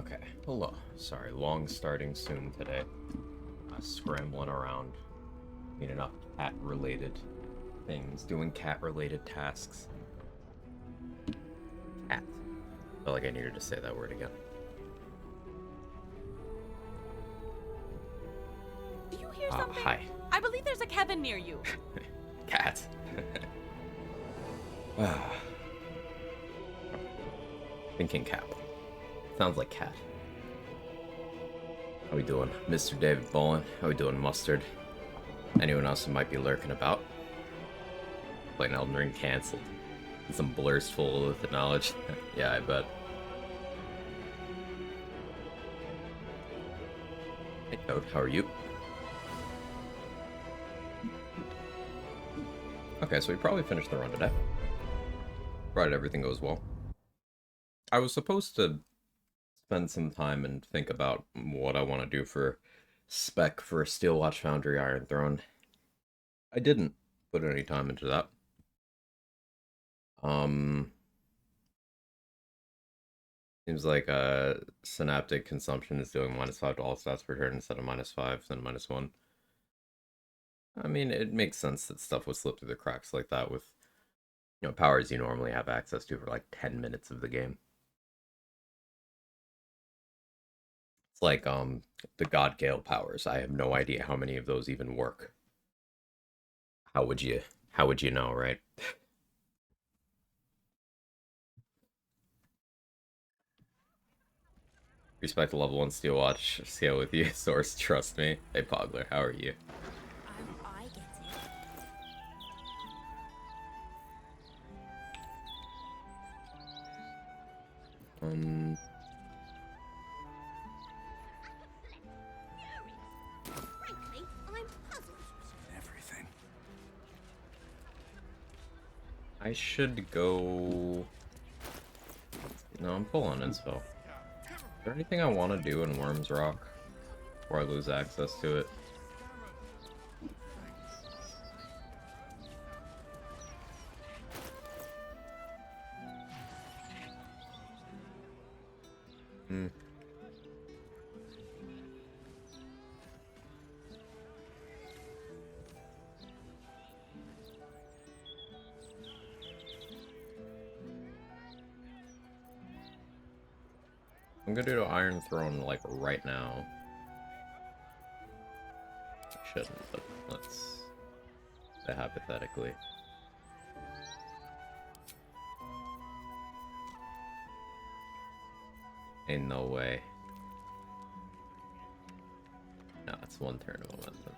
Okay, hello. Sorry, long starting soon today. Scrambling around, cleaning up cat-related things, doing cat-related tasks. Cat. Felt like I needed to say that word again. Do you hear something? Hi. I believe there's a Kevin near you. Cat. Thinking cap. Sounds like cat. How we doing? Mr. David Bowen? How we doing, Mustard? Anyone else who might be lurking about? Playing Elden Ring cancelled. Some blurs full of the knowledge. Yeah, I bet. Hey, Toad, how are you? Okay, so we probably finished the run today. Provided everything goes well. I was supposed to spend some time and think about what I want to do for spec for Steel Watch Foundry Iron Throne. I didn't put any time into that. Seems like synaptic consumption is doing -5 to all stats per turn instead of -5, then -1. I mean, it makes sense that stuff would slip through the cracks like that with, powers you normally have access to for like 10 minutes of the game. It's like the God Gale powers. I have no idea how many of those even work. How would you know, right? Respect the level 1 Steel Watch scale with you, Source, trust me. Hey Pogler, how are you? I get it. Um Frankly, I'm puzzled. Everything. I should go. No, I'm full on inspo. Is there anything I want to do in Worms Rock before I lose access to it? Hmm. I'm gonna do Iron Throne like right now. I shouldn't, but let's say hypothetically. Ain't no way. No, it's one turn of momentum.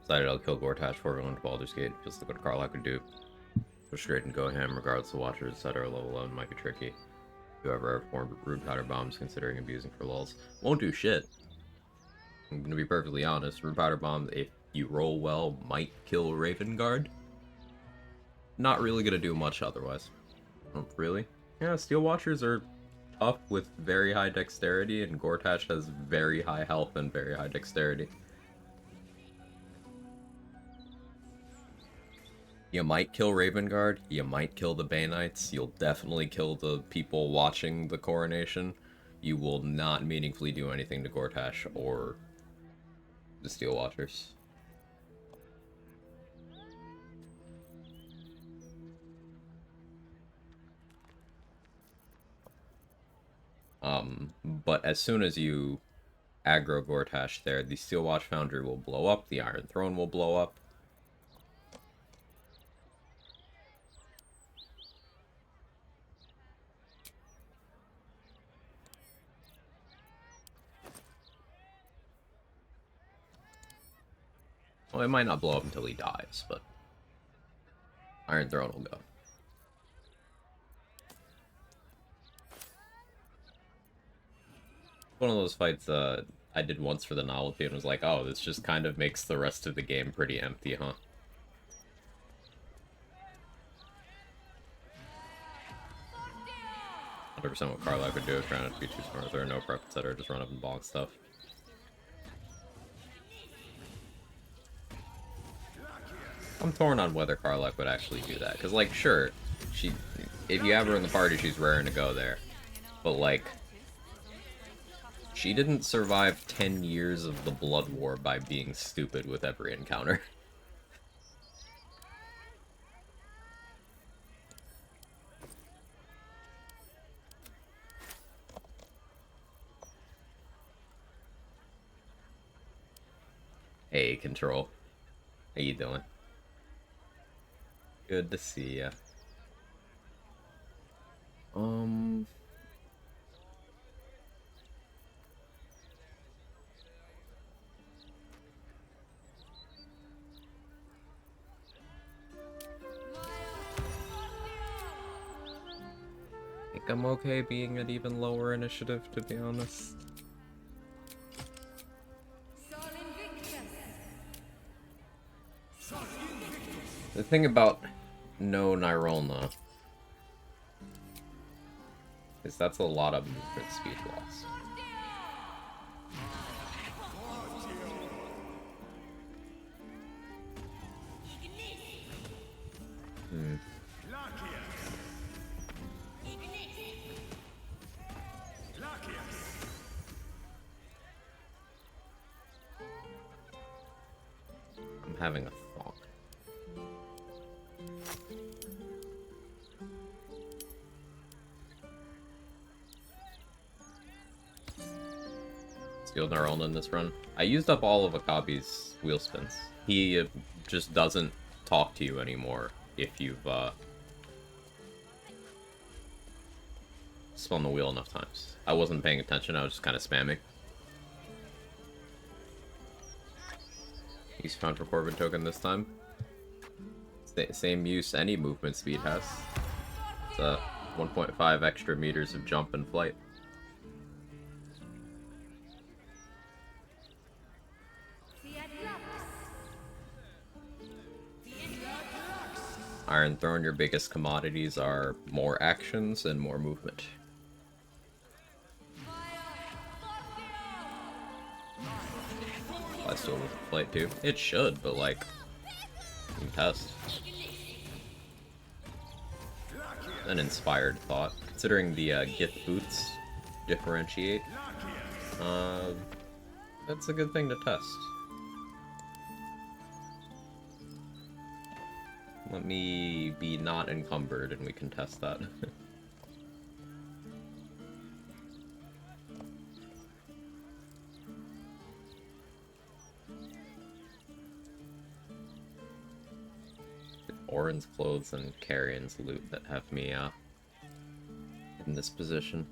Decided I'll kill Gortash before going to Baldur's Gate, just like what Carlock would do. Go straight and go ham, regardless of Watchers, etc. Level 11 might be tricky. Whoever formed Rude Powder Bombs considering abusing for lulz. Won't do shit. I'm gonna be perfectly honest. Rude Powder Bombs, if you roll well, might kill Raven Guard. Not really gonna do much otherwise. Oh, really? Yeah, Steel Watchers are tough with very high dexterity, and Gortash has very high health and very high dexterity. You might kill Raven Guard, you might kill the Bay Knights, you'll definitely kill the people watching the coronation. You will not meaningfully do anything to Gortash or the Steel Watchers. But as soon as you aggro Gortash there, the Steel Watch Foundry will blow up, the Iron Throne will blow up. Well, it might not blow up until he dies, but Iron Throne will go. One of those fights I did once for the novelty and was like, oh, this just kind of makes the rest of the game pretty empty, huh? 100% what Carlisle could do, trying not to be too smart. There are no prep, etc. Just run up and bonk stuff. I'm torn on whether Carlisle would actually do that. Because, like, sure, if you have her in the party, she's raring to go there. But, like, she didn't survive 10 years of the Blood War by being stupid with every encounter. Hey, Control. How you doing? Good to see ya. I think I'm okay being at even lower initiative, to be honest. The thing about no Nyrolna is that's a lot of movement speed loss. I'm having a thought. Skilled Nyrolna in this run. I used up all of Akabi's wheel spins. He just doesn't talk to you anymore if you've spun the wheel enough times. I wasn't paying attention, I was just kind of spamming. Use found for Corbin token this time. Same use any movement speed has. It's 1.5 extra meters of jump and flight. Iron Throne, your biggest commodities are more actions and more movement. I still with flight too. It should, but like, you can test. An inspired thought. Considering the Gith boots differentiate, that's a good thing to test. Let me be not encumbered and we can test that. Orin's clothes and Carrion's loot that have me in this position.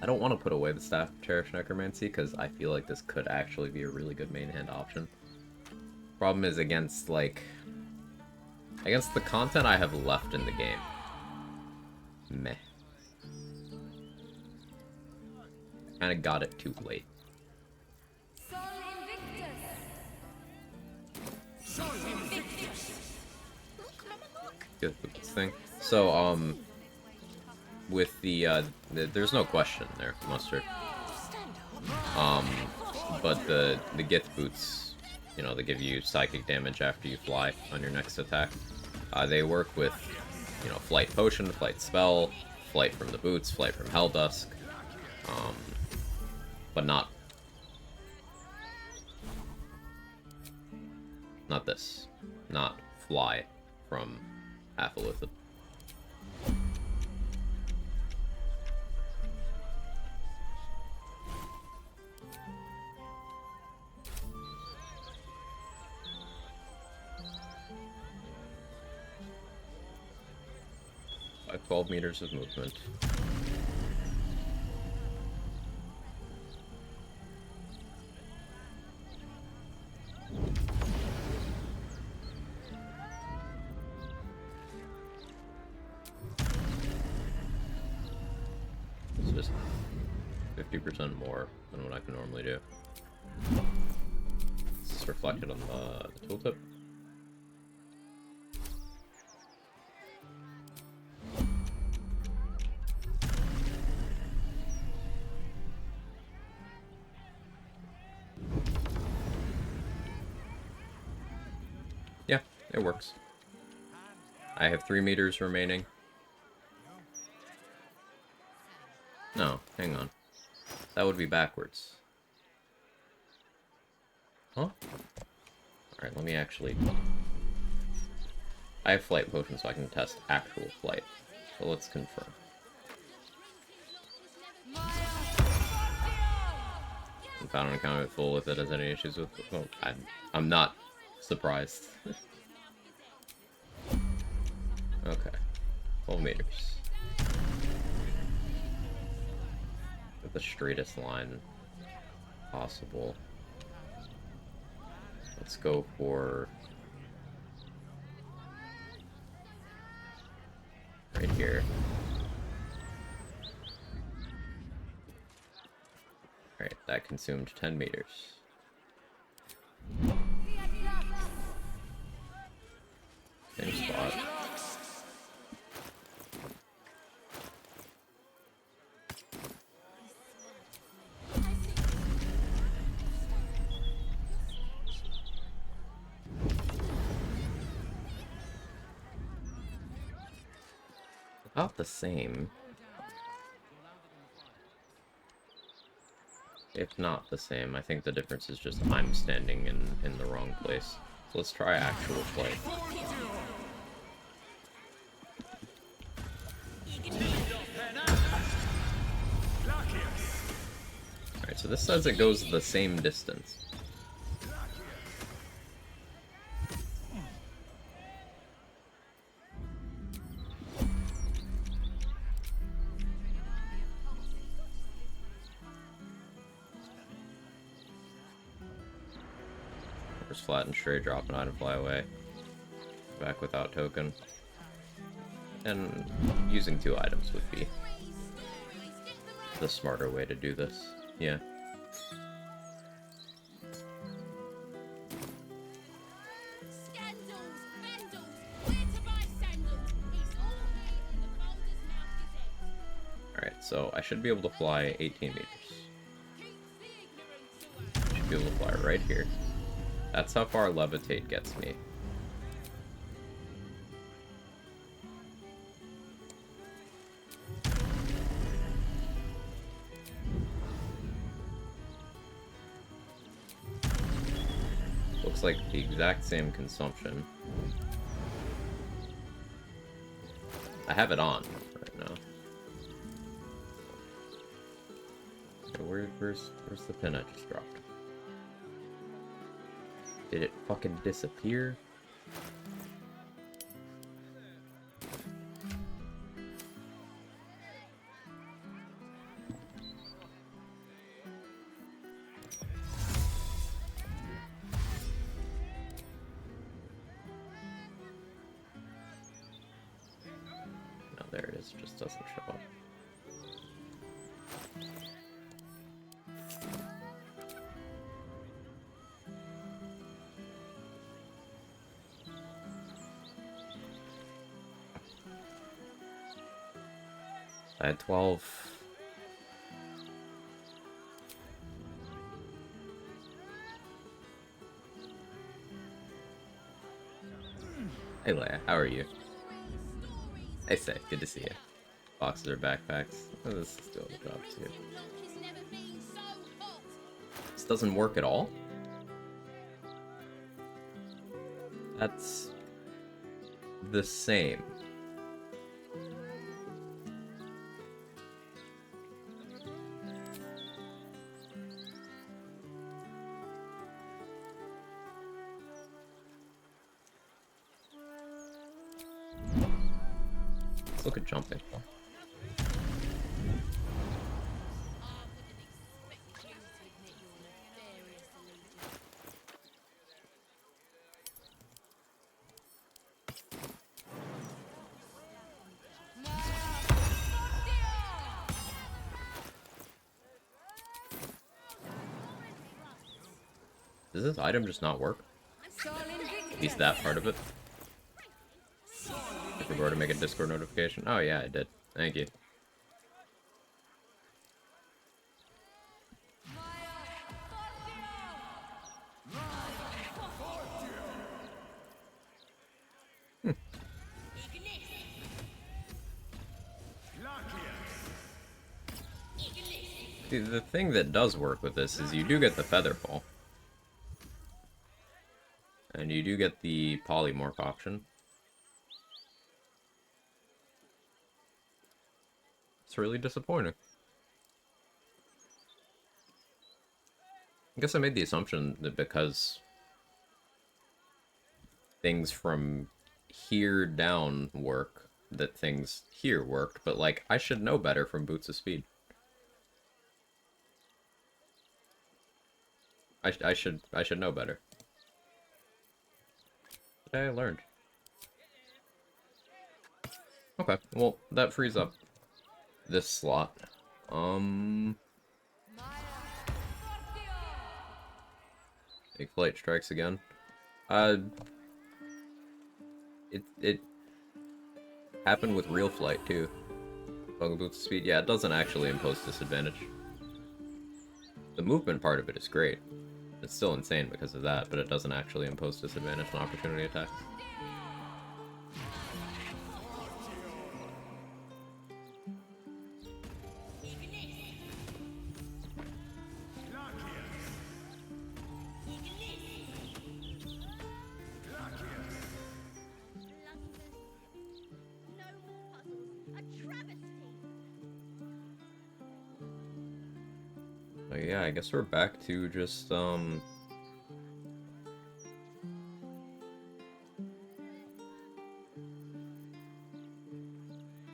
I don't want to put away the Staff of Cherished Necromancy because I feel like this could actually be a really good main hand option. Problem is against the content I have left in the game. Meh. Kinda got it too late. Good with this thing. So, with there's no question there, Mustard. But the Gith boots, you know, they give you psychic damage after you fly on your next attack. They work with, you know, flight potion, flight spell, flight from the boots, flight from Helldusk, but not this, not fly from Athalithid. By 12 meters of movement. It's just 50% more than what I can normally do. This is reflected on the tooltip. It works. I have 3 meters remaining. No, hang on. That would be backwards. Huh? Alright, let me actually... I have flight potions, so I can test actual flight. So let's confirm. And found an account with full with it. Has any issues with... Well, I'm not surprised. Okay. 12 meters. With the straightest line possible. Let's go for... right here. Alright, that consumed 10 meters. Same spot. About the same. If not the same, I think the difference is just I'm standing in the wrong place. So let's try actual flight. Alright, so this says it goes the same distance. First flat and straight, drop an item, fly away. Back without token. And using 2 items would be the smarter way to do this. Yeah. Alright, so I should be able to fly 18 meters. Should be able to fly right here. That's how far levitate gets me. Looks like the exact same consumption. I have it on right now. Okay, where's the pin I just dropped? Did it fucking disappear? No, there it is. Just doesn't show up. I had 12. Hey Leia, how are you? Hey Say, good to see you. Boxes or backpacks? Oh, this is doing the job too. This doesn't work at all? That's the same. Let's look at jumping. Does this item just not work? At least that part of it. If we were to make a Discord notification. Oh yeah, I did. Thank you. The thing that does work with this is you do get the feather fall. And you do get the polymorph option. It's really disappointing. I guess I made the assumption that because things from here down work, that things here worked, but like, I should know better from Boots of Speed. I should know better. Today I learned. Okay, well, that frees up this slot. Big Flight strikes again. It happened with Real Flight too. Boots of Speed, yeah, it doesn't actually impose disadvantage. The movement part of it is great. It's still insane because of that, but it doesn't actually impose disadvantage on opportunity attacks. Yeah, I guess we're back to just,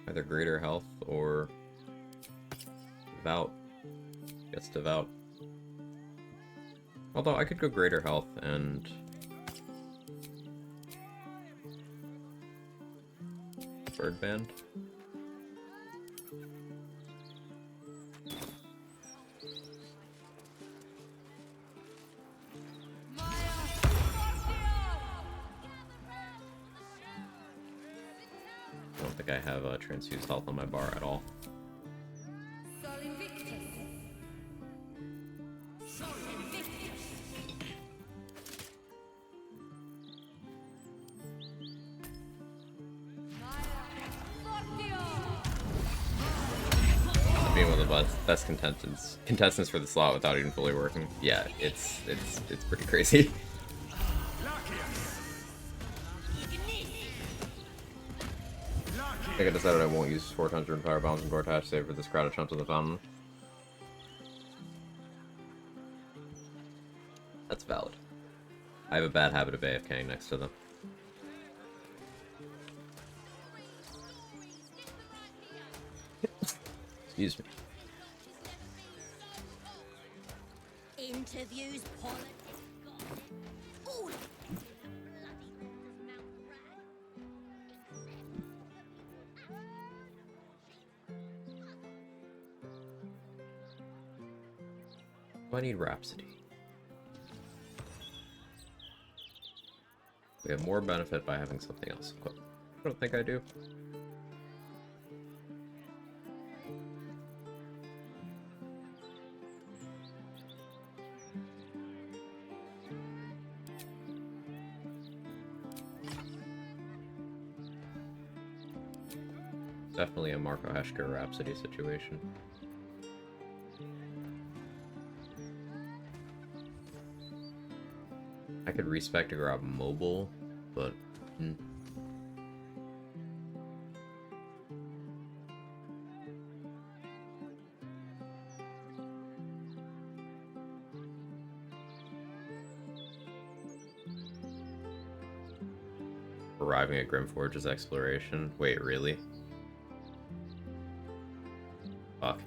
either greater health or devout. Guess devout. Although I could go greater health and bird band. I don't think I have transfused health on my bar at all. Being one of the best contestants for the slot without even fully working. Yeah, it's pretty crazy. I think I decided I won't use 400 power bombs and Gortash save for this crowd of chunks of the fountain. That's valid. I have a bad habit of AFKing next to them. Excuse me. Interviews, politics, all of it. I need Rhapsody. We have more benefit by having something else equipped. I don't think I do. Definitely a Marco Heshker Rhapsody situation. I could respec to grab mobile, but... Arriving at Grimforge's exploration. Wait, really? Fuck.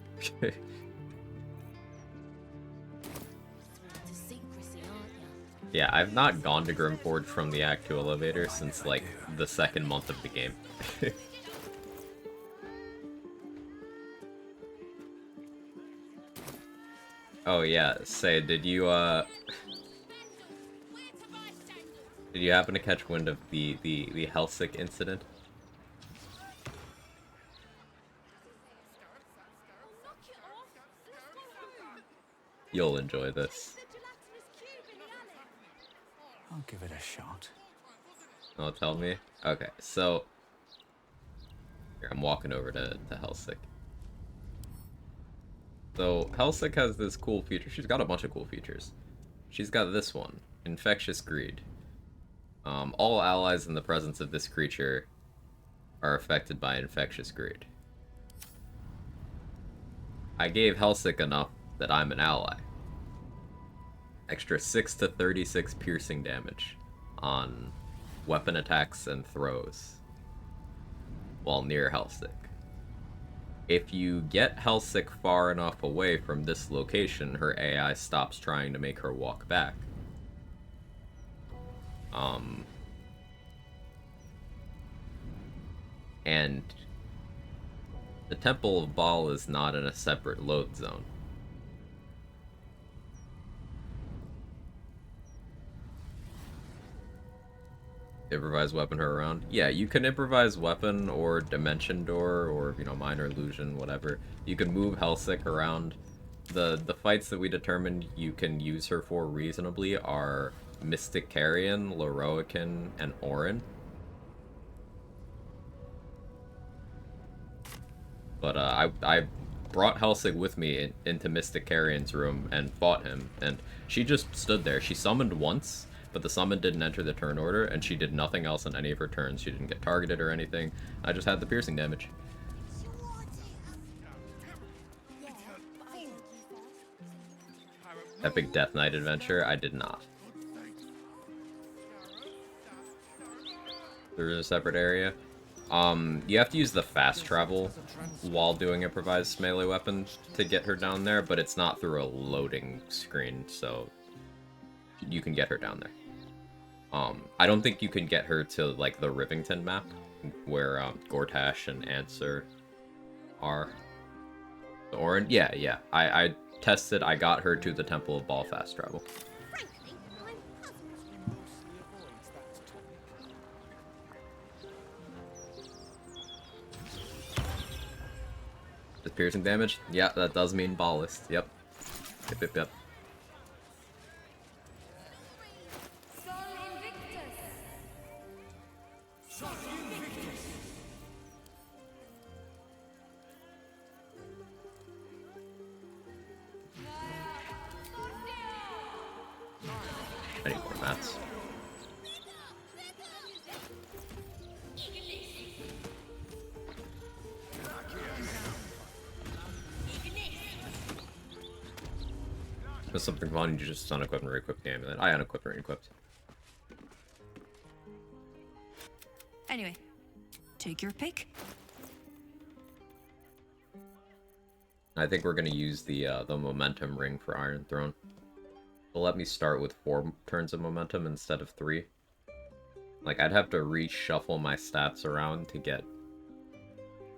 Yeah, I've not gone to Grimforge from the Act 2 elevator since, like, the second month of the game. Oh yeah, say, did you happen to catch wind of the Helsik incident? You'll enjoy this. I'll give it a shot. Oh, tell me. Okay, so here I'm walking over to Helsik. So Helsik has this cool feature. She's got a bunch of cool features. She's got this one, Infectious Greed. All allies in the presence of this creature are affected by Infectious Greed. I gave Helsik enough that I'm an ally. Extra 6 to 36 piercing damage on weapon attacks and throws while near Helsik. If you get Helsik far enough away from this location, her AI stops trying to make her walk back. Um, and the Temple of Baal is not in a separate load zone. Improvise weapon her around. Yeah, you can improvise weapon or dimension door or, you know, minor illusion, whatever. You can move Helsik around. The fights that we determined you can use her for reasonably are Mystic Carrion, Loroakin, and Orin. But I brought Helsig with me into Mystic Carrion's room and fought him, and she just stood there. She summoned once, but the summon didn't enter the turn order, and she did nothing else on any of her turns. She didn't get targeted or anything. I just had the piercing damage. Epic Death Knight adventure? I did not. There's a separate area. You have to use the fast travel while doing improvised melee weapon to get her down there, but it's not through a loading screen, so you can get her down there. I don't think you can get her to, like, the Rivington map, where, Gortash and Answer are. The Orin? Yeah. I tested, I got her to the Temple of Baal fast travel. Frankly, I'm puzzled. Does piercing damage? Yeah, that does mean ballist. Yep. Yep. I need more mats. There's something fun, you just unequip and re-equip the amulet. I unequipped and re-equipped. Anyway, take your pick. I think we're gonna use the momentum ring for Iron Throne. It'll let me start with 4 turns of momentum instead of 3. Like, I'd have to reshuffle my stats around to get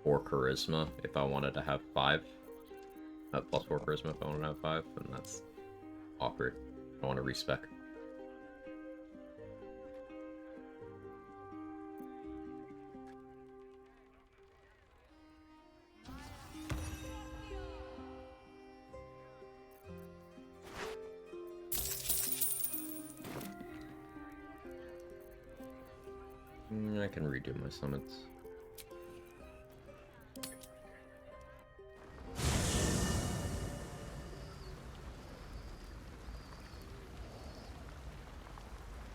4 charisma if I wanted to have 5. Plus 4 charisma if I wanted to have 5, and that's awkward. I want to respec. I can redo my summons.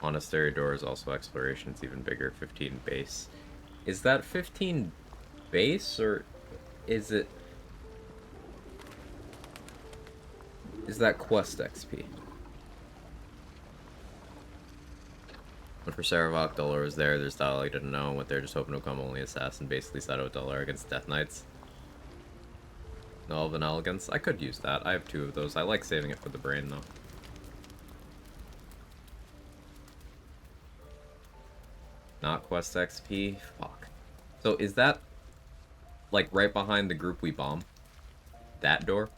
Monastery door is also exploration. It's even bigger. 15 base. Is that 15 base, or is it... Is that quest XP? But for Saravok, Dollar was there. There's Dalek didn't know. Went there just hoping to become only assassin. Basically set out Dollar against Death Knights. Elven Elegance. I could use that. I have 2 of those. I like saving it for the brain, though. Not quest XP? Fuck. So is that, like, right behind the group we bomb? That door?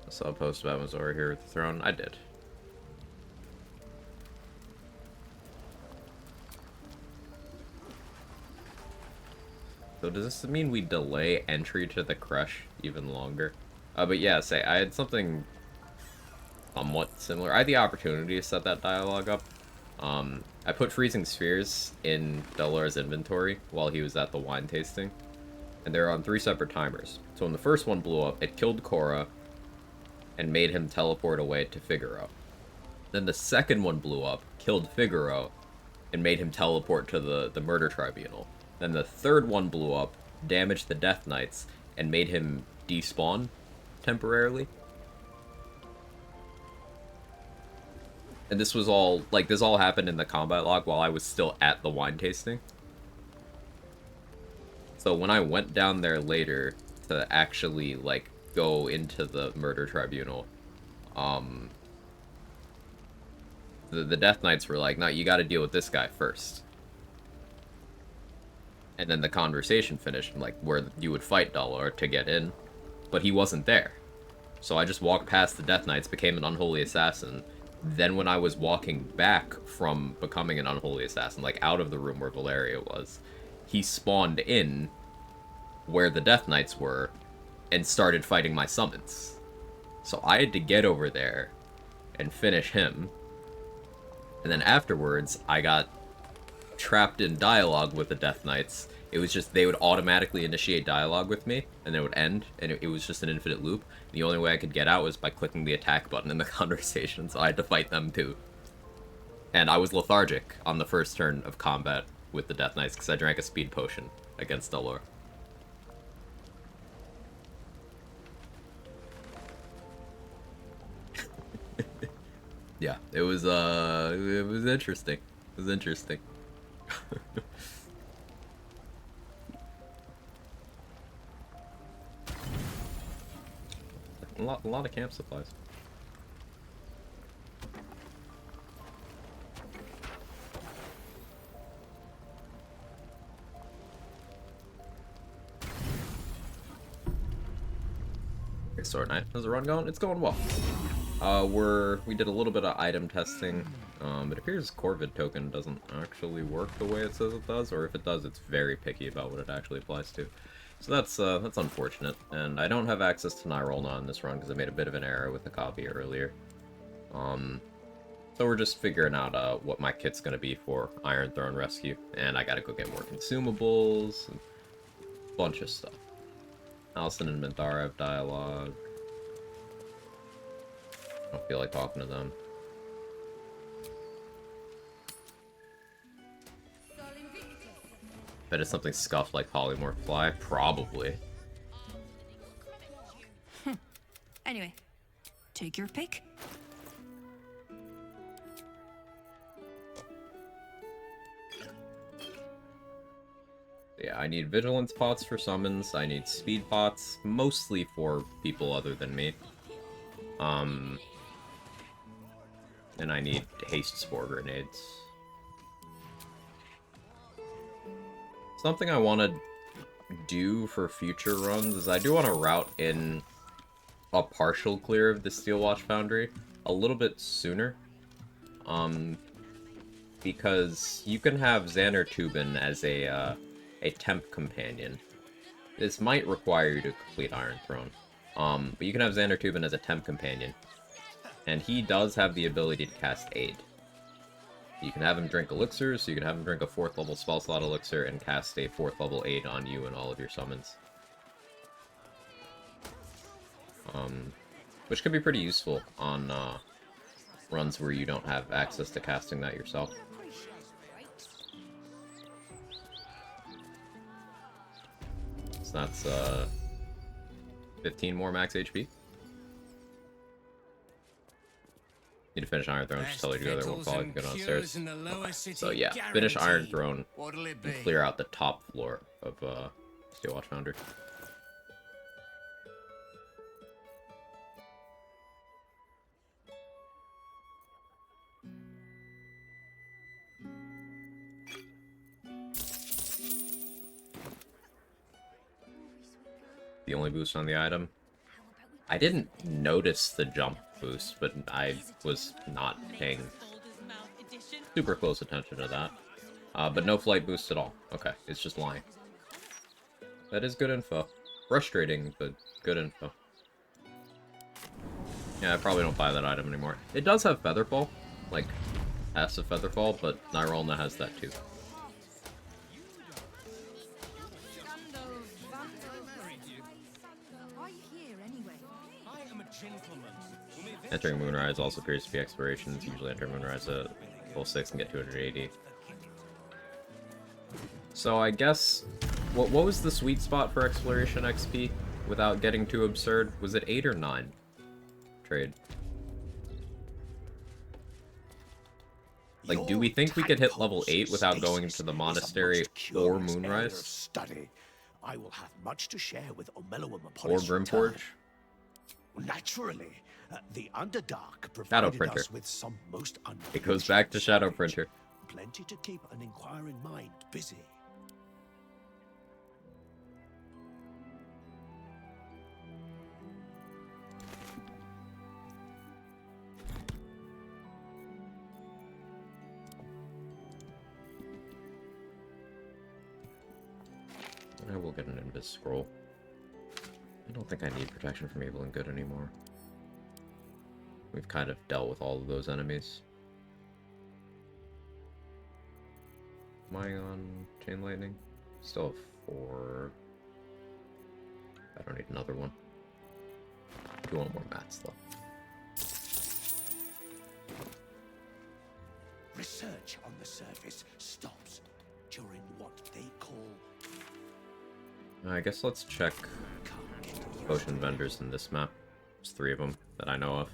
I saw a post about Mazora here with the throne. I did. So does this mean we delay entry to the crush even longer? But yeah, say I had something somewhat similar. I had the opportunity to set that dialogue up. I put freezing spheres in Delor's inventory while he was at the wine tasting, and they're on 3 separate timers. So when the first one blew up, it killed Korra and made him teleport away to Figaro. Then the second one blew up, killed Figaro, and made him teleport to the murder tribunal. Then the third one blew up, damaged the Death Knights, and made him despawn temporarily. And this was all, like, this all happened in the combat log while I was still at the wine tasting. So when I went down there later to actually, like, go into the murder tribunal, the Death Knights were like, no, you gotta deal with this guy first. And then the conversation finished, like, where you would fight Dalor to get in, but he wasn't there. So I just walked past the Death Knights, became an unholy assassin. Then when I was walking back from becoming an unholy assassin, like out of the room where Valeria was, he spawned in where the Death Knights were and started fighting my summons. So I had to get over there and finish him. And then afterwards, I got trapped in dialogue with the Death Knights. It was just, they would automatically initiate dialogue with me, and then it would end, and it was just an infinite loop. The only way I could get out was by clicking the attack button in the conversation, so I had to fight them too. And I was lethargic on the first turn of combat with the Death Knights, because I drank a speed potion against Delor. Yeah, it was interesting. It was interesting. A lot of camp supplies. Hey, Sword Knight, how's the run going? It's going well. We did a little bit of item testing. It appears Corvid token doesn't actually work the way it says it does, or if it does, it's very picky about what it actually applies to. So that's unfortunate, and I don't have access to Nyrolna in this run because I made a bit of an error with the copy earlier. So we're just figuring out what my kit's gonna be for Iron Throne Rescue, and I gotta go get more consumables, and a bunch of stuff. Allison and Minthara have dialogue. I don't feel like talking to them. Bet it's something scuffed like Polymorph Fly. Probably. Anyway, take your pick. Yeah, I need Vigilance pots for summons. I need Speed pots, mostly for people other than me. And I need Haste Spore Grenades. Something I want to do for future runs is I do want to route in a partial clear of the Steelwatch Foundry a little bit sooner. Because you can have Xander Tubin as a temp companion. This might require you to complete Iron Throne. But you can have Xander Tubin as a temp companion. And he does have the ability to cast Aid. You can have him drink elixirs, so you can have him drink a 4th level spell slot elixir and cast a 4th level Aid on you and all of your summons. Which could be pretty useful on runs where you don't have access to casting that yourself. So that's 15 more max HP. Need to finish Iron Throne, just tell you to go there, we'll probably go downstairs. Okay. So yeah, finish Iron Throne and clear out the top floor of Steelwatch Foundry. The only boost on the item. I didn't notice the jump boost, but I was not paying super close attention to that. But no flight boost at all. Okay, it's just lying. That is good info. Frustrating, but good info. Yeah, I probably don't buy that item anymore. It does have Featherfall, like, passive Featherfall, but Nyralna has that too. Entering Moonrise also appears to be explorations. Usually enter Moonrise at level 6 and get 280. So I guess, what was the sweet spot for exploration XP without getting too absurd? Was it 8 or 9? Trade. Like, do we think we could hit level 8 without going into the monastery or Moonrise? Study. I will have much to share with Omeluum upon Or his return. Brimforge? Naturally, the Underdark Shadow provided Printer. us with some most It goes back to Shadow Printer. Plenty to keep an inquiring mind busy. I will get an Invis Scroll. I don't think I need protection from evil and good anymore. We've kind of dealt with all of those enemies. Am I on Chain Lightning? Still have 4. I don't need another one. I do want more mats though. Research on the surface stops during what they call I guess let's check potion vendors in this map. There's 3 of them that I know of.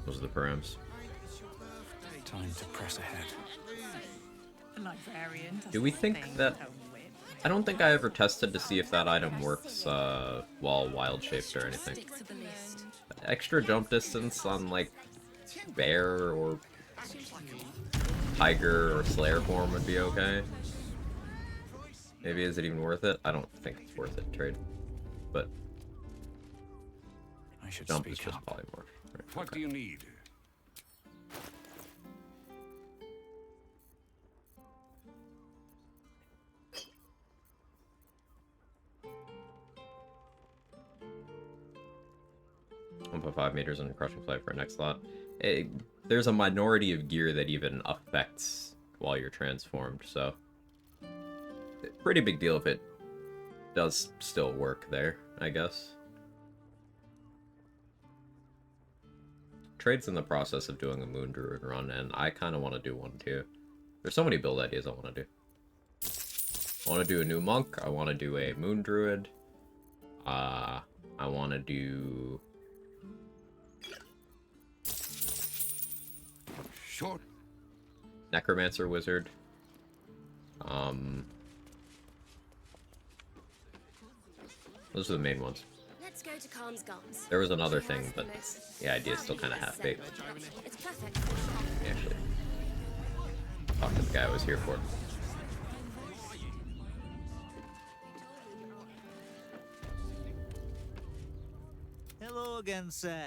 Those are the params. Time to press ahead. Librarian. Do we think that... I don't think I ever tested to see if that item works while wild shaped or anything. Stick to the list. Extra jump distance on like bear or tiger or slayer form would be okay. Maybe is it even worth it? I don't think it's worth it, trade. But I should jump is speak just up. polymorph. Right, What okay. do you need? .5 meters and crushing flight for next slot. There's a minority of gear that even affects while you're transformed, so pretty big deal if it does still work there, I guess. Trade's in the process of doing a Moon Druid run, and I kind of want to do one too. There's so many build ideas I want to do. I want to do a new monk. I want to do a Moon Druid. I want to do... Sure. Necromancer Wizard. Those are the main ones. Let's go to Khan's Gums. There was another She thing, has but the most the idea is still kind of half-baked. It's perfect. Let me actually talk to the guy I was here for. Hello again, sir.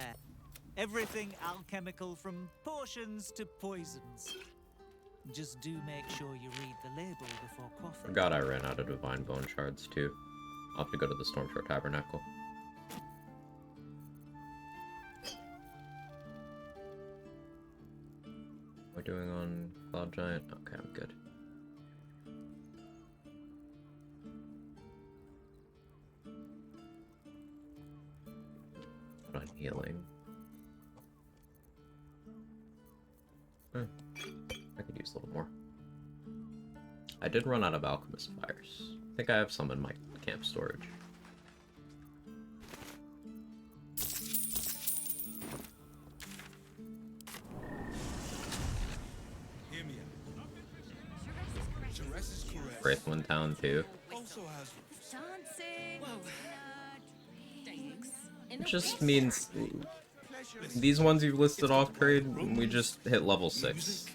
Everything alchemical from potions to poisons. Just do make sure you read the label before quaffing. Forgot I ran out of Divine Bone Shards, too. I'll have to go to the Stormshore Tabernacle. Am I doing on Cloud Giant? Okay, I'm good. Put on healing. I could use a little more. I did run out of Alchemist Fires. I think I have some in my camp storage. Wraithwind Town too. Dancing. It just means these ones you've listed off, trade, we just hit level 6.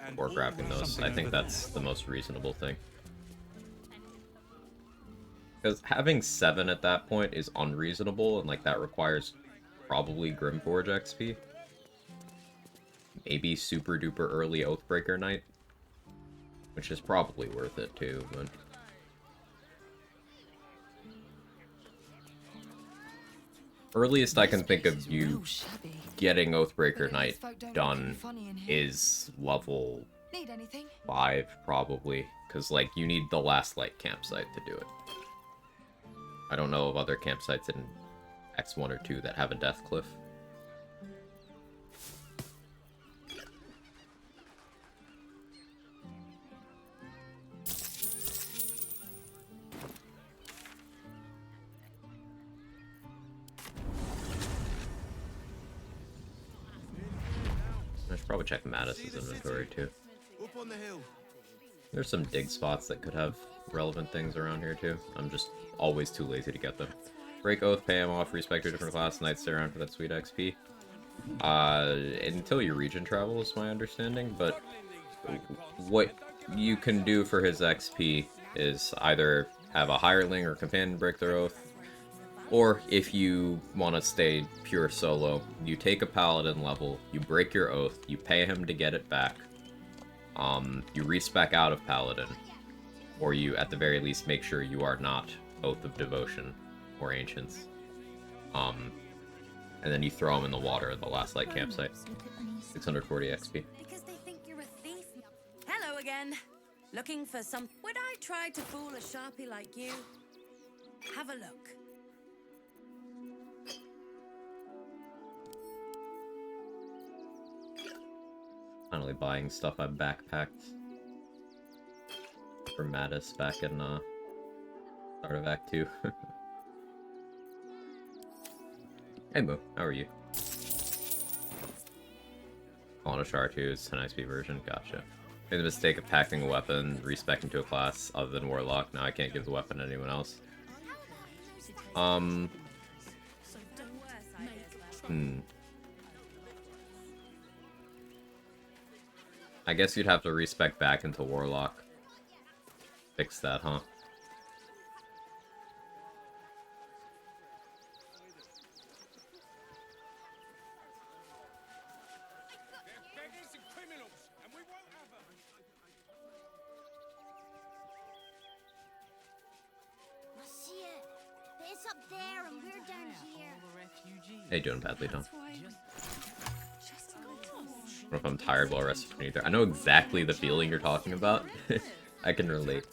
before grabbing those. I think that's the most reasonable thing. Because having 7 at that point is unreasonable, and like that requires probably Grimforge XP. Maybe super duper early Oathbreaker Knight, which is probably worth it too, but... Earliest I can think of you getting Oathbreaker Knight done is level 5, probably. Because, like, you need the last light campsite to do it. I don't know of other campsites in X1 or 2 that have a death cliff. I should probably check Mattis's inventory too. Up on the hill. There's some dig spots that could have relevant things around here too. I'm just always too lazy to get them. Break Oath, pay him off, respect your different class, Knights stay around for that sweet XP. Until your region travel is my understanding, but what you can do for his XP is either have a hireling or companion break their oath, or if you want to stay pure solo, you take a paladin level, you break your oath, you pay him to get it back, you respec out of paladin, or you at the very least make sure you are not Oath of Devotion or Ancients, and then you throw him in the water at the last light campsite. 640 XP. Because they think you're a thief. Hello again. Looking for some... Would I try to fool a sharpie like you? Have a look. Finally buying stuff I backpacked for Mattis back in start of Act 2. Hey Moo, how are you? On a Char 2, it's an XP version, gotcha. Made the mistake of packing a weapon, respecting to a class other than Warlock. Now I can't give the weapon to anyone else. I guess you'd have to respec back into Warlock. Fix that, huh? It's up there and we're down here. How you doing, badly done? I don't know if I'm tired while resting from either. I know exactly the feeling you're talking about. I can relate.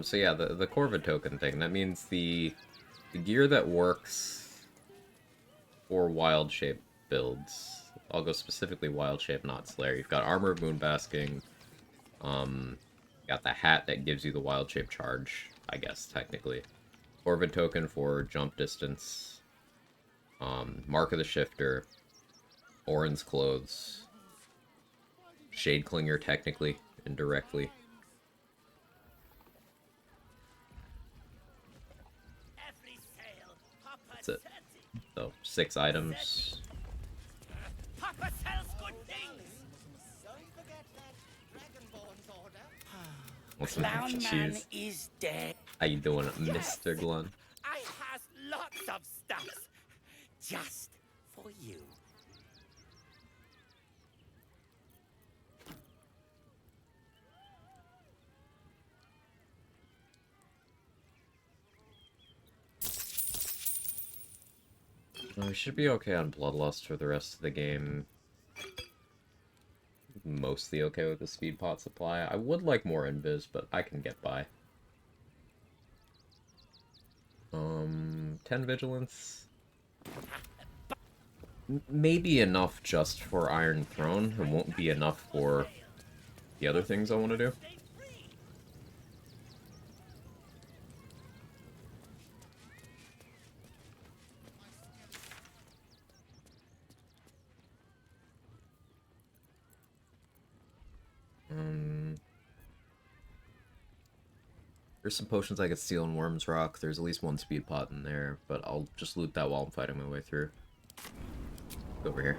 So yeah, the Corvid token thing, that means the gear that works for wild shape builds. I'll go specifically wild shape, not Slayer. You've got Armor of Moonbasking, got the hat that gives you the wild shape charge, I guess, technically. Corvid token for jump distance, Mark of the Shifter, Orin's Clothes, Shade Clinger technically, indirectly. That's it. So, 6 items. Papa sells good things. Don't forget that Dragonborn's order. What's the Clown Man cheese? is dead. How you doing, Mr. Glun? I has lots of stuff just for you. We should be okay on Bloodlust for the rest of the game. Mostly okay with the speed pot supply. I would like more invis, but I can get by. 10 vigilance. Maybe enough just for Iron Throne. It won't be enough for the other things I want to do. There's some potions I could steal in Worm's Rock. There's at least one speed pot in there, but I'll just loot that while I'm fighting my way through. Over here.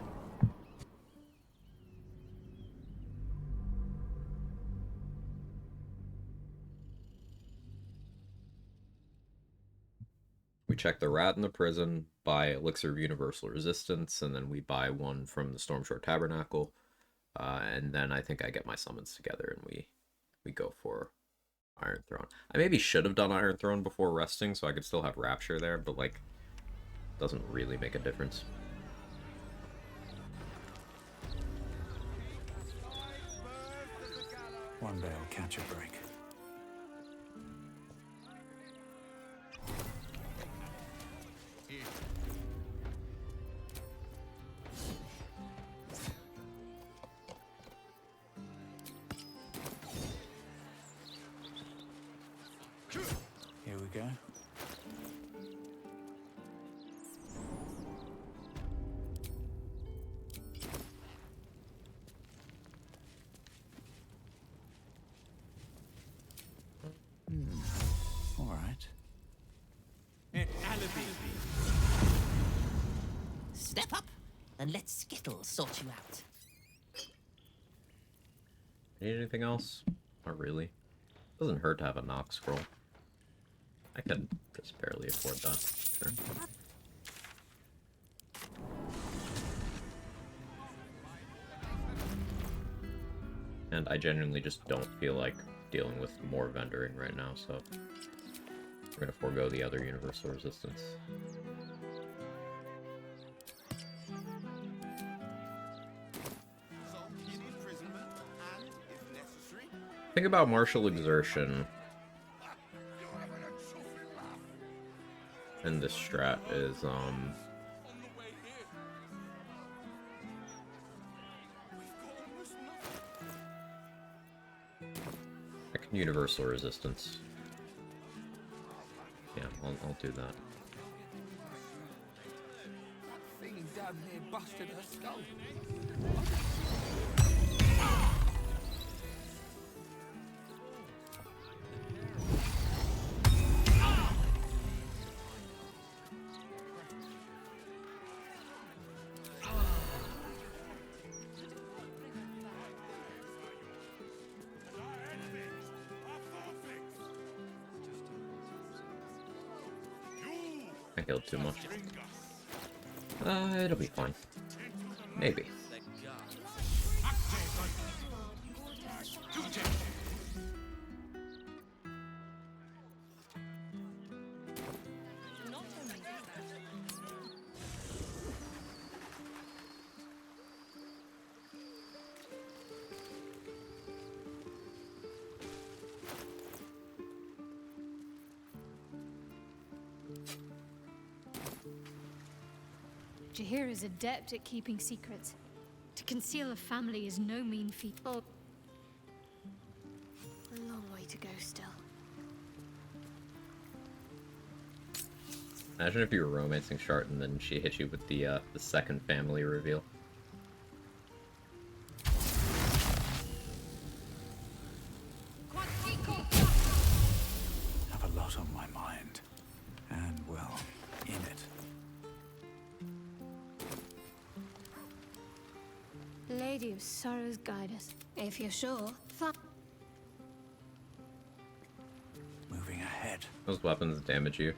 We check the rat in the prison, buy Elixir of Universal Resistance, and then we buy one from the Stormshore Tabernacle. And then I think I get my summons together and we go for Iron Throne. I maybe should have done Iron Throne before resting, so I could still have Rapture there, but, like, doesn't really make a difference. One day I'll catch a break. Here we go. All right. Step up and let Skittle sort you out. Need anything else? Not really. Doesn't hurt to have a knock scroll. I could just barely afford that. Sure. And I genuinely just don't feel like dealing with more vendoring right now, so we're gonna forego the other universal resistance. Think about martial exertion. And this strat is, I can universal resistance. Yeah, I'll do that. Thing down here busted her skull. I killed too much. It'll be fine. Maybe. Jahir is adept at keeping secrets. To conceal a family is no mean feat. Oh, a long way to go still. Imagine if you were romancing Shart and then she hit you with the second family reveal. Have a lot on my mind. And, well, in it. Lady of Sorrows, guide us. If you're sure. Moving ahead. Those weapons damage you.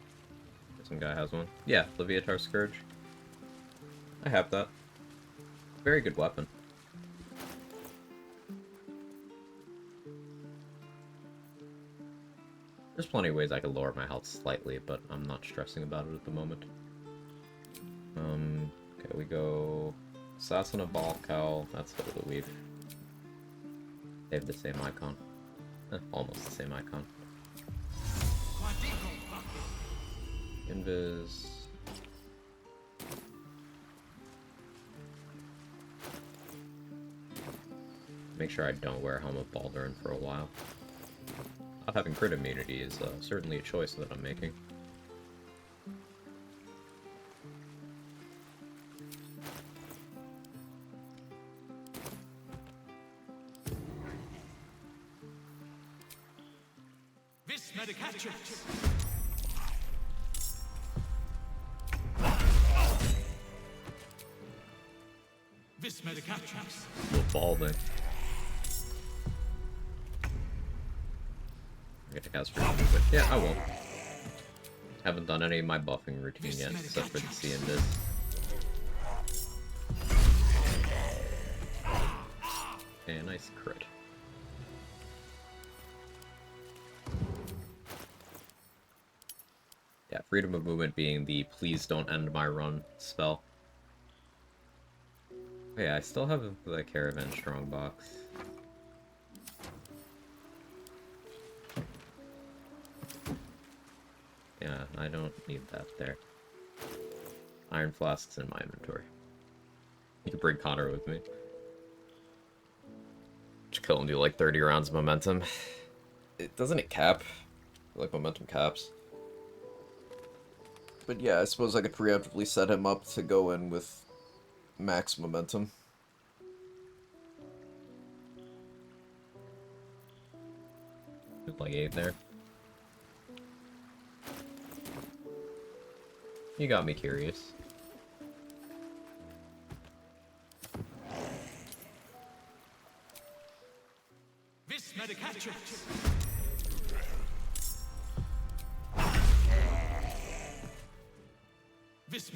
Some guy has one. Yeah, Leviatar Scourge. I have that. Very good weapon. There's plenty of ways I could lower my health slightly, but I'm not stressing about it at the moment. Okay, we go Assassin of Balcal. That's Hill of the Weave. They have the same icon. Almost the same icon. Invis. Make sure I don't wear Helm of Baldurin for a while. Not having crit immunity is certainly a choice that I'm making. This Little ball there. I get to cast for but yeah, I won't. Haven't done any of my buffing routine yet, except for the C and this. Okay, nice crit. Yeah, freedom of movement being the please don't end my run spell. Oh yeah, I still have the Caravan Strongbox. Yeah, I don't need that there. Iron Flask's in my inventory. You can bring Connor with me. Just kill him, do like 30 rounds of momentum. Doesn't it cap? Like momentum caps. But yeah, I suppose I could preemptively set him up to go in with max momentum. Like 8 there. You got me curious. Vis medicatrix. Vis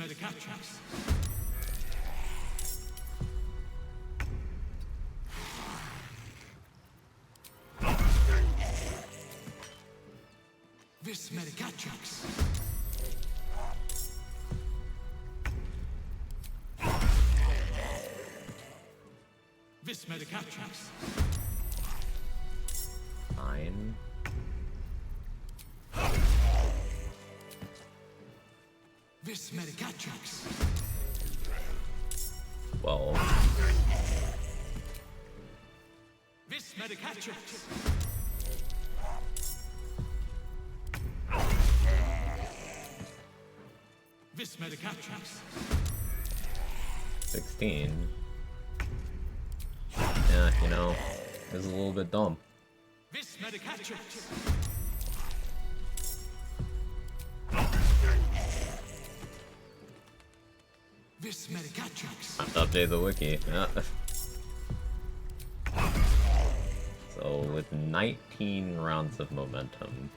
medicatrix. Fine. Vis medicatrix. Well. Vis medicatrix. Vis medicatrix. 16. Yeah, you know, it was a little bit dumb. Vis medicatrix. Vis medicatrix. I have to update the wiki. Yeah. So with 19 rounds of momentum,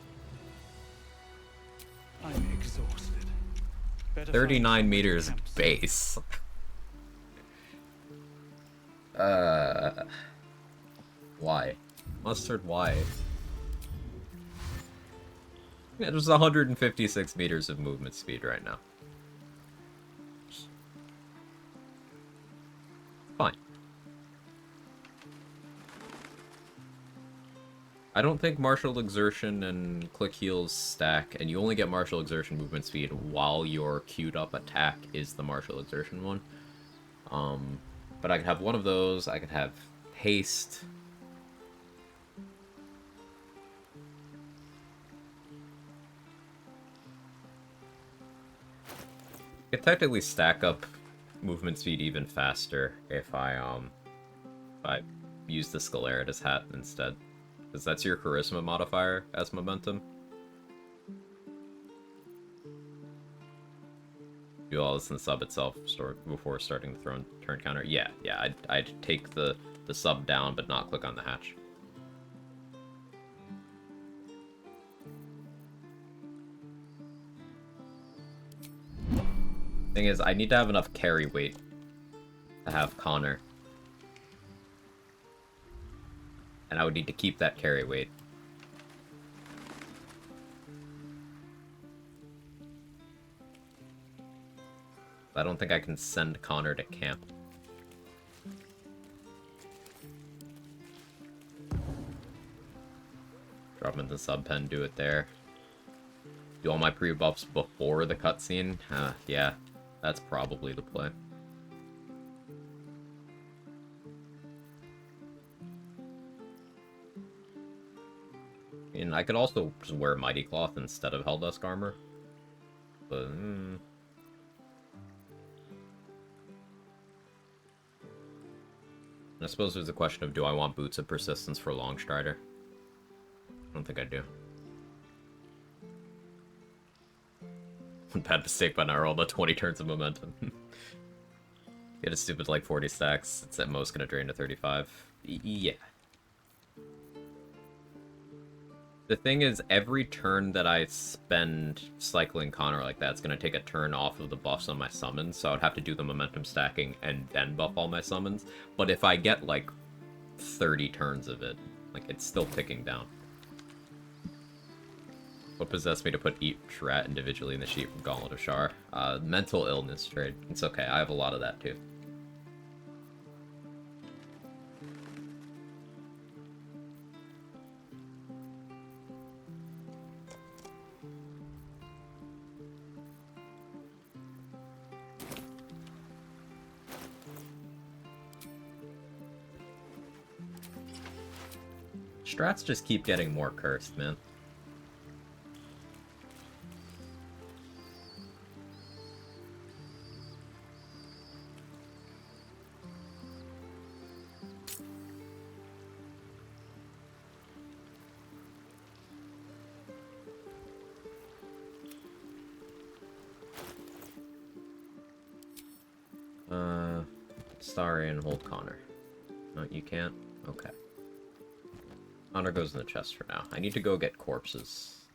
I'm exhausted. Better 39 find meters some camps. base. Why? Mustard, why? Yeah, there's 156 meters of movement speed right now. Fine. I don't think martial exertion and click heals stack, and you only get martial exertion movement speed while your queued up attack is the martial exertion one. But I could have one of those, I could have haste. I could technically stack up movement speed even faster if I use the Scaleritas hat instead. Because that's your charisma modifier as momentum. Do all this in the sub itself before starting the turn counter. Yeah, I'd take the sub down but not click on the hatch. Thing is, I need to have enough carry weight to have Connor. And I would need to keep that carry weight. I don't think I can send Connor to camp. Drop him in the sub pen, do it there. Do all my pre-buffs before the cutscene? Yeah, that's probably the play. And I could also just wear Mighty Cloth instead of Helldusk armor. But, I suppose there's a question of, do I want Boots of Persistence for Longstrider? I don't think I do. bad mistake by not rolling the 20 turns of momentum. Get a stupid like 40 stacks. It's at most gonna drain to 35. Yeah. The thing is, every turn that I spend cycling Connor like that, it's gonna take a turn off of the buffs on my summons, so I would have to do the momentum stacking and then buff all my summons. But if I get like 30 turns of it, like it's still ticking down. What possessed me to put each rat individually in the sheet from Gauntlet of Shar? Mental illness trade. It's okay, I have a lot of that too. Strats just keep getting more cursed, man. Sorry, and hold Connor. No, you can't? Okay. Connor goes in the chest for now. I need to go get corpses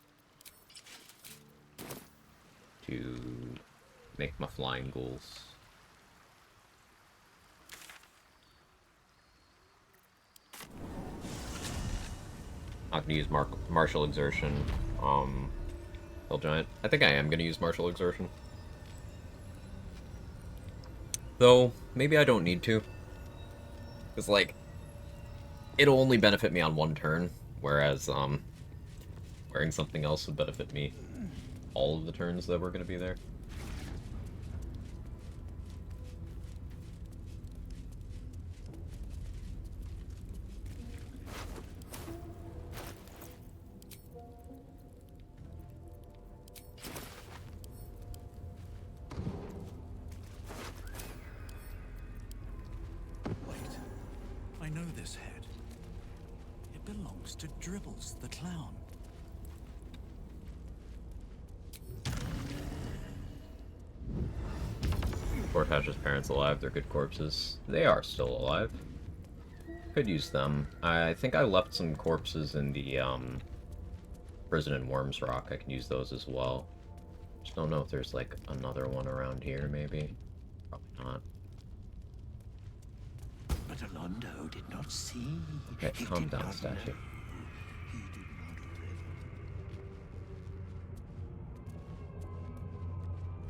to make my flying ghouls. Not gonna use martial exertion. Hill giant. I think I am gonna use martial exertion. Though, maybe I don't need to. Because, like, it'll only benefit me on one turn, whereas, wearing something else would benefit me all of the turns that we're gonna be there. I know this head. It belongs to Dribbles, the clown. Gortash's parents alive, they're good corpses. They are still alive. Could use them. I think I left some corpses in the, prison in Worms Rock. I can use those as well. Just don't know if there's, like, another one around here, maybe. Probably not. But Alondo did not see. Okay, He calm did down, not statue. know. He did not live.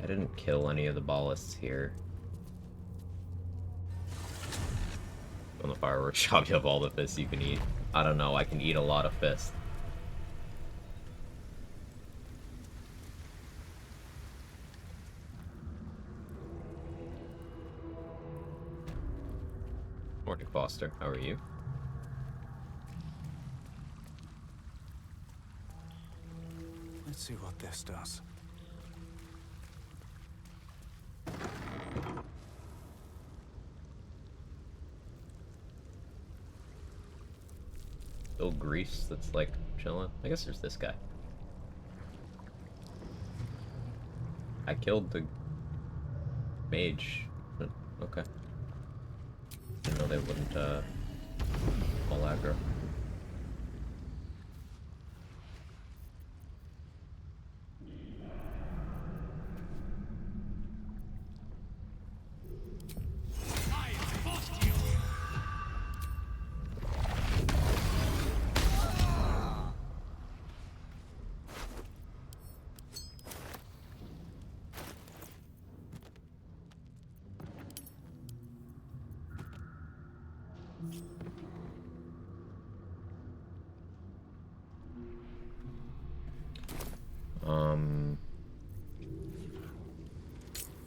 I didn't kill any of the ballists here. On the fireworks shop, you have all the fists you can eat. I don't know, I can eat a lot of fists. Morning, Foster. How are you? Let's see what this does. Still Grease that's like chilling. I guess there's this guy. I killed the mage. But okay. Didn't know they wouldn't all aggro.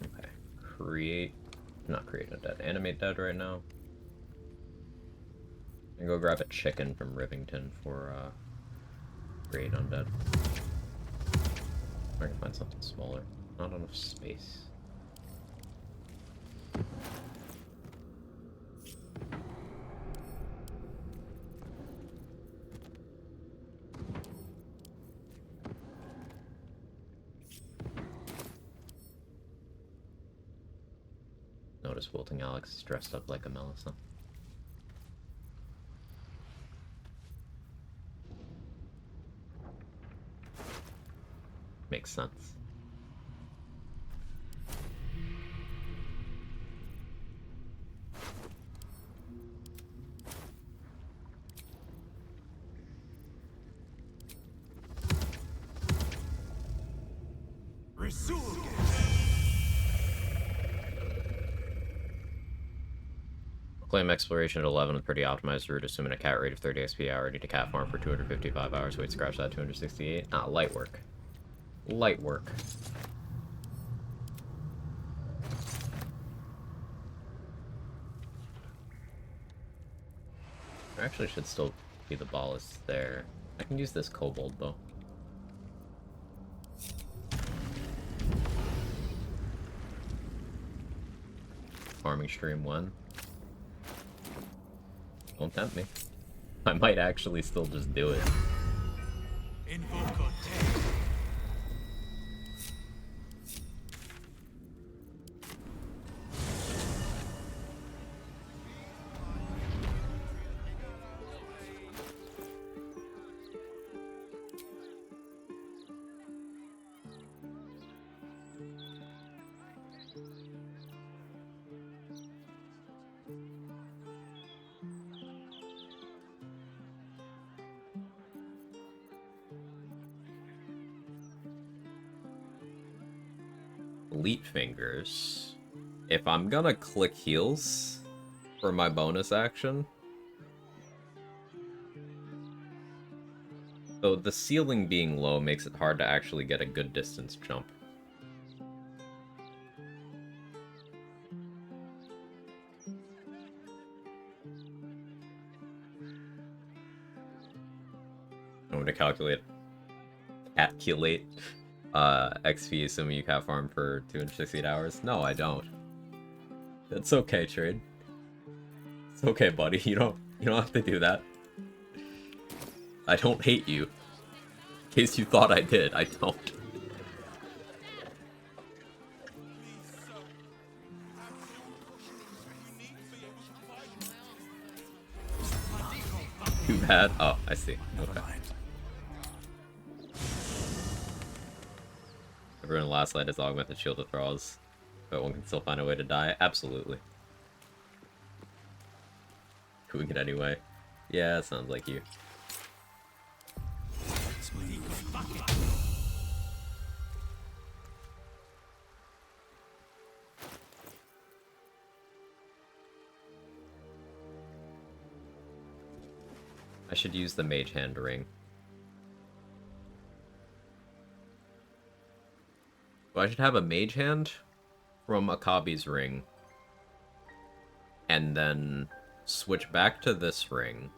Okay. Not create undead. Animate dead right now. And go grab a chicken from Rivington for, create undead. I can find something smaller. Not enough space. Notice Wilting Alex is dressed up like a Melissa. Makes sense. Claim exploration at 11 with pretty optimized route, assuming a cat rate of 30 XP hour. Need to cat farm for 255 hours. Wait, scratch that, 268. Ah, light work. Light work. There actually should still be the ballast there. I can use this kobold though. Farming stream 1. Don't tempt me. I might actually still just do it. Elite Fingers. If I'm gonna click heals for my bonus action, so the ceiling being low makes it hard to actually get a good distance jump. I'm going to calculate XP assuming you cat farm for 268 hours. No, I don't. That's okay, trade. It's okay, buddy. You don't have to do that. I don't hate you. In case you thought I did, I don't. Too bad. Oh, I see. Okay. Everyone in last light has augmented shield withdrawals, but one can still find a way to die. Absolutely. Doing it anyway. Yeah, it sounds like you. I should use the mage hand ring. So I should have a mage hand from Akabi's ring. And then switch back to this ring.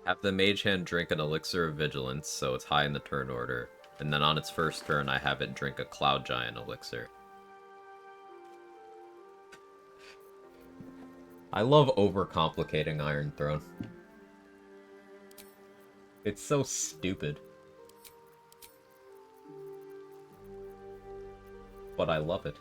Have the mage hand drink an elixir of vigilance, so it's high in the turn order. And then on its first turn, I have it drink a cloud giant elixir. I love overcomplicating Iron Throne. It's so stupid. But I love it.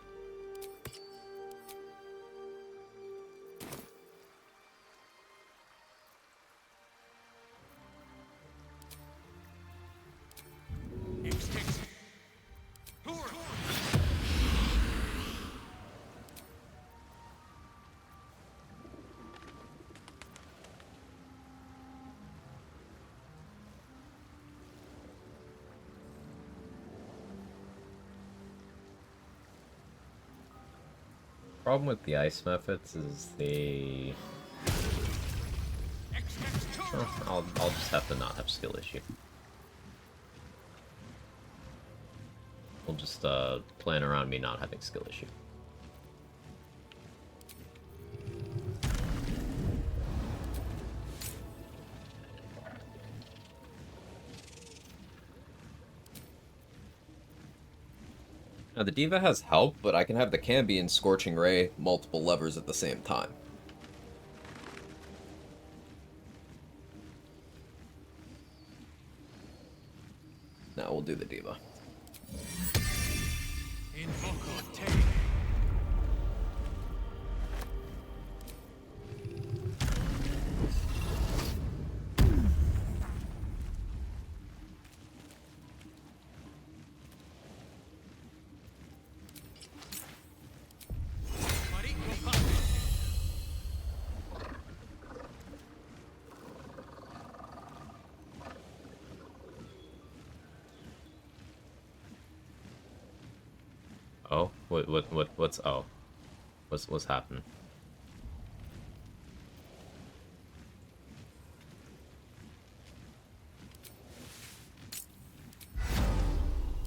Problem with the ice methods is they... Oh, I'll just have to not have skill issue. We'll just plan around me not having skill issue. Now the Diva has help, but I can have the Cambi and Scorching Ray multiple levers at the same time. Now we'll do the Diva. Oh, what's oh? What's happening?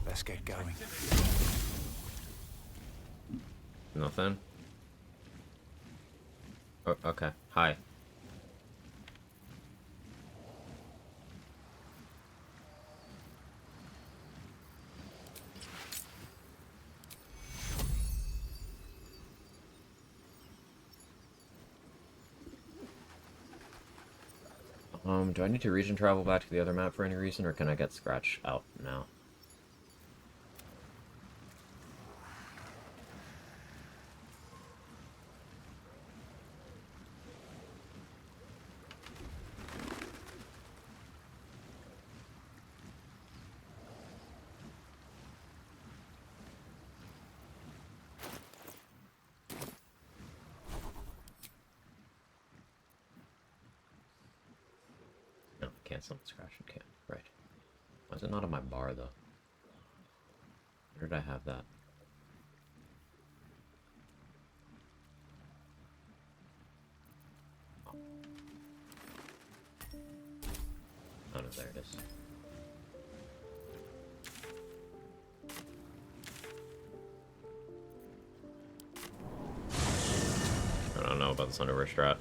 Let's get going. Nothing? Oh, okay. Hi. Do I need to region travel back to the other map for any reason, or can I get Scratch out now? No, can't summon Scratch. Okay, right. Why is it not on my bar, though? Where did I have that? Oh, no, there it is. I don't know about this underwear strat.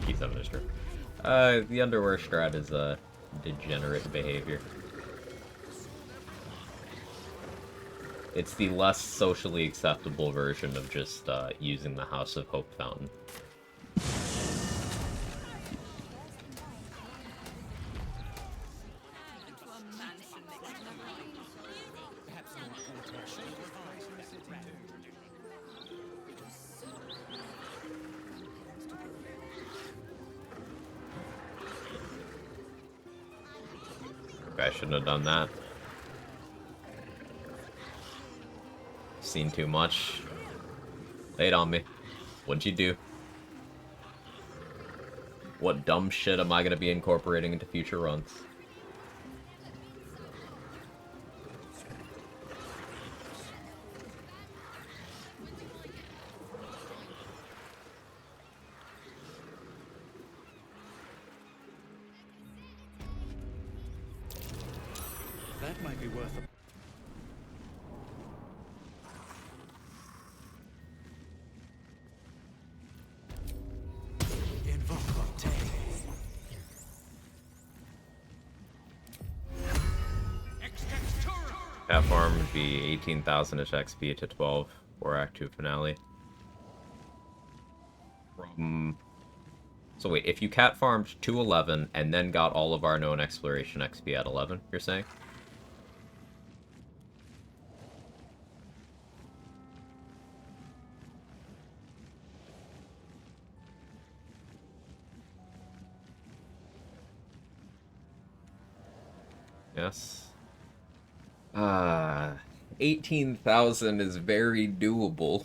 Keep that minister. The underwear strat is degenerate behavior. It's the less socially acceptable version of just using the House of Hope fountain. I shouldn't have done that. Seen too much. Lay it on me. What'd you do? What dumb shit am I gonna be incorporating into future runs? That might be worth a... That farm would be 18,000-ish XP to 12 for Act 2 finale. So wait, if you cat farmed to 11 and then got all of our known exploration XP at 11, you're saying? Yes. 18,000 is very doable.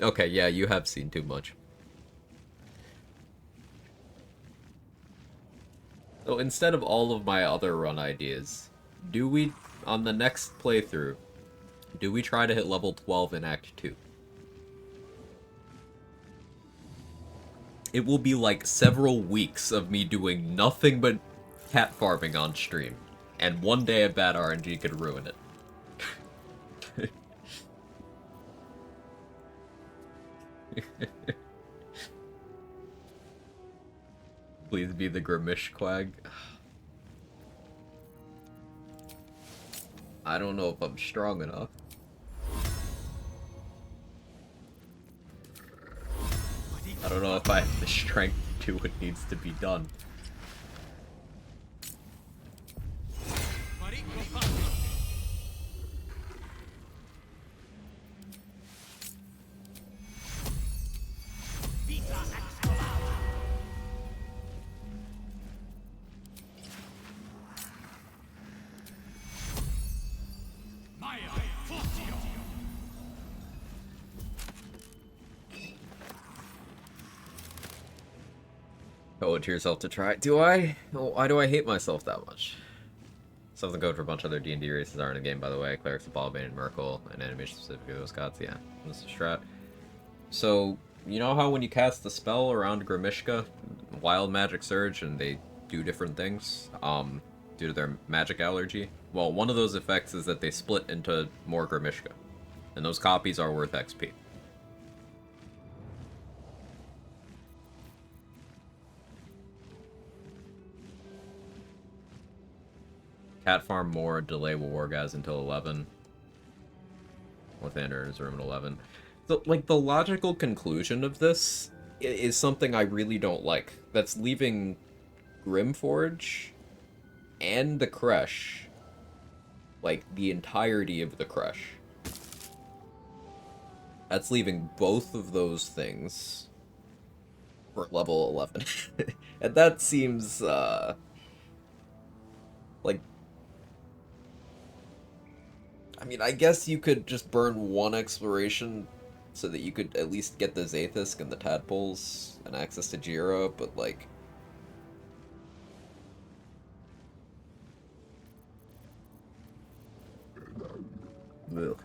Okay, yeah, you have seen too much. So instead of all of my other run ideas, do we, on the next playthrough, do we try to hit level 12 in Act 2? It will be like several weeks of me doing nothing but cat farming on stream. And one day of bad RNG could ruin it. Please be the Grimish Quag. I don't know if I'm strong enough. I don't know if I have the strength to do what needs to be done. Owe it to yourself to try. Do I? Why do I hate myself that much? Something code for a bunch of other D&D races aren't in the game, by the way. Clerics, Ballbane, and Merkel, and animation specifically those gods. Yeah, this is strat. So, you know how when you cast the spell around Grimishka, Wild Magic Surge, and they do different things, due to their magic allergy? Well, one of those effects is that they split into more Grimishka, and those copies are worth XP. Cat farm more, delay will wargas until 11. Lathander is room at 11. The logical conclusion of this is something I really don't like. That's leaving Grimforge and the Creche, like, the entirety of the Creche. That's leaving both of those things for level 11. And that seems, like... I mean, I guess you could just burn one exploration so that you could at least get the Zathis and the Tadpoles and access to Jira, but, like... Ugh.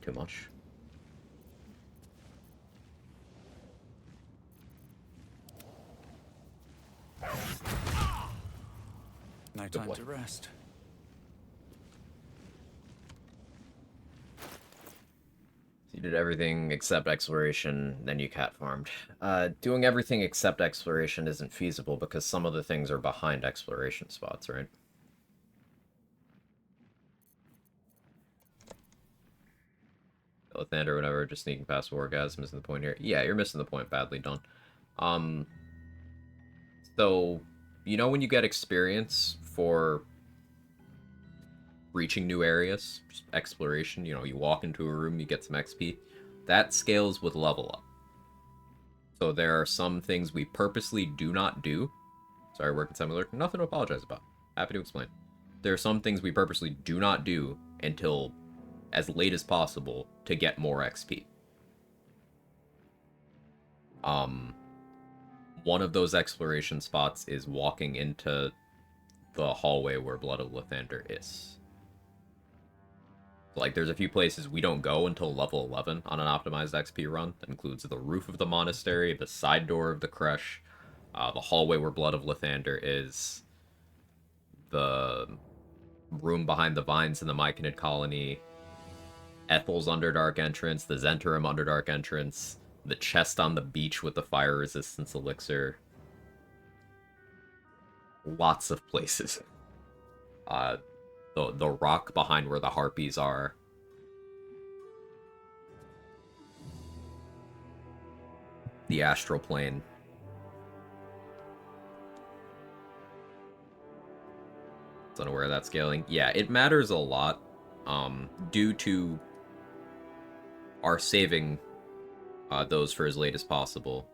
Too much. No Good time boy. to rest. You did everything except exploration, then you cat farmed. Doing everything except exploration isn't feasible because some of the things are behind exploration spots, right? Lathander, whatever, just sneaking past Wargasm, missing the point here. Yeah, you're missing the point badly done. So, you know when you get experience for reaching new areas, just exploration, you know, you walk into a room, you get some XP, that scales with level up. So there are some things we purposely do not do. Sorry, working similar. Nothing to apologize about. Happy to explain. There are some things we purposely do not do until as late as possible to get more XP. One of those exploration spots is walking into the hallway where Blood of Lathander is. Like, there's a few places we don't go until level 11 on an optimized XP run. That includes the roof of the monastery, the side door of the Creche, the hallway where Blood of Lathander is, the room behind the vines in the Myconid colony, Ethel's Underdark entrance, the Zentarum Underdark entrance, the chest on the beach with the fire resistance elixir. Lots of places. The rock behind where the harpies are. The astral plane. Unaware of that scaling. Yeah, it matters a lot. Due to our saving those for as late as possible.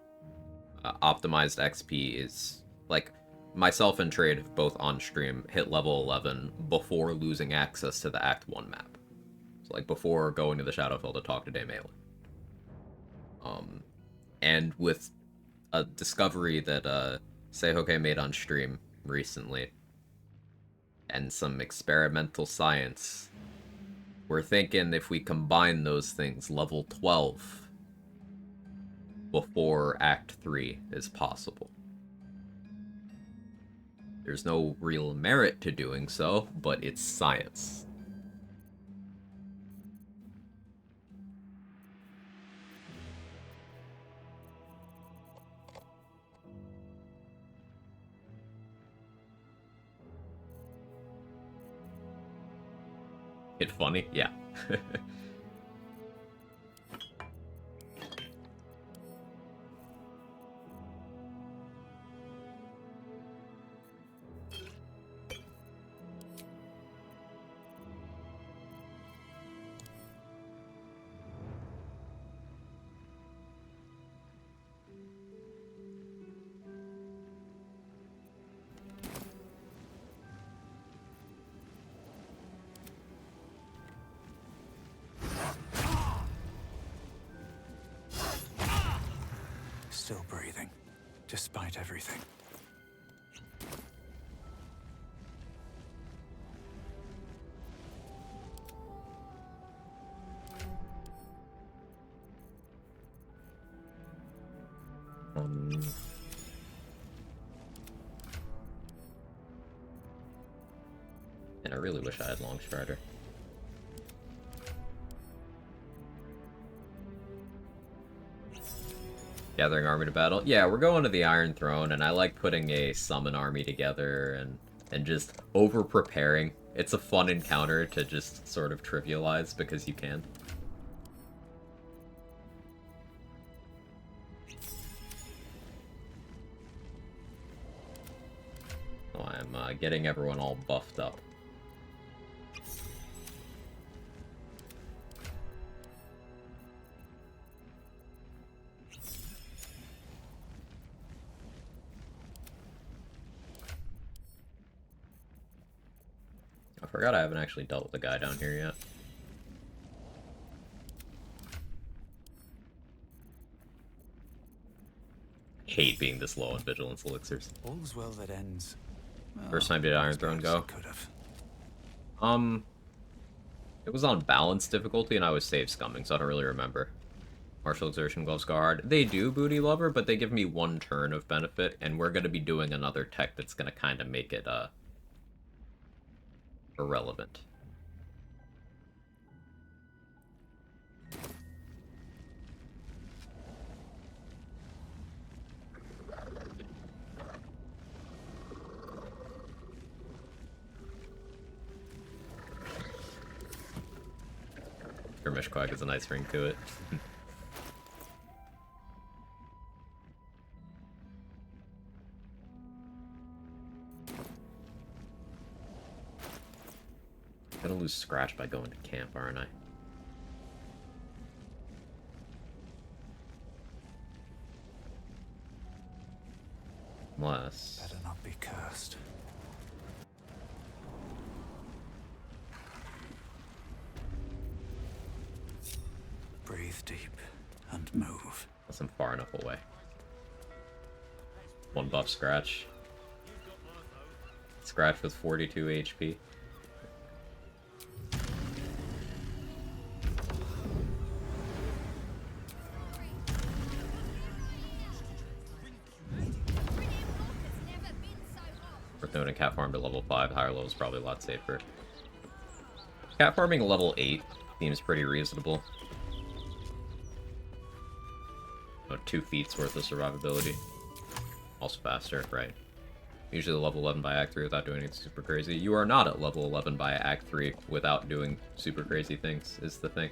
Optimized XP is, like, myself and Trade have both on stream hit level 11 before losing access to the Act 1 map. So, like, before going to the Shadowfell to talk to Daemele. And with a discovery that Seihoke made on stream recently, and some experimental science, we're thinking if we combine those things, level 12 before Act 3 is possible. There's no real merit to doing so, but it's science. It funny? Yeah. still breathing, despite everything. And I really wish I had Long Strider. Gathering army to battle. Yeah, we're going to the Iron Throne, and I like putting a summon army together and just over-preparing. It's a fun encounter to just sort of trivialize because you can. Oh, I'm getting everyone all buffed up. I forgot I haven't actually dealt with the guy down here yet. Hate being this low on vigilance elixirs. All's well that ends. Well, First time did Iron Throne go? could have. It was on balanced difficulty and I was save scumming, so I don't really remember. Martial Exertion, Gloves Guard. They do Booty Lover, but they give me 1 turn of benefit, and we're going to be doing another tech that's going to kind of make it, irrelevant. Skirmish Quack is a nice ring to it. Gonna lose Scratch by going to camp, aren't I? Unless... Better not be cursed. Breathe deep and move. Unless I'm far enough away. 1 buff Scratch. Scratch with 42 HP. Worth noting, cat farm to level 5, higher level is probably a lot safer. Cat farming level 8 seems pretty reasonable. About 2 feats worth of survivability. Also faster, right? Usually level 11 by Act 3 without doing anything super crazy. You are not at level 11 by Act 3 without doing super crazy things, is the thing.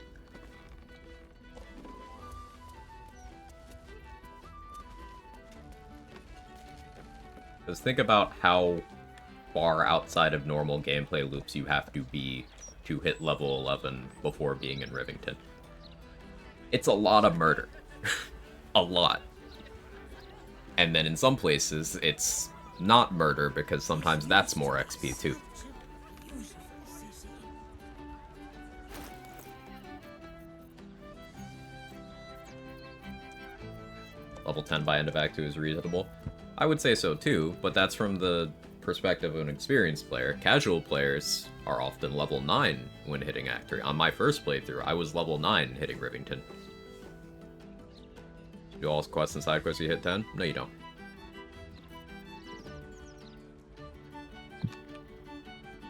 Because think about how far outside of normal gameplay loops you have to be to hit level 11 before being in Rivington. It's a lot of murder. A lot. And then in some places, it's not murder because sometimes that's more XP too. Level 10 by end of Act 2 is reasonable. I would say so too, but that's from the perspective of an experienced player. Casual players are often level 9 when hitting Act 3. On my first playthrough, I was level 9 hitting Rivington. Do all quests and side quests you hit 10? No, you don't.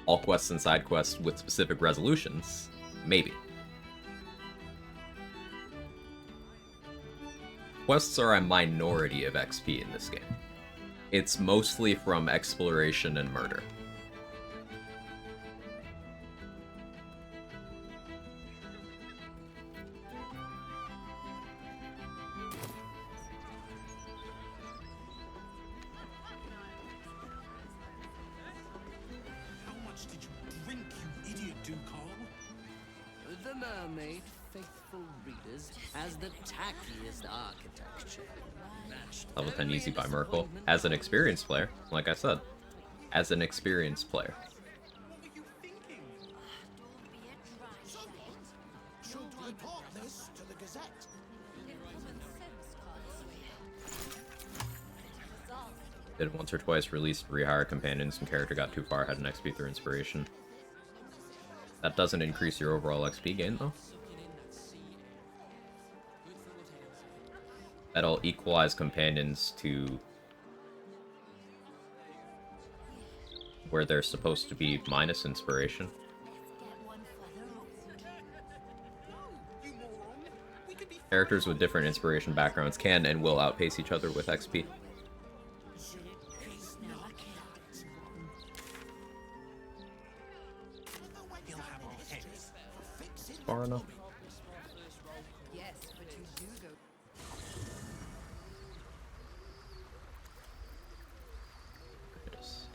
All quests and side quests with specific resolutions? Maybe. Quests are a minority of XP in this game. It's mostly from exploration and murder. How much did you drink, you idiot, Ducal? The Mermaid, faithful readers, has the tackiest architecture. Level 10 easy by Merkle. As an experienced player, like I said. As an experienced player. What were you thinking? Should report this to the Gazette. Did it once or twice, released, rehire companions, and character got too far, had an XP through inspiration. That doesn't increase your overall XP gain, though. That'll equalize companions to where they're supposed to be minus inspiration. Characters with different inspiration backgrounds can and will outpace each other with XP. Far enough. Goodness.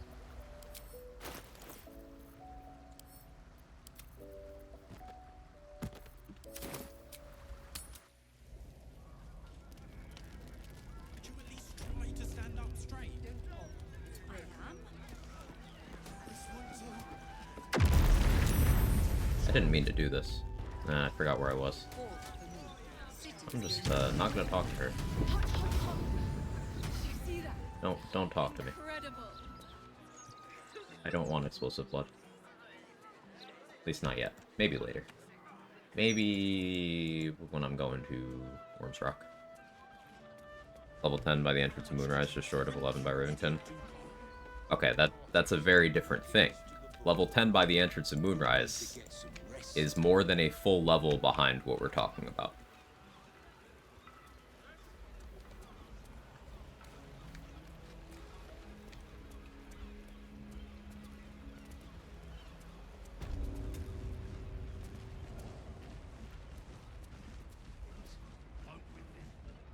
Could you at least try to stand up straight? I didn't mean to do this. I forgot where I was. I'm just not gonna talk to her. No, don't talk to me. I don't want explosive blood. At least not yet. Maybe later. Maybe when I'm going to Worms Rock. Level 10 by the entrance of Moonrise, just short of 11 by Rivington. Okay, that's a very different thing. Level 10 by the entrance of Moonrise is more than a full level behind what we're talking about.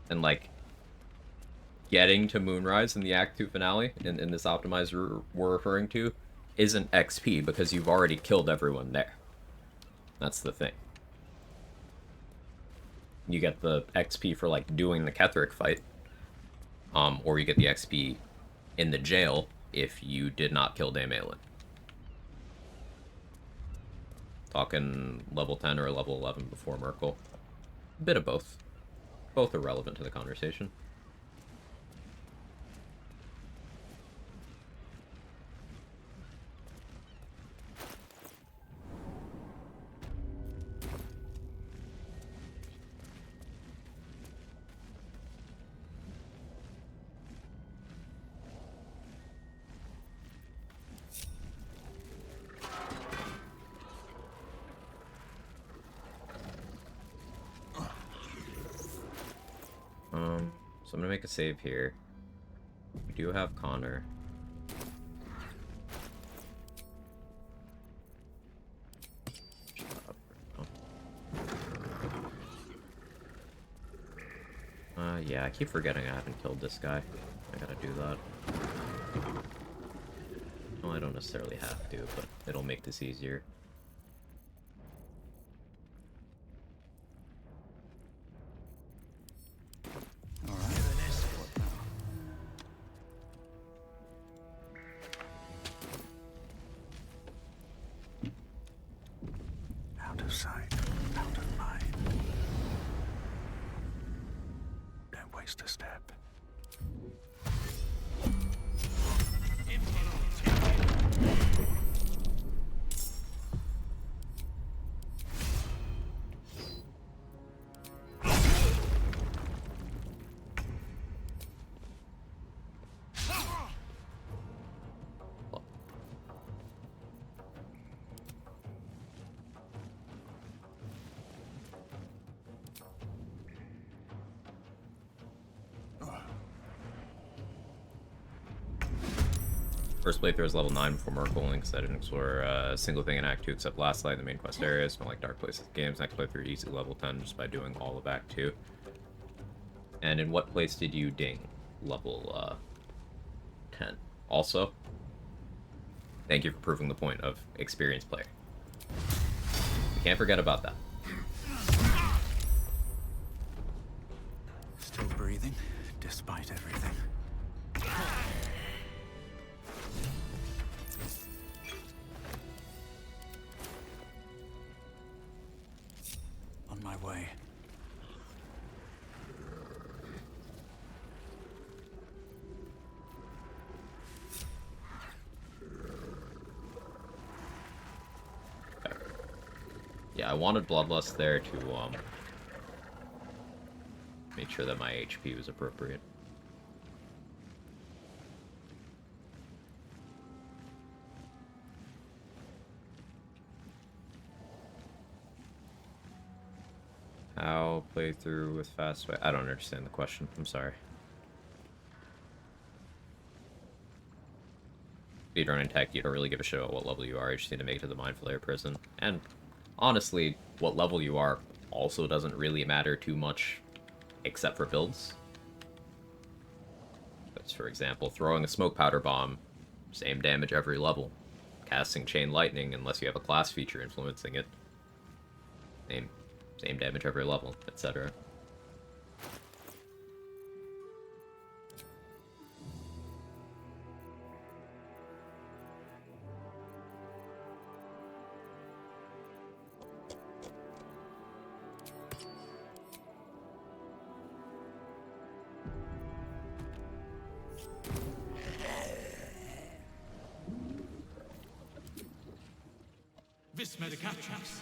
And, like, getting to Moonrise in the Act 2 finale, in this optimizer we're referring to, isn't XP, because you've already killed everyone there. That's the thing. You get the XP for, like, doing the Cleric fight, or you get the XP in the jail if you did not kill Dame Aelin. Talking level 10 or level 11 before Merkel. A bit of both. Both are relevant to the conversation. So I'm gonna make a save here. We do have Connor. Yeah, I keep forgetting I haven't killed this guy. I gotta do that. Well, I don't necessarily have to, but it'll make this easier. Out of sight, out of mind. Don't waste a step. First playthrough is level 9 before Merkel, because I didn't explore a single thing in Act 2 except Last Light in the main quest area. Smell like Dark Places games. Next playthrough easy level 10 just by doing all of Act 2. And in what place did you ding level 10? Also, thank you for proving the point of experienced player. We can't forget about that. Still breathing, despite everything. On my way. Yeah, I wanted Bloodlust there to make sure that my HP was appropriate. How play through with fast way? I don't understand the question. I'm sorry. Speedrunning tech, you don't really give a shit about what level you are. You just need to make it to the Mind Flayer prison. And honestly, what level you are also doesn't really matter too much, except for builds. Because, for example, throwing a smoke powder bomb, same damage every level. Casting Chain Lightning, unless you have a class feature influencing it, same damage every level, etc. Vis Medicatrix.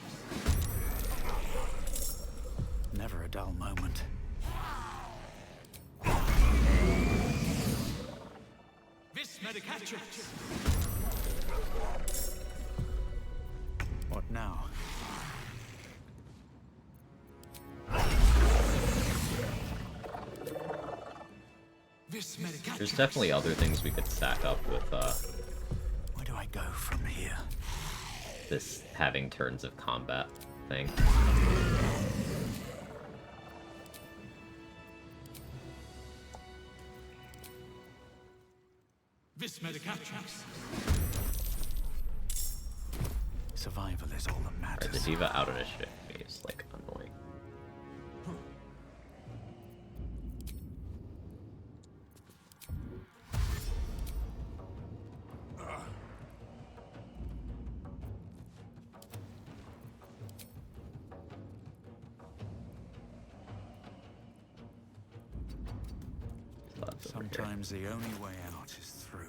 Never a dull moment. Vis Medicatrix. What now? Vis Medicatrix. There's definitely other things we could stack up with Where do I go from here? this having turns of combat thing. Vis Medicatrix. Survival is all that Alright, matters. the Diva out initiative me is like annoying. Sometimes the only way out is through.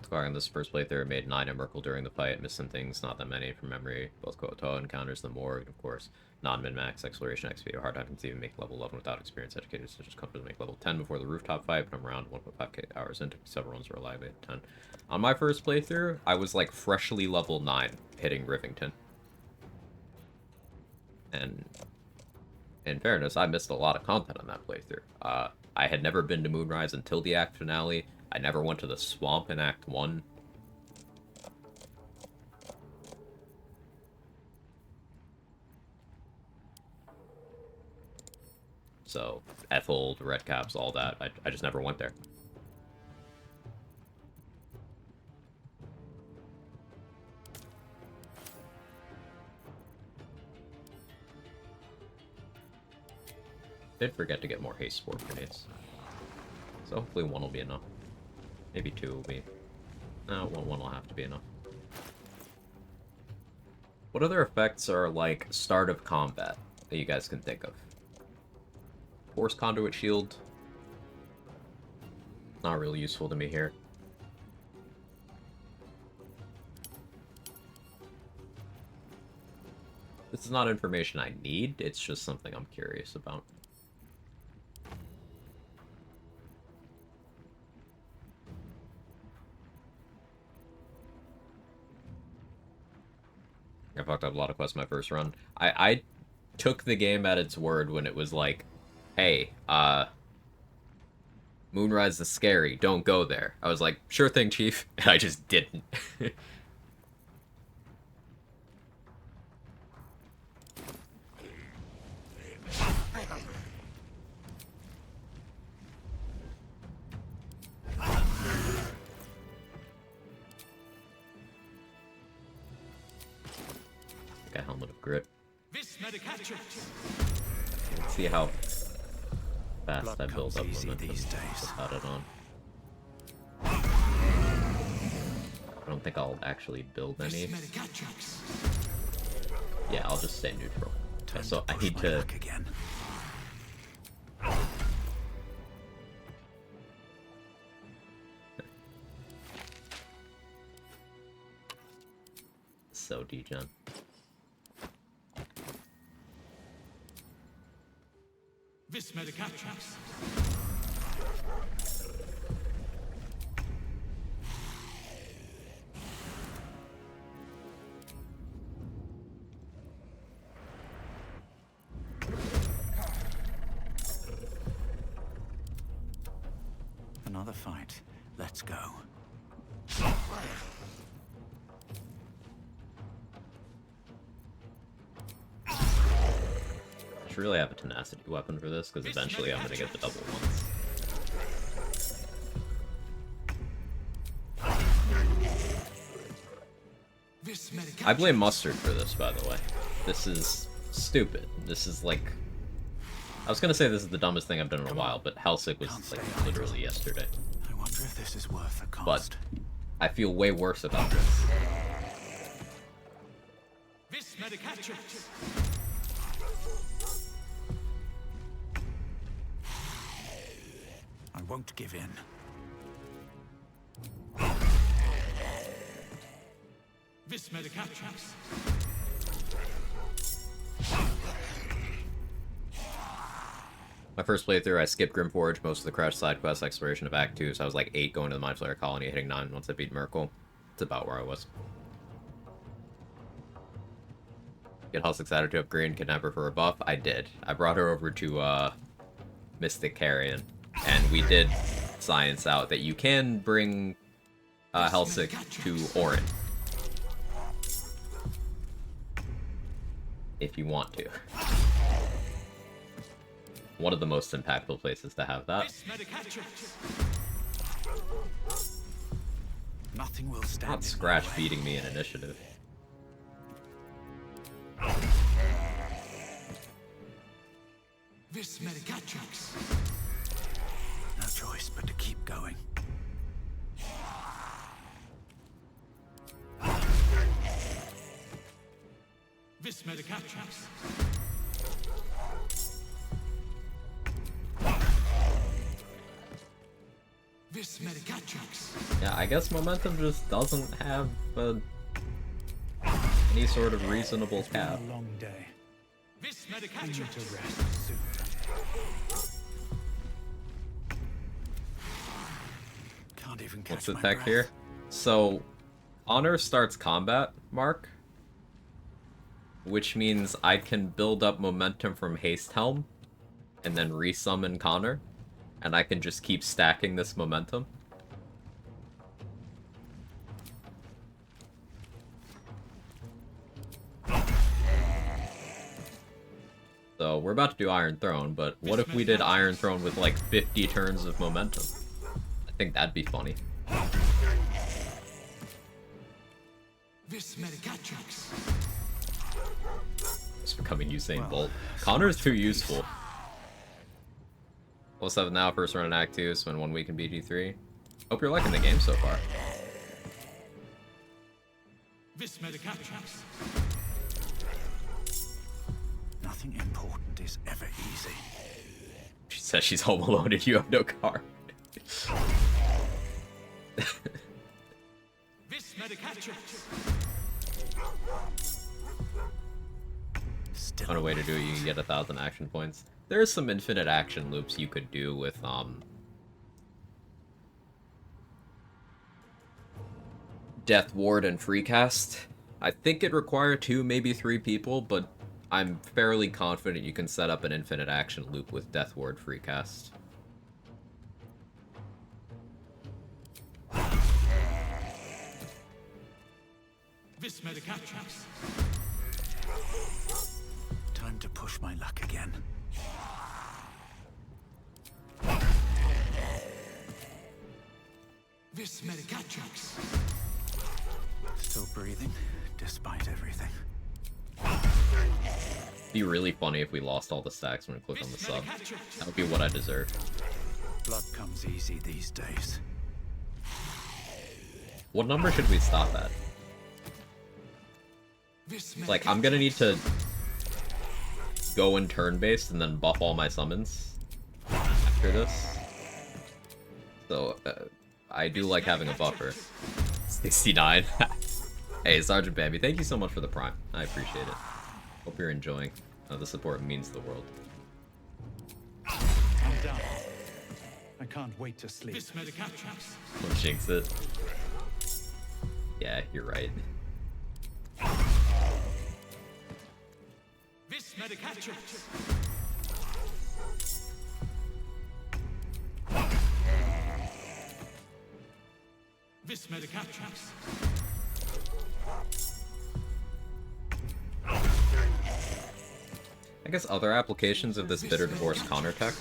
Scoring this first playthrough, made 9 at Merkle during the fight, missed some things, not that many from memory. Both Koto encounters the morgue, of course. Non-min-max exploration XP, a hard time conceiving make level 11 without experience. Educators such as comfortably make level 10 before the rooftop fight, but I'm around 1.5k hours in, took several runs to relive at 10. On my first playthrough, I was like freshly level 9, hitting Rivington. And in fairness, I missed a lot of content on that playthrough. I had never been to Moonrise until the act finale. I never went to the swamp in Act 1. So, Ethel, the Redcaps, all that. I just never went there. Did forget to get more haste spore grenades. So hopefully one will be enough. Maybe 2 will be... No, one will have to be enough. What other effects are like start of combat that you guys can think of? Force Conduit Shield. Not really useful to me here. This is not information I need, it's just something I'm curious about. I fucked up a lot of quests my first run. I took the game at its word when it was like, hey, Moonrise is scary, don't go there. I was like, sure thing, Chief. And I just didn't. A helmet of grit. Let's see how fast I build up momentum without it on. I don't think I'll actually build any. Yeah, I'll just stay neutral. Okay, so I need to... so degen. Vis medicatrix. Another fight. Let's go. I should really have a tenacity weapon for this, because eventually I'm gonna get the double ones. I blame Mustard for this, by the way. This is stupid. This is like... I was gonna say this is the dumbest thing I've done in a while, but Hellsick was like literally yesterday. I wonder if this is worth the cost. But I feel way worse about this. Vis medicatrix. I won't give in. Vis medicatrix. My first playthrough, I skipped Grimforge, most of the Crash side quest exploration of Act 2, so I was like 8 going to the Mind Flayer colony, hitting 9 once I beat Merkel. It's about where I was. Get Hellsick's attitude to upgrade and kidnap her for a buff? I did. I brought her over to Mystic Carrion, and we did science out that you can bring Hellsick to Orin. If you want to. One of the most impactful places to have that. Nothing will stand. Not Scratch beating me in initiative. Vis medicatrix. No choice but to keep going. Vis medicatrix. Vis medicatrix. Yeah, I guess Momentum just doesn't have any sort of reasonable cap. A long day. Vis medicatrix. To rest soon. Can't even catch What's the my tech breath. here? So, Honor starts combat, Mark, which means I can build up momentum from Haste Helm and then resummon Connor, and I can just keep stacking this momentum. So, we're about to do Iron Throne, but what if we did Iron Throne with like 50 turns of momentum? I think that'd be funny. Vis medicatrix. It's becoming Usain Bolt. Connor's too useful. Plus 7 now, first run in Act 2, spend 1 week in BG3. Hope you're liking the game so far. Vis medicatrix. Nothing important is ever easy. She says she's home alone and you have no car. Vis medicatrix. On a way to do it, you can get 1,000 action points. There's some infinite action loops you could do with, Death Ward and Freecast. I think it require 2, maybe 3 people, but I'm fairly confident you can set up an infinite action loop with Death Ward Freecast. Vis medicatrix. Time to push my luck again. Vis medicatrix. Still breathing, despite everything. It'd be really funny if we lost all the stacks when we click on the sub. That would be what I deserve. Blood comes easy these days. What number should we stop at? Like, I'm gonna need to go in turn-based and then buff all my summons after this. So, I do like having a buffer. 69. Hey, Sergeant Bambi, thank you so much for the prime. I appreciate it. Hope you're enjoying. The support means the world. I'm done. I can't wait to sleep. Don't jinx it. Yeah, you're right. I guess other applications of this Bitter Divorce Connor tech.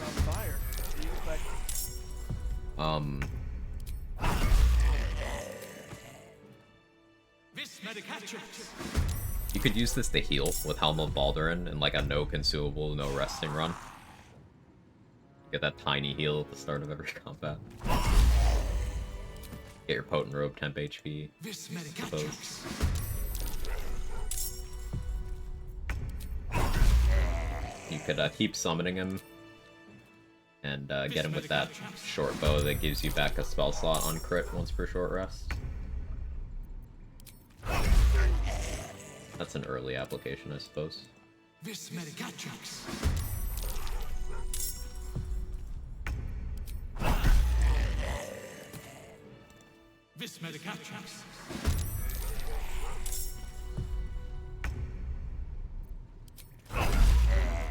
You could use this to heal with Helm of Baldurin in like a no consumable, no resting run. Get that tiny heal at the start of every combat. Get your Potent Robe temp HP. Suppose. You could keep summoning him and get him with that short bow that gives you back a spell slot on crit once per short rest. That's an early application, I suppose.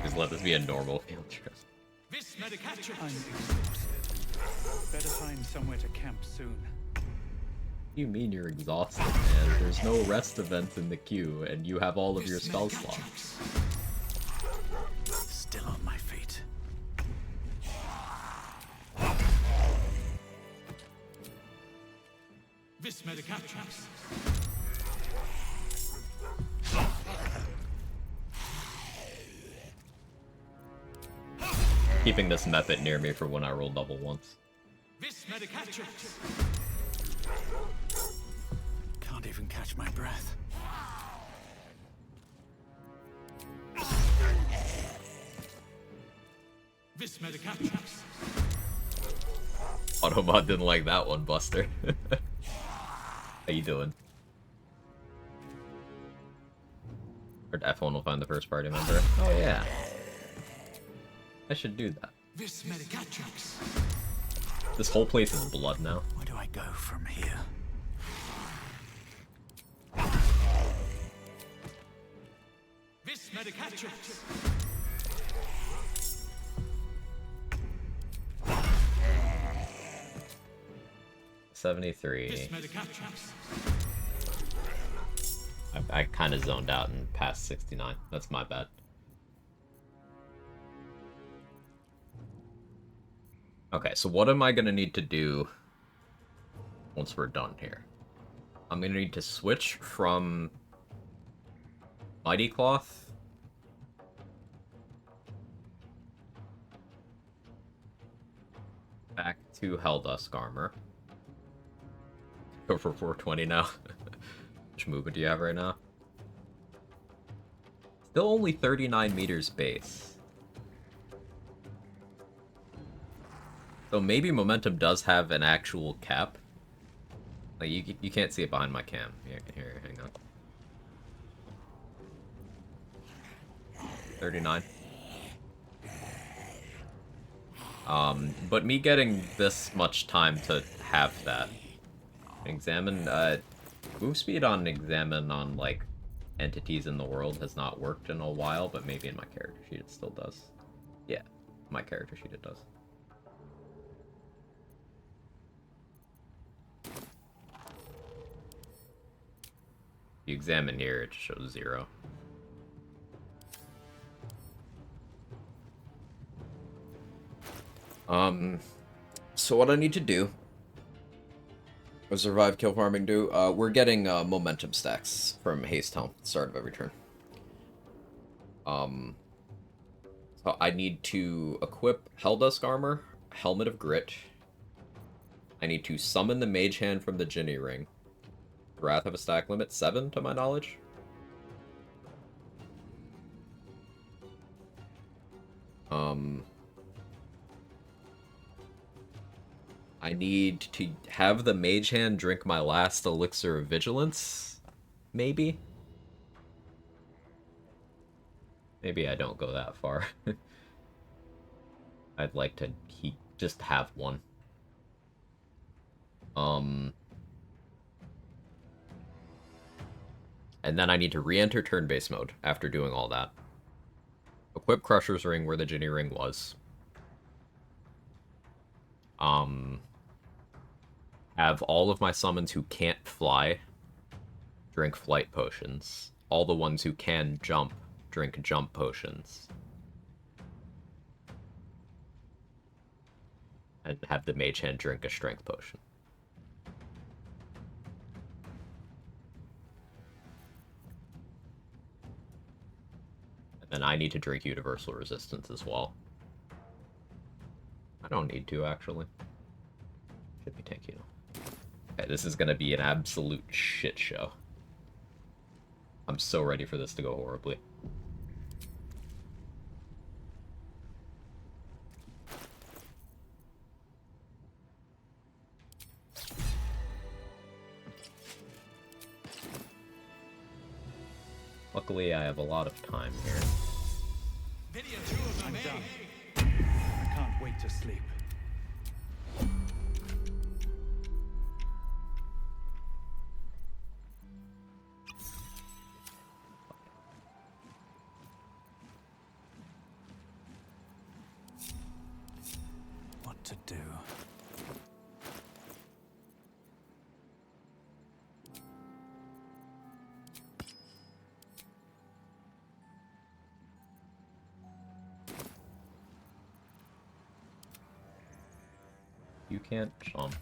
Just let this be a normal field trip. I'm exhausted. Better find somewhere to camp soon. You mean you're exhausted, man? There's no rest event in the queue, and you have all of your spell slots. Still on my feet. Keeping this method near me for when I roll double once. Can't even catch my breath. Autobot didn't like that one, Buster. How you doing? Or F1 will find the first party member. Oh yeah. I should do that. This whole place is blood now. Where do I go from here? $73. I kind of zoned out and passed 69. That's my bad. Okay, so what am I gonna need to do once we're done here? I'm gonna need to switch from Mighty Cloth back to Helldusk Armor. Go for 420 now. Which movement do you have right now? Still only 39 meters base. So maybe Momentum does have an actual cap. Like you can't see it behind my cam. Here, hang on. 39. But me getting this much time to have that. Examine, move speed on examine on, like, entities in the world has not worked in a while, but maybe in my character sheet it still does. Yeah, my character sheet it does. You examine here, it shows 0. So what I need to do, what does Revive Kill Farming do? We're getting momentum stacks from Haste Helm at the start of every turn. So I need to equip Helldusk Armor, Helmet of Grit. I need to summon the Mage Hand from the Jinny Ring. Wrath have a stack limit, 7 to my knowledge. I need to have the Mage Hand drink my last Elixir of Vigilance. maybe? Maybe I don't go that far. I'd like to just have one. And then I need to re-enter turn-based mode after doing all that. Equip Crusher's Ring where the Ginny Ring was. Have all of my summons who can't fly drink flight potions. All the ones who can jump drink jump potions. And have the Mage Hand drink a strength potion. And then I need to drink Universal Resistance as well. I don't need to, actually. Should be tanky. Okay, this is gonna be an absolute shit show. I'm so ready for this to go horribly. Luckily, I have a lot of time here. I'm done. I can't wait to sleep. What to do? You can't jump.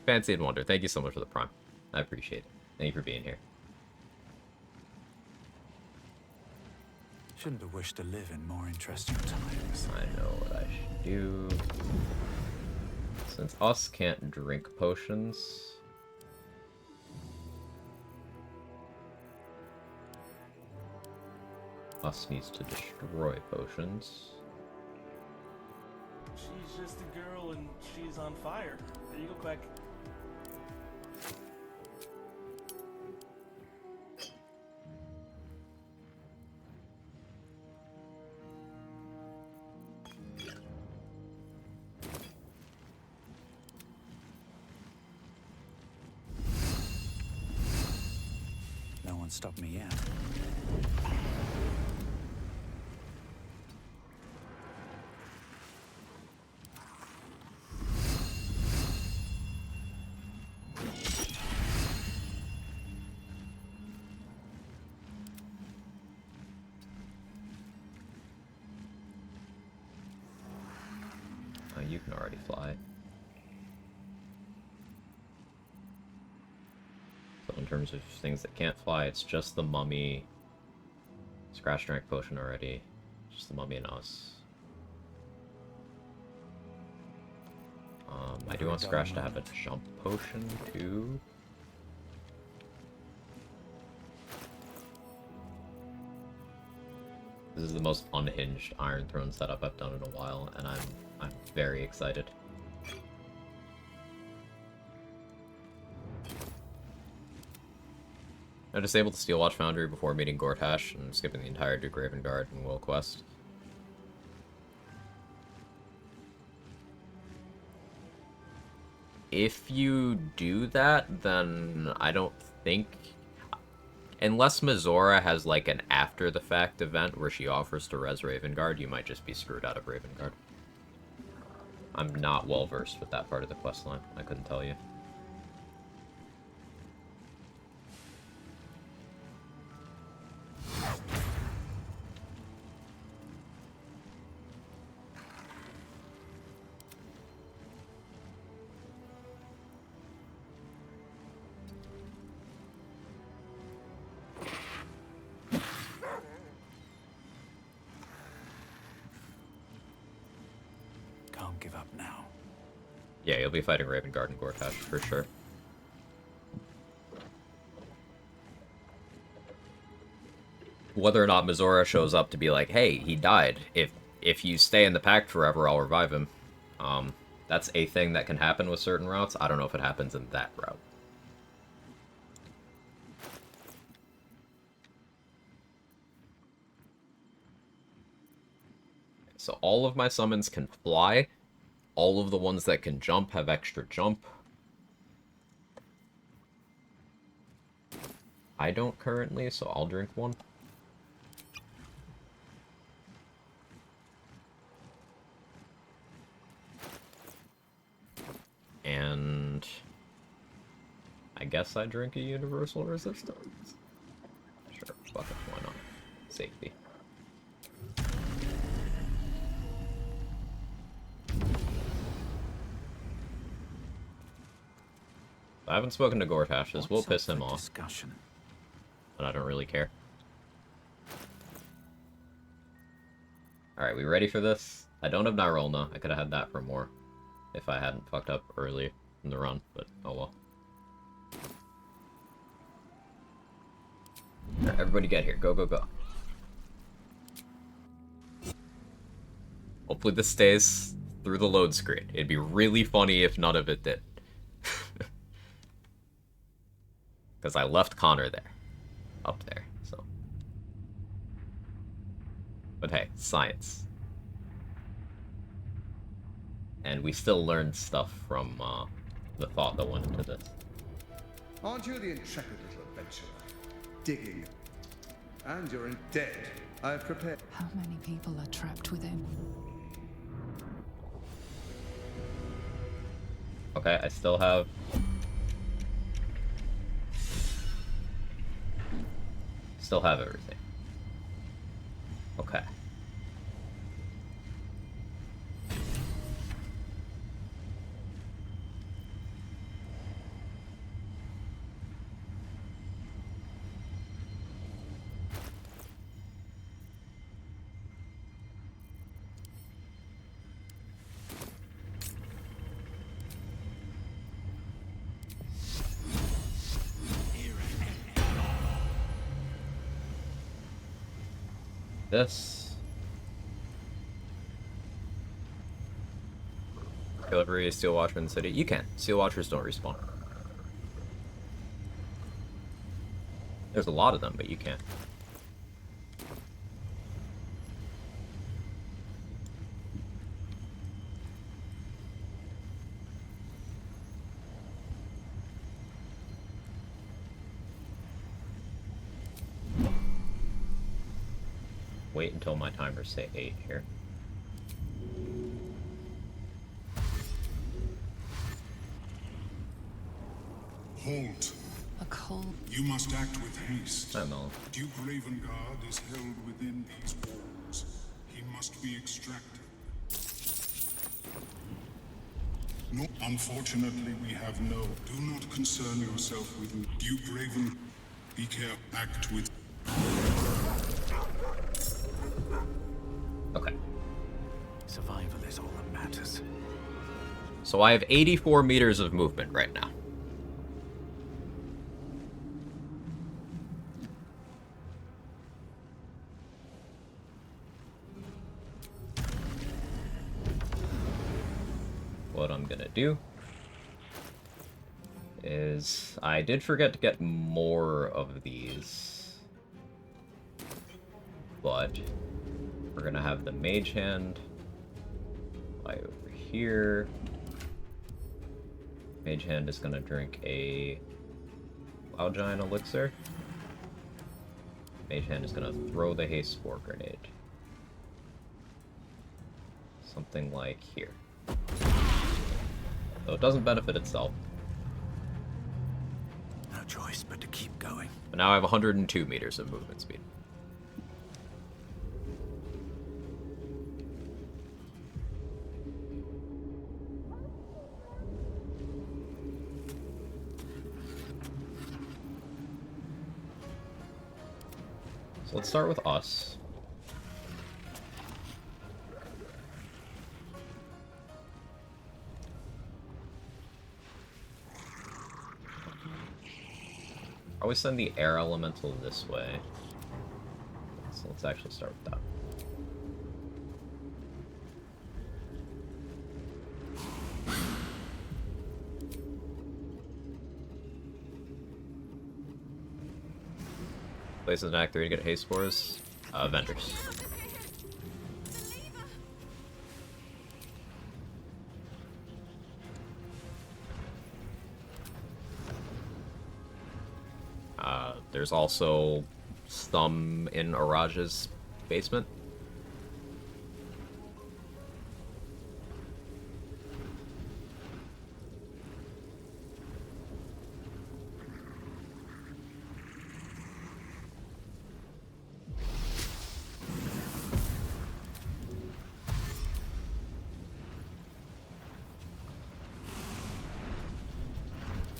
Fancy and Wonder, thank you so much for the prime. I appreciate it. Thank you for being here. Shouldn't have wished to live in more interesting times. I know what I should do. Since us can't drink potions, us needs to destroy potions. She's just a girl and she's on fire. There you go, Quack. No one stopped me yet. Oh, you can already fly. So in terms of things that can't fly, it's just the mummy. Scratch Strength Potion already. Just the mummy and us. I do want Scratch to have a jump potion too. This is the most unhinged Iron Throne setup I've done in a while, and I'm very excited. I disabled the Steel Watch Foundry before meeting Gortash and skipping the entire Duke Raven Guard and Will Quest. If you do that, then I don't think... Unless Mizora has like an after-the-fact event where she offers to res Raven Guard, you might just be screwed out of Raven Guard. I'm not well-versed with that part of the questline. I couldn't tell you. Can't give up now. Yeah, you'll be fighting Raven Guard and Gortash for sure. whether or not Mizora shows up to be like, hey, he died. If you stay in the pact forever, I'll revive him. That's a thing that can happen with certain routes. I don't know if it happens in that route. So all of my summons can fly. All of the ones that can jump have extra jump. I don't currently, so I'll drink one. And I guess I drink a universal resistance. Sure, fuck it, why not? Safety. I haven't spoken to Gortash. This will piss him off. Discussion. But I don't really care. Alright, we ready for this? I don't have Nirolna. I could have had that for more if I hadn't fucked up early in the run, but oh well. Alright, everybody get here. Go, go, go. Hopefully this stays through the load screen. It'd be really funny if none of it did. Because I left Connor there. Up there, so. But hey, science. And we still learned stuff from the thought that went into this. Aren't you the intrepid little adventurer? Digging. And you're dead. I've prepared. How many people are trapped within? Okay, I still have... Still have everything. Okay. This. Kill every Steel Watcher in the city. You can. Steel Watchers don't respawn. There's a lot of them, but you can't. Wait until my timers say 8 here. Halt. A cold. You must act with haste. I know. Duke Ravengard is held within these walls. He must be extracted. No, unfortunately, we have no. Do not concern yourself with Duke Raven. Be careful. Act with. Okay. Survival is all that matters. So I have 84 meters of movement right now. What I'm gonna do is I did forget to get more of these, but we're gonna have the Mage Hand lie over here. Mage Hand is gonna drink a Cloud Giant Elixir. Mage Hand is gonna throw the Haste Spore Grenade. Something like here. So it doesn't benefit itself. No choice but to keep going. But now I have 102 meters of movement speed. So let's start with us. Always send the air elemental this way. So let's actually start with that. Places in Act 3 to get haste spores. Vendors. There's also some in Araj's basement.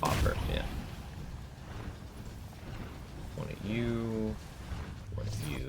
Offer, yeah. One of you. One of you.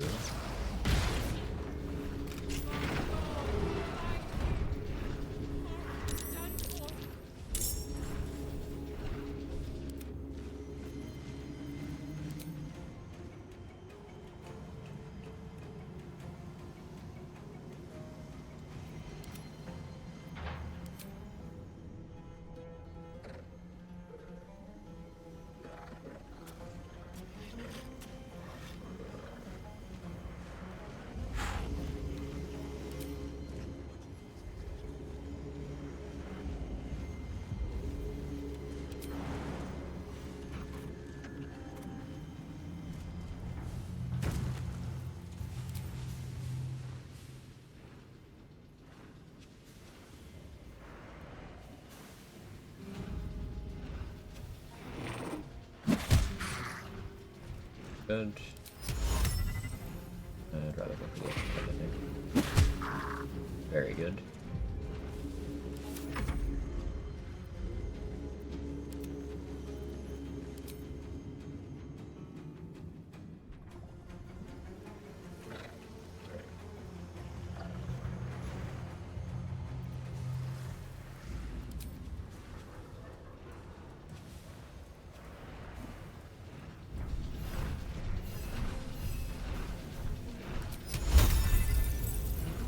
Good. I'd rather go for the other, I think. Very good.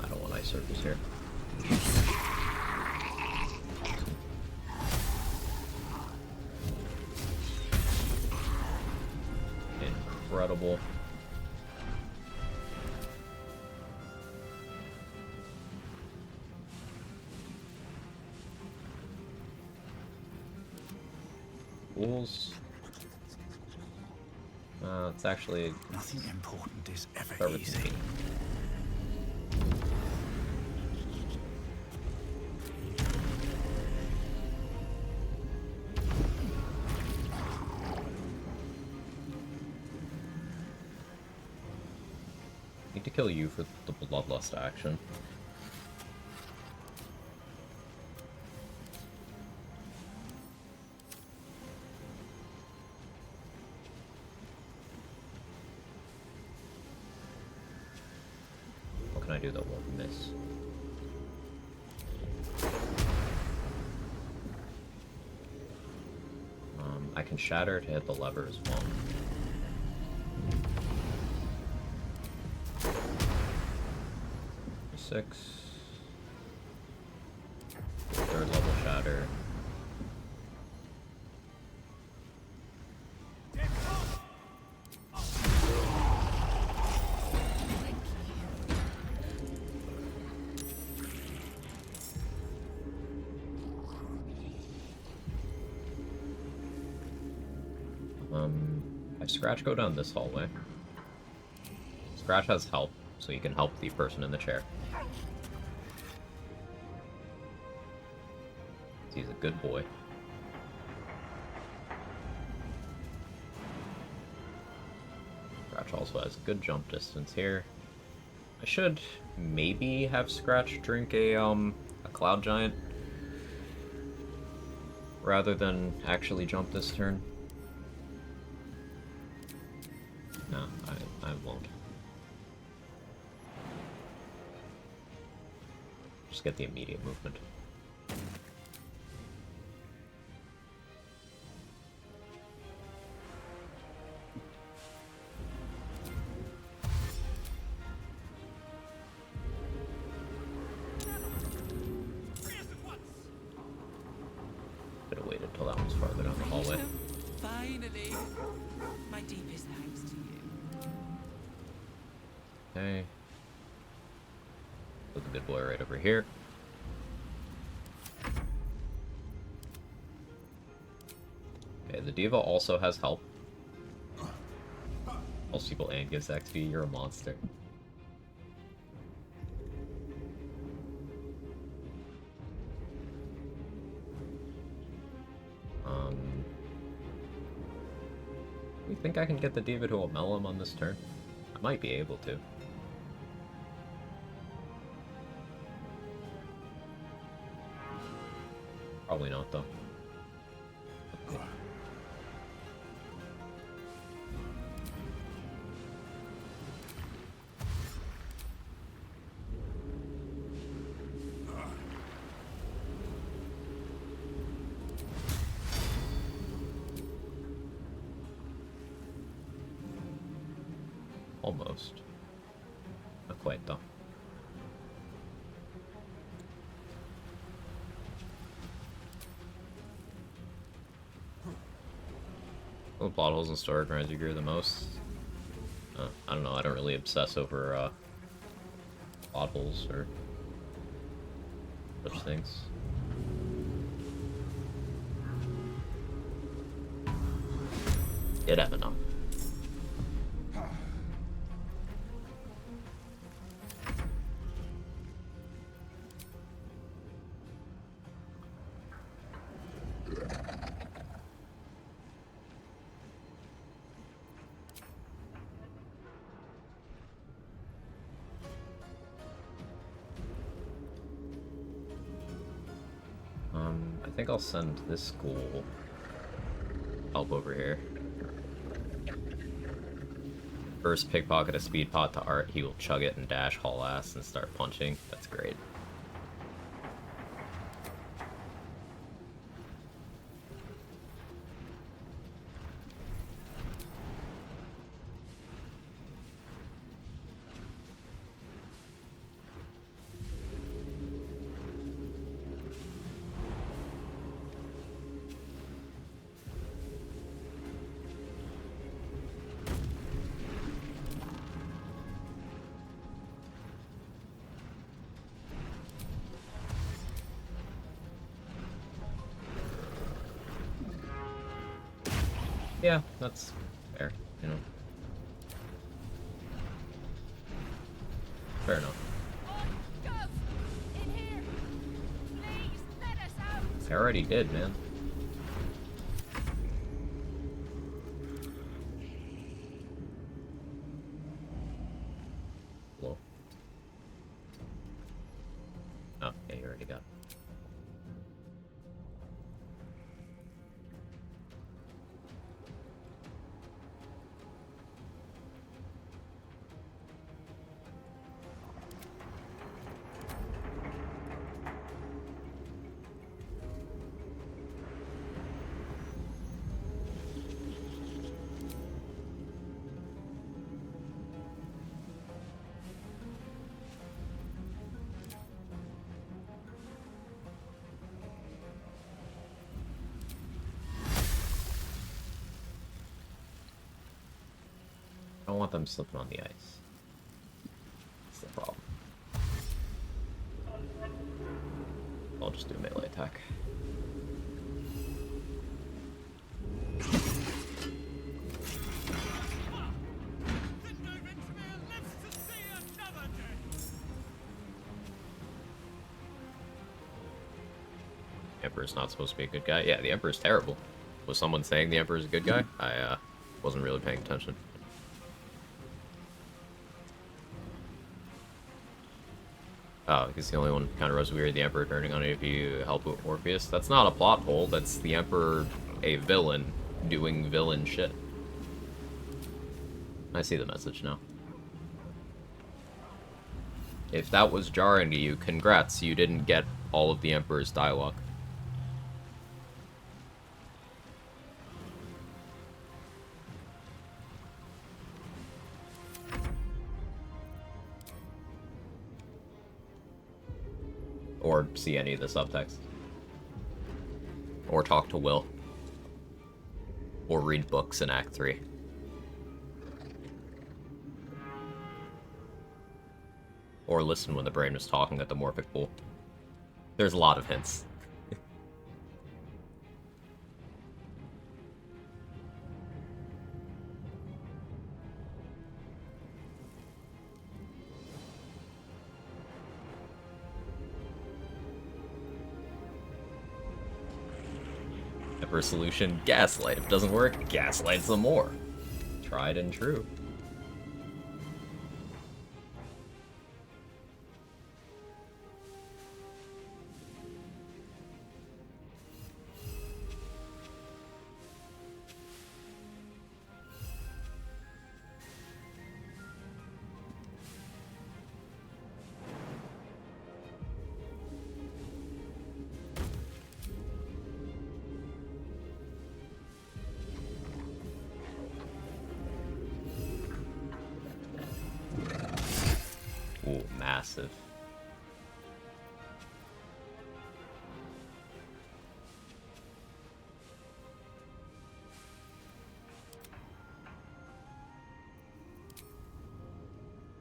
I don't want ice circles here. Incredible. Wolves. It's actually Nothing important is ever start with easy. me. Need to kill you for the bloodlust action. What can I do that won't miss? I can shatter to hit the lever as well. Six. Third level shatter. I Scratch go down this hallway. Scratch has help, so you can help the person in the chair. He's a good boy. Scratch also has good jump distance here. I should maybe have Scratch drink a Cloud Giant rather than actually jump this turn. No, I won't. Just get the immediate movement. Finally! My deepest thanks to you. Okay. Put the good boy right over here. Okay, the diva also has help. Helps people and gives XP. You're a monster. You think I can get the diva to a melon on this turn? I might be able to. Probably not, though. Okay. Almost. Not quite, though. What plot holes in story grinds you agree the most? I don't know, I don't really obsess over plot holes or such things. You never know. I think I'll send this school help over here. First pickpocket a speed pot to Art, he will chug it and dash haul ass and start punching. That's great. Yeah, that's fair, you know. Fair enough. I already did, man. Hello. Oh, yeah, you already got it. I don't want them slipping on the ice. That's the problem. I'll just do melee attack. Emperor's not supposed to be a good guy. Yeah, the Emperor's terrible. Was someone saying the Emperor's a good guy? I wasn't really paying attention. Oh, he's the only one kind of weird. The Emperor turning on it if you help with Orpheus. That's not a plot hole. That's the Emperor, a villain, doing villain shit. I see the message now. If that was jarring to you, congrats, you didn't get all of the Emperor's dialogue. Or see any of the subtext. Or talk to Will. Or read books in Act 3. Or listen when the brain was talking at the Morphic Pool. There's a lot of hints. First solution, gaslight. If it doesn't work, gaslight some more. Tried and true. Ooh, massive.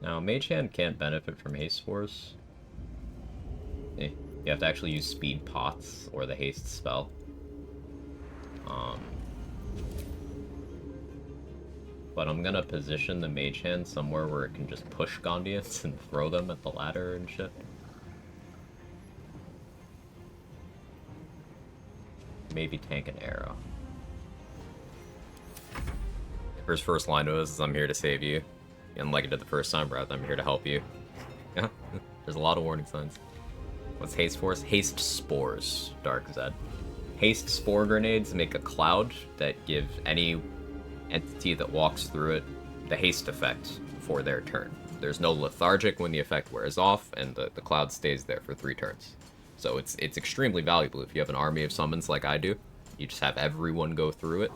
Now, Mage Hand can't benefit from haste spores. You have to actually use speed pots or the haste spell. But I'm gonna position the Mage Hand somewhere where it can just push Gondians and throw them at the ladder and shit. Maybe tank an arrow. His first line was, I'm here to save you. And like I did the first time, rather, I'm here to help you. Yeah, there's a lot of warning signs. What's haste force? Haste spores, Dark Zed. Haste spore grenades make a cloud that give any entity that walks through it the haste effect for their turn. There's no lethargic when the effect wears off, and the cloud stays there for 3 turns. So it's extremely valuable if you have an army of summons like I do. You just have everyone go through it.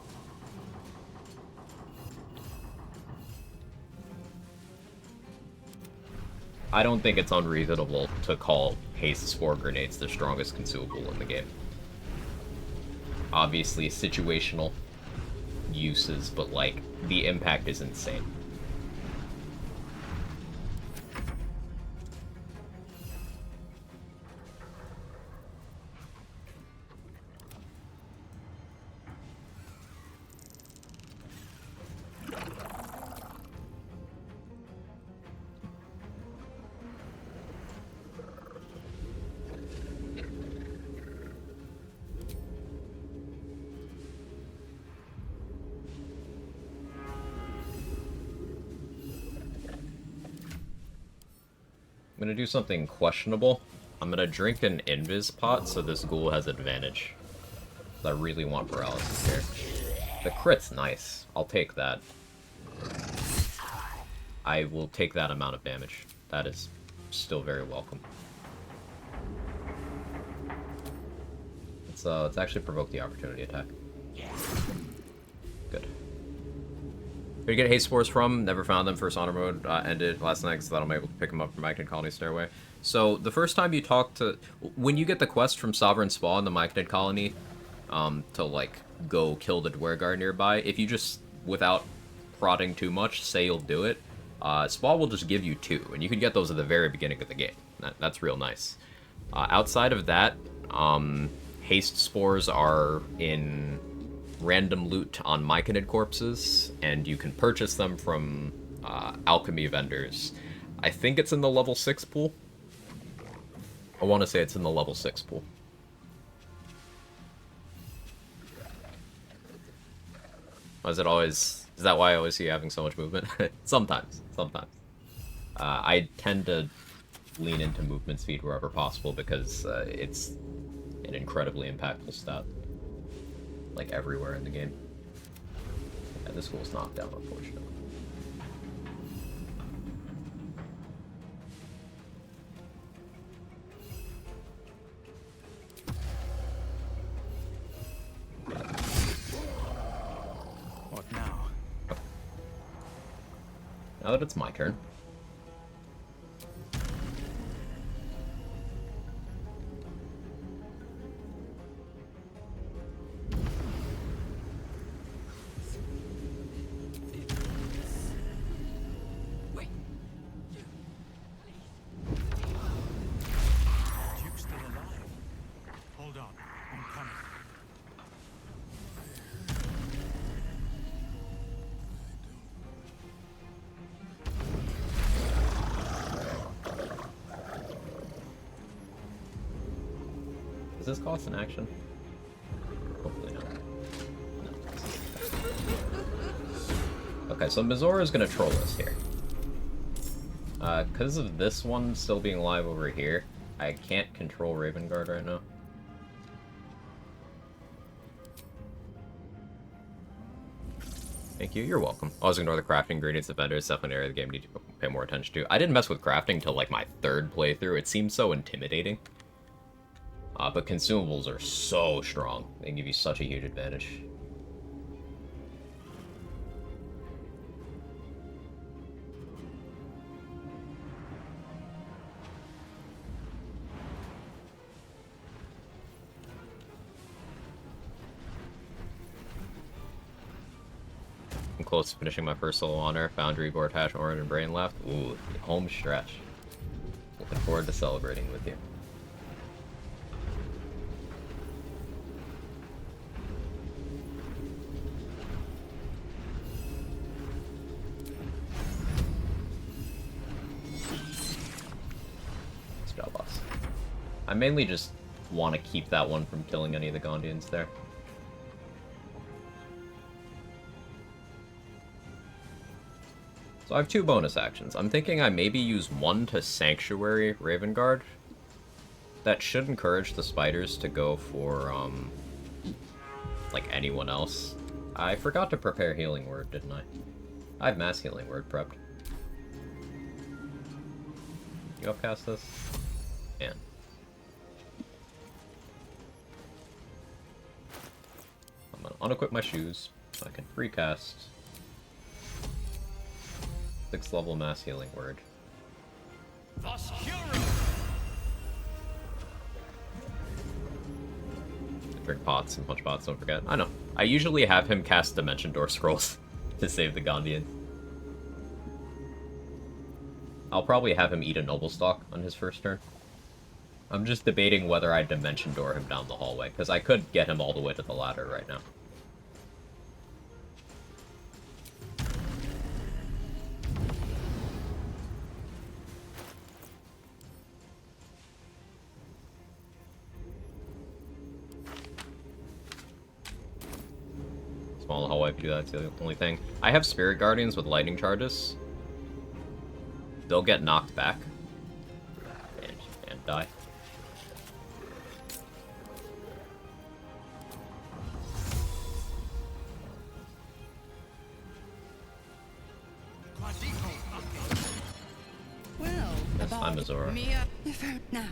I don't think it's unreasonable to call haste spore grenades the strongest consumable in the game. Obviously, situational uses, but like, the impact is insane. I'm gonna do something questionable. I'm gonna drink an Invis pot so this ghoul has advantage. I really want paralysis here. The crit's nice. I'll take that. I will take that amount of damage. That is still very welcome. Let's actually provoke the opportunity attack. Good. Where you get haste spores from? Never found them. First honor mode ended last night, so that I'm able to pick them up from Myconid Colony Stairway. So the first time you talk to, when you get the quest from Sovereign Spa in the Myconid Colony, to like go kill the Dwergar nearby, if you just without prodding too much say you'll do it, Spa will just give you 2, and you can get those at the very beginning of the game. That's real nice. Outside of that, haste spores are in random loot on Myconid corpses, and you can purchase them from alchemy vendors. I think it's in the level 6 pool. I want to say it's in the level 6 pool. Is that why I always see you having so much movement? Sometimes. I tend to lean into movement speed wherever possible because it's an incredibly impactful stat. Like everywhere in the game. Yeah, this ghoul's knocked down, unfortunately. What now? Now that it's my turn. this cost an action? Hopefully not. No. Okay, so Mizora's gonna troll us here. Because of this one still being live over here, I can't control Raven Guard right now. Thank you, you're welcome. Always ignore the crafting ingredients of vendors, definitely an area of the game you need to pay more attention to. I didn't mess with crafting until like my 3rd playthrough. It seems so intimidating. But consumables are so strong. They give you such a huge advantage. I'm close to finishing my first solo honor. Foundry, Gortash, Orin, and Brain left. Ooh, home stretch. Looking forward to celebrating with you. Nice job, boss. I mainly just want to keep that one from killing any of the Gondians there. So I have 2 bonus actions. I'm thinking I maybe use one to Sanctuary Raven Guard. That should encourage the spiders to go for, like anyone else. I forgot to prepare Healing Word, didn't I? I have Mass Healing Word prepped. You upcast this? Man. I'm gonna unequip my shoes so I can recast 6th level Mass Healing Word. Drink pots and punch pots, don't forget. I know. I usually have him cast Dimension Door Scrolls to save the Gondian. I'll probably have him eat a Noble Stalk on his first turn. I'm just debating whether I Dimension Door him down the hallway, because I could get him all the way to the ladder right now. Small hallway, if you do that, that's the only thing. I have Spirit Guardians with lightning charges. They'll get knocked back. And die. Well, yes, I'm Azora. Mia, now.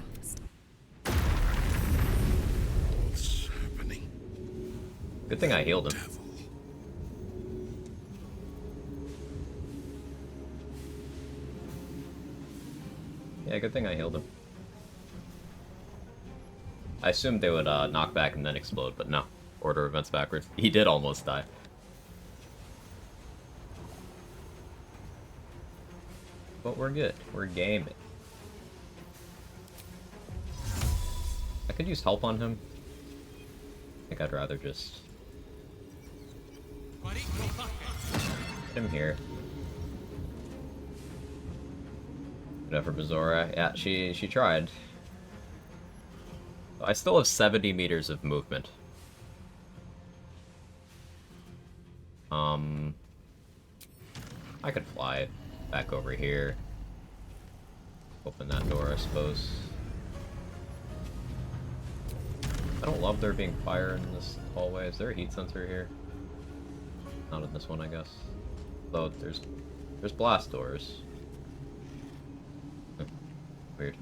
What's happening? Good thing I healed him. Yeah, good thing I healed him. I assumed they would knock back and then explode, but no. Order events backwards. He did almost die. But we're good. We're gaming. I could use help on him. I think I'd rather just get him here. Good effort, Bizora. Yeah, she tried. I still have 70 meters of movement. I could fly back over here. Open that door, I suppose. I don't love there being fire in this hallway. Is there a heat sensor here? Not in this one, I guess. Though there's blast doors. Weird.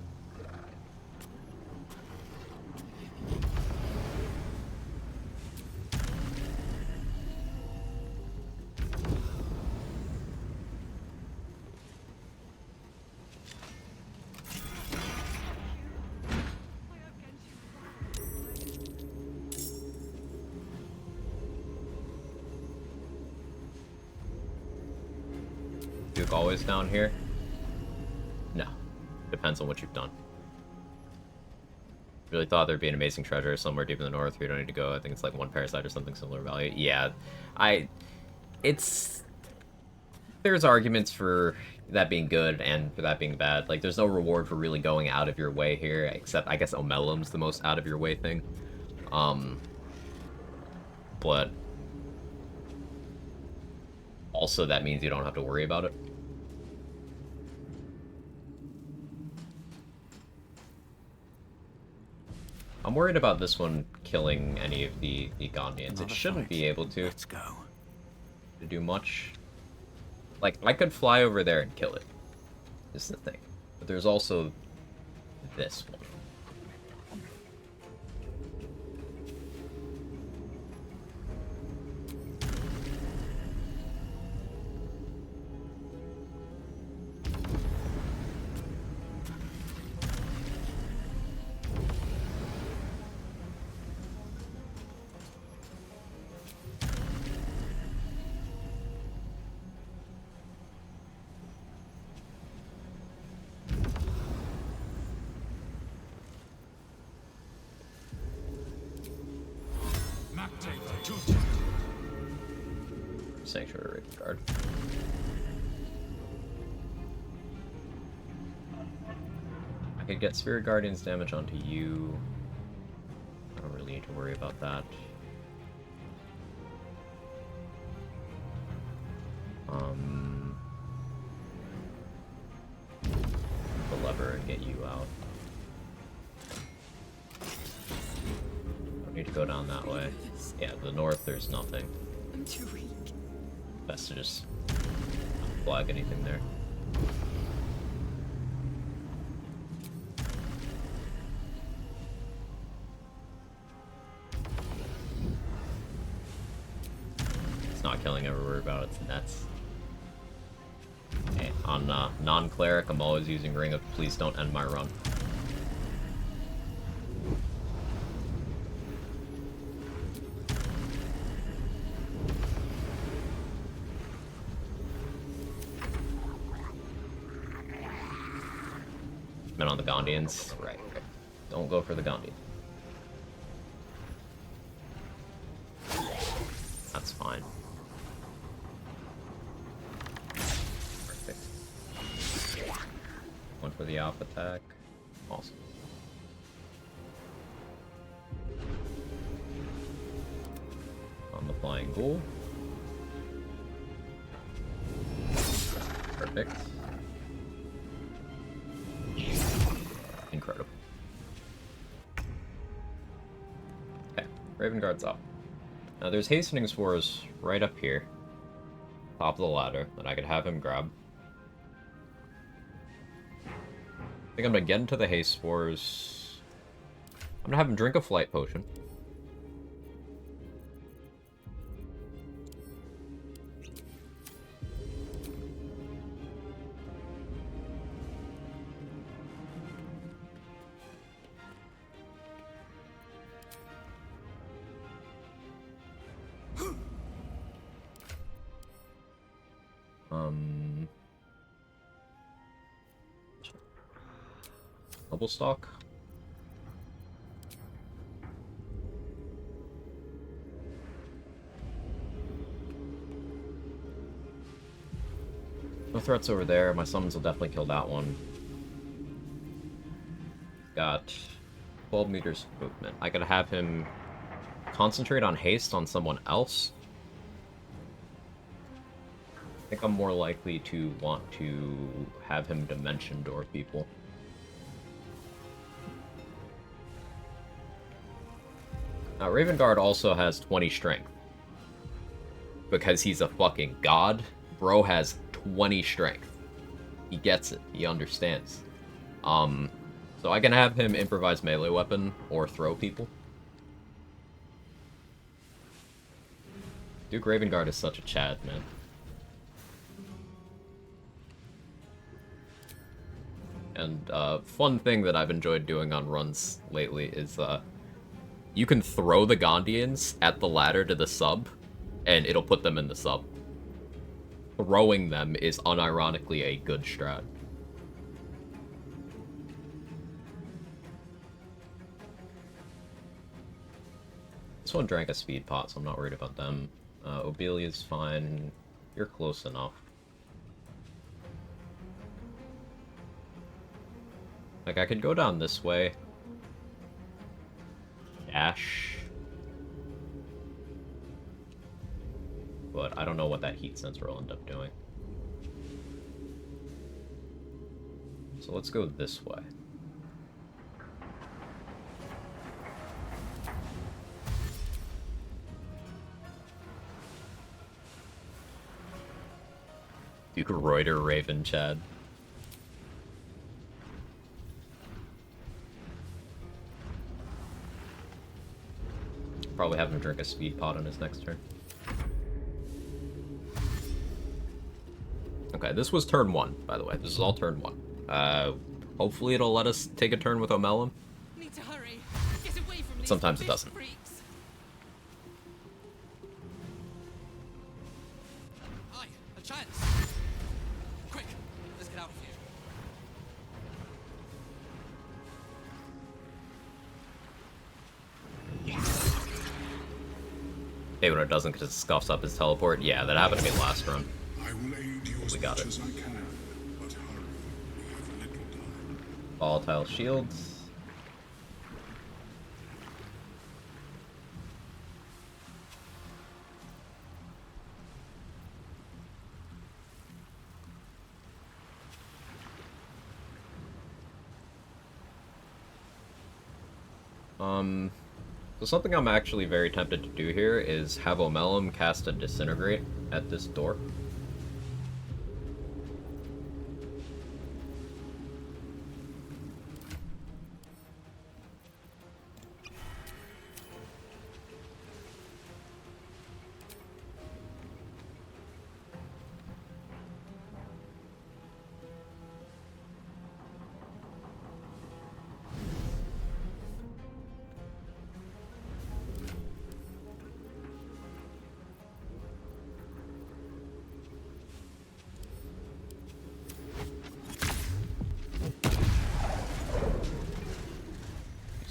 Duke always down here? No. Depends on what you've done. Really thought there'd be an amazing treasure somewhere deep in the north where you don't need to go. I think it's like one parasite or something similar value. Yeah. There's arguments for that being good and for that being bad. Like, there's no reward for really going out of your way here, except I guess Omelum's the most out of your way thing. But also that means you don't have to worry about it. I'm worried about this one killing any of the Gondians. It shouldn't be able to. Let's go. To do much. Like, I could fly over there and kill it. Is the thing. But there's also this one. Sanctuary Guard. I could get Spirit Guardian's damage onto you. I don't really need to worry about that. The lever and get you out. Don't need to go down that way. Yeah, the north, there's nothing. I'm too weak. Best to just not flag anything there. It's not killing everywhere about its nets. Okay, on non-cleric, I'm always using Ring of Please Don't End My Run. And on the Gondians, right. Don't go for the Gondian. That's fine. Perfect. One for the off attack. Awesome. On the flying ghoul. Perfect. Incredible. Okay, Raven Guard's up. Now there's Hastening Spores right up here. Top of the ladder that I could have him grab. I think I'm gonna get into the Haste Spores. I'm gonna have him drink a Flight Potion. Double stock. No threats over there. My summons will definitely kill that one. Got 12 meters of movement. I could have him concentrate on haste on someone else. I think I'm more likely to want to have him Dimension Door people. Now, Raven Guard also has 20 strength. Because he's a fucking god, bro has 20 strength. He gets it. He understands. So I can have him improvise melee weapon or throw people. Duke Raven Guard is such a Chad, man. And fun thing that I've enjoyed doing on runs lately is you can throw the Gondians at the ladder to the sub, and it'll put them in the sub. Throwing them is unironically a good strat. This one drank a speed pot, so I'm not worried about them. Obelia's fine. You're close enough. Like, I could go down this way. Dash. But I don't know what that heat sensor will end up doing. So let's go this way. You could Reuter Raven, Chad. Probably have him drink a speed pot on his next turn. Okay, this was turn 1, by the way. This is all turn 1. Hopefully it'll let us take a turn with Omelum. Need to hurry. Get away from these Sometimes it fish doesn't. freaks. Hi, a chance. Quick, let's get out of here. Hey, when it doesn't because it scuffs up his teleport. Yeah, that happened to me last run. I will aid you as much as I can, but hurry. We have little time. Volatile shields. So something I'm actually very tempted to do here is have Omelum cast a Disintegrate at this door.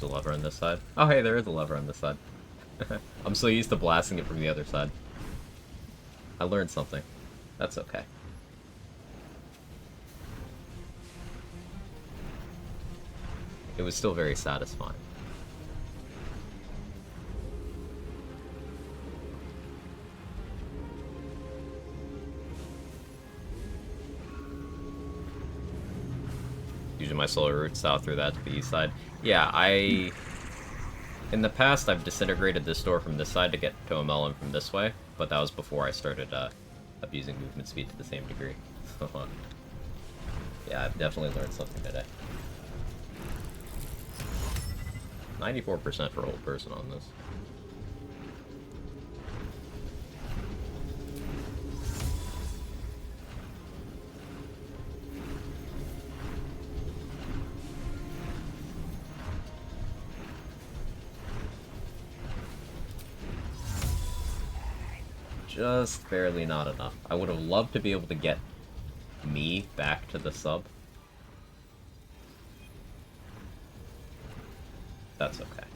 A lever on this side. Oh, hey, there is a lever on this side. I'm so used to blasting it from the other side. I learned something. That's okay. It was still very satisfying. Using my solar route south through that to the east side. Yeah, in the past, I've disintegrated this door from this side to get to Omelum from this way, but that was before I started abusing movement speed to the same degree. So, yeah, I've definitely learned something today. 94% for old person on this. Just barely not enough. I would have loved to be able to get me back to the sub. That's okay.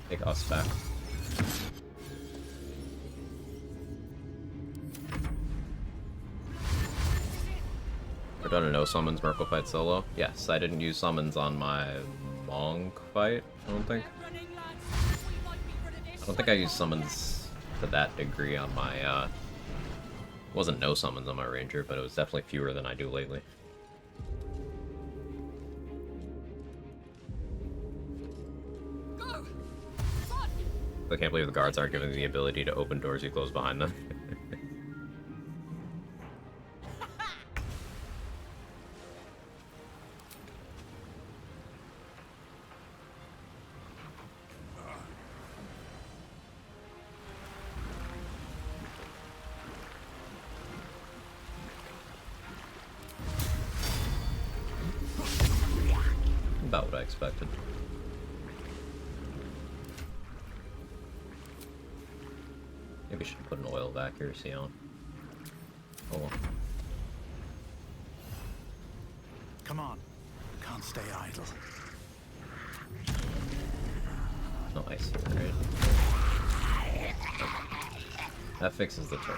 Take us back. We're done a no summons Merkle fight solo. Yes, I didn't use summons on my Monk fight, I don't think. I don't think I used summons to that degree on my, wasn't no summons on my Ranger, but it was definitely fewer than I do lately. I can't believe the guards aren't given the ability to open doors you close behind them. About what I expected. Maybe I should put an oil back here, see on. Oh well. Come on. Can't stay idle. No ice here, right? That fixes the turn.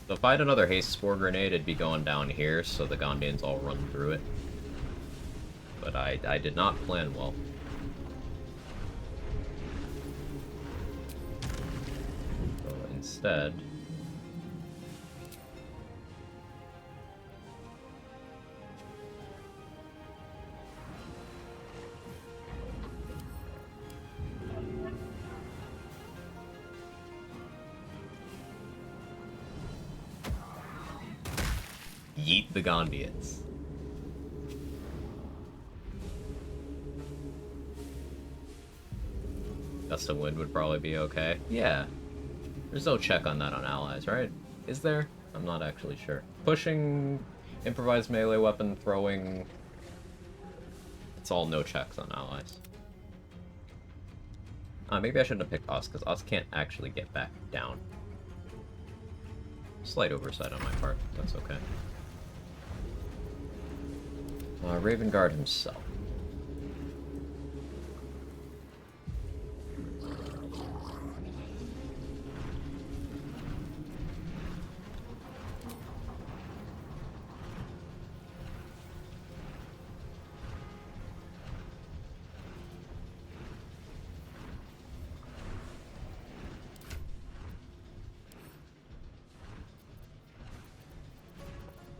So if I had another haste spore grenade, it'd be going down here, so the Gondians all run through it. But I did not plan well. So instead... yeet the Gondians. Gust of wind would probably be okay. Yeah. There's no check on that on allies, right? Is there? I'm not actually sure. Pushing, improvised melee weapon, throwing... It's all no checks on allies. Maybe I shouldn't have picked Us, because Us can't actually get back down. Slight oversight on my part. That's okay. Raven Guard himself.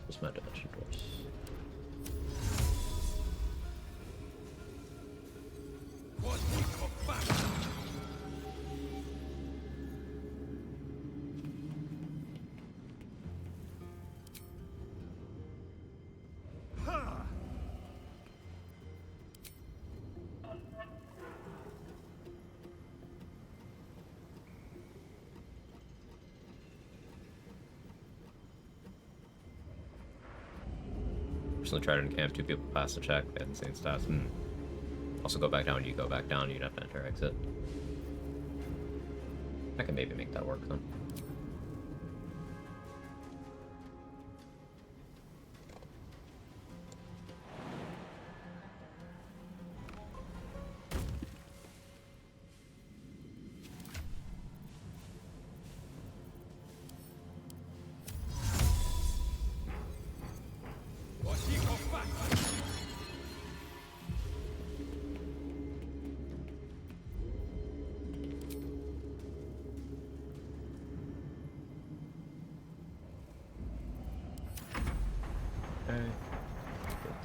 Where's my dimension doors? Personally try to encamp 2 people pass the check, they had insane stats. Also go back down, you go back down, you'd have to enter exit. I can maybe make that work then.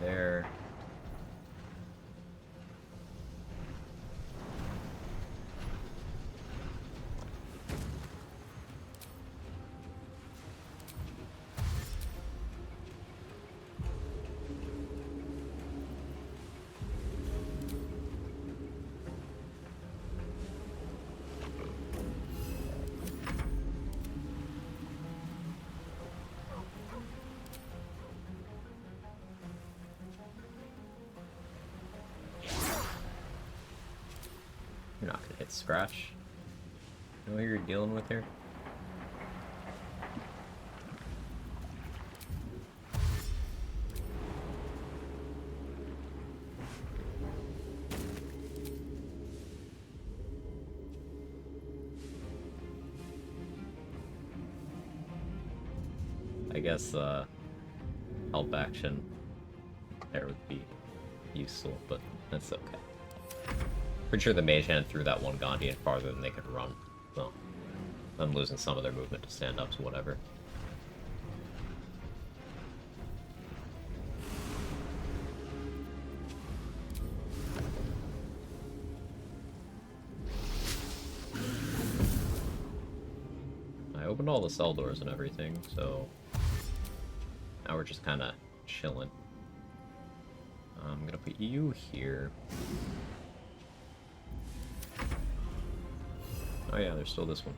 There. You're not gonna hit scratch. You know who you're dealing with here? I guess help action there would be useful, but that's okay. Pretty sure the mage hand threw that one Gondian farther than they could run. So, I'm losing some of their movement to stand up, so whatever. I opened all the cell doors and everything, so now we're just kind of chilling. I'm gonna put you here. Oh yeah, there's still this one.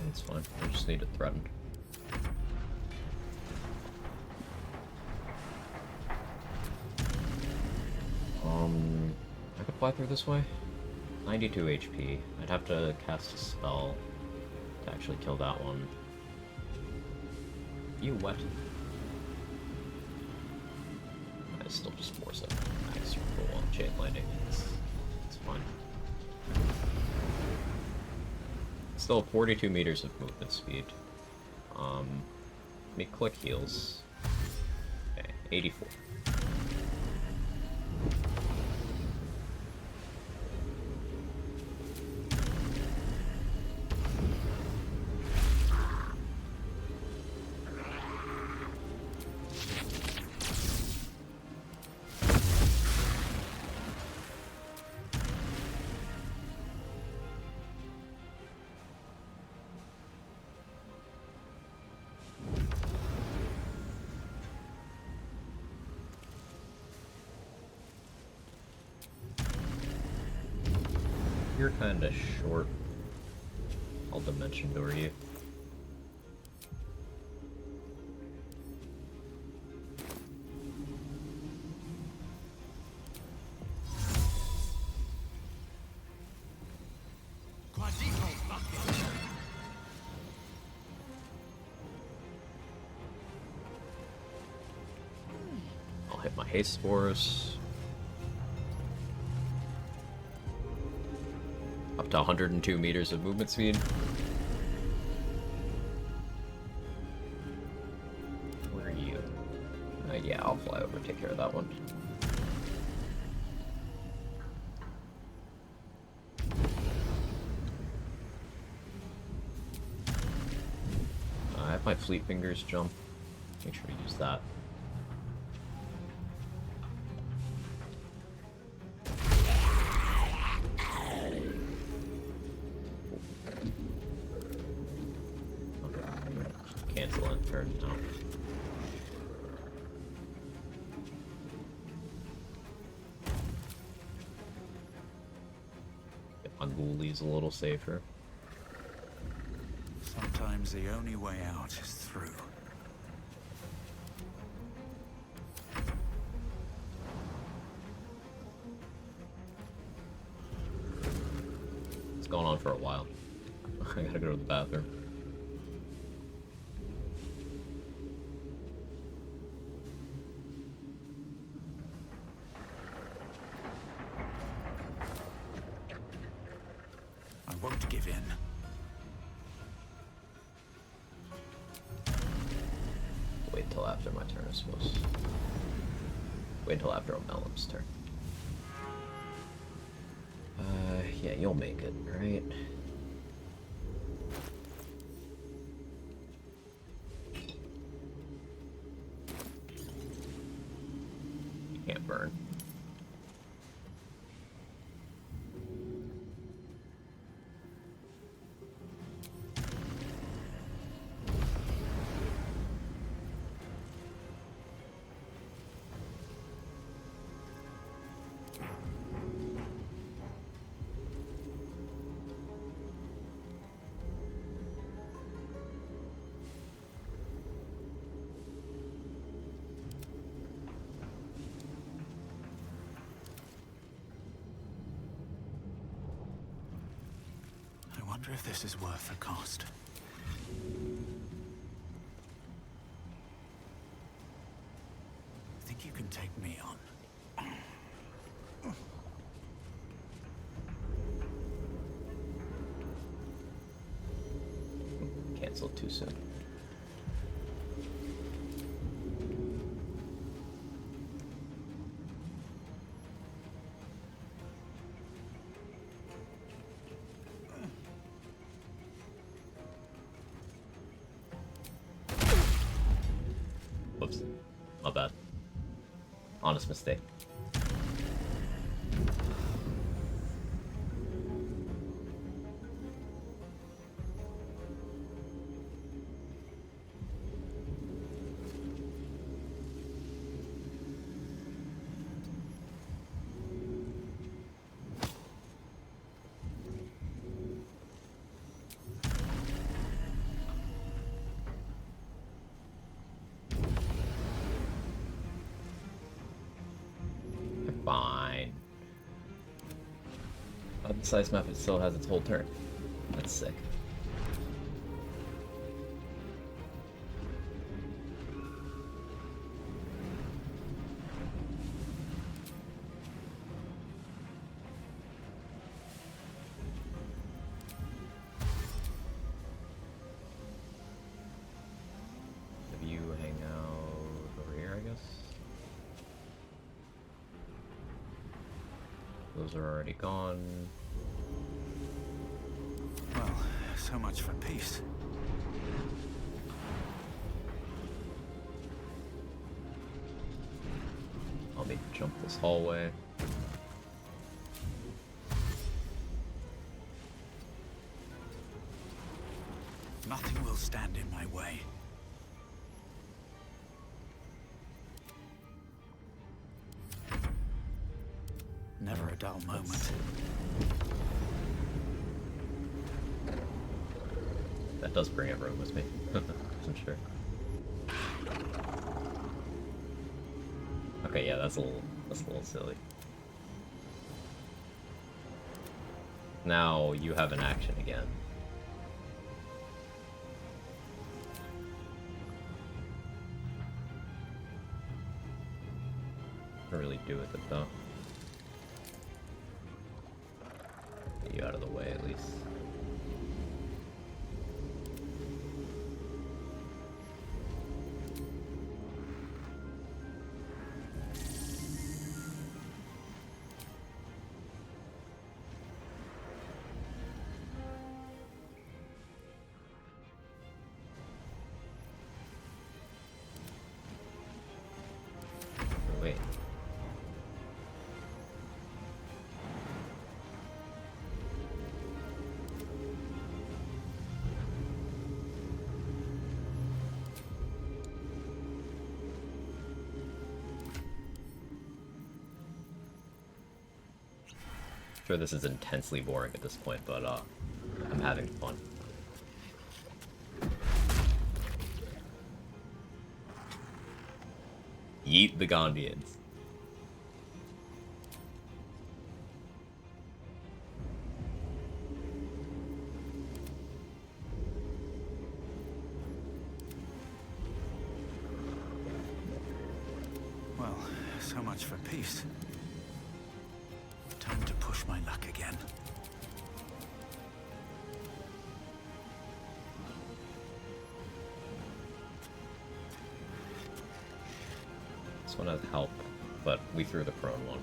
That's fine. I just need it threatened. fly through this way? 92 HP. I'd have to cast a spell to actually kill that one. You what? I still just force it. Max roll on chain lightning. It's fine. Still 42 meters of movement speed. Let me click heals. Okay, 84. You're kinda short. I'll dimension door you. I'll hit my haste spores. Up to 102 meters of movement speed. Where are you? Yeah, I'll fly over, take care of that one. I have my fleet fingers jump. Make sure to use that. Cancel it, turn now. Get my ghoulies a little safer. Sometimes the only way out is through. It's going on for a while. I gotta go to the bathroom. I won't give in. Wait until after my turn, I suppose. Wait until after O'Mallum's turn. Yeah, you'll make it, right? You can't burn. I wonder if this is worth the cost. Think you can take me on? Canceled too soon. Whoops. My bad. Honest mistake. Size map, it still has its whole turn. That's sick. Have you hang out over here, I guess? Those are already gone. Well, so much for peace. I'll maybe jump this hallway. Nothing will stand in my way. Never a dull moment. That does bring everyone with me. I'm sure. Okay, yeah, that's a little silly. Now you have an action again. Can't really do with it though. Get you out of the way at least. Wait. Sure, this is intensely boring at this point, but I'm having fun. Yeet the Gondians. Well, so much for peace. Time to push my luck again. This one has help, but we threw the prone one.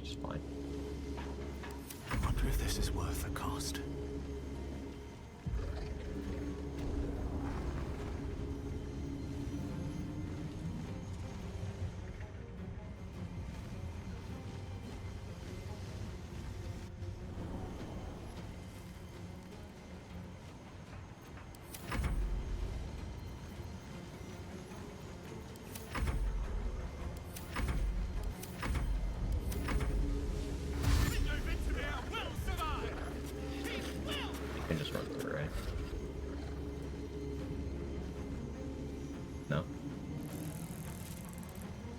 Just fine. I wonder if this is worth the cost. You can just run through, right? No?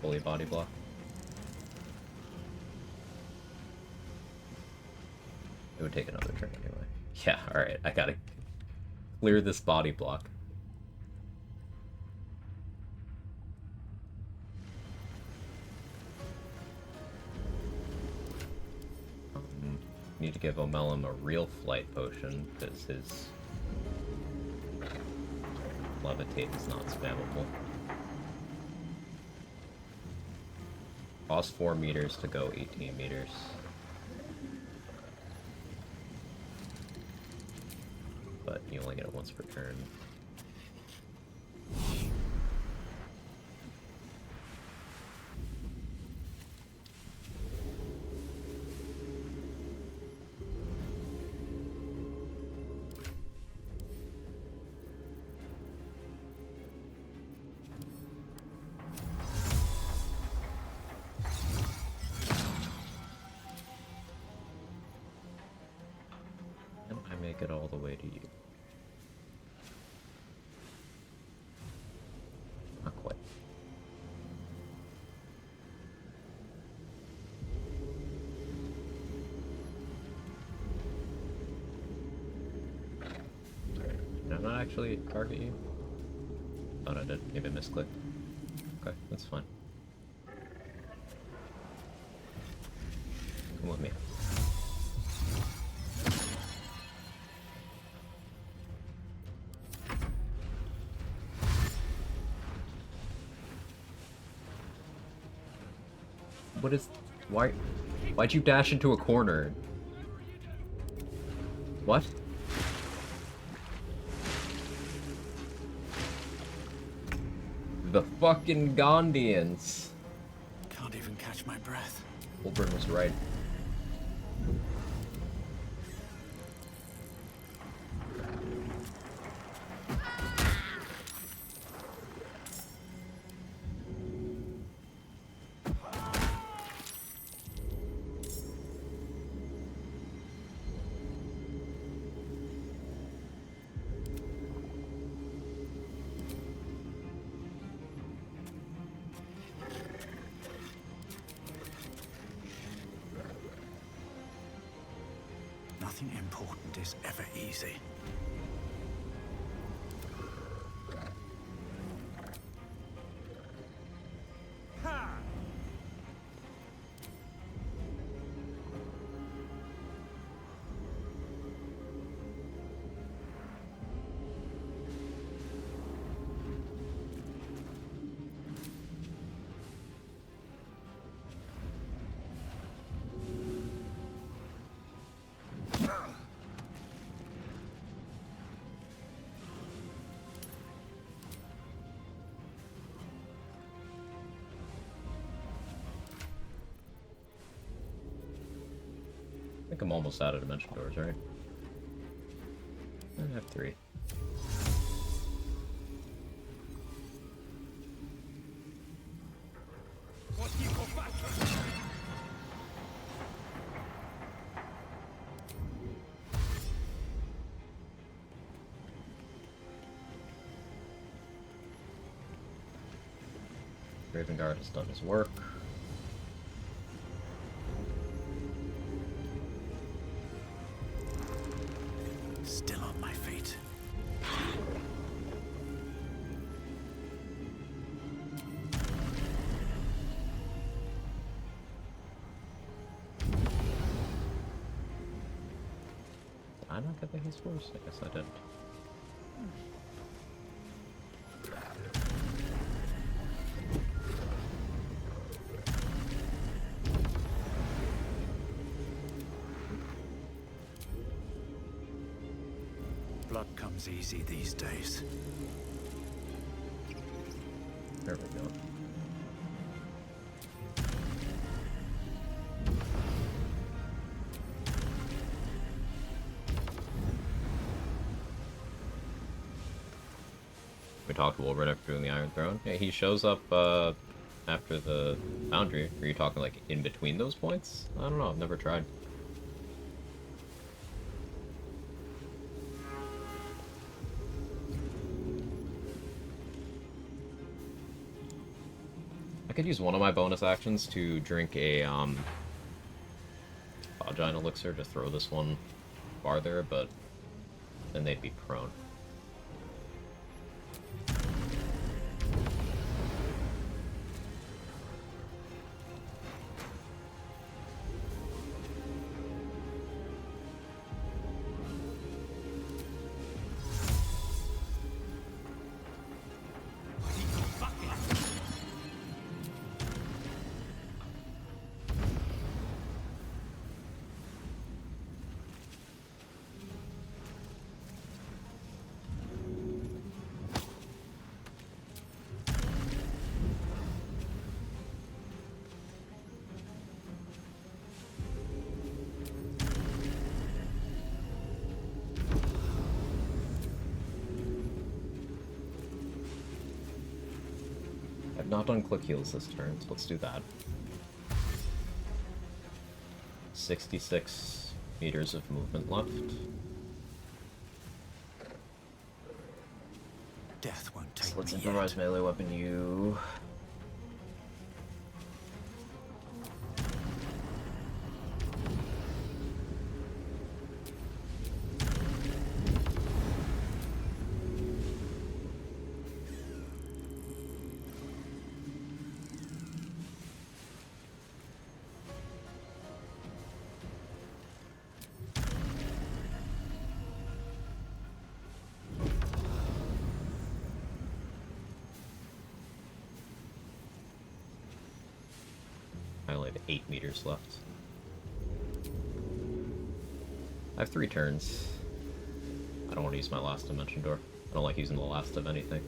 Fully body block? It would take another turn anyway. Yeah, alright, I gotta clear this body block. Need to give Omelum a real flight potion, because his levitate is not spammable. Cost 4 meters to go 18 meters. But you only get it once per turn. Can I make it all the way to you? Not quite. actually target you? Thought I did. Maybe I misclicked. Okay, that's fine. Come with me. What is... Why'd you dash into a corner? What? The fucking Gondians. Can't even catch my breath. Wolburn was right. Nothing important is ever easy. I think I'm almost out of dimension doors, right? I have 3. Raven Guard has done his work. Still on my feet. Did I not get the haste force? I guess I didn't. Blood comes easy these days. There we go. We talked to Wolverine after doing the Iron Throne. Yeah, he shows up after the Foundry. Are you talking like in between those points? I don't know. I've never tried. I could use one of my bonus actions to drink a Giant Elixir to throw this one farther, but then they'd be prone. I've not done click heals this turn, so let's do that. 66 meters of movement left. Death won't take So let's me improvise yet. melee weapon you. 8 meters left. I have 3 turns. I don't want to use my last dimension door. I don't like using the last of anything.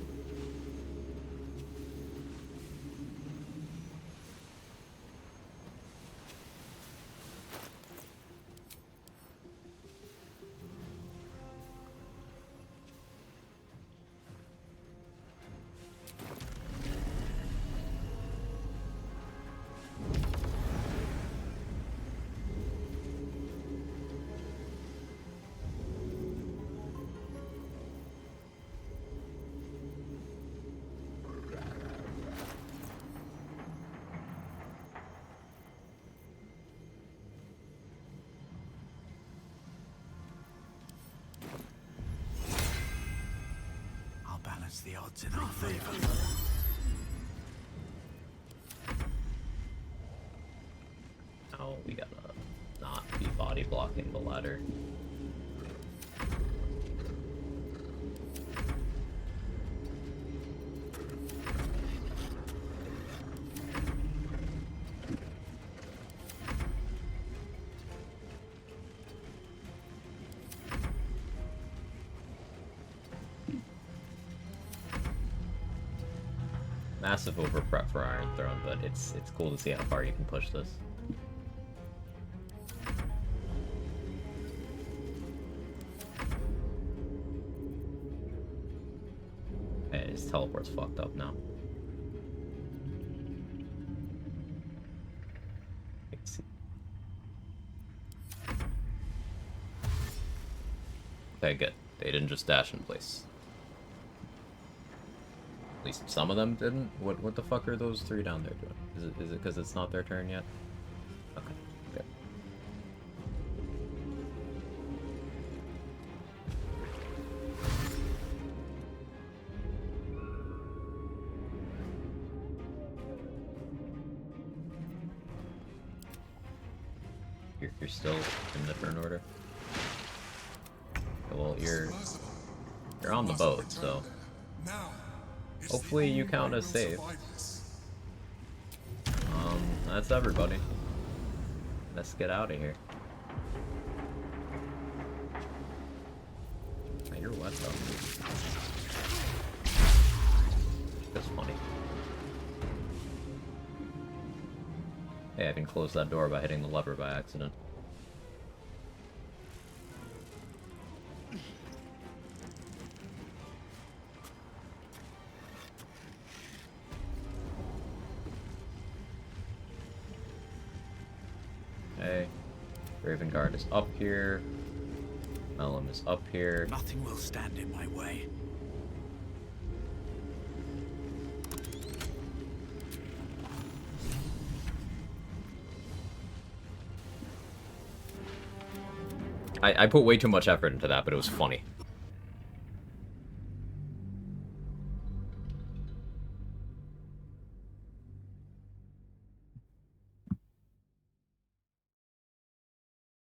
The odds in our favor. Now we gotta not be body blocking the ladder. Massive over prep for Iron Throne, but it's cool to see how far you can push this. Hey, his teleport's fucked up now. Let's see. Okay, good. They didn't just dash in place. At least some of them didn't. What the fuck are those 3 down there doing? Is it because it's not their turn yet? Okay, good. You're still in the turn order. Well, you're on the boat, so hopefully you count as safe. That's everybody. Let's get out of here. Man, you're wet though. That's funny. Hey, I can close that door by hitting the lever by accident. Okay. Raven Guard is up here. Melum is up here. Nothing will stand in my way. I put way too much effort into that, but it was funny.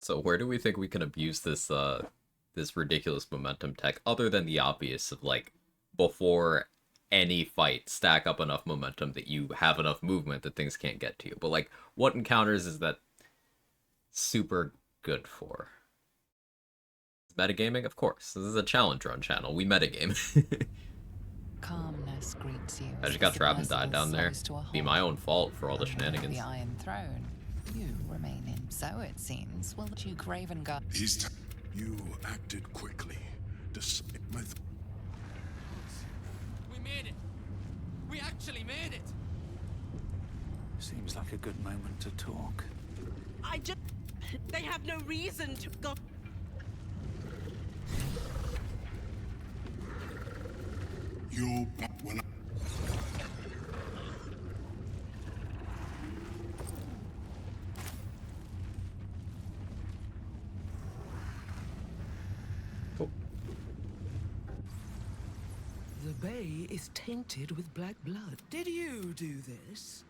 So where do we think we can abuse this this ridiculous momentum tech, other than the obvious of, like, before any fight, stack up enough momentum that you have enough movement that things can't get to you? But, like, what encounters is that super good for? Metagaming? Of course. This is a challenge run channel. We metagame. Calmness greets you. I just got trapped and died down there. Be my own fault for all the shenanigans. The Iron Throne. You remain in. So it seems. Will Duke Raven Guard? You acted quickly. Despite my We made it. We actually made it. Seems like a good moment to talk. They have no reason to go. You're back when The bay is tainted with black blood. Did you do this?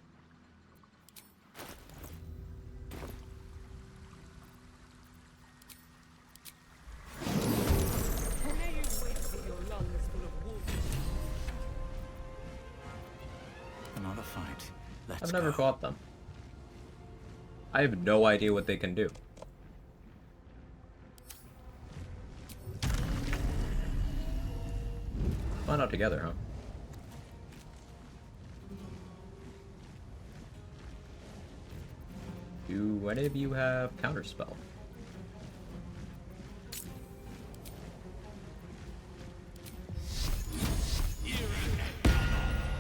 May you wait with your lungs full of water. Another fight. Let's I've never go. fought them. I have no idea what they can do. Find out together, huh? Do any of you have counterspell?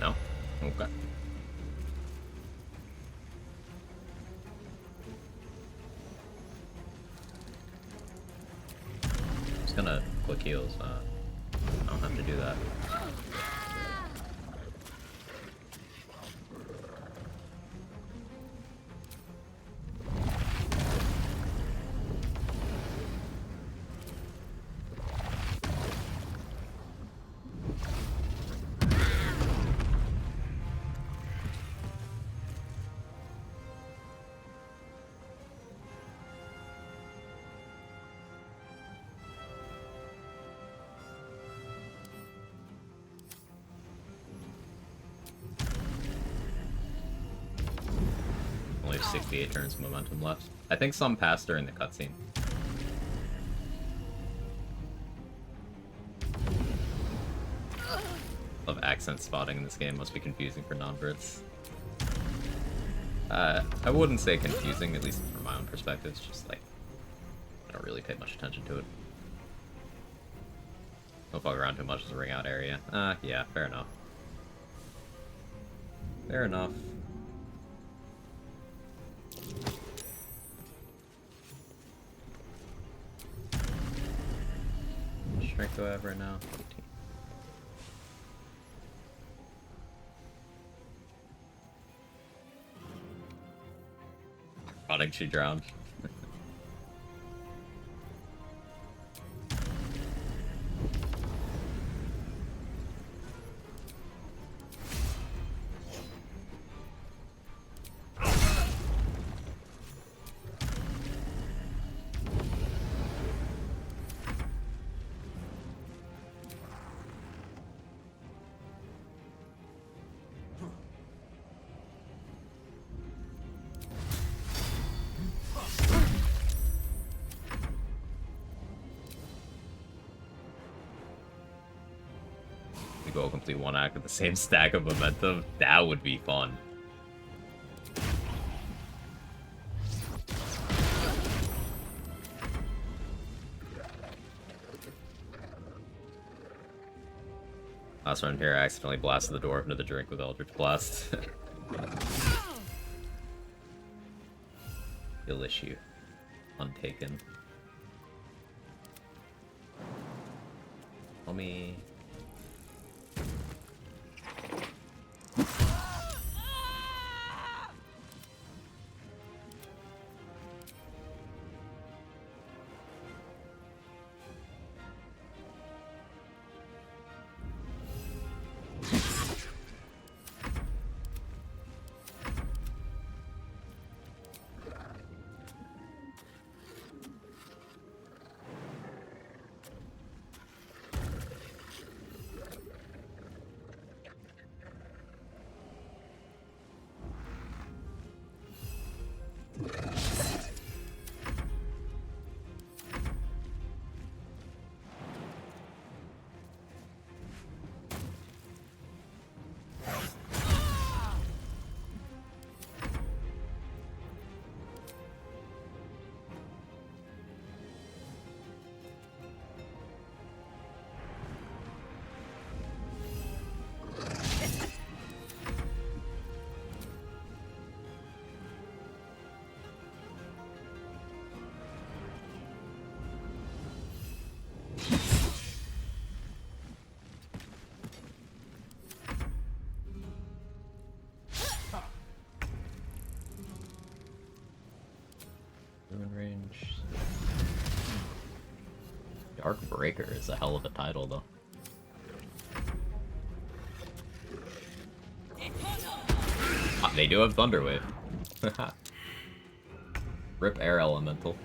No? Okay. Just gonna click heals. I don't have to do that. Only have 68 turns of momentum left. I think some passed during the cutscene. Love accent spotting in this game, must be confusing for non-Brits. I wouldn't say confusing, at least from my own perspective. It's just like, I don't really pay much attention to it. Don't fuck around too much as a ring out area. Yeah, fair enough. Fair enough. Strength do I have right now? 18. Ironic she drowned. Go complete one act with the same stack of momentum. That would be fun. Last round here, I accidentally blasted the door into the drink with Eldritch Blast. Ill issue. Untaken. Tell me. Range. Dark Breaker is a hell of a title, though. They do have Thunderwave. Rip Air Elemental.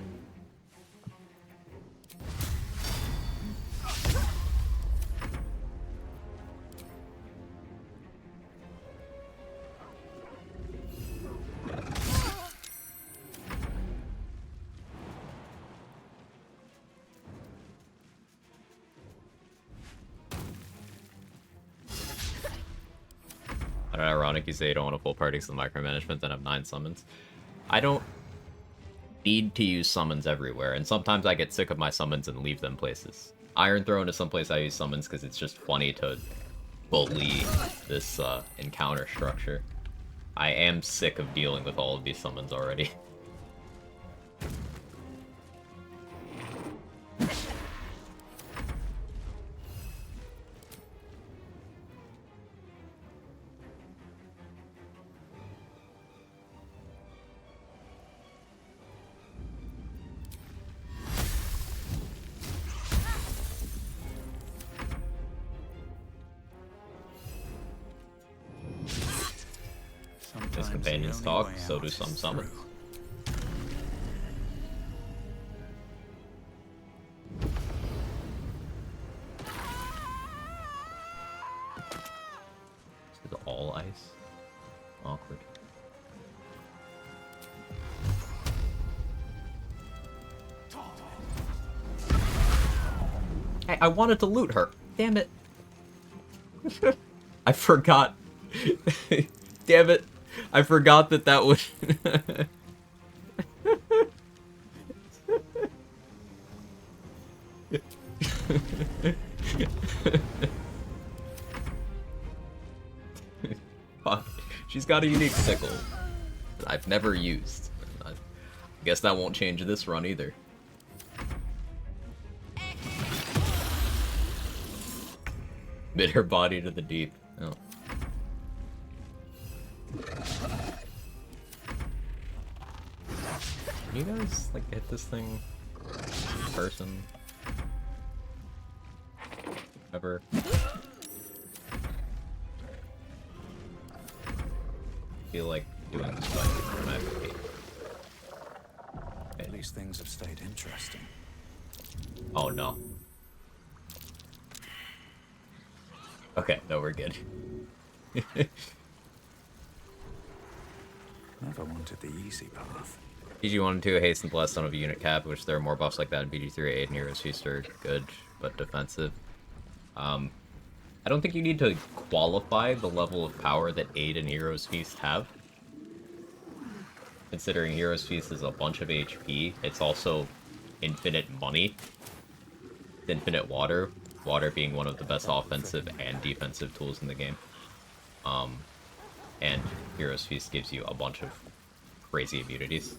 ironic you say you don't want a full party because of micromanagement, then have 9 summons. I don't need to use summons everywhere, and sometimes I get sick of my summons and leave them places. Iron Throne is someplace I use summons because it's just funny to bully this encounter structure. I am sick of dealing with all of these summons already. His companions talk, so do some summons. This is all ice? Awkward. Hey, I wanted to loot her. Damn it. I forgot. Damn it. I forgot that that was... Fuck. She's got a unique sickle that I've never used. I guess that won't change this run either. Bid her body to the deep. Oh. Can you guys, like, hit this thing in person? Ever? I feel like doing this fight is dramatic. At least things have stayed interesting. Oh no. Okay, no, we're good. Never wanted the easy path. PG1 and 2 hasten blessed on of a unit cap, which there are more buffs like that in PG3 8 and Heroes Feast are good, but defensive. I don't think you need to qualify the level of power that 8 and Heroes Feast have. Considering Heroes Feast is a bunch of HP, it's also infinite money. Infinite water. Water being one of the best offensive and defensive tools in the game. And Heroes Feast gives you a bunch of crazy immunities.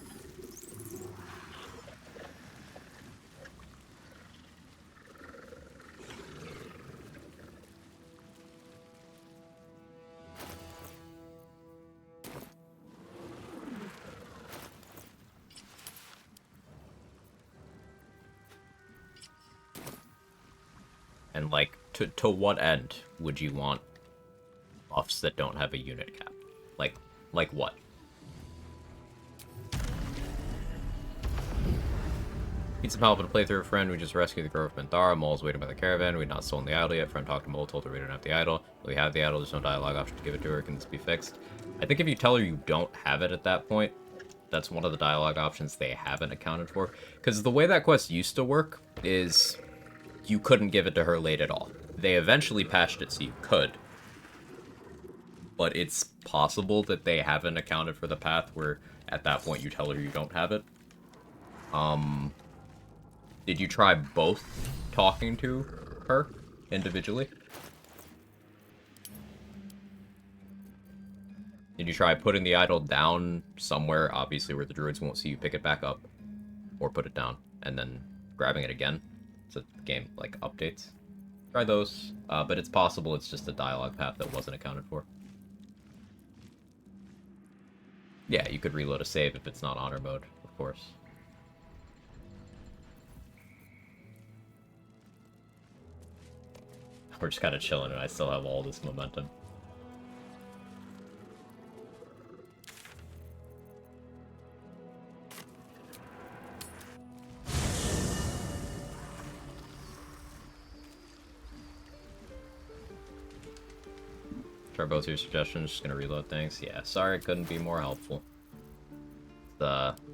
And, like, to what end would you want buffs that don't have a unit cap? Like what? Need some help to play through a friend. We just rescued the girl from Minthara. Mole's waiting by the caravan. We've not stolen the idol yet. Friend talked to Mole, told her we don't have the idol. We have the idol. There's no dialogue option to give it to her. Can this be fixed? I think if you tell her you don't have it at that point, that's one of the dialogue options they haven't accounted for. Because the way that quest used to work is you couldn't give it to her late at all. They eventually patched it so you could. But it's possible that they haven't accounted for the path where at that point you tell her you don't have it. Did you try both talking to her individually? Did you try putting the idol down somewhere, obviously where the druids won't see you pick it back up? Or put it down, and then grabbing it again? So the game, like, updates. Try those, but it's possible it's just a dialogue path that wasn't accounted for. Yeah, you could reload a save if it's not honor mode, of course. We're just kind of chilling and I still have all this momentum. Try both your suggestions, just gonna reload things. Yeah, sorry it couldn't be more helpful.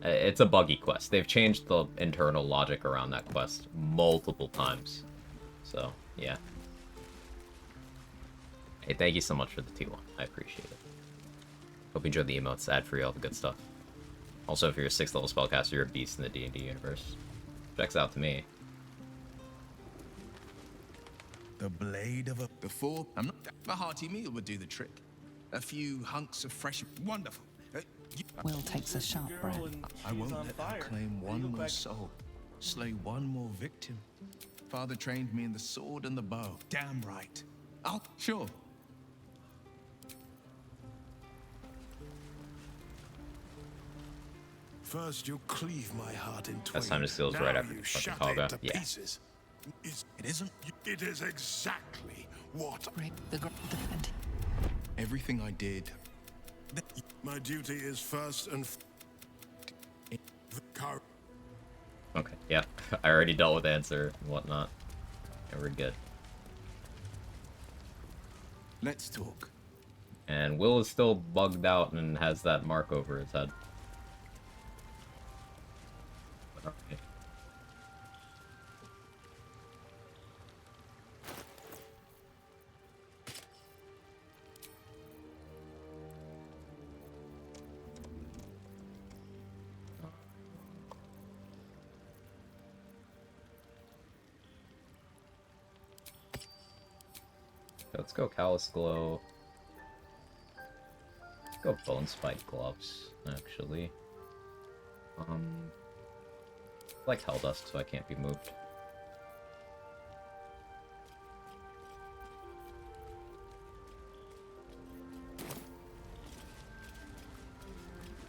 It's a buggy quest. They've changed the internal logic around that quest multiple times. So, yeah. Hey, thank you so much for the T1. I appreciate it. Hope you enjoyed the emotes, ad free, all the good stuff. Also, if you're a 6th level spellcaster, you're a beast in the D&D universe. Checks out to me. The blade of the four. I'm not. A hearty meal would do the trick. A few hunks of fresh. Wonderful. Will takes a sharp breath. I won't let them claim one more soul, slay one more victim. Father trained me in the sword and the bow. Damn right. Sure. First, you cleave my heart in twain. That's time to steals right after you fucking shut call it back. to Yeah. pieces. It isn't. It is exactly what. Everything I did. My duty is first and. Okay, yeah. I already dealt with answer and whatnot. Yeah, we're good. Let's talk. And Will is still bugged out and has that mark over his head. Okay. Let's go Callous Glow. Let's go Bone Spike Gloves, actually. I like Hell Dust, so I can't be moved.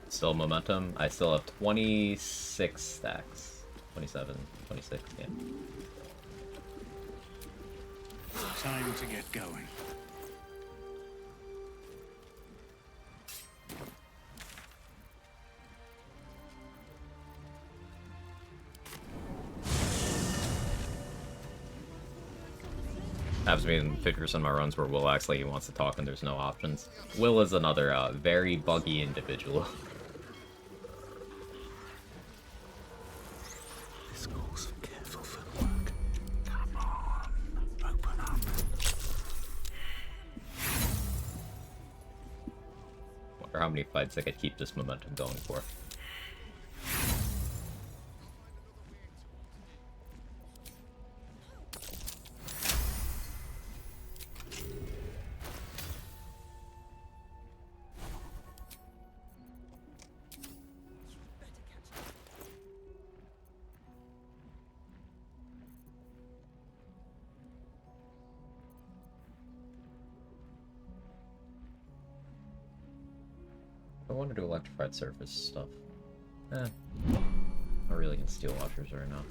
Still momentum. I still have 26 stacks. 27, 26, yeah. Time to get going. Happens to be in 50% of my runs where Will acts like he wants to talk and there's no options. Will is another very buggy individual. This calls for careful footwork. Come on, open up. Wonder how many fights I could keep this momentum going for. I want to do electrified surface stuff. Not really against Steel Watchers right now.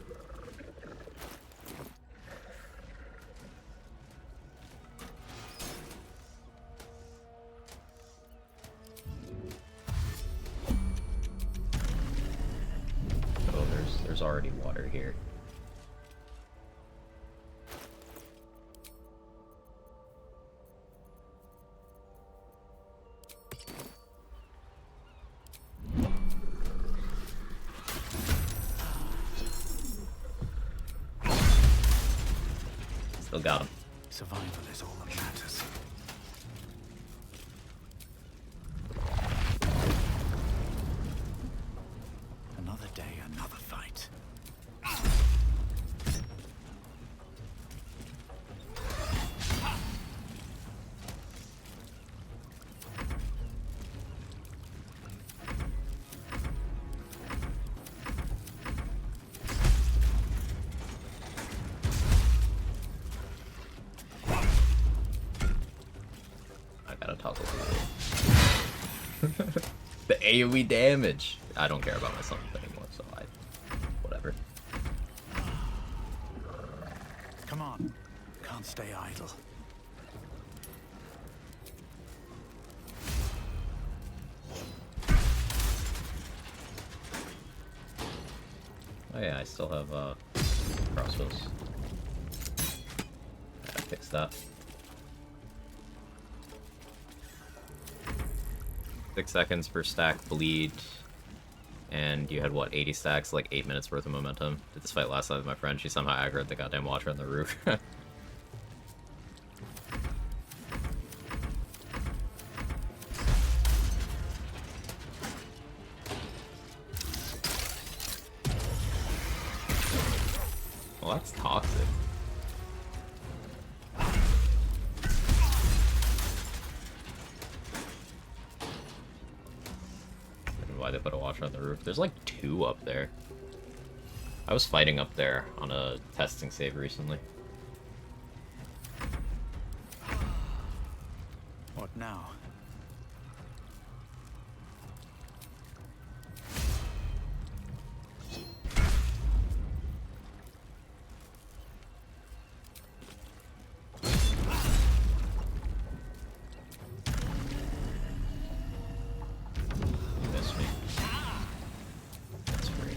Oh, there's already water here. Still got him. Survival is all that matters. Another day, another fight. I gotta toggle the AoE damage. I don't care about my summons anymore, so whatever. Come on, can't stay idle. Oh yeah, I still have crossbows. Gotta fix that. 6 seconds per stack bleed, and you had what, 80 stacks, like 8 minutes worth of momentum. Did this fight last night with my friend? She somehow aggroed the goddamn Watcher on the roof. Well, that's toxic. Why they put a watcher on the roof? There's like 2 up there. I was fighting up there on a testing save recently. What now? Missed me. That's great.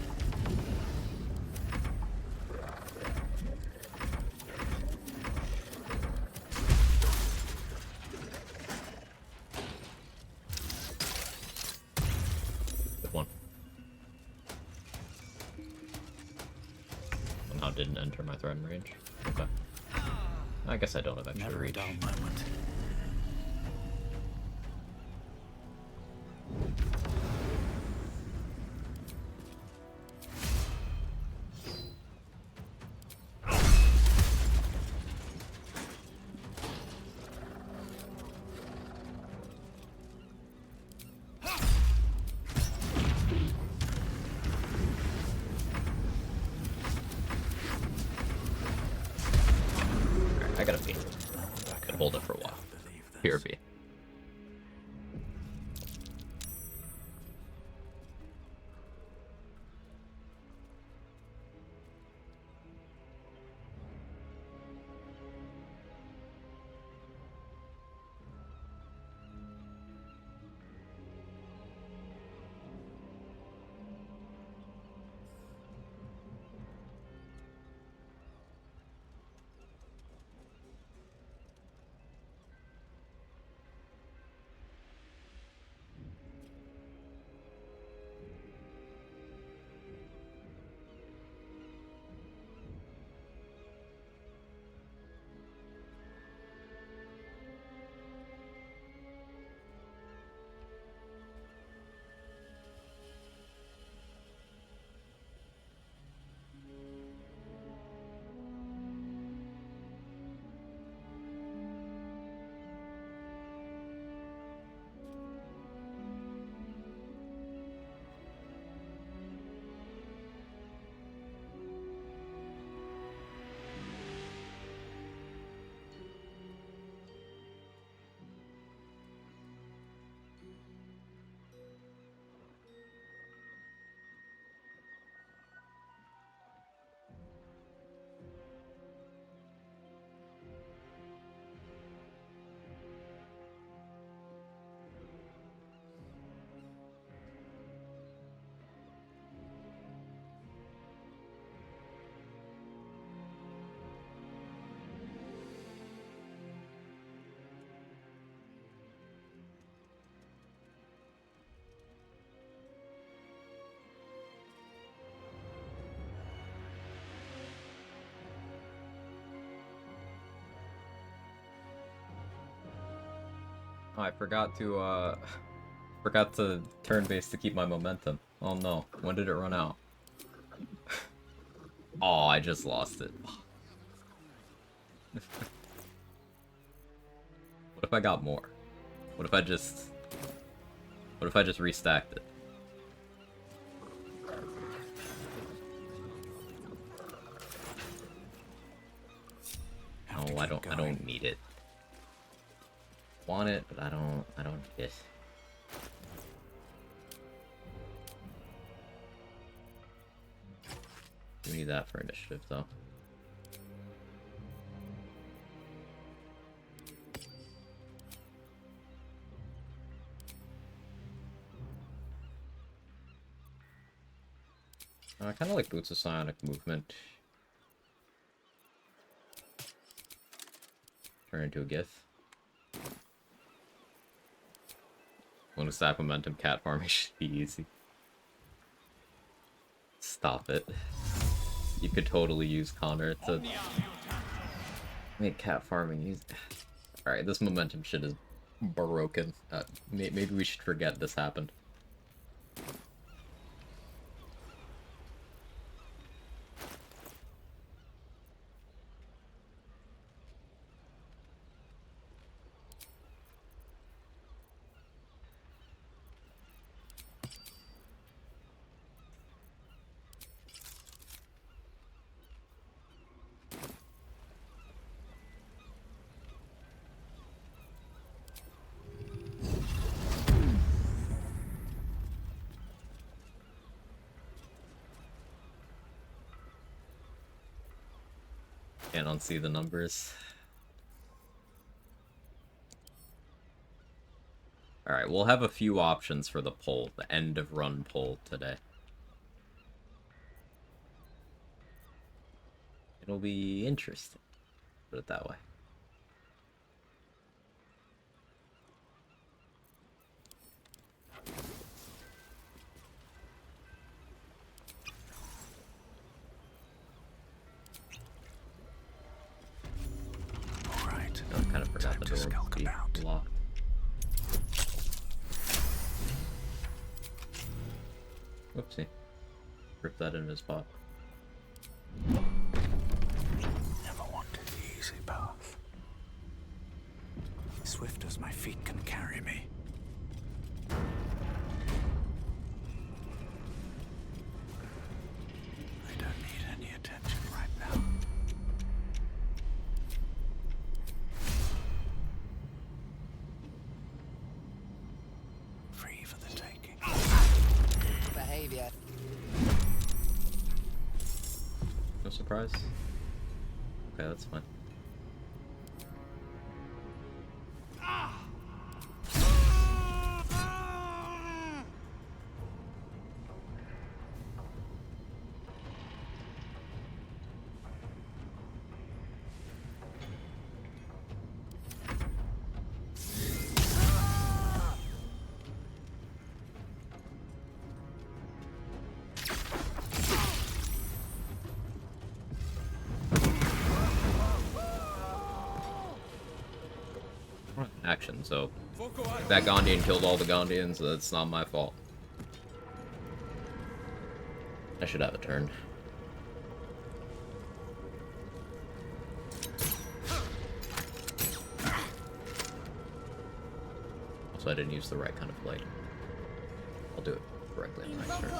Good one. Somehow didn't enter my threat range. Okay. I guess I don't have extra Never a reach. dull moment. I gotta be. Could hold it for a while. PRP. Oh, I forgot to turn base to keep my momentum. Oh no, when did it run out? Oh, I just lost it. What if I got more? What if I just restacked it? No, I don't need it. Want it, but I don't need it. We need that for initiative though. I kind of like Boots of Psionic Movement. Turn into a GIF. When stack momentum, cat farming should be easy. Stop it. You could totally use Connor to make cat farming easy. Alright, this momentum shit is broken. Maybe we should forget this happened. Can't unsee the numbers. Alright, we'll have a few options for the poll, the end of run poll today. It'll be interesting, put it that way. Alright, I kind of forgot the door would be locked. Whoopsie. Rip that in his spot. Never wanted the easy path. Swift as my feet can carry me. I don't need any attention right now. Free for the taking. Behavior. No surprise. Okay, that's fine. Action, so that Gondian killed all the Gondians, so that's not my fault. I should have a turn. Also, I didn't use the right kind of blade. I'll do it correctly on the next turn.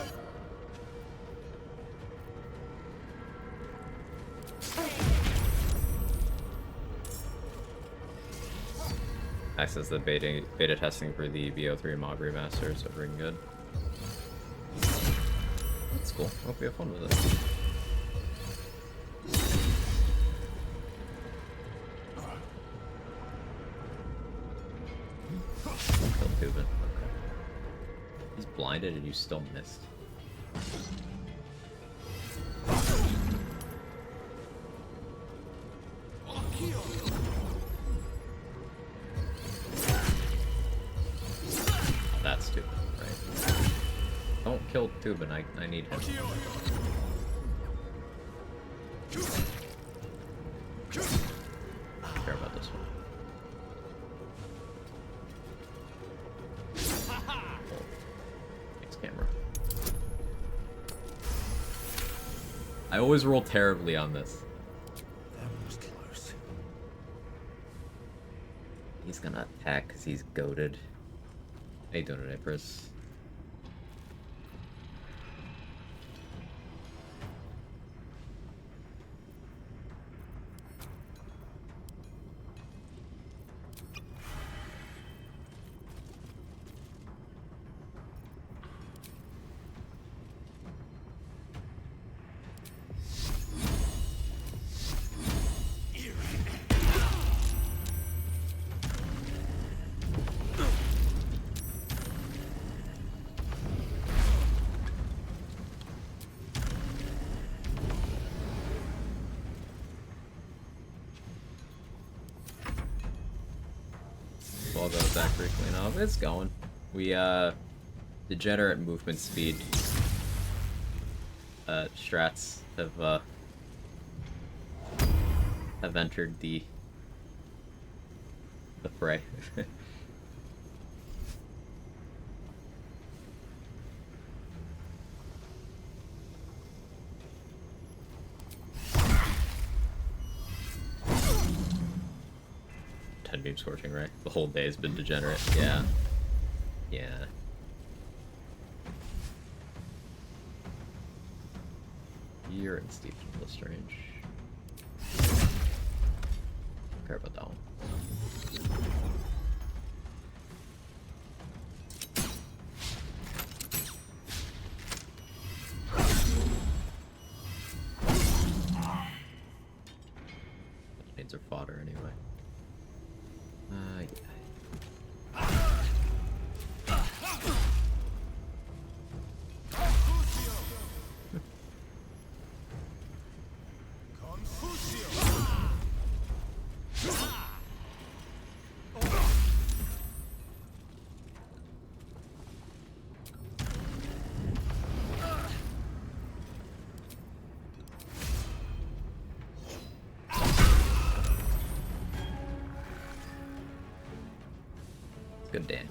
Access the beta testing for the BO3 mod remaster, so pretty good. That's cool. Hope you have fun with it. Killed Tubin. Okay. He's blinded and you still missed. That's stupid, right? Don't kill Tubin, I need him. I care about this one. Oh. Thanks, camera. I always roll terribly on this. That was close. He's gonna attack because he's goated. How you doing today, Pris? I'll go attack frequently enough. It's going. We degenerate movement speed strats have entered the fray. 10 beam scorching ray. The whole day has been degenerate. Yeah. Yeah. You're in Steep to Lestrange. Don't care about that one. Chains are fodder anyway. Yeah. Good damage.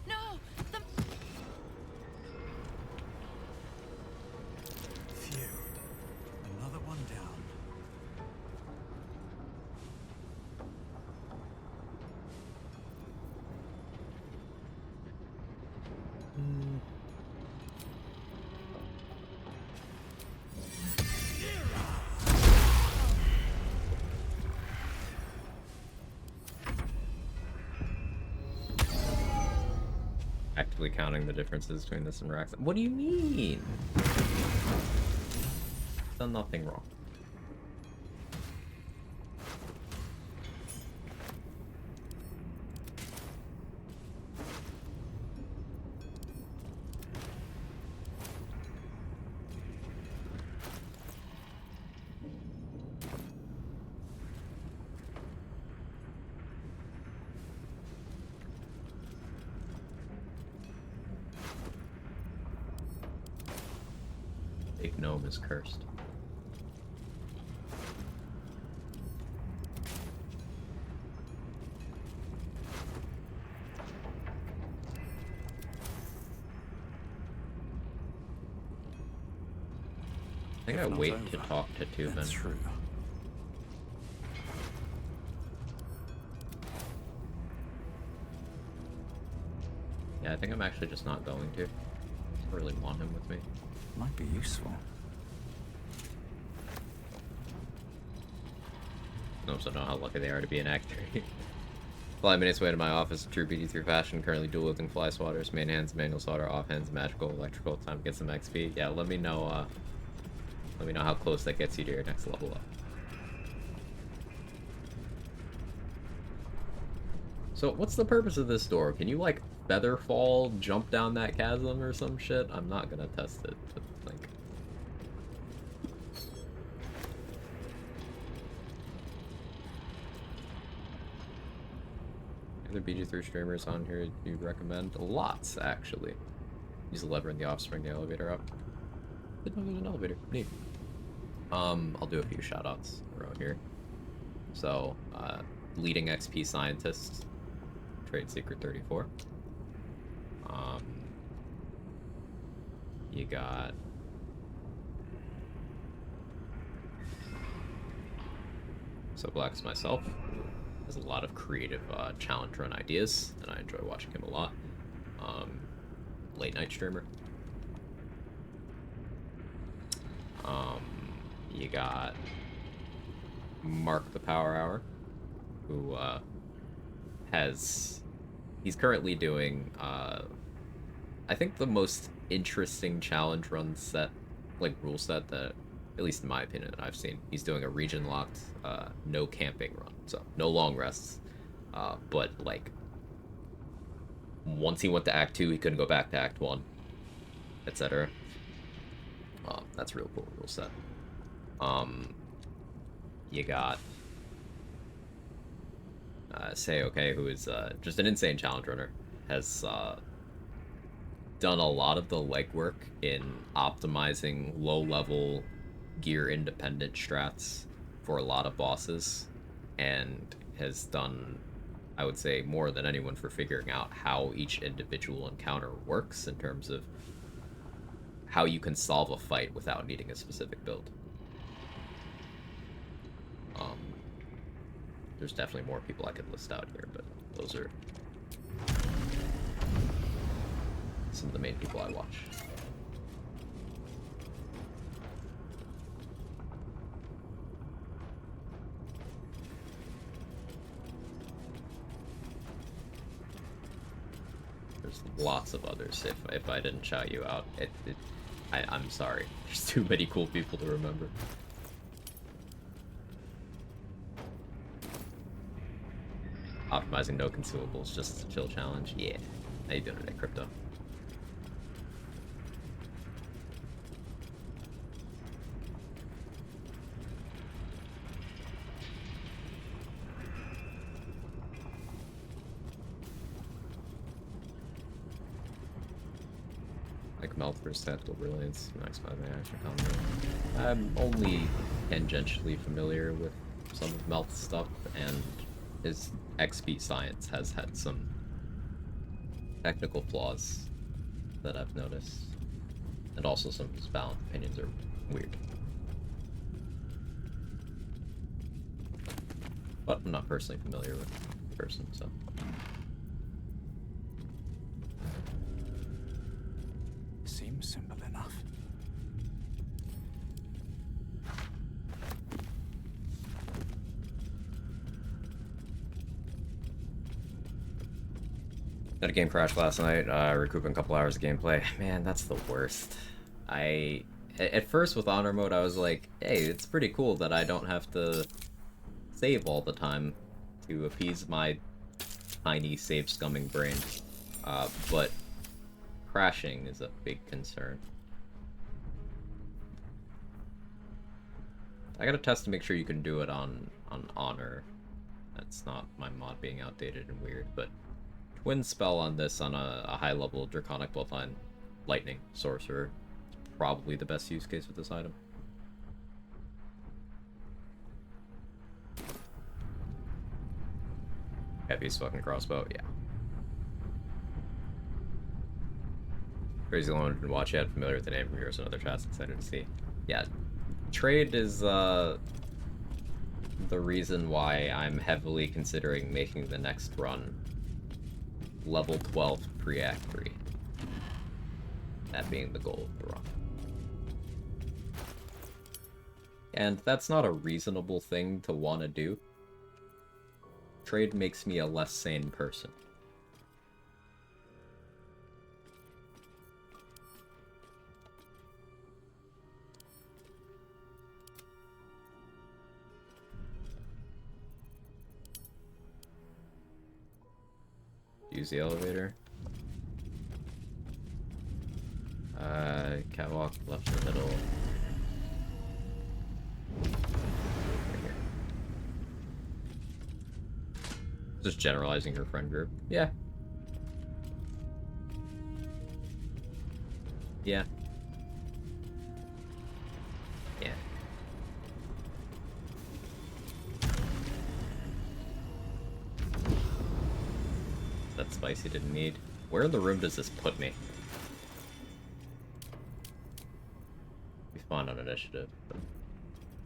No! Phew. Another one down. Actively counting the differences between this and Rex. What do you mean? Done nothing wrong. Big gnome is cursed. I think I wait to talk to Tubin. That's true. Yeah, I think I'm actually just not going to. I don't really want him with me. Might be useful. I also know how lucky they are to be an Act 3. Fly minutes away to my office, true BD3 fashion, currently dual wielding fly swatters, main hands, manual swatter, off hands, magical, electrical, time to get some XP. Yeah, let me know how close that gets you to your next level up. So, what's the purpose of this door? Can you, like, feather fall, jump down that chasm or some shit? I'm not gonna test it, but, like... Other BG3 streamers on here you recommend? Lots, actually. Use the lever in the off, spring the elevator up. Didn't know there's an elevator. Neat. I'll do a few shoutouts around here. So, leading XP scientist, Trade Secret 34. You got So Black is myself. Has a lot of creative challenge run ideas, and I enjoy watching him a lot. Late night streamer. You got Mark the Power Hour, who he's currently doing I think the most interesting challenge run set, like rule set that, at least in my opinion, that I've seen. He's doing a region locked no camping run, so no long rests, but like once he went to Act 2 he couldn't go back to Act 1, etc. That's a real cool rule set. You got Say-Okay, who is just an insane challenge runner, has done a lot of the legwork in optimizing low-level gear-independent strats for a lot of bosses, and has done, I would say, more than anyone for figuring out how each individual encounter works in terms of how you can solve a fight without needing a specific build. There's definitely more people I could list out here, but those are some of the main people I watch. There's lots of others. If I didn't shout you out, I'm sorry. There's too many cool people to remember. Optimizing no consumables, just a chill challenge. Yeah. How you doing today, Crypto? Like Melt for Tactical Brilliance, maximize my action combo. I'm only tangentially familiar with some of Melt's stuff, and his XP science has had some technical flaws that I've noticed. And also some of his balanced opinions are weird. But I'm not personally familiar with the person, so... Seems simple enough. Had a game crash last night, recouping a couple hours of gameplay. Man, that's the worst. At first with Honor Mode, I was like, hey, it's pretty cool that I don't have to save all the time to appease my tiny save scumming brain. But crashing is a big concern. I gotta test to make sure you can do it on Honor. That's not my mod being outdated and weird, but Twin Spell on this on a high level Draconic Bloodline Lightning Sorcerer is probably the best use case with this item. Heaviest fucking crossbow, yeah. Crazy Lone didn't watch yet, familiar with the name from yours and other chats, excited to see. Yeah, trade is the reason why I'm heavily considering making the next run level 12 pre-act 3. That being the goal of the run. And that's not a reasonable thing to want to do. Trade makes me a less sane person. Use the elevator. Catwalk left in the middle. Right here. Just generalizing your friend group. Yeah. Yeah. Yeah. That spicy didn't need. Where in the room does this put me? Be fun on initiative, but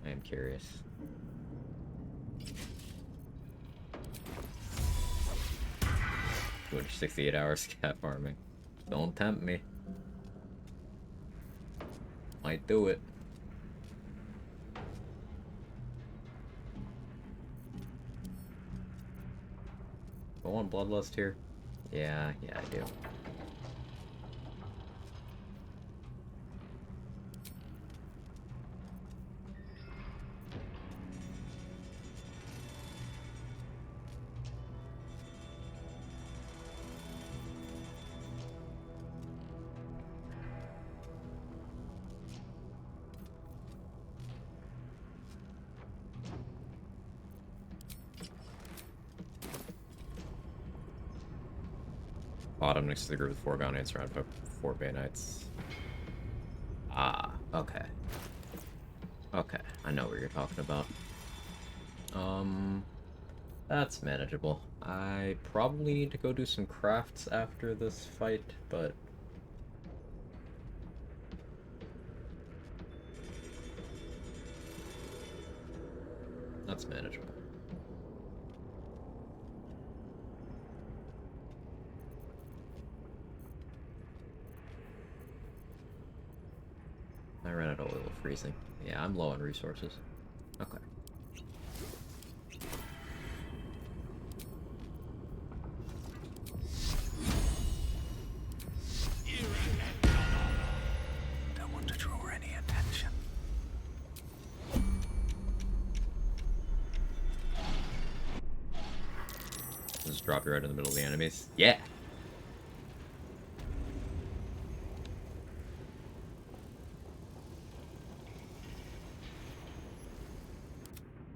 I am curious. 268 hours cat farming. Don't tempt me. Might do it. Go on Bloodlust here. Yeah, I do. Bottom next to the group with 4 Bounty Knights around 4 Bay Knights. Ah, okay. Okay, I know what you're talking about. That's manageable. I probably need to go do some crafts after this fight, but... that's manageable. I ran out of oil freezing. Yeah, I'm low on resources. Okay. Don't want to draw any attention. Just drop you right in the middle of the enemies. Yeah!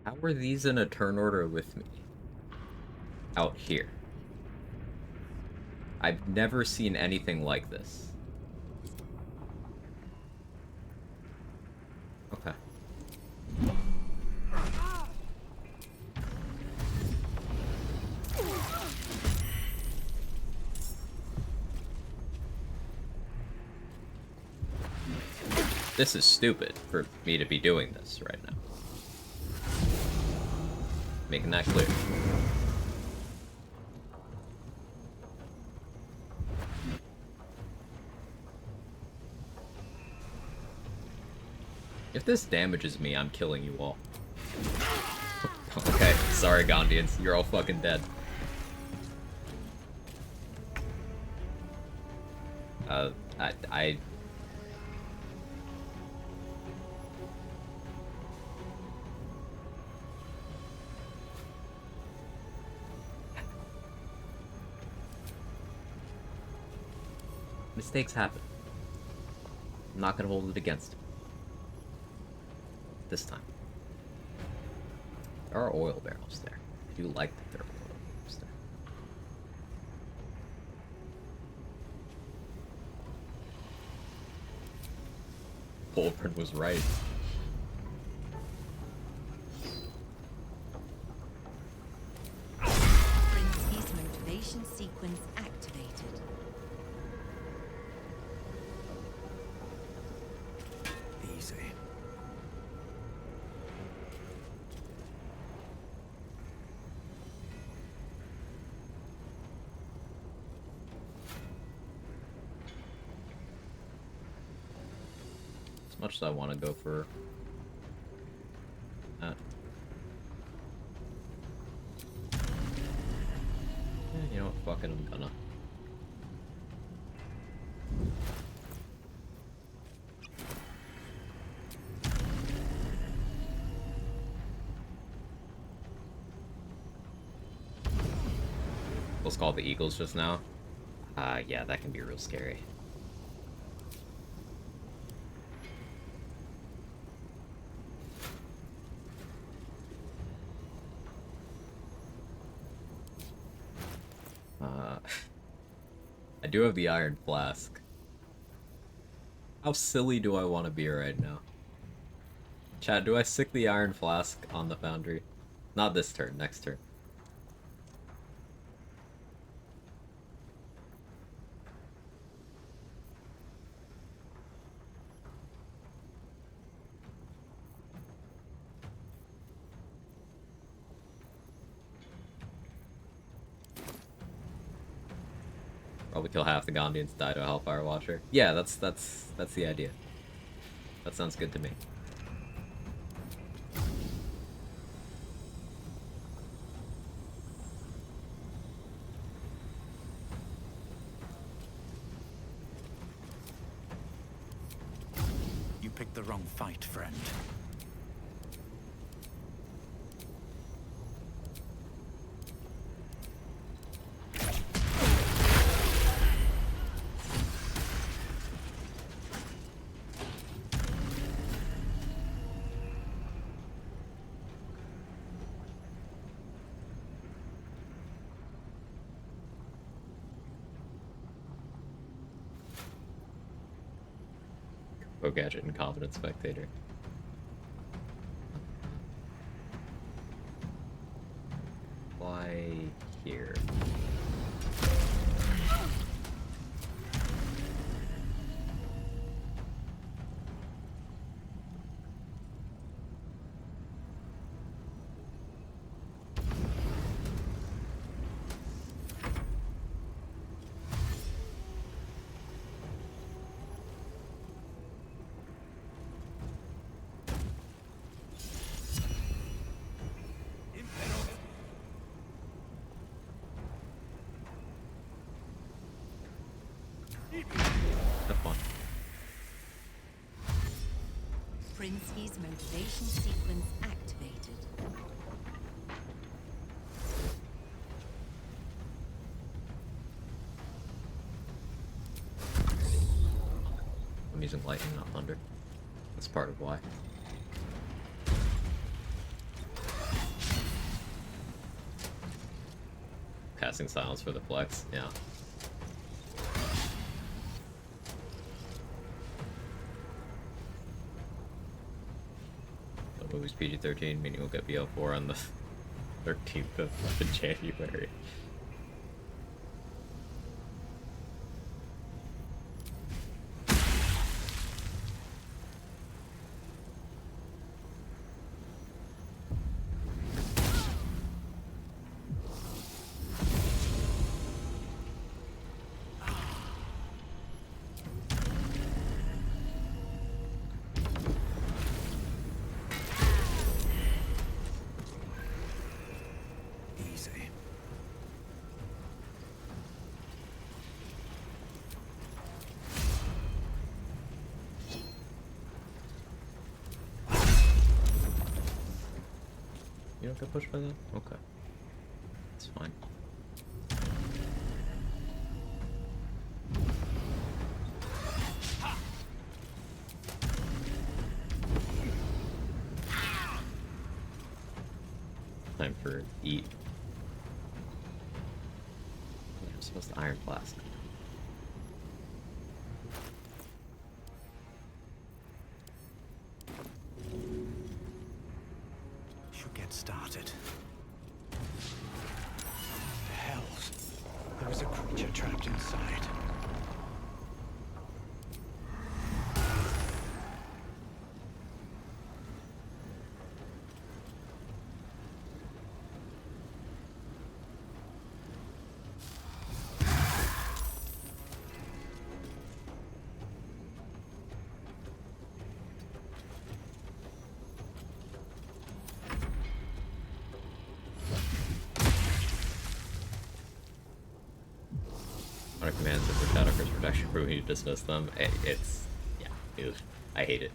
How were these in a turn order with me? Out here. I've never seen anything like this. Okay. This is stupid for me to be doing this right now. Making that clear. If this damages me, I'm killing you all. Okay, sorry Gondians, you're all fucking dead. I mistakes happen. I'm not gonna hold it against him. This time. There are oil barrels there. I do like that there are oil barrels there. Bolford was right. Prince's motivation sequence activated. Easy. As much as I want to go for that. You know what? Fucking I'm gonna. Let's call the Eagles just now. Yeah, that can be real scary. I do have the Iron Flask. How silly do I want to be right now? Chat, do I stick the Iron Flask on the Foundry? Not this turn, next turn. Probably kill half the Gondians, die to a Hellfire Watcher. Yeah, that's the idea. That sounds good to me. You picked the wrong fight, friend. Go Gadget and Confident Spectator. Why here? Prinsky's motivation sequence activated. I'm using lightning, not thunder. That's part of why. Casting silence for the flex, yeah. The movie's PG-13, meaning we'll get BL4 on the 13th of January. You don't get pushed by that? Okay. It's fine. Time for eat. I'm supposed to iron blast. Should get started. The hells. There was a creature trapped inside. One of commands is for Shadowcurse protection for when you dismiss them. It's yeah, ew. I hate it.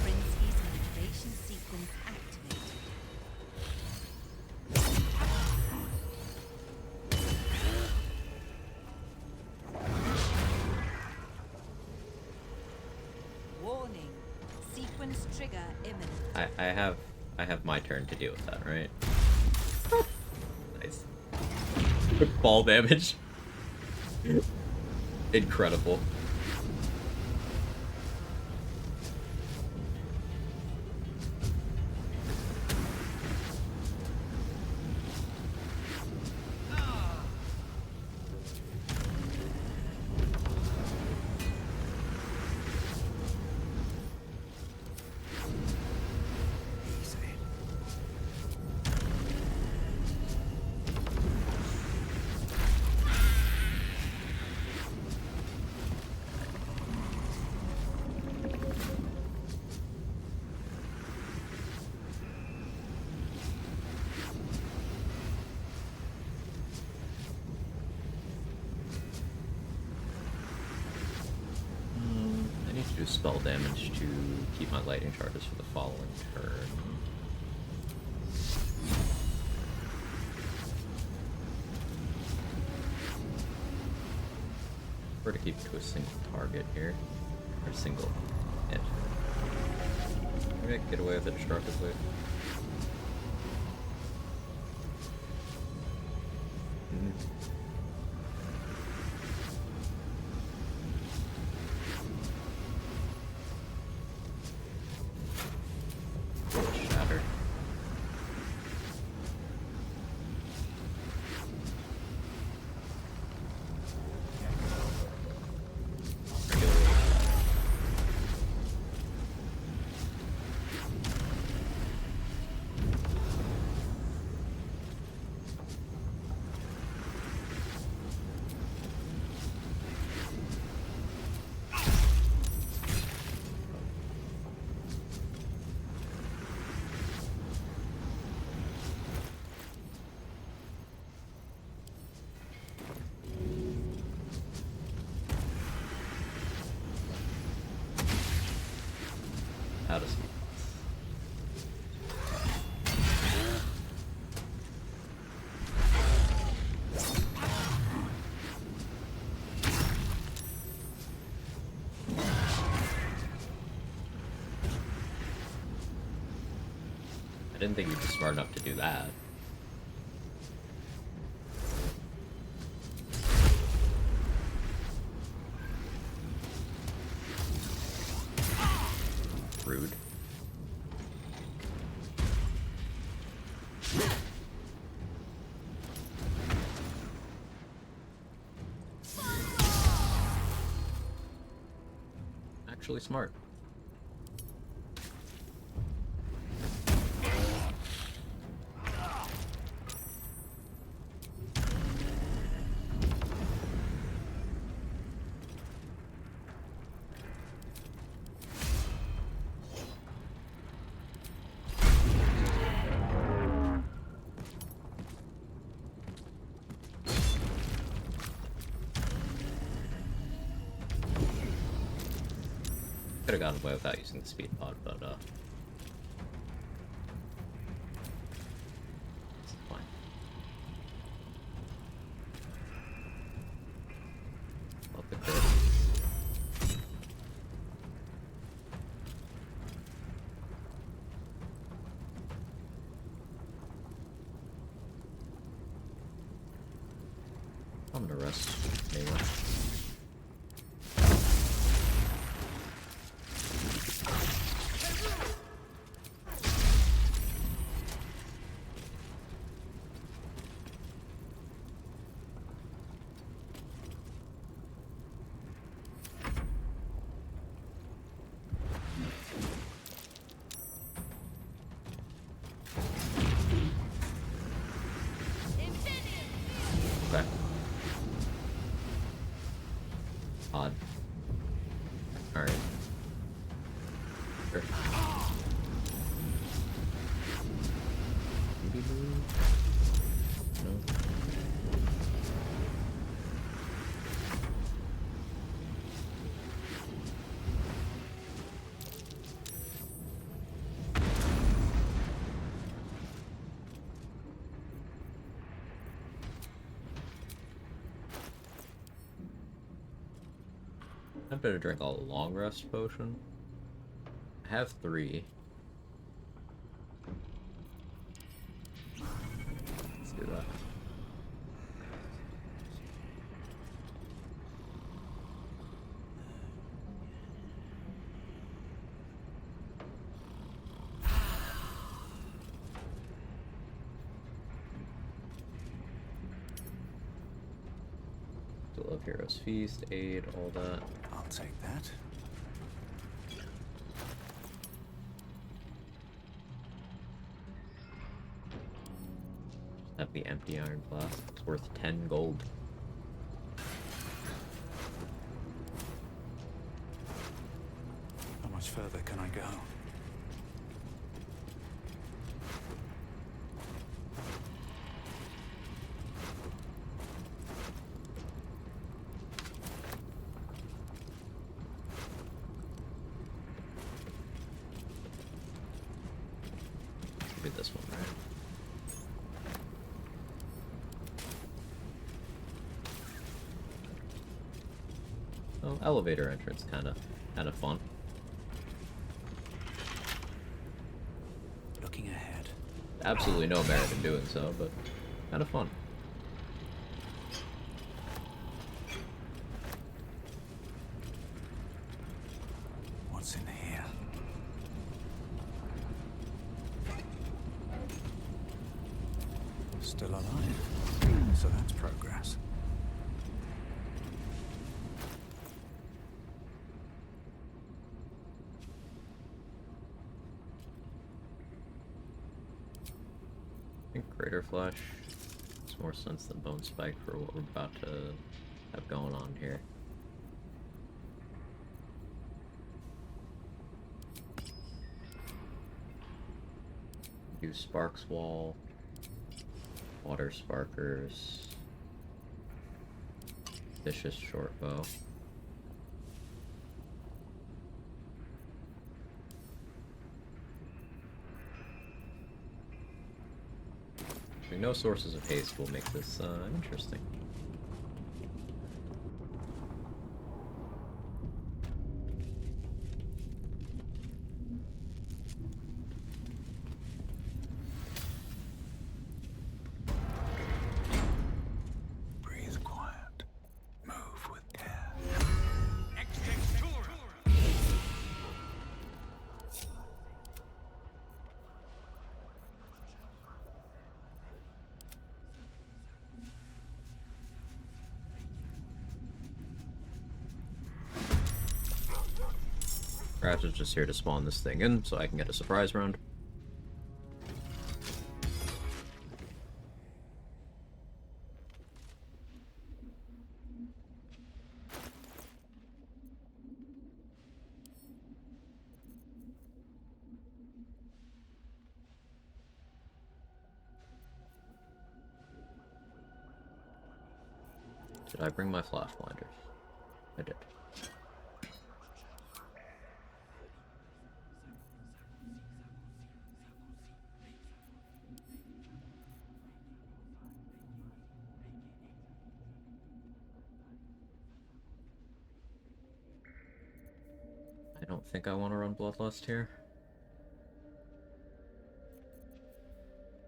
Prinsky's motivation sequence activated. Warning. Sequence trigger imminent. I have my turn to deal with that, right? Nice. Quick ball damage. Incredible. I need to do spell damage to keep my lightning charges for the following turn. Or to keep it to a single target here. Or a single hit. Maybe I can get away with it destructively. Shatter. I didn't think you'd be smart enough to do that. Rude. Actually smart. Could have gotten away without using the speed pod, but it's fine. Love the crit. I'm gonna rest anyway. Okay. Odd. Alright. Sure. Maybe move? No. I better drink a long rest potion. I have 3. Let's do that. Still love Hero's Feast, aid, all that. I'll take that. Have the empty iron flask. It's worth 10 gold. How much further can I go? Maybe this one, right? Oh, elevator entrance, kind of fun. Looking ahead. Absolutely no merit in doing so, but kind of fun. What's in here? Still alive. So that's progress. I think Greater Flesh makes more sense than Bone Spike for what we're about to have going on here. Use Sparks Wall, Water Sparkers, Vicious Short Bow. No sources of haste will make this interesting. Crash is just here to spawn this thing in so I can get a surprise round. Did I bring my flash blinders? I did. I don't think I want to run Bloodlust here.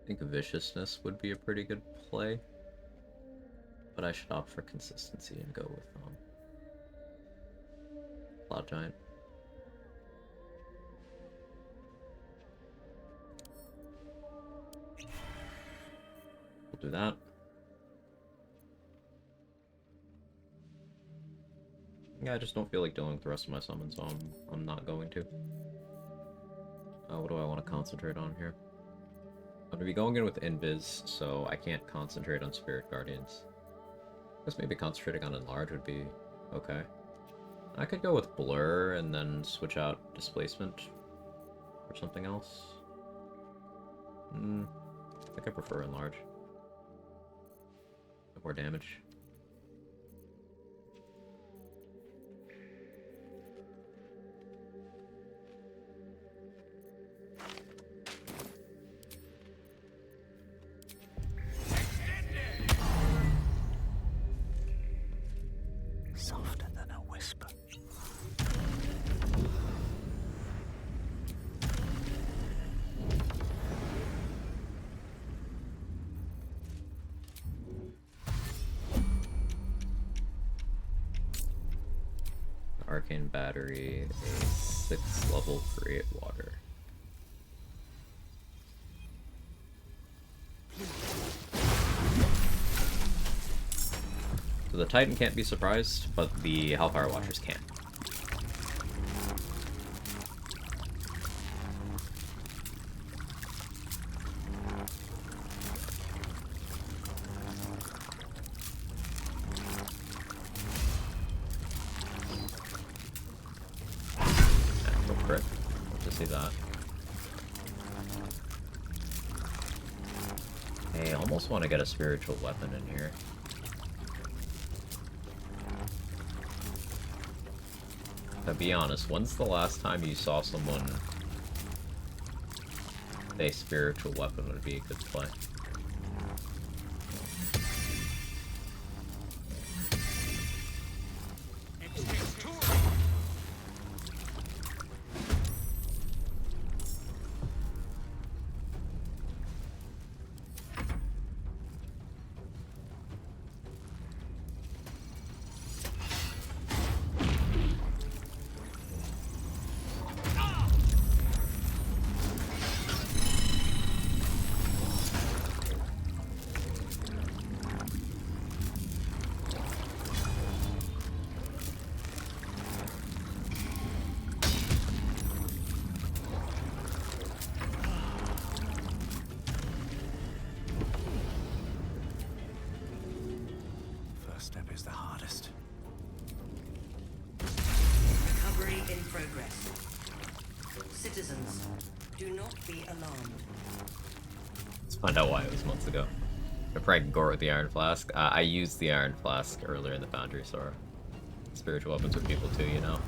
I think Viciousness would be a pretty good play. But I should opt for consistency and go with Cloud Giant. We'll do that. Yeah, I just don't feel like dealing with the rest of my summons, so I'm not going to. What do I want to concentrate on here? I'm going to be going in with Invis, so I can't concentrate on Spirit Guardians. I guess maybe concentrating on Enlarge would be okay. I could go with Blur and then switch out Displacement or something else. I think I prefer Enlarge. More damage. Softer than a whisper. Arcane Battery, a 6th level Create Water. So the Titan can't be surprised, but the Hellfire Watchers can. Actual crit. Love to see that. I almost want to get a spiritual weapon in here. To be honest, when's the last time you saw someone say spiritual weapon would be a good play? Step is the hardest. Recovery in progress. Citizens, do not be alarmed. Let's find out why it was months ago. If I can gore with the Iron Flask. I used the Iron Flask earlier in the Foundry, so spiritual weapons with people too, you know.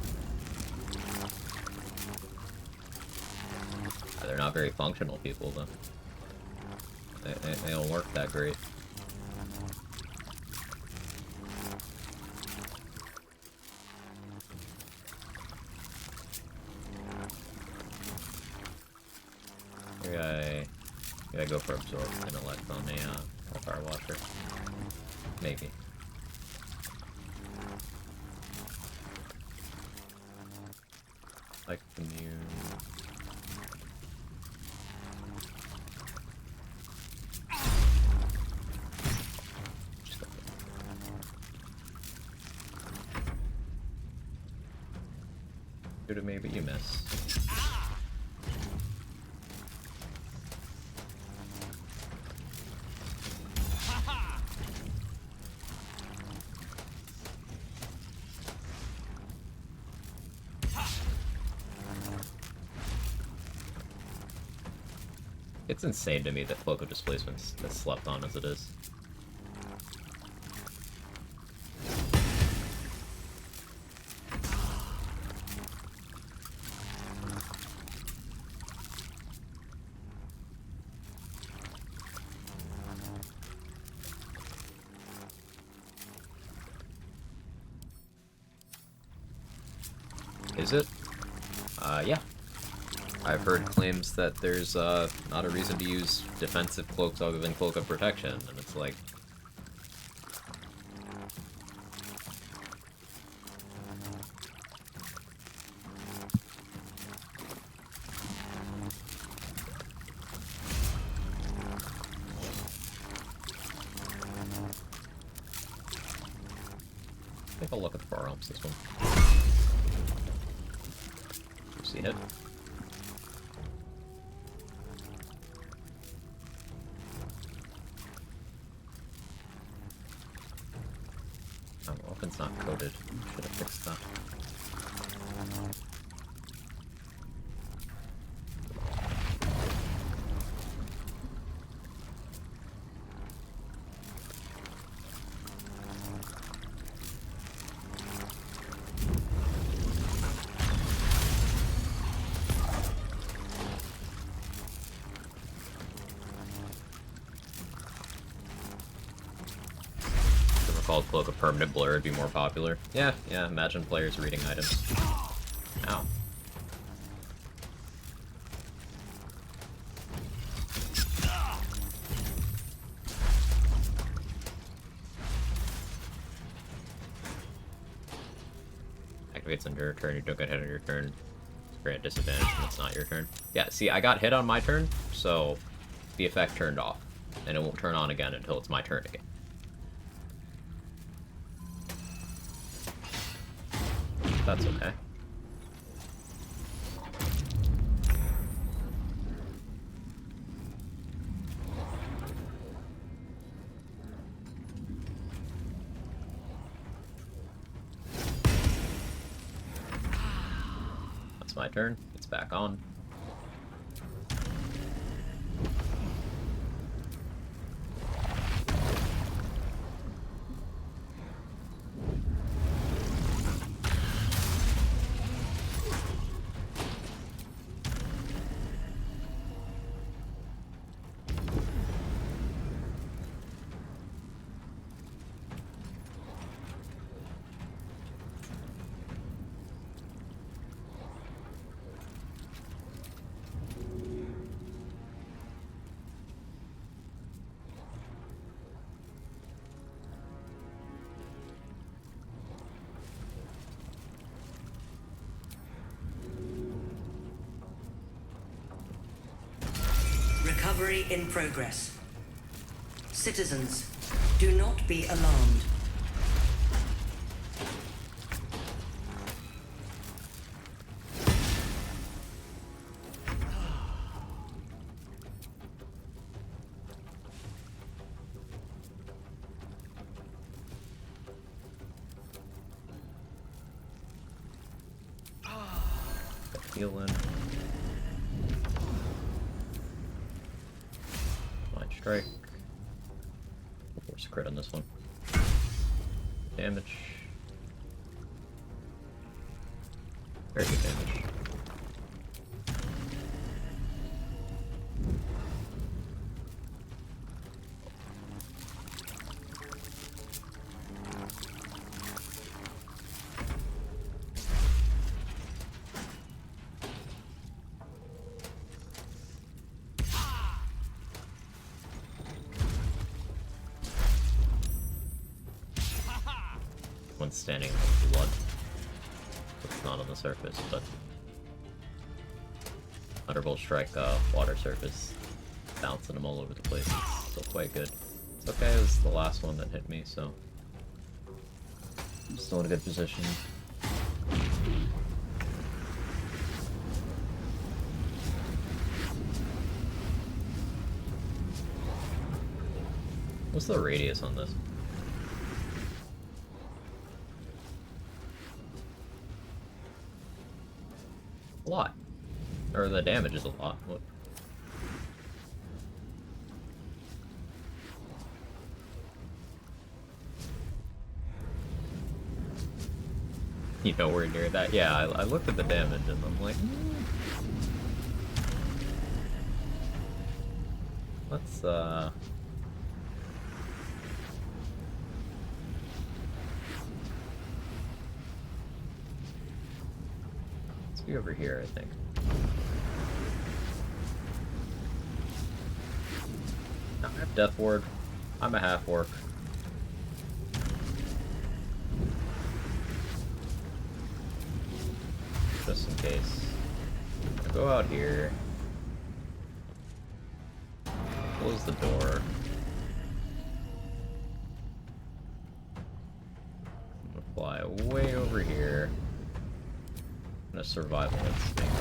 They're not very functional people, though. They don't work that great. Maybe I go for Absorb Intellect on a Hellfire Watcher. Maybe. Like Commune. shoot at me, but you miss. It's insane to me that Cloak of Displacement's as slept on as it is. Is it? Yeah. I've heard claims that there's not a reason to use defensive cloaks other than Cloak of Protection, and it's like... Take a look at the firearms, this one. See hit? Oh, weapon's not coded. Should have fixed that. Called Cloak of Permanent Blur would be more popular. Yeah, imagine players reading items. Ow. Activates on your turn, you don't get hit on your turn. Grant disadvantage when it's not your turn. Yeah, see, I got hit on my turn, so the effect turned off. And it won't turn on again until it's my turn again. That's okay. That's my turn. It's back on. Recovery in progress. Citizens, do not be alarmed. Healing. Mind strike. Force crit on this one. Damage. Very good damage. One's standing in blood. It's not on the surface, but Thunderbolt strike, water surface, bouncing them all over the place. It's still quite good. It's okay, it was the last one that hit me, so I'm still in a good position. What's the radius on this? A lot. Or the damage is a lot. What? You nowhere near that? Yeah, I looked at the damage and I'm like, let's be over here, I think. No, I have Death Ward. I'm a half orc. Just in case. I'll go out here. Close the door. I'm gonna fly way over here. I'm gonna survival instinct.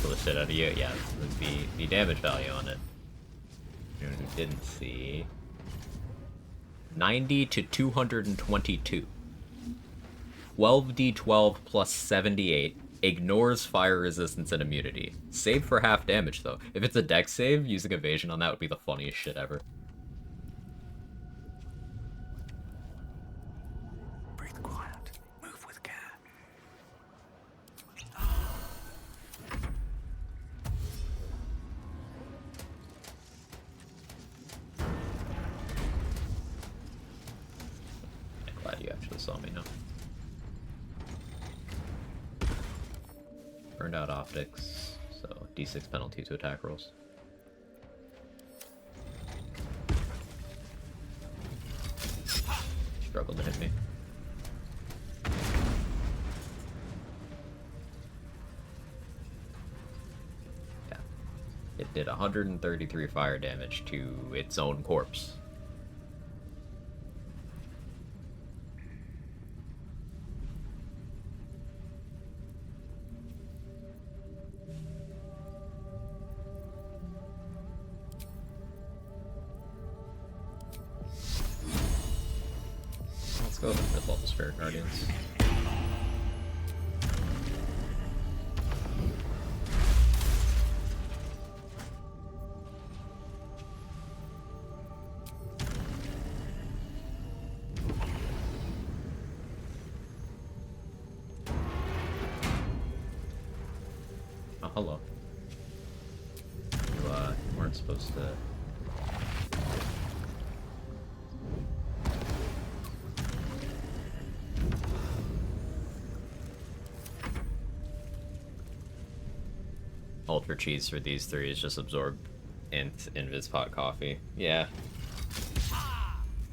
Pull the shit out of you. Yeah, the damage value on it. Anyone who didn't see. 90 to 222. 12d12 plus 78. Ignores fire resistance and immunity. Save for half damage, though. If it's a dex save, using evasion on that would be the funniest shit ever. Breathe quiet. Move with care. I'm glad you actually saw me now. Burned out optics, so d6 penalty to attack rolls. Struggled to hit me. Yeah. It did 133 fire damage to its own corpse. Let's go with the 5th level Spirit Guardians. Oh, hello. You weren't supposed to... Hold for cheese for these three is just absorb int invis pot coffee. Yeah.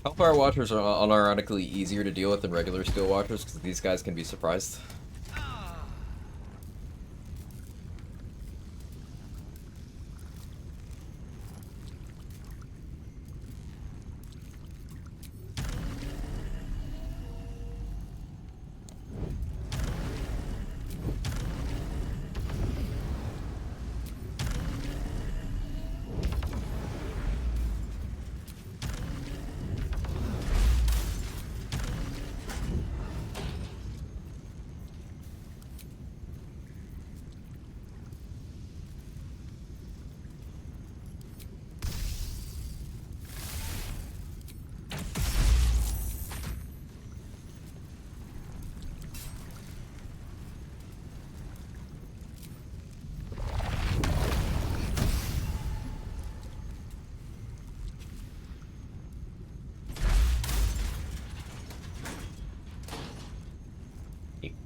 Hellfire Watchers are unironically easier to deal with than regular Steel Watchers because these guys can be surprised.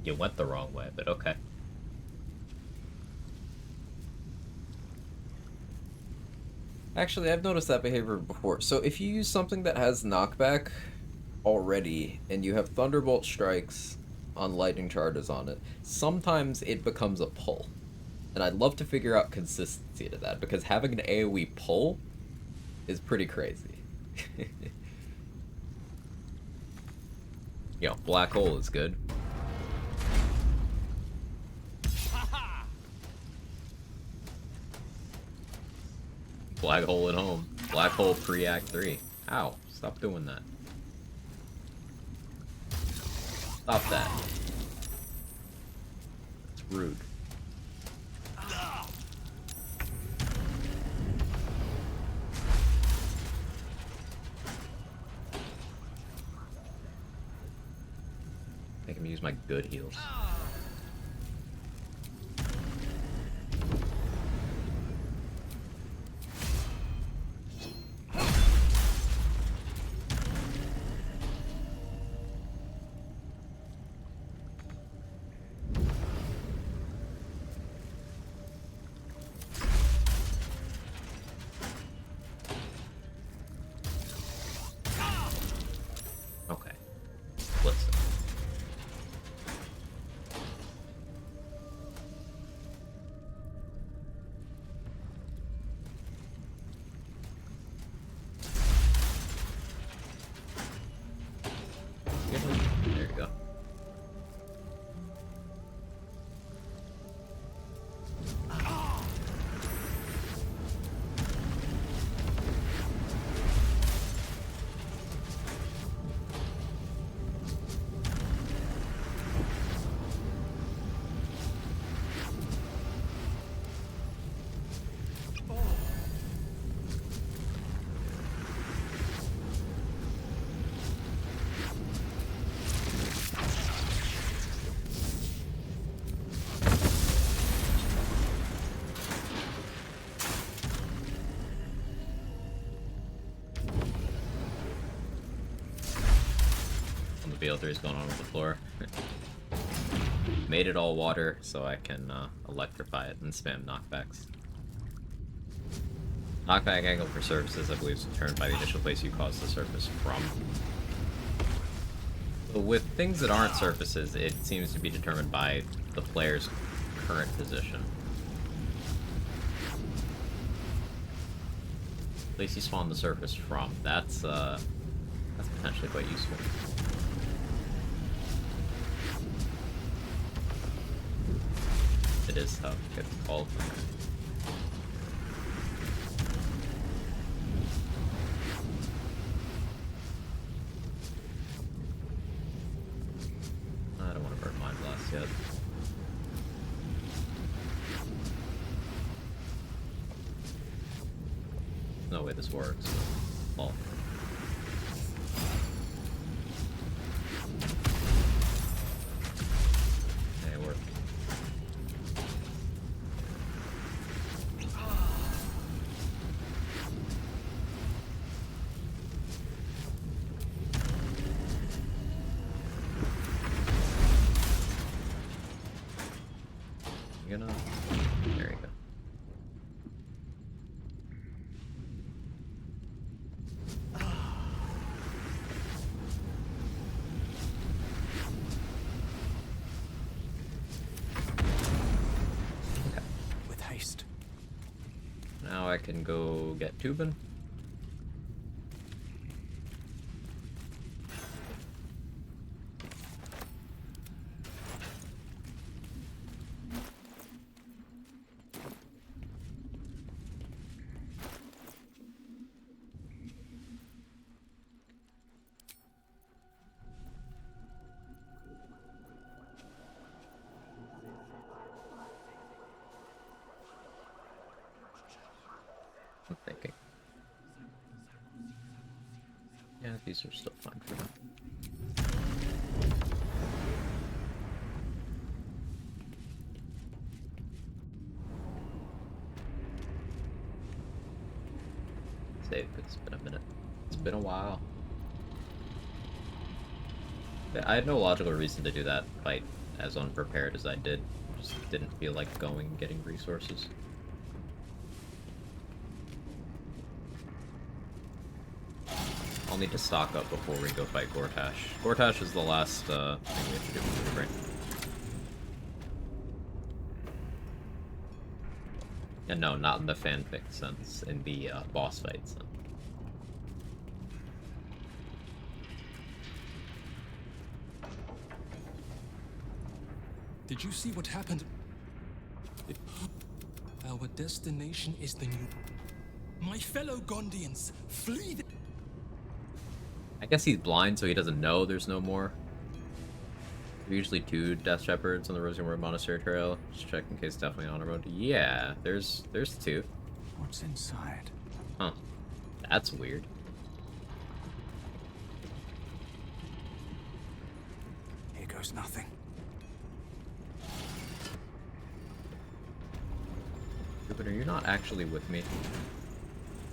You went the wrong way, but okay. Actually, I've noticed that behavior before. So if you use something that has knockback already, and you have Thunderbolt strikes on lightning charges on it, sometimes it becomes a pull. And I'd love to figure out consistency to that, because having an AoE pull is pretty crazy. You know, Black Hole is good. Black hole at home. Black hole pre-act 3. Ow. Stop doing that. Stop that. It's rude. Make him use my good heals. Okay. Listen. There you go. The BL3 is going on with the floor. Made it all water so I can electrify it and spam knockbacks. Knockback angle for surfaces, I believe, is determined by the initial place you cause the surface from. But with things that aren't surfaces, it seems to be determined by the player's current position. Place you spawn the surface from. That's potentially quite useful. It is tough to get called. I don't want to burn Mind Blast yet. No way this works. Well. Hey, it worked. You gonna... There you go. Okay. With haste. Now I can go get Tubin. I'm thinking. Yeah, these are still fine for now. Save, it's been a minute. It's been a while. I had no logical reason to do that fight as unprepared as I did. Just didn't feel like going and getting resources. I'll need to stock up before we go fight Gortash. Gortash is the last thing we have to do before the break. And no, not in the fanfic sense, in the boss fight sense. Did you see what happened? Our destination is the new... My fellow Gondians, flee the... I guess he's blind, so he doesn't know there's no more. There are usually 2 Death Shepherds on the Rosenwood Monastery Trail. Just check in case definitely on the road. Yeah, there's 2. What's inside? Huh. That's weird. Here goes nothing. Jupiter, you're not actually with me.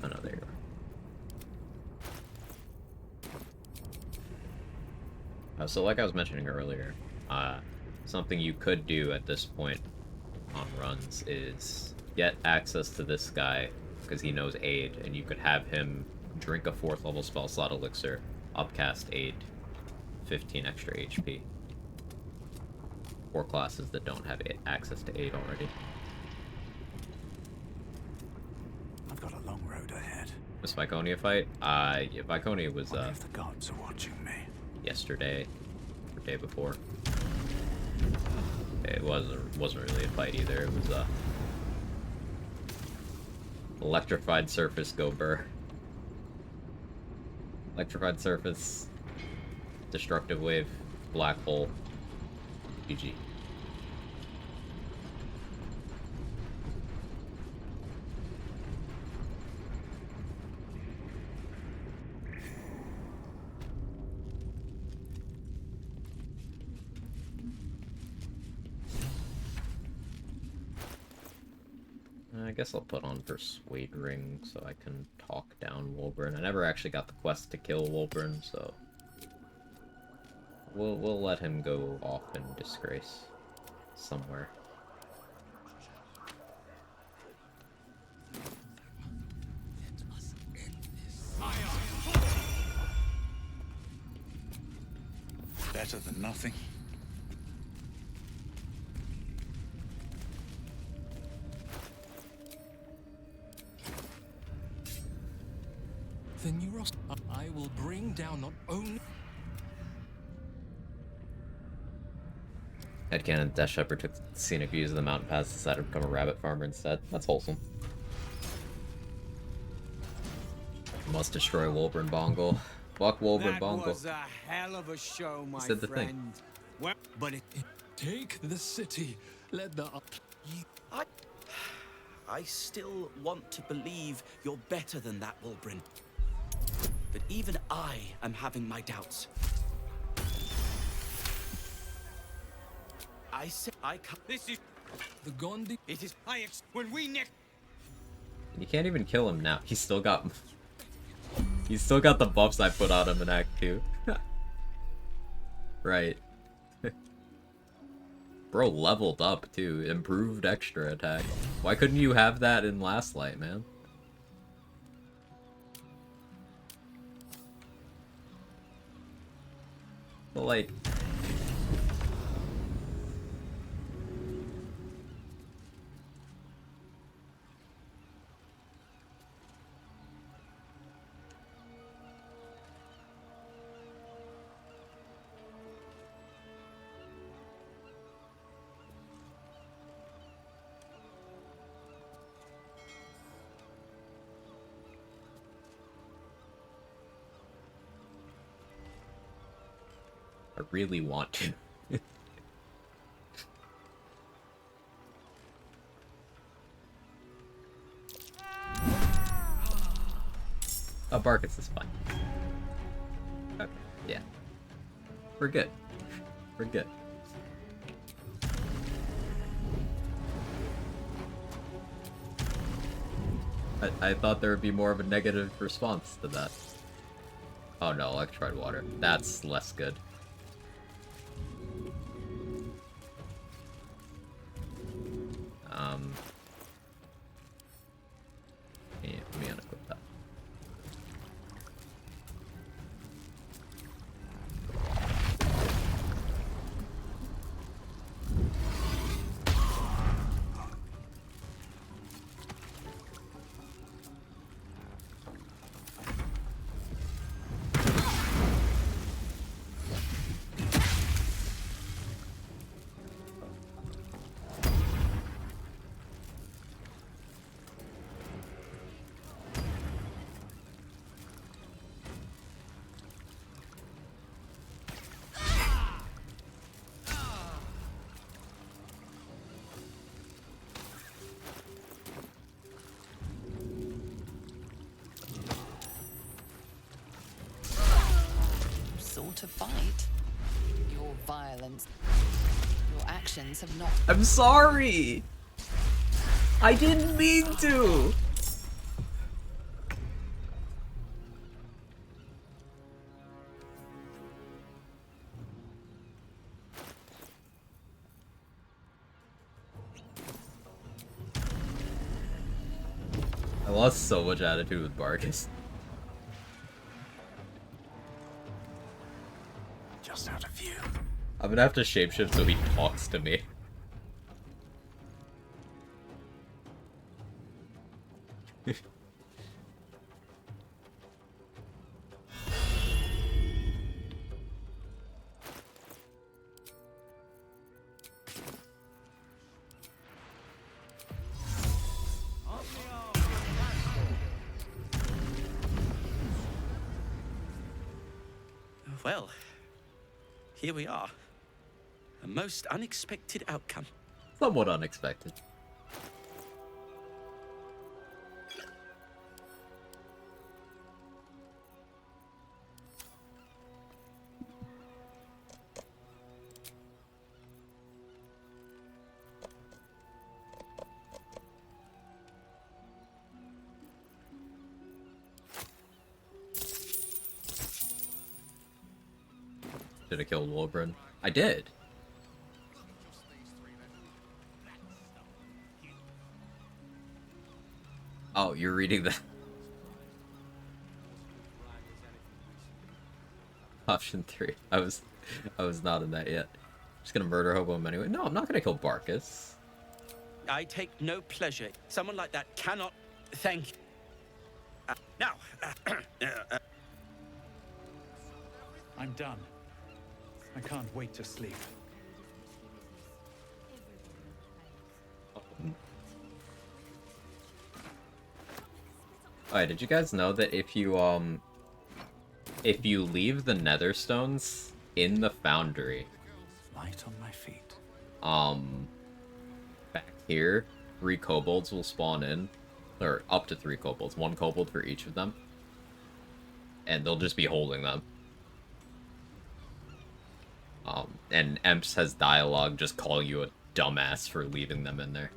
Oh no, there you are. So like I was mentioning earlier, something you could do at this point on runs is get access to this guy, because he knows Aid, and you could have him drink a 4th level spell slot elixir, upcast Aid, 15 extra HP. For classes that don't have access to Aid already. I've got a long road ahead. Was Viconia fight? Yeah, Viconia was, What if the gods are watching me? Yesterday, or day before. It wasn't really a fight either, it was, electrified surface, go burr. Electrified surface, destructive wave, black hole, GG. I guess I'll put on Persuade Ring so I can talk down Wolburn. I never actually got the quest to kill Wolburn, so we'll let him go off in disgrace somewhere. Better than nothing. Then you I will bring down not only... Headcanon, Death Shepherd took scenic views of the mountain pass, decided to become a rabbit farmer instead. That's wholesome. Must destroy Wolburn Bongle. Fuck Wolburn Bongle. That was a hell of a show, my Said the friend. thing. Well, but it... Take the city. Let the... I still want to believe you're better than that, Wolbrin. But even I am having my doubts. I said I can't... This is... The Gondi... It is... When we next... You can't even kill him now. He's still got... He's still got the buffs I put on him in Act 2. Right. Bro leveled up, too. Improved extra attack. Why couldn't you have that in Last Light, man? But, like... I really want to. Oh, Barkets is fine. Okay, yeah. We're good. We're good. I thought there would be more of a negative response to that. Oh no, electrified water. That's less good. Yeah, let me unequip that. fight. Your violence, your actions have not... I'm sorry! I didn't mean to! I lost so much attitude with Barkus. Just out of view. I'm gonna have to shapeshift so he talks to me. Well, here we are. A most unexpected outcome. Somewhat unexpected. Did I kill Wolbrin? I did. Oh, you're reading that. Option 3. I was not in that yet. Just gonna murder Hobo him anyway. No, I'm not gonna kill Barkus. I take no pleasure. Someone like that cannot... Thank you. Now... I'm done. I can't wait to sleep. Alright, did you guys know that if you leave the Netherstones in the foundry, Light on my feet. Back here, 3 kobolds will spawn in, or up to 3 kobolds, 1 kobold for each of them, and they'll just be holding them. And Emps has dialogue just calling you a dumbass for leaving them in there.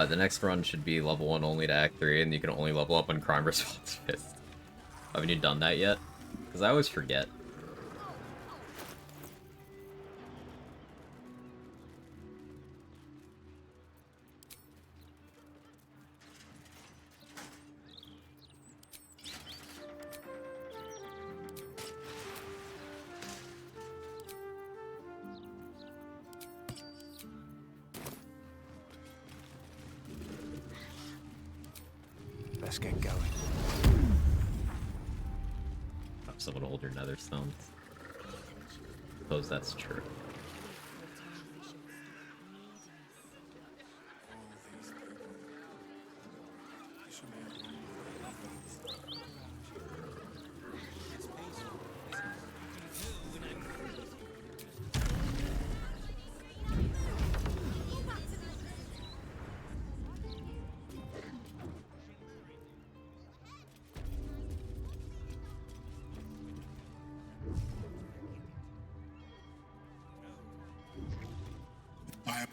The next run should be level 1 only to Act 3, and you can only level up when Crime Response Fist. Haven't you done that yet? Because I always forget. Let's get going. Have someone hold your nether stones. Suppose that's true.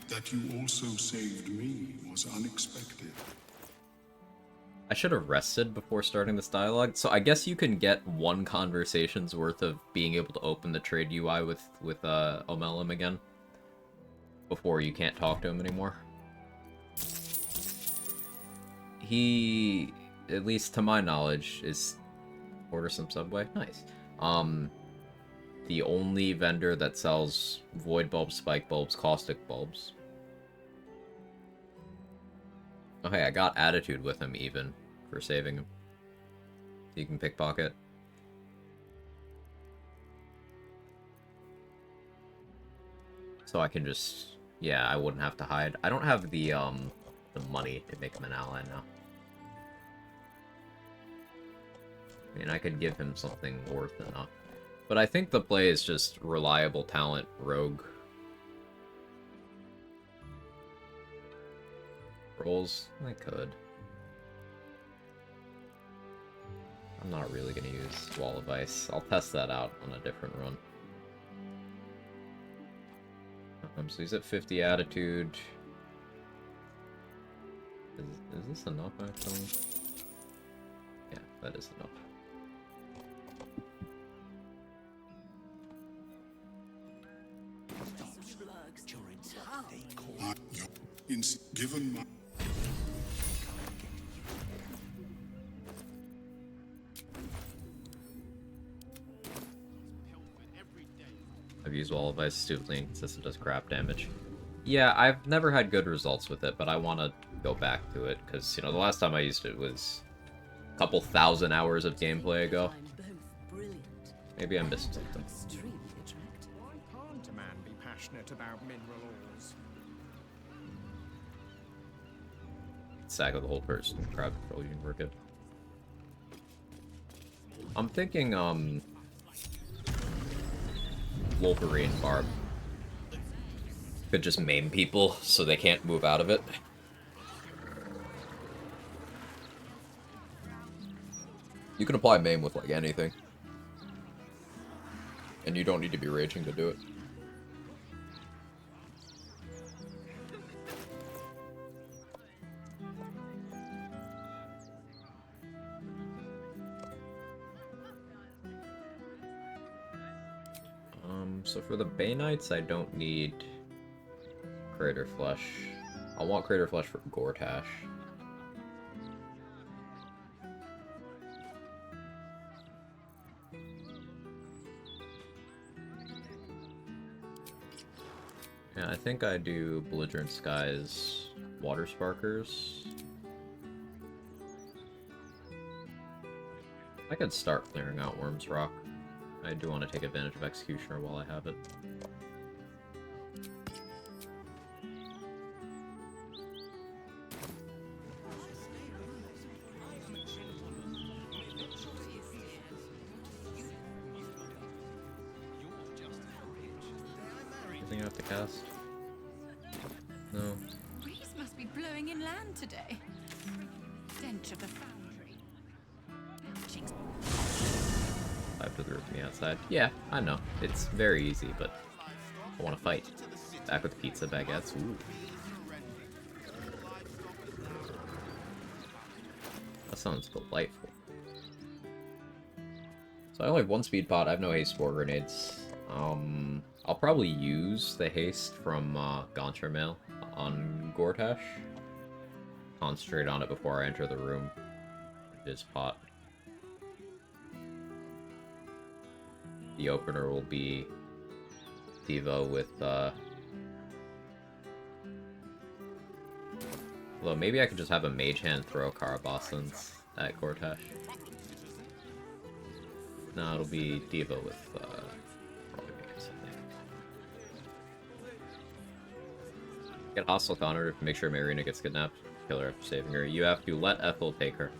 That you also saved me was unexpected. I should have rested before starting this dialogue. So I guess you can get 1 conversation's worth of being able to open the trade UI with Omelim again before you can't talk to him anymore. He, at least to my knowledge, is order some Subway. Nice. The only vendor that sells void bulbs, spike bulbs, caustic bulbs. Oh hey, I got attitude with him even for saving him. You can pickpocket. So I can just, yeah, I wouldn't have to hide. I don't have the money to make him an ally now. I mean, I could give him something worth enough. But I think the play is just reliable talent rogue. Rolls? I could. I'm not really going to use Wall of Ice. I'll test that out on a different run. So he's at 50 attitude. Is this enough, actually? Yeah, that is enough. Given my... I've used Wall of Ice stupidly inconsistent does crap damage. Yeah, I've never had good results with it, but I want to go back to it, because, you know, the last time I used it was a couple thousand hours of gameplay ago. Maybe I missed something. Why can't a man be passionate about mineral ores? Sack of the whole person. Crowd control you can work it. I'm thinking, Wolverine Barb could just maim people so they can't move out of it. You can apply maim with, like, anything. And you don't need to be raging to do it. So for the Bay Knights, I don't need Crater Flesh. I want Crater Flesh for Gortash. Yeah, I think I do Belligerent Skies, Water Sparkers. I could start clearing out Worm's Rock. I do want to take advantage of Executioner while I have it. Anything I have to cast? No. Breeze must be blowing inland today. Stench of the foundry. I have to throw me outside. Yeah, I know. It's very easy, but I want to fight. Back with pizza baguettes. Ooh. That sounds delightful. So I only have one speed pot. I have no haste spore grenades. I'll probably use the haste from Gaunter Mail on Gortash. Concentrate on it before I enter the room. This pot. The opener will be Devo with, Although maybe I could just have a Mage Hand throw Karabasans at Gortash. No, it'll be Devo with, probably Magus, I think. Get Hostile Connor to make sure Marina gets kidnapped. Kill her after saving her. You have to let Ethel take her.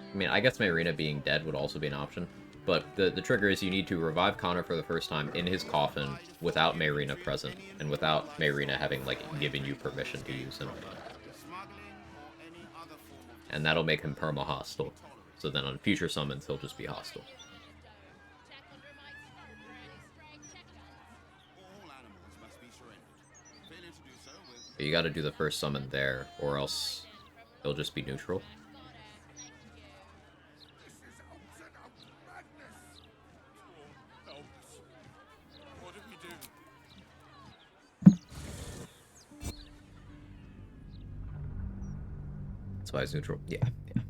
I mean, I guess Marina being dead would also be an option, but the trigger is you need to revive Connor for the first time in his coffin without Marina present, and without Marina having, like, given you permission to use him. And that'll make him perma-hostile, so then on future summons he'll just be hostile. But you gotta do the first summon there, or else he'll just be neutral. That's why it's neutral. Yeah, yeah.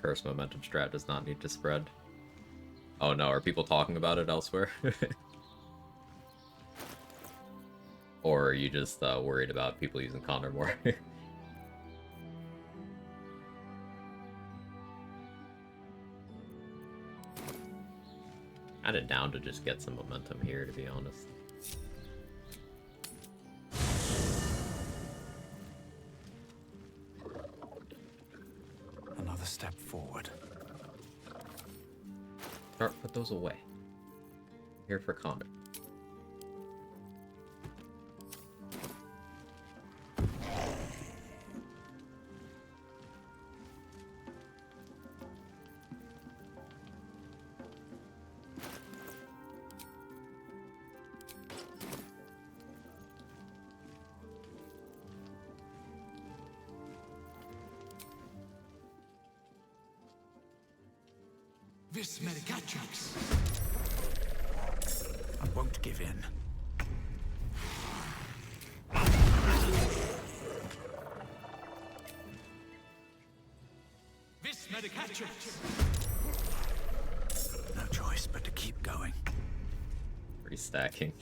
Curse momentum strat does not need to spread. Oh no, are people talking about it elsewhere? Or are you just worried about people using Condor more? Kinda down to just get some momentum here, to be honest. Another step forward. Start, put those away. Here for Condor. Vis Medicatrix. I won't give in. Vis Medicatrix. No choice but to keep going. Restacking.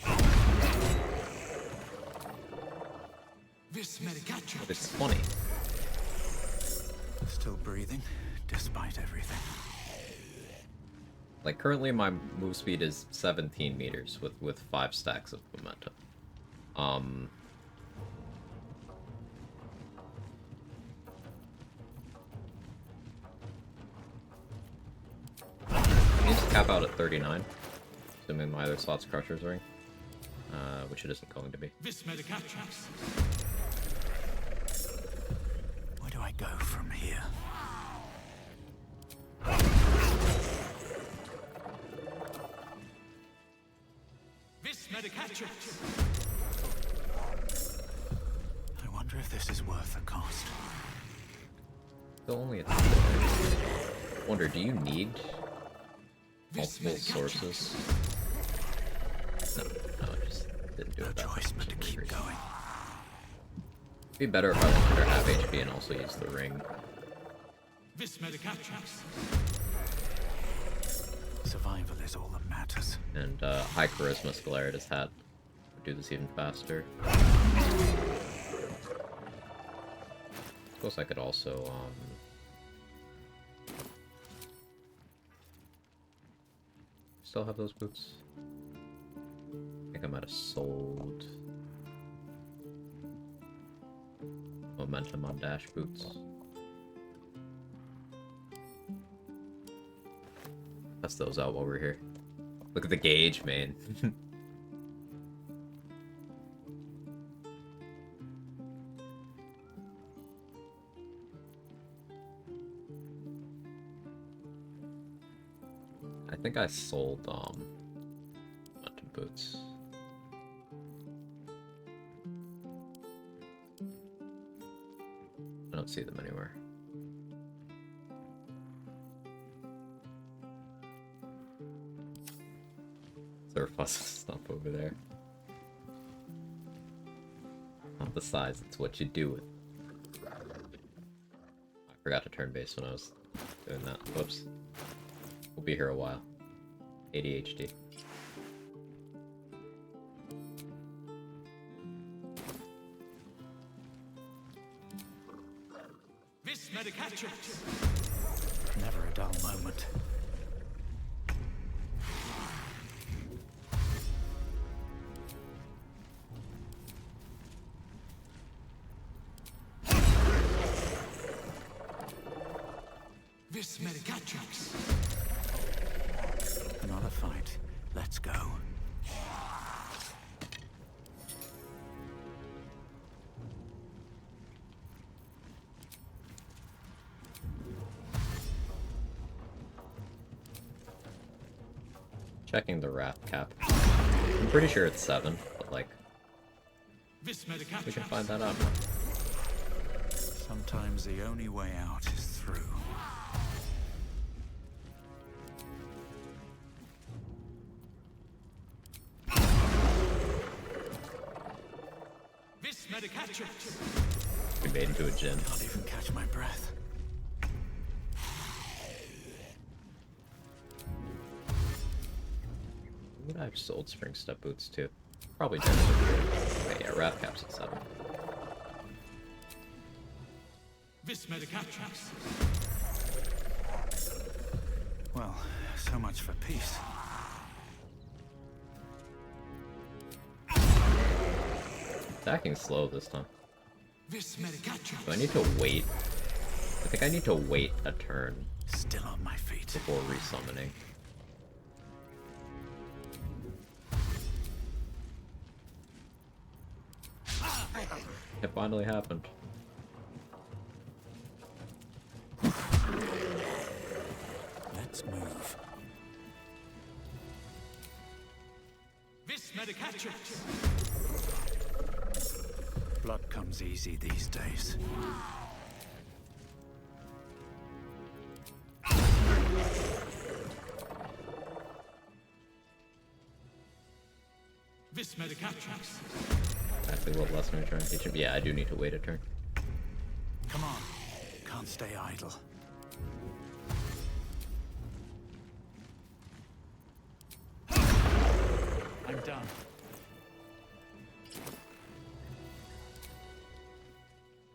Vis Medicatrix. But it's funny. Still breathing, despite everything. Like, currently my move speed is 17 meters with 5 stacks of momentum. I need to cap out at 39, assuming my other slot's Crusher's Ring, which it isn't going to be. Where do I go from here? I wonder if this is worth the cost. Still only a wonder, do you need multiple sources? No, I just didn't do it. No choice but to keep going. It'd be better if I wanted to have HP and also use the ring. Survival is all that matters. And high charisma Scleric hat would do this even faster. Suppose I could also still have those boots. I think I might have sold momentum on dash boots. Test those out while we're here. Look at the gauge, man. I think I sold momentum boots. I don't see them anywhere. Surplus stuff over there. Not the size, it's what you do with it. I forgot to turn base when I was doing that. Whoops. We'll be here a while. ADHD. Never a dull moment. Vis Medicatrix. Another fight. Let's go. Checking the wrath cap. I'm pretty sure it's 7, but like we can find that out now. Sometimes the only way out is through. We made into a gin. Can't even catch my breath. Would I have sold spring step boots too? Probably definitely. Okay, yeah, Wrath Cap's at 7. Vis medicatrix. Well, so much for peace. Attacking slow this time. Vis medicatrix. Do I need to wait? I think I need to wait a turn. Still on my feet. Before resummoning. It finally happened. Let's move. Vis medicatrix. Blood comes easy these days. Vis medicatrix. Actually, what lesson are we trying to teach him? Yeah, I do need to wait a turn. Come on. Can't stay idle. I'm done.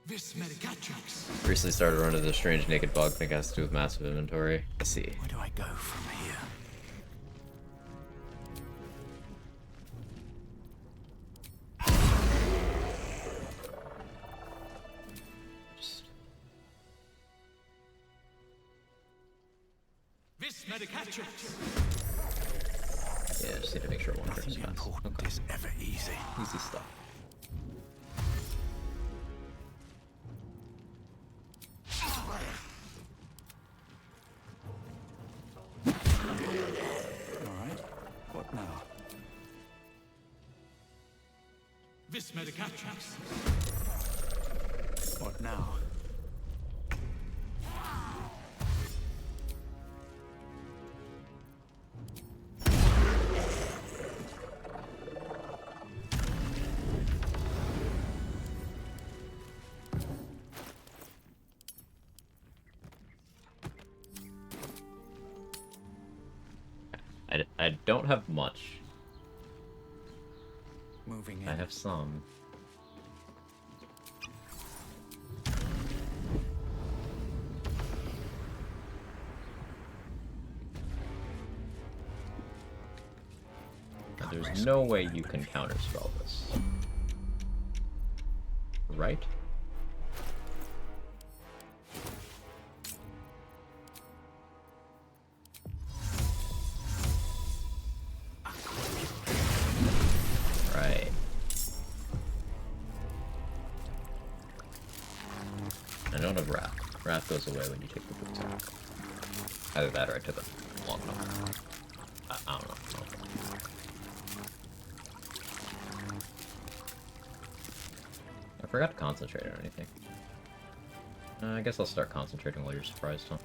Vis medicatrix. Recently started running the strange naked bug. Think it has to do with massive inventory. Let's see. Where do I go from here? Vis medicatrix. Yeah, just need to make sure one turn is Nothing fast. important is ever easy. Easy stuff. Alright, what now? Vis medicatrix. What now? I don't have much. Moving in. I have some. Now, there's no way you can counterspell this. Right? Right. I don't have Wrath. Wrath goes away when you take the boots out. Either that or I took a long enough. I don't know. I forgot to concentrate on anything. I guess I'll start concentrating while you're surprised, huh?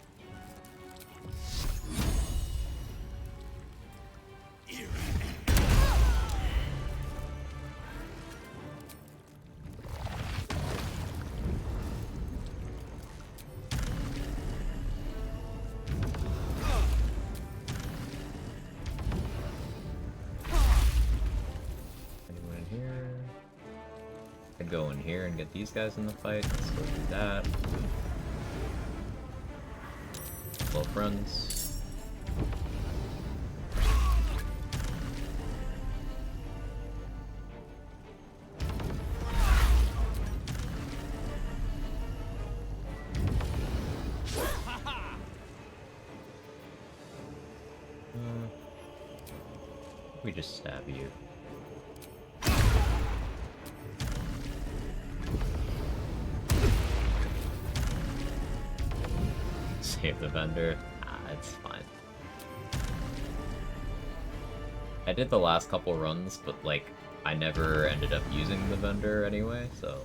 Go in here and get these guys in the fight. Let's go do that. Hello, friends. We just stab you. Save the vendor. It's fine. I did the last couple runs, but like I never ended up using the vendor anyway, so.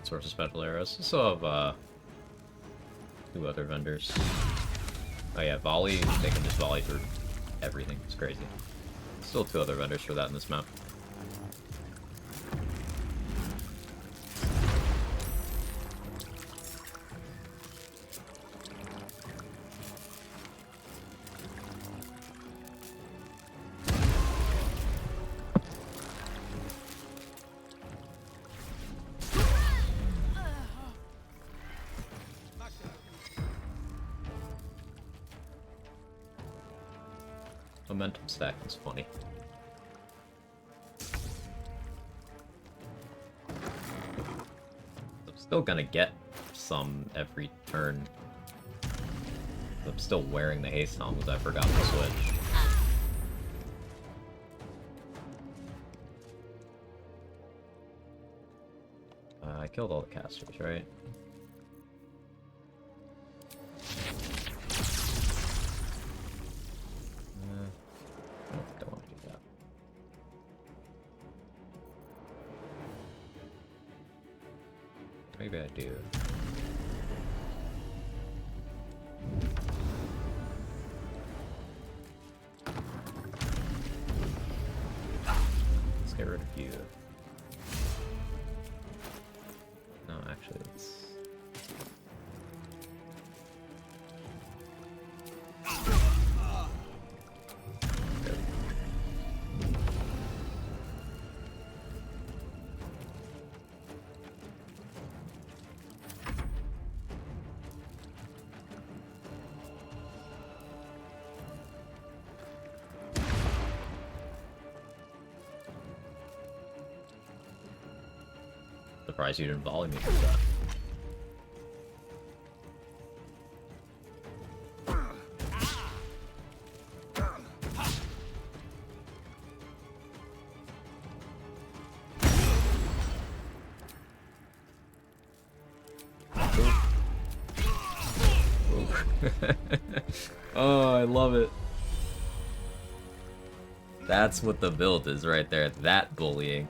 source of special arrows. We still have 2 other vendors. Oh yeah, volley. They can just volley through everything. It's crazy. Still 2 other vendors for that in this map. Momentum stack is funny. I'm still gonna get some every turn. I'm still wearing the haste on because I forgot to switch. I killed all the casters, right? Don't want to do that. Maybe I do. Let's get rid of you. No, actually, it's... Surprised you didn't volley me through that. Oh, I love it. That's what the build is right there. That bullying.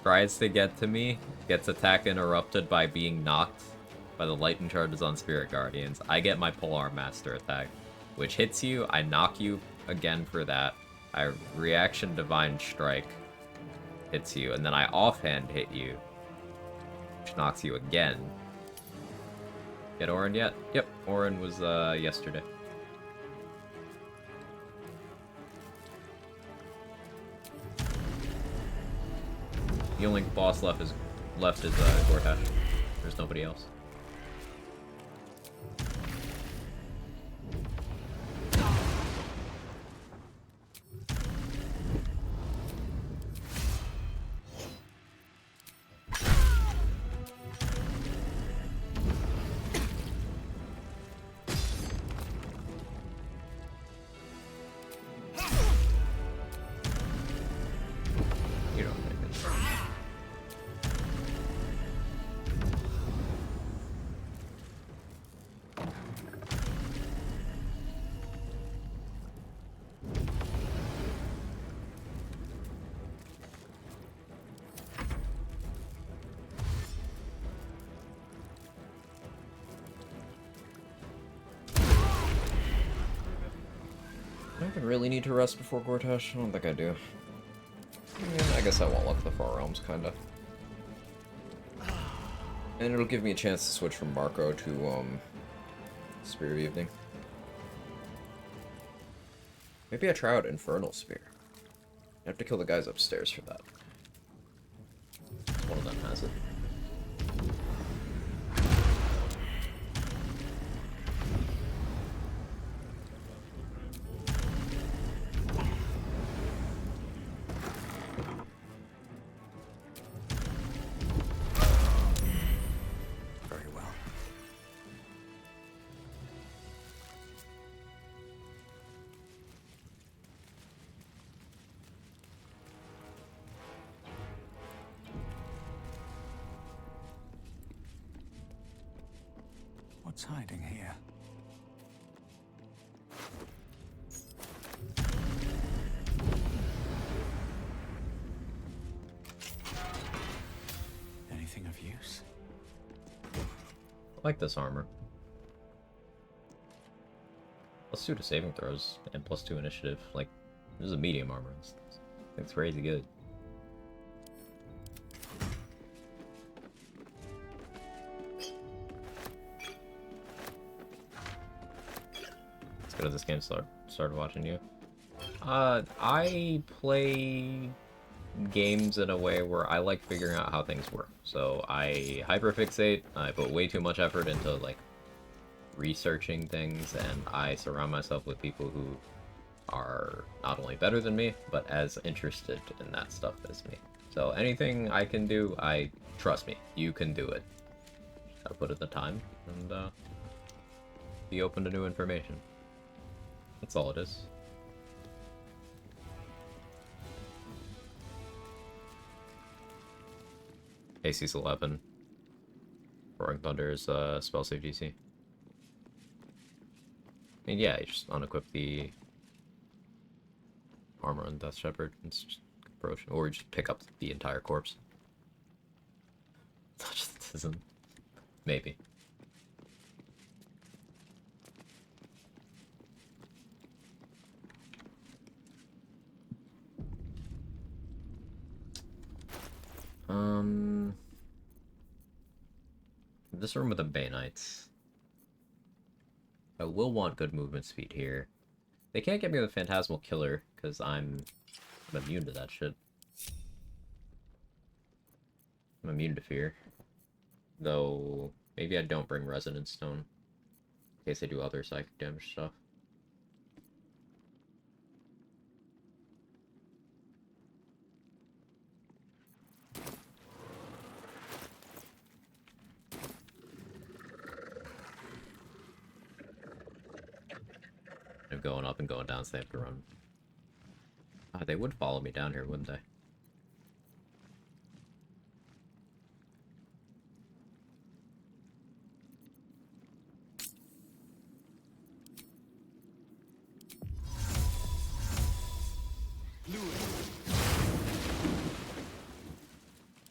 Tries to get to me, gets attack interrupted by being knocked by the lightning charges on Spirit Guardians. I get my Polearm Master attack, which hits you. I knock you again for that. I reaction Divine Strike, hits you, and then I offhand hit you, which knocks you again. Get Orin yet? Yep, Orin was yesterday. The only boss left is Gortash. There's nobody else. I really need to rest before Gortash? I don't think I do. I guess I won't look at the Far Realms, kinda. And it'll give me a chance to switch from Marco to, Spear of Evening. Maybe I try out Infernal Spear. I have to kill the guys upstairs for that. One of them has it. What's hiding here? anything of use? I like this armor. +2 to saving throws and +2 initiative. Like, this is a medium armor. It's crazy good. Let's go to this game. Started watching you. I play games in a way where I like figuring out how things work. So I hyperfixate. I put way too much effort into like researching things, and I surround myself with people who are not only better than me, but as interested in that stuff as me. So anything I can do, trust me, you can do it. Just gotta put in the time and be open to new information. That's all it is. AC's 11. Roaring Thunder's spell save DC. I mean, yeah, you just unequip the armor on Death Shepherd. It's just corrosion. Or you just pick up the entire corpse. Touch the citizen. Maybe. This room with the Bay Knights. I will want good movement speed here. They can't get me with Phantasmal Killer, because I'm immune to that shit. I'm immune to fear. Though, maybe I don't bring Resonance Stone, in case I do other psychic damage stuff. Of going up and going down, so they have to run. They would follow me down here, wouldn't they?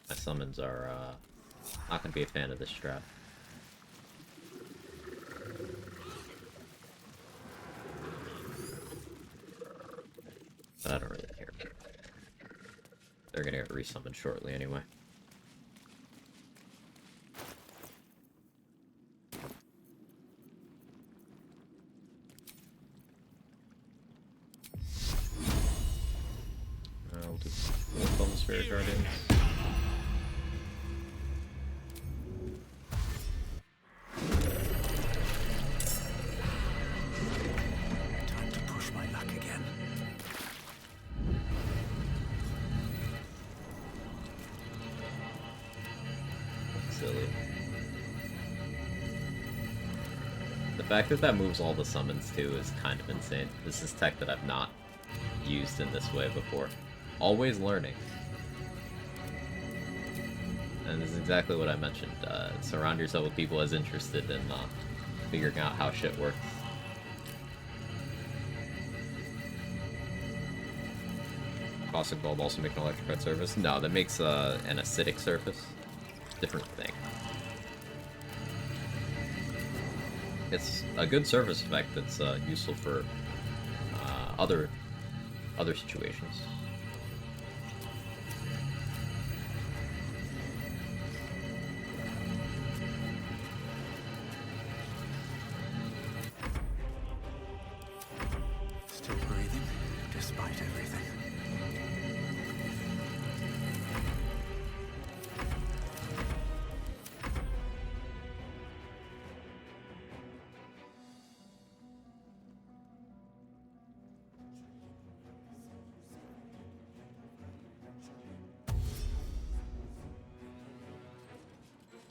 My summons are not gonna be a fan of this strat. But I don't really care. They're gonna get resummoned shortly anyway. We'll do 4th level Spirit Guardians. Time to push my luck again. Silly. The fact that that moves all the summons too is kind of insane. This is tech that I've not used in this way before. Always learning. And this is exactly what I mentioned. Surround yourself with people as interested in figuring out how shit works. Caustic Bulb also make an electrified surface? No, that makes an acidic surface. Different thing. It's a good surface effect that's useful for other situations. Still breathing, despite everything.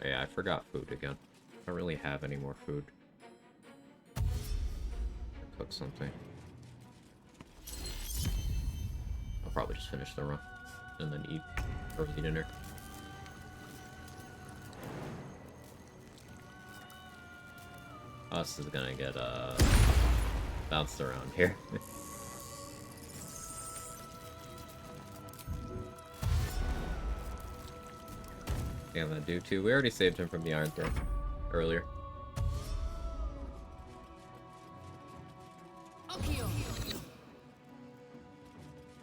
Yeah, I forgot food again. I don't really have any more food. Cook something. I'll probably just finish the run and then eat early dinner. Us is gonna get bounced around here. Yeah, I'm gonna do too. We already saved him from the Iron Throne earlier.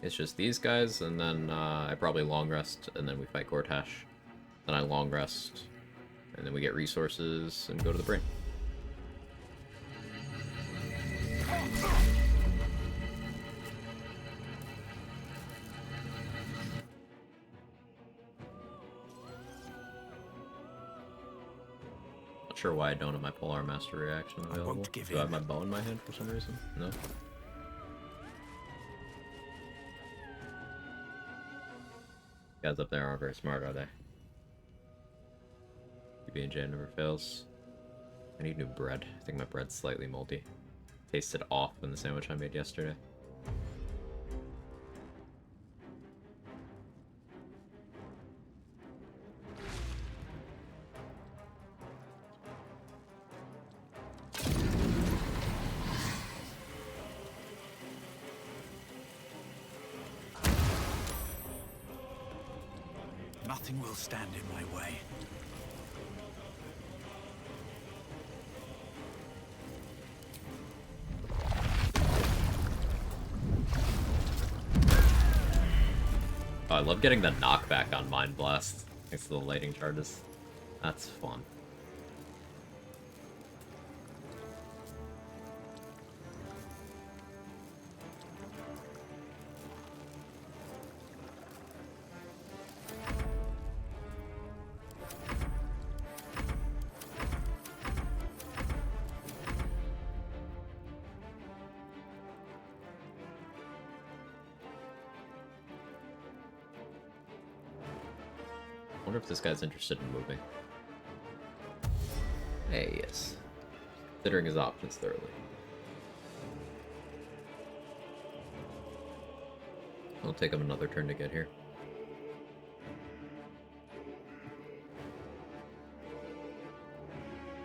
It's just these guys, and then I probably long rest, and then we fight Gortash. Then I long rest, and then we get resources and go to the brain. Not sure why I don't have my Polar Master reaction available. Do I have my bow in my hand for some reason? No. Guys up there aren't very smart, are they? PB&J never fails. I need new bread. I think my bread's slightly moldy. Tasted off in the sandwich I made yesterday. Nothing will stand in my way. Oh, I love getting the knockback on Mind Blast thanks to the lighting charges. That's fun. I wonder if this guy's interested in moving. Hey, yes. Considering his options thoroughly. It'll take him another turn to get here.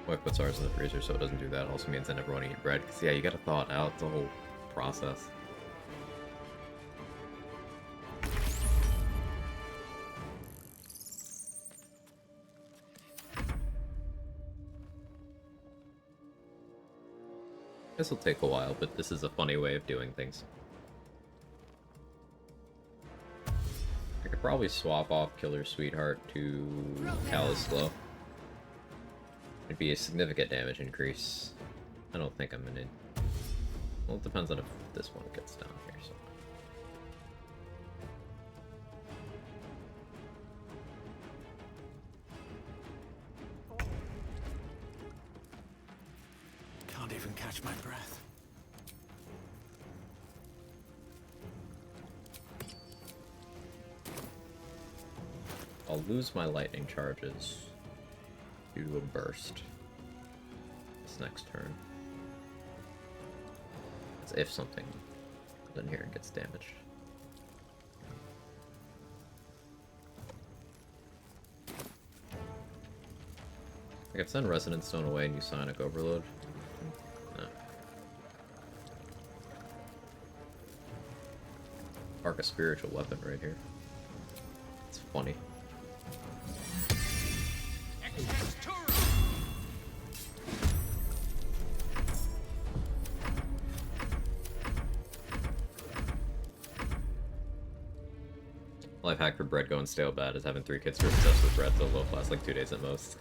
Wife puts ours in the freezer so it doesn't do that. Also means I never want to eat bread. Because, yeah, you gotta thaw it out. It's a whole process. This will take a while, but this is a funny way of doing things. I could probably swap off Killer Sweetheart to Callous. It'd be a significant damage increase. I don't think I'm gonna... Well, it depends on if this one gets down here, so... Can't even catch my breath. I'll lose my lightning charges due to a burst this next turn. It's if something comes in here and gets damaged. I could send Resonance Stone away and use Sonic Overload. No. Spark a spiritual weapon right here. It's funny. Life hack for bread going stale bad is having 3 kids for obsessed with bread, so it'll last like 2 days at most.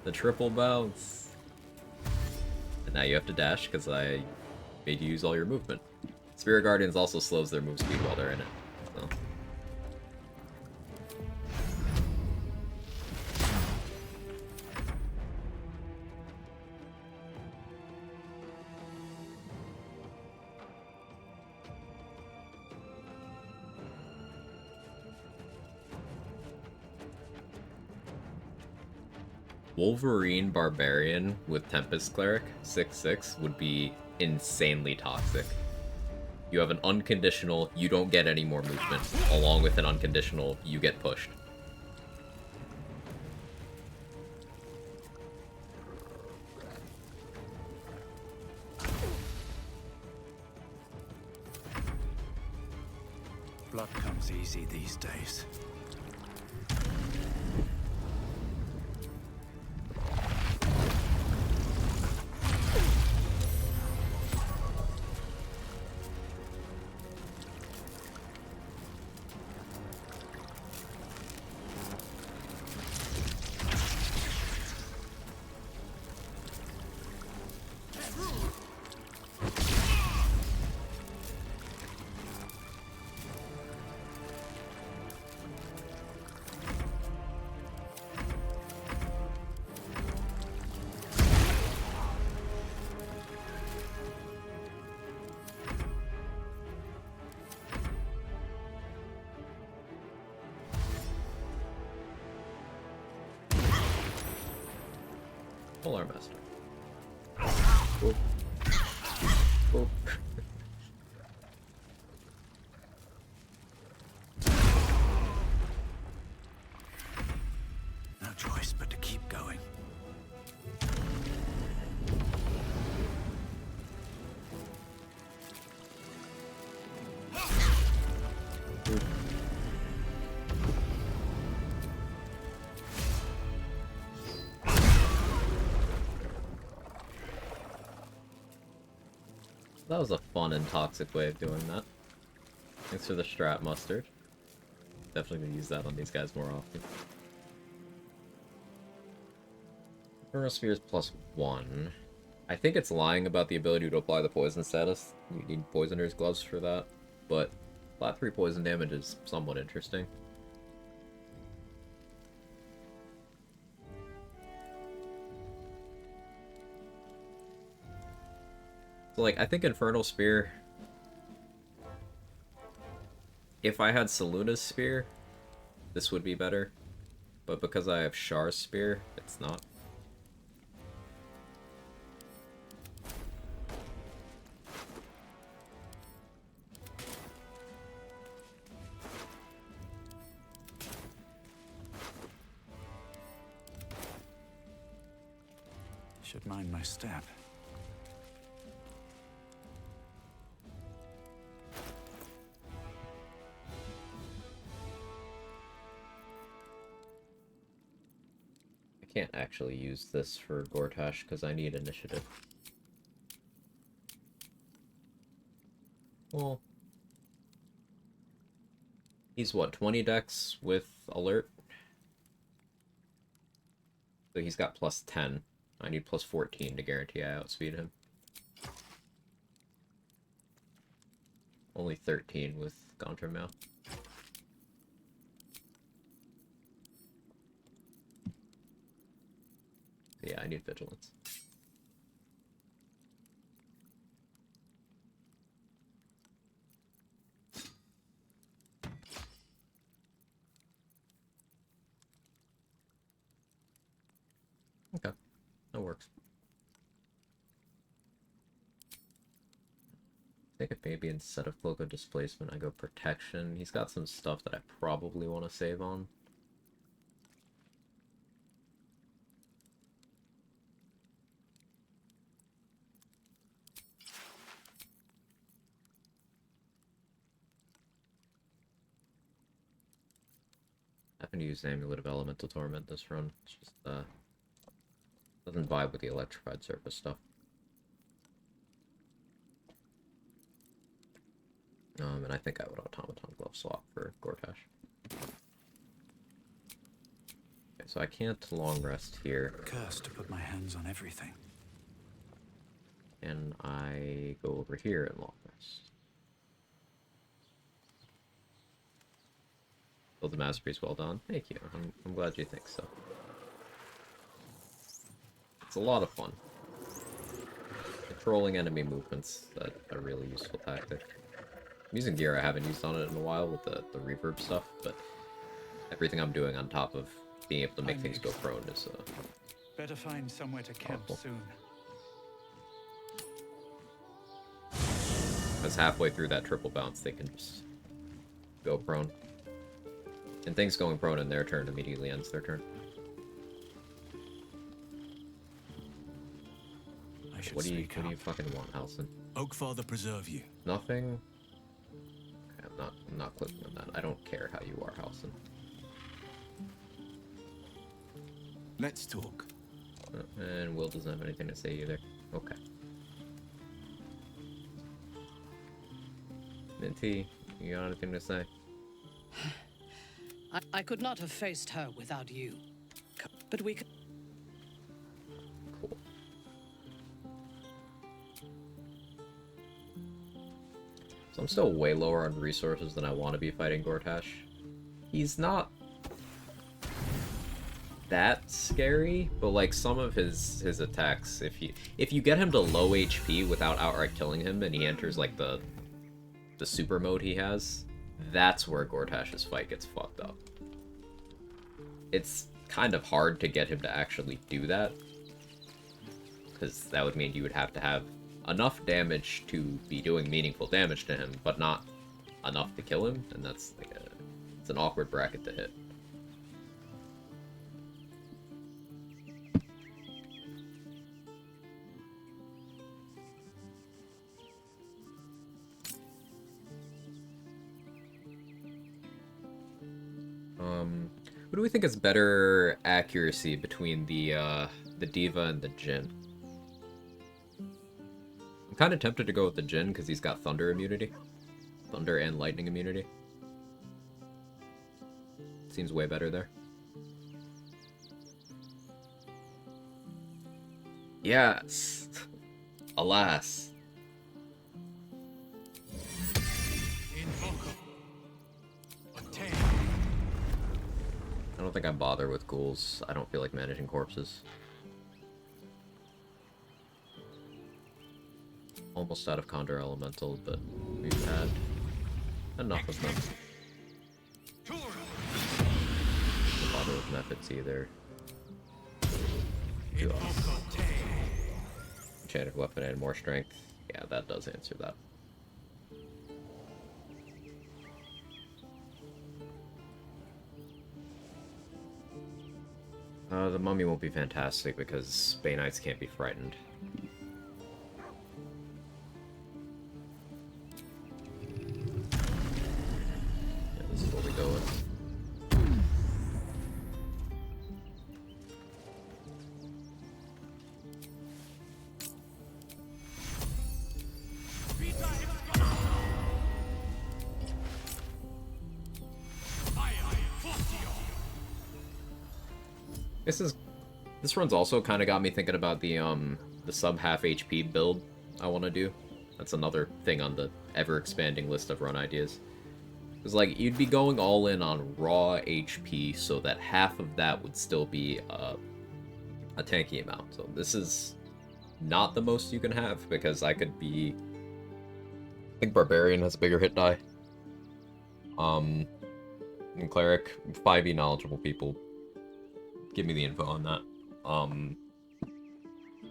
The triple bounce. And now you have to dash because I made you use all your movement. Spirit Guardians also slows their move speed while they're in it. So. Wolverine Barbarian with Tempest Cleric, 6/6, would be insanely toxic. You have an unconditional, you don't get any more movement, along with an unconditional, you get pushed. Blood comes easy these days. Polar Master. Whoop. Whoop. No choice but to keep going. That was a fun and toxic way of doing that. Thanks for the strat, Mustard. Definitely gonna use that on these guys more often. Inferno Sphere is +1. I think it's lying about the ability to apply the poison status. You need Poisoner's Gloves for that. But flat 3 poison damage is somewhat interesting. So, like, I think Infernal Spear... If I had Saluna's Spear, this would be better. But because I have Char's Spear, it's not. Should mind my step. I can't actually use this for Gortash because I need initiative. Well, he's what, 20 dex with alert? So he's got +10. I need +14 to guarantee I outspeed him. Only 13 with Gontramel. Yeah, I need vigilance. Okay, that works. I think if maybe instead of Cloak of Displacement I go Protection. He's got some stuff that I probably want to save on. I haven't used Amulet of Elemental Torment this run. It's just, doesn't vibe with the Electrified Surface stuff. And I think I would Automaton Glove swap for Gortash. Okay, so I can't long rest here. Cursed to put my hands on everything. And I go over here and long rest. Build the masterpiece, well done. Thank you. I'm glad you think so. It's a lot of fun. Controlling enemy movements, that's a really useful tactic. I'm using gear I haven't used on it in a while with the reverb stuff, but everything I'm doing on top of being able to make things go prone is better find somewhere to camp soon. Because halfway through that triple bounce, they can just go prone. And things going prone in their turn immediately ends their turn. What do you fucking want, Halson? Oakfather preserve you. Nothing? Okay, I'm I'm not clicking on that. I don't care how you are, Halson. Let's talk. And Will doesn't have anything to say either. Okay. Minty, you got anything to say? I could not have faced her without you. But we could... Cool. So I'm still way lower on resources than I want to be fighting Gortash. He's not that scary, but like some of his attacks, if you get him to low HP without outright killing him and he enters like the super mode he has, that's where Gortash's fight gets fucked up. It's kind of hard to get him to actually do that, because that would mean you would have to have enough damage to be doing meaningful damage to him, but not enough to kill him, and that's like it's an awkward bracket to hit. What do we think is better accuracy between the Diva and the Jhin? I'm kind of tempted to go with the Jhin because he's got thunder immunity. Thunder and lightning immunity. Seems way better there. Yes! Alas. I don't think I bother with ghouls. I don't feel like managing corpses. Almost out of Condor Elemental, but we've had enough of them. Don't bother with methods either. Enchanted weapon and more strength. Yeah, that does answer that. The mummy won't be fantastic because Bay Knights can't be frightened. Yeah, this is what we go with. This run's also kind of got me thinking about the sub half HP build I want to do. That's another thing on the ever expanding list of run ideas. Because like you'd be going all in on raw HP so that half of that would still be a tanky amount. So this is not the most you can have because I could be. I think Barbarian has a bigger hit die. And Cleric, 5e knowledgeable people. Give me the info on that.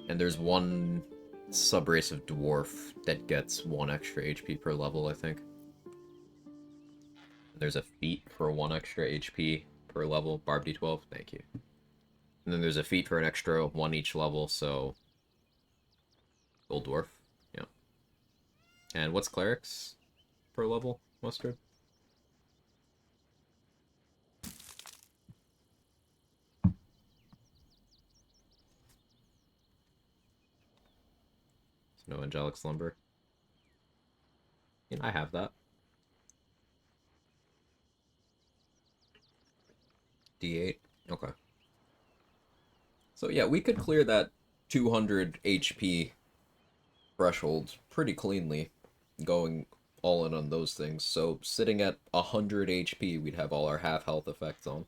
And there's one sub-race of Dwarf that gets 1 extra HP per level, I think. There's a feat for 1 extra HP per level, Barb D12, thank you. And then there's a feat for an extra 1 each level, so... Gold Dwarf, yeah. And what's Cleric's per level, Mustard? No Angelic Slumber. I have that. D8. Okay. So yeah, we could clear that 200 HP threshold pretty cleanly, going all in on those things. So sitting at 100 HP, we'd have all our half health effects on.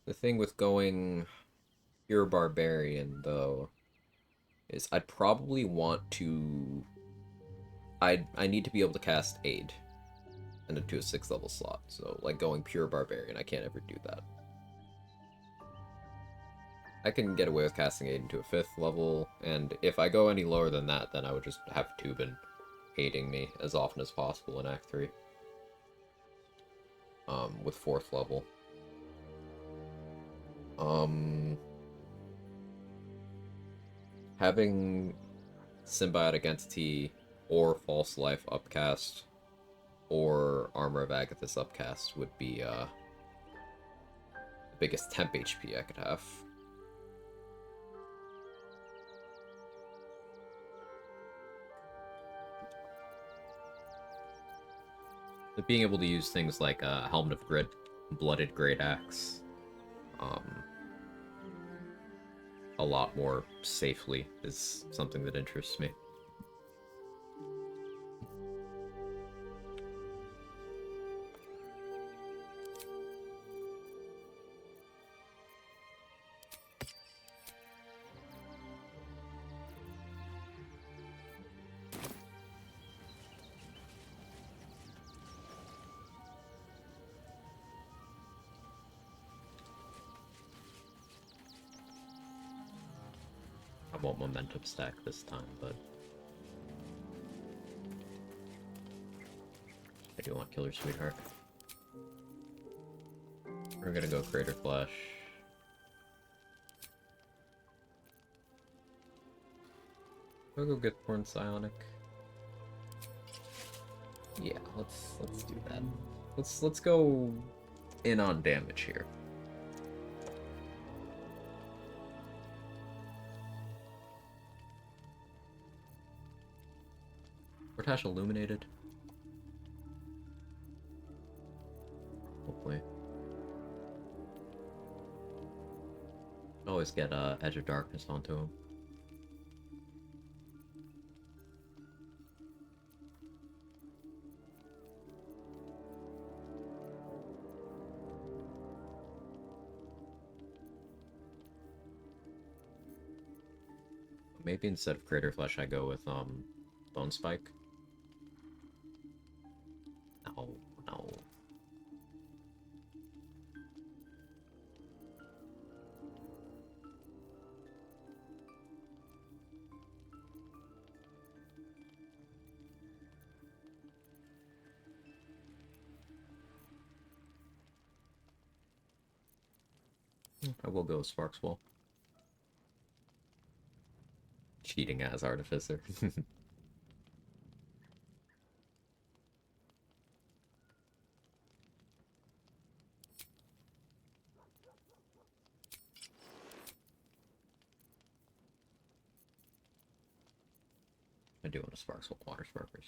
The thing with going pure barbarian, though, is I'd probably want to... I need to be able to cast Aid into a 6th level slot, so, like, going pure barbarian, I can't ever do that. I can get away with casting Aid into a 5th level, and if I go any lower than that, then I would just have Tubin aiding me as often as possible in Act 3. With 4th level. Having Symbiotic Entity or False Life upcast or Armor of Agathis upcast would be the biggest temp HP I could have. But being able to use things like Helmet of Grit, Blooded Great Axe, a lot more safely is something that interests me. I won't momentum stack this time, but I do want Killer Sweetheart. We're gonna go Crater Flash. I'll go get Born Psionic. Yeah, let's do that. Let's go in on damage here. Gortash Illuminated. Hopefully. Always get Edge of Darkness onto him. Maybe instead of Crater Flesh I go with Bone Spike. No. I will go with Sparkswell. Cheating as Artificer. I do want to Sparkswell Water Sparkers.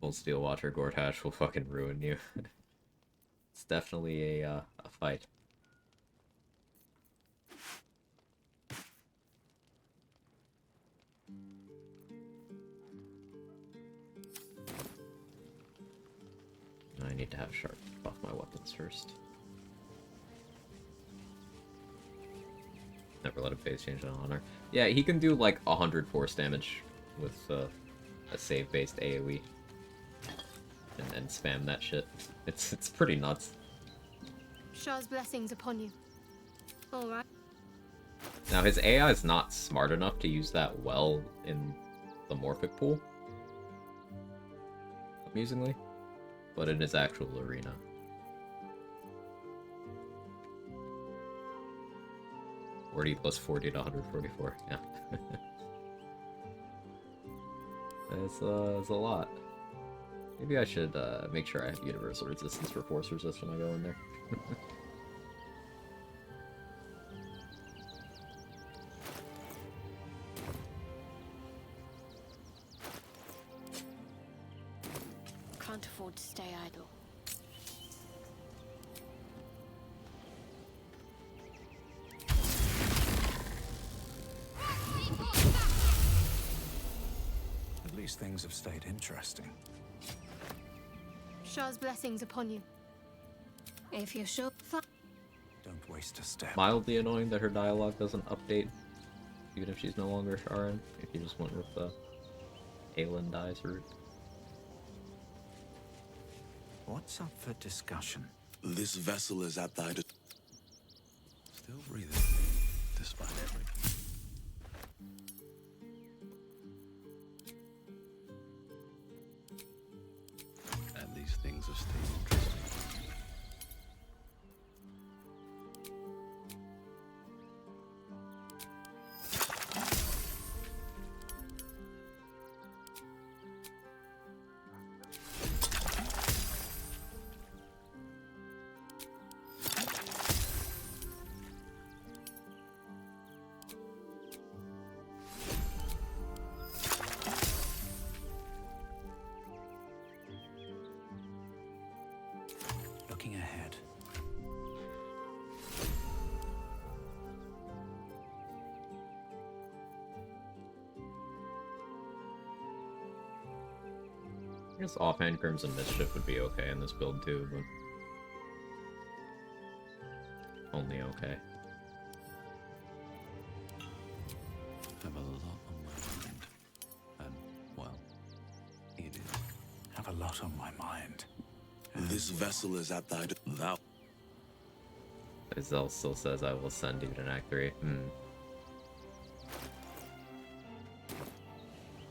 Full Steel Watcher Gortash will fucking ruin you. It's definitely a fight. I need to have Sharp buff my weapons first. Never let him phase change on honor. Yeah, he can do like 100 force damage with a save-based AoE. And then spam that shit. It's pretty nuts. Shah's blessings upon you. Alright. Now his AI is not smart enough to use that well in the Morphic pool. Amusingly. But in his actual arena. +40 plus 40 to 144, yeah. It's a lot. Maybe I should make sure I have universal resistance for force resist when I go in there. Can't afford to stay idle. At least things have stayed interesting. Shah's blessings upon you. If you're sure. Don't waste a step. Mildly annoying that her dialogue doesn't update, even if she's no longer Sharon, if you just went with the Aelin dies route. What's up for discussion? This vessel is at thy... Still breathing, despite everything. stay interesting. Looking ahead. I guess offhand Crimson Mischief would be okay in this build too, but only okay. Have a lot on my mind. And, well, it is. Have a lot on my mind. This vessel is at thy thou. Isel still says I will send you in Act 3.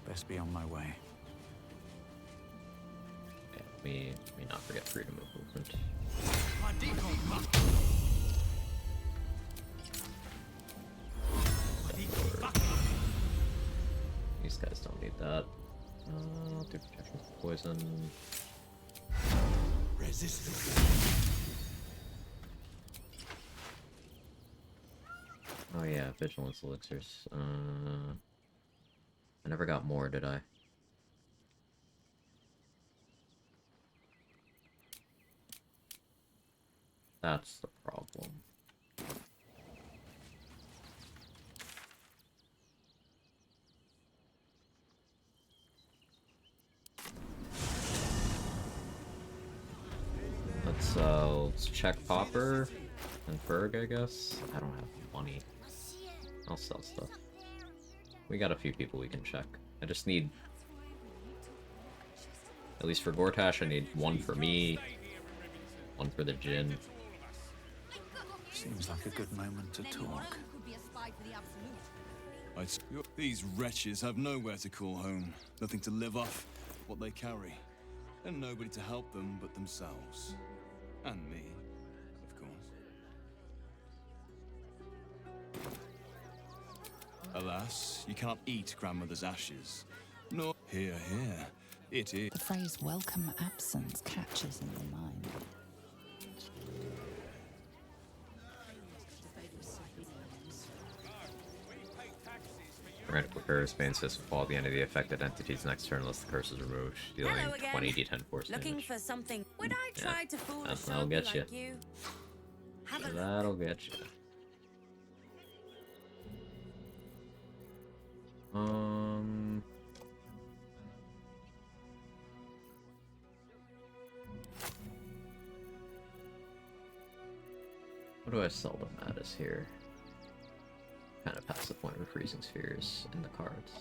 Best be on my way. Yeah, let me not forget freedom of movement. These guys don't need that. I'll do protection from poison. Oh yeah, vigilance elixirs. I never got more, did I? That's the problem. Let's check Popper and Ferg, I guess. I don't have money. I'll sell stuff. We got a few people we can check. I just need, at least for Gortash, I need one for me, one for the Jinn. Seems like a good moment to talk. These wretches have nowhere to call home, nothing to live off what they carry, and nobody to help them but themselves. And me, of course. Alas, you cannot eat grandmother's ashes. Nor here, it is. The phrase welcome absence catches in the mind. We're going to prepare a Spain system to fall at the end of the affected entity's next turn unless the curse is removed, dealing 20 d10 force Looking damage. for something. Would I try to fool a That'll sharpie get like you? Have a look. That'll get you. What do I sell to Mattis here? Kind of past the point of freezing spheres in the cards.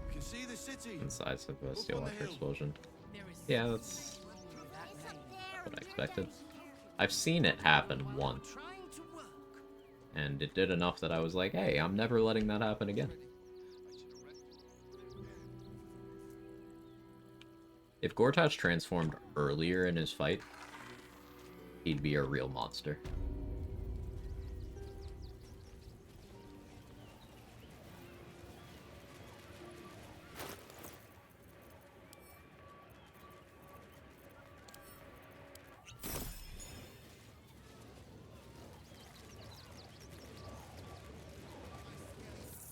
Can see the city. Insides of a steel water explosion. Yeah, that's what I expected. I've seen it happen once. And it did enough that I was like, hey, I'm never letting that happen again. If Gortash transformed earlier in his fight, he'd be a real monster.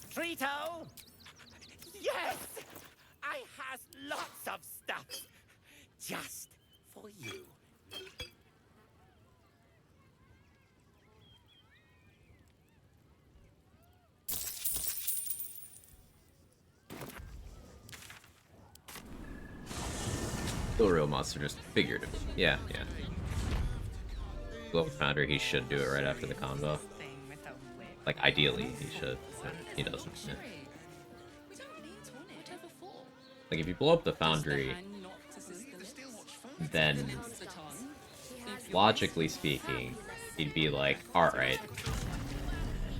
Trito! Yes! I has lots of stuff. Just for you. Still a real monster, just figuratively. Yeah. Global Foundry, he should do it right after the combo. Like, ideally, he should, but he doesn't. Yeah. Like, if you blow up the Foundry, then, logically speaking, he'd be like, alright,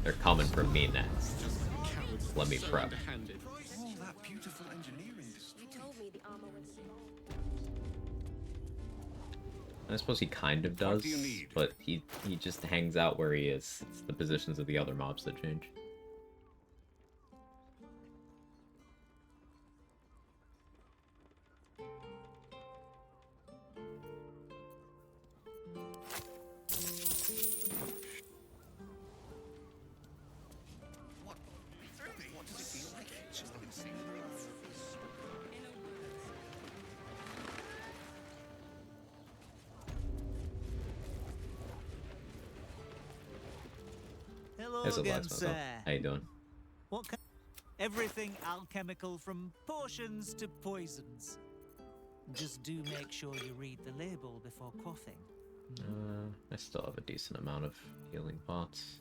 they're coming from me next. Let me prep. All that beautiful engineering. I suppose he kind of does, but he just hangs out where he is. It's the positions of the other mobs that change. Hello There's a again, blacksmith. sir. How you doing? What kind? Everything alchemical from potions to poisons. Just do make sure you read the label before quaffing. I still have a decent amount of healing pots.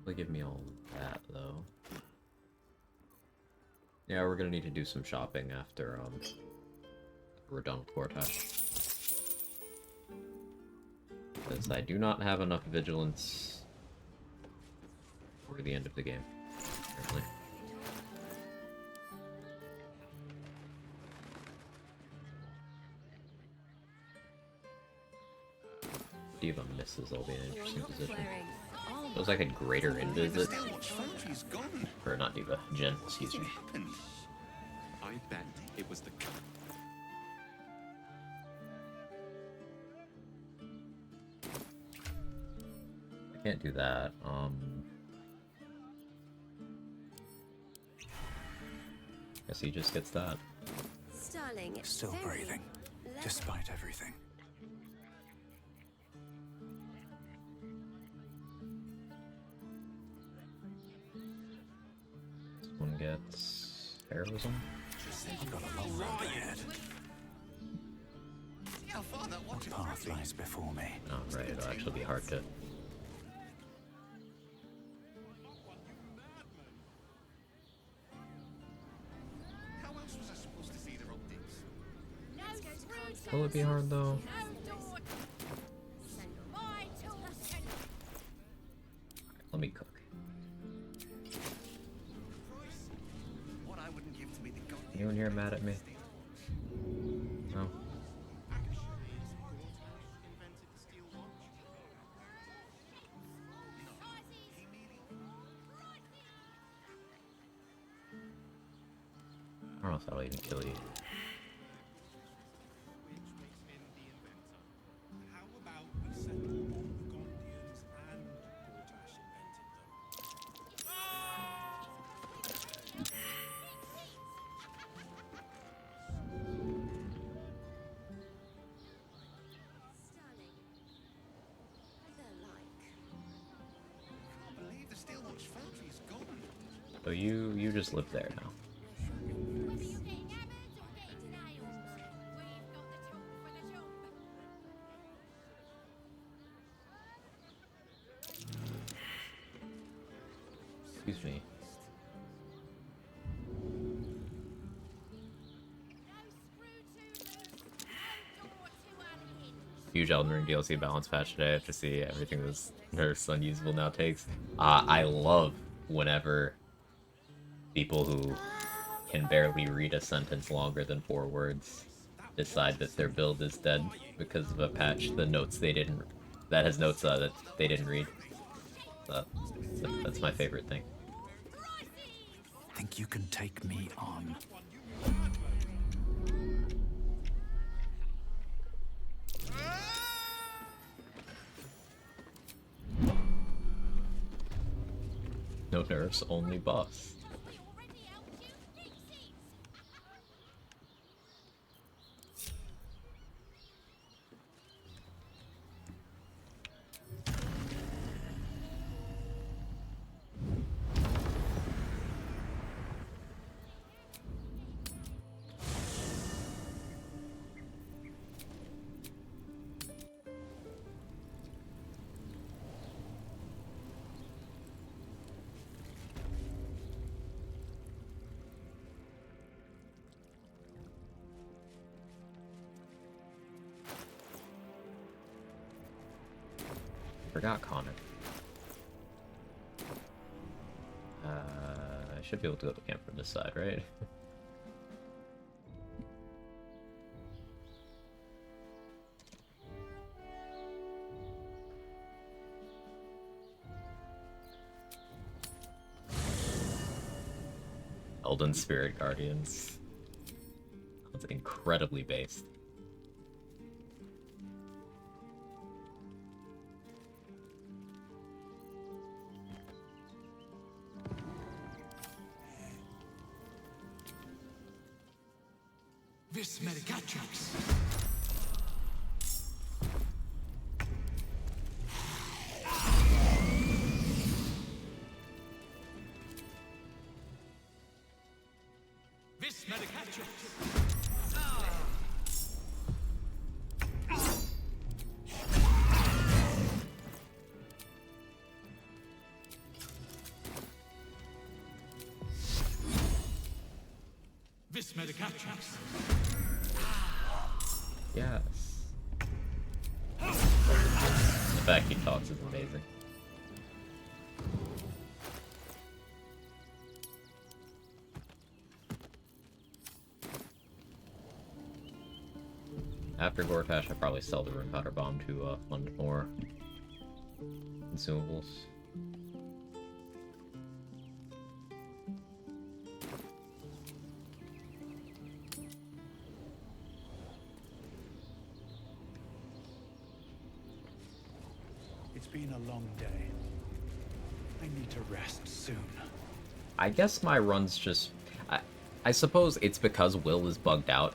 Will give me all that though. Yeah, we're gonna need to do some shopping after we're done with Gortash. Because I do not have enough vigilance for the end of the game, apparently. Diva misses will be an interesting position. Feels like a greater invis. Or not Diva, Jin, excuse me. I bet it was the I can't do that. Guess he just gets that. Starling, still breathing, despite everything. This one gets heroism. Got a long road ahead. What path lies before me? Oh, right, it'll actually be hard to. Will it be hard though? Let me cook. Anyone here mad at me? No. I don't know if that'll even kill you. So you just live there now. Excuse me. Huge Elden Ring DLC balance patch today to see everything this nerf's unusable now takes. I love whenever people who can barely read a sentence longer than 4 words decide that their build is dead because of a patch that has notes that they didn't read. That's my favorite thing. Think you can take me on? No nerfs, only boss. Forgot Connor. I should be able to go to camp from this side, right? Elden Spirit Guardians. That's incredibly based. Vis Medicatrix. Vis Medicatrix. Vis Medicatrix. Yes. The fact he talks is amazing. After Gortash, I probably sell the Rune Powder Bomb to fund more consumables. It's been a long day. I need to rest soon. I guess my run's just... I suppose it's because Will is bugged out.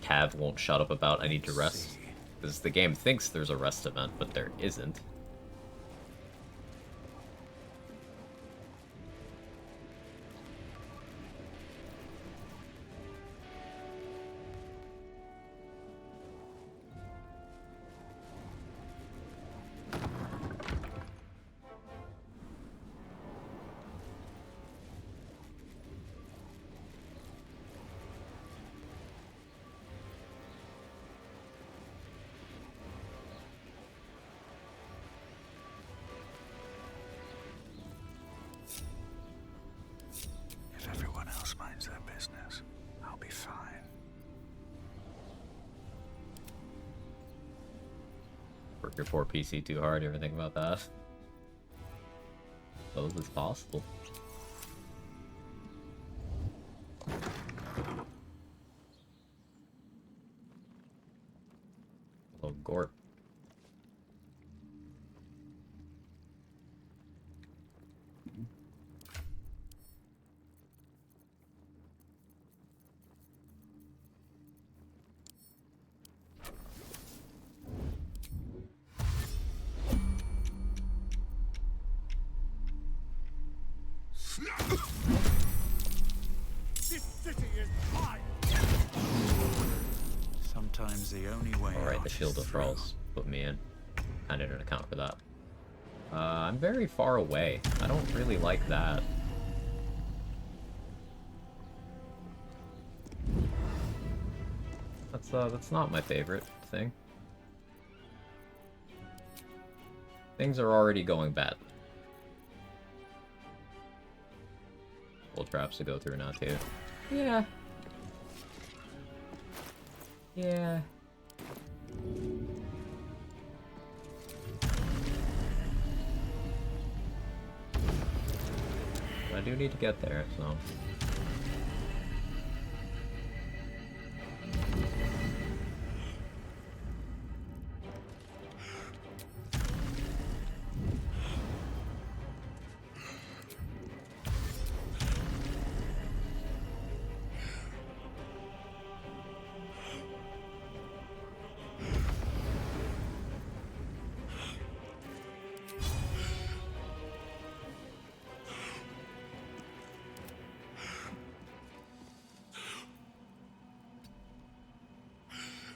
Cav won't shut up about I need to rest. Because the game thinks there's a rest event, but there isn't. If everyone else minds their business, I'll be fine. Work your poor PC too hard, you ever think about that? Both is possible. Oh, Gort. This city is mine. Sometimes the only way Alright, out the Shield is of through. Thralls put me in. I didn't account for that. I'm very far away. I don't really like that. That's not my favorite thing. Things are already going bad. Full traps to go through now too. Yeah. Yeah. I do need to get there, so...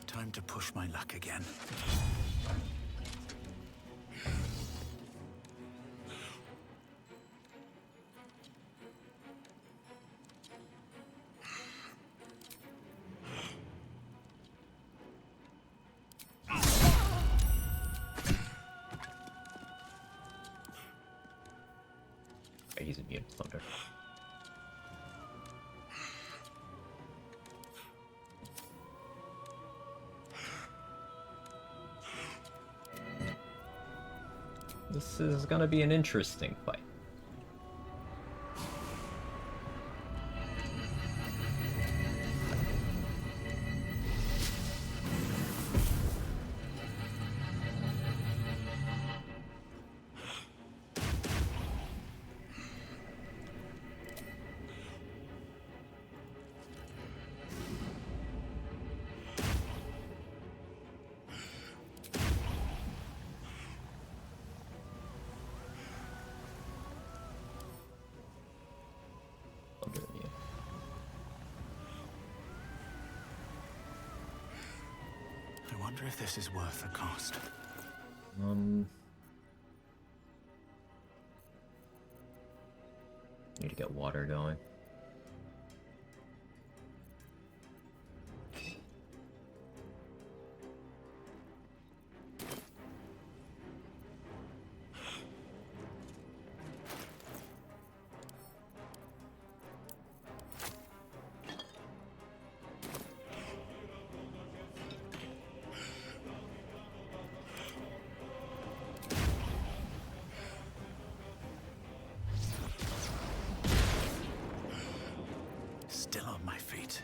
Time to push my luck again. He's immune to thunder. This is gonna be an interesting fight. I wonder if this is worth the cost. Need to get water going. Still on my feet.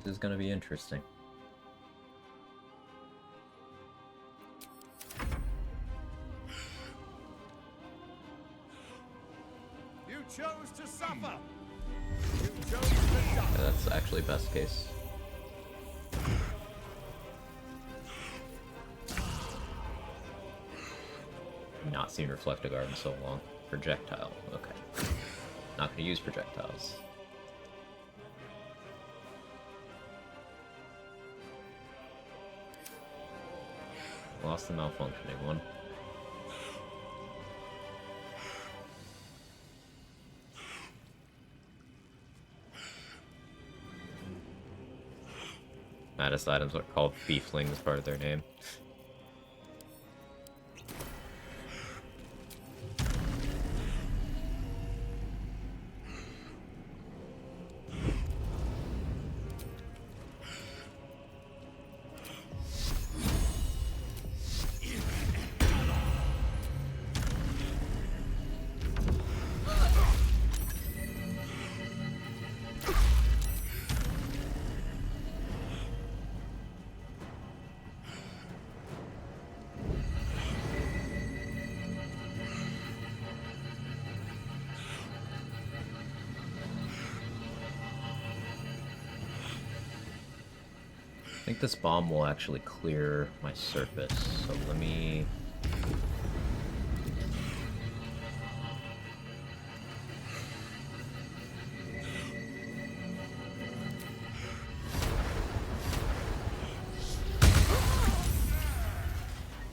This is gonna be interesting. You chose to suffer. You chose to die. Yeah, that's actually best case. Not seen Reflective Guard in so long. Projectile. Okay. Not gonna use projectiles. Lost the malfunctioning one. Maddest items are called Thiefling as part of their name. I think this bomb will actually clear my surface, so let me...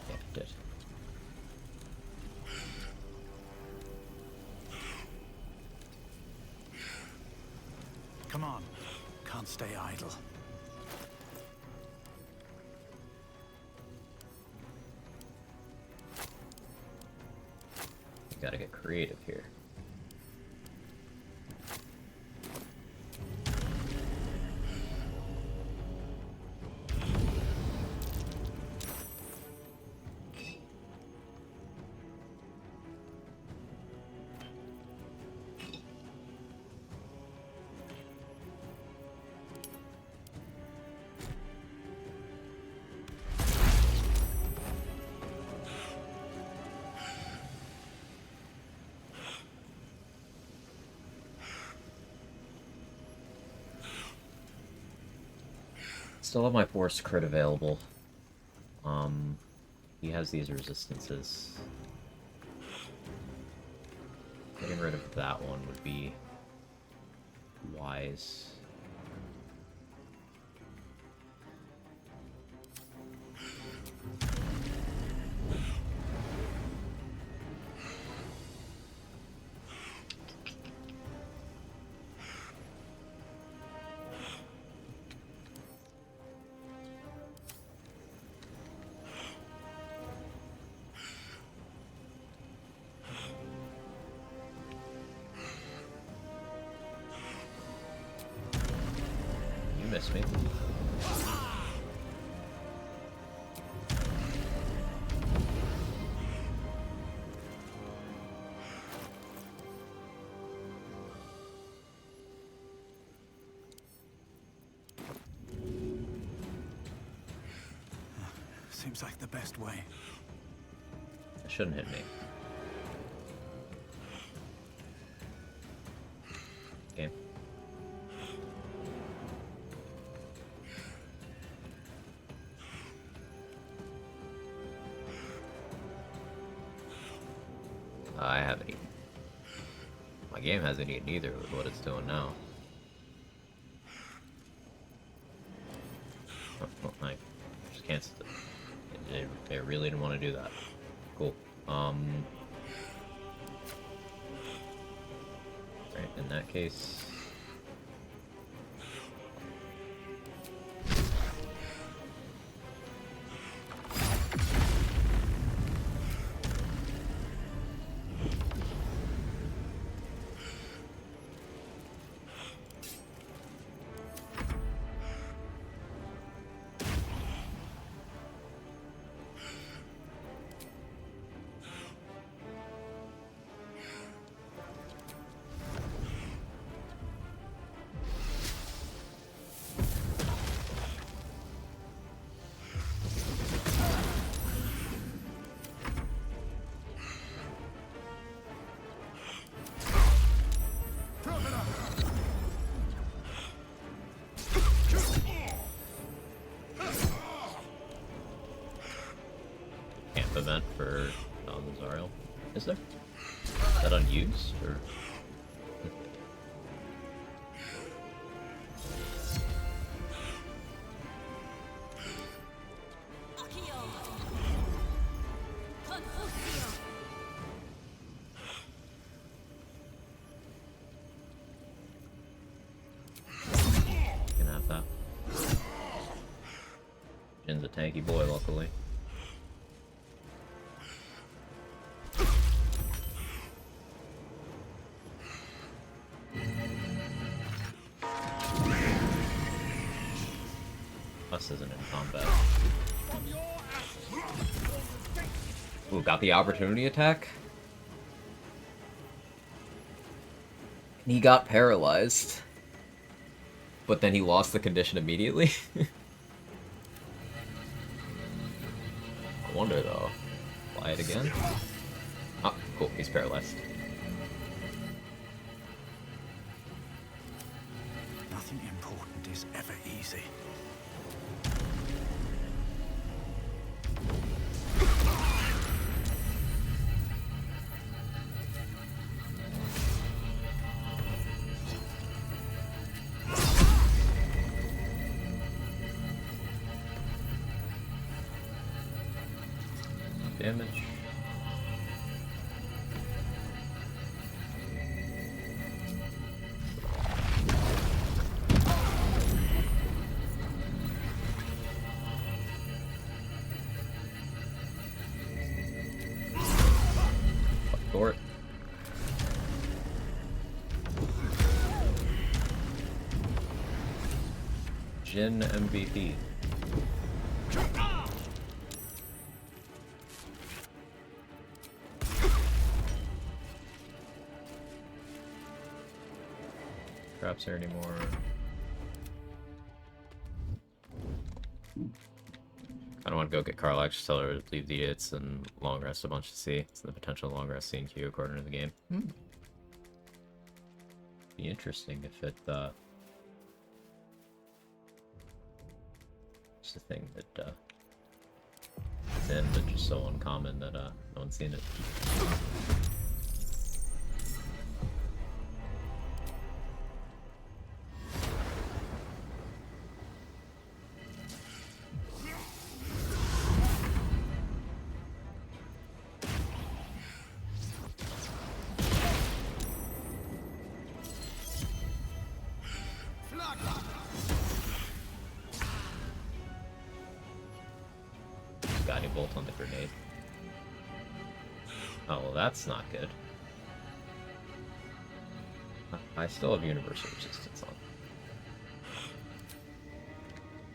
Fucked it. Come on. Can't stay idle. Gotta get creative here. Still have my force crit available. He has these resistances. Getting rid of that one would be wise. You missed me. Seems like the best way. It shouldn't hit me. Okay. I haven't eaten. My game hasn't eaten either with what it's doing now. Oh, I just canceled it. They really didn't want to do that. Cool. Right, in that case... Camp event for Zariel. Is there? Is that unused, or...? Can have that. Jin's a tanky boy, luckily. Us isn't in combat. Ooh, got the opportunity attack? He got paralyzed. But then he lost the condition immediately? I wonder though. Fly it again? Oh, cool, he's paralyzed. Nothing important is ever easy. Damage. Short. Jin MVP. Traps here anymore. I don't want to go get Karlach, just tell her to leave the idiots and long rest a bunch to see. It's the potential long rest scene queue according to the game. Be interesting if it it's a thing that it's in, but just so uncommon that no one's seen it. Guiding bolt on the grenade. Oh, well, that's not good. I still have universal resistance on.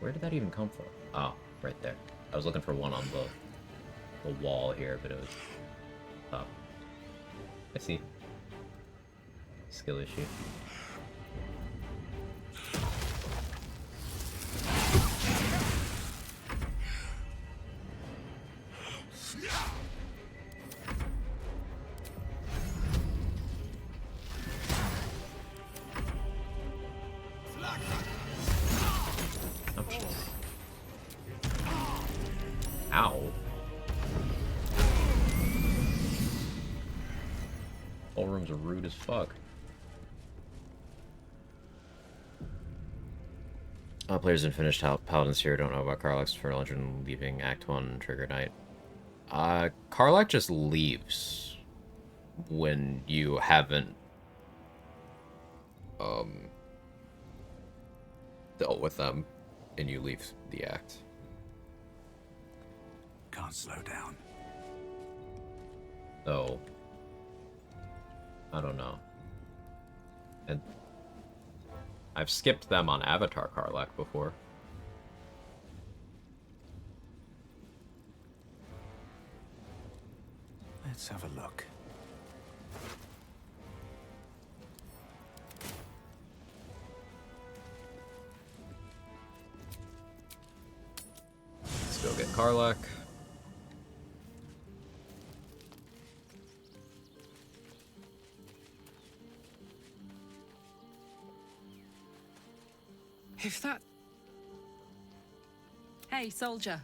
Where did that even come from? Oh, right there. I was looking for one on the wall here, but it was top. I see. Skill issue. Ow. Whole room's rude as fuck. All players in finished Paladins here don't know about Karlach's Infernal Legend leaving Act 1 Trigger Night. Karlach just leaves when you haven't dealt with them and you leave the act. Can't slow down. So, I don't know. And I've skipped them on Avatar Karlach before. Let's have a look. Let's go get Karlach. If that... Hey, soldier.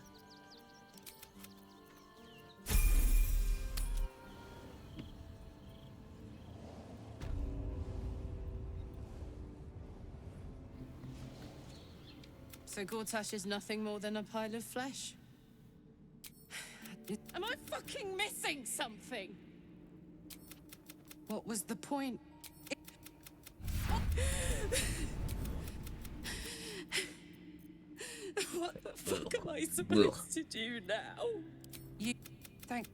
So Gortash is nothing more than a pile of flesh? Am I fucking missing something? What was the point? What the fuck am I supposed to do now? You... Thank...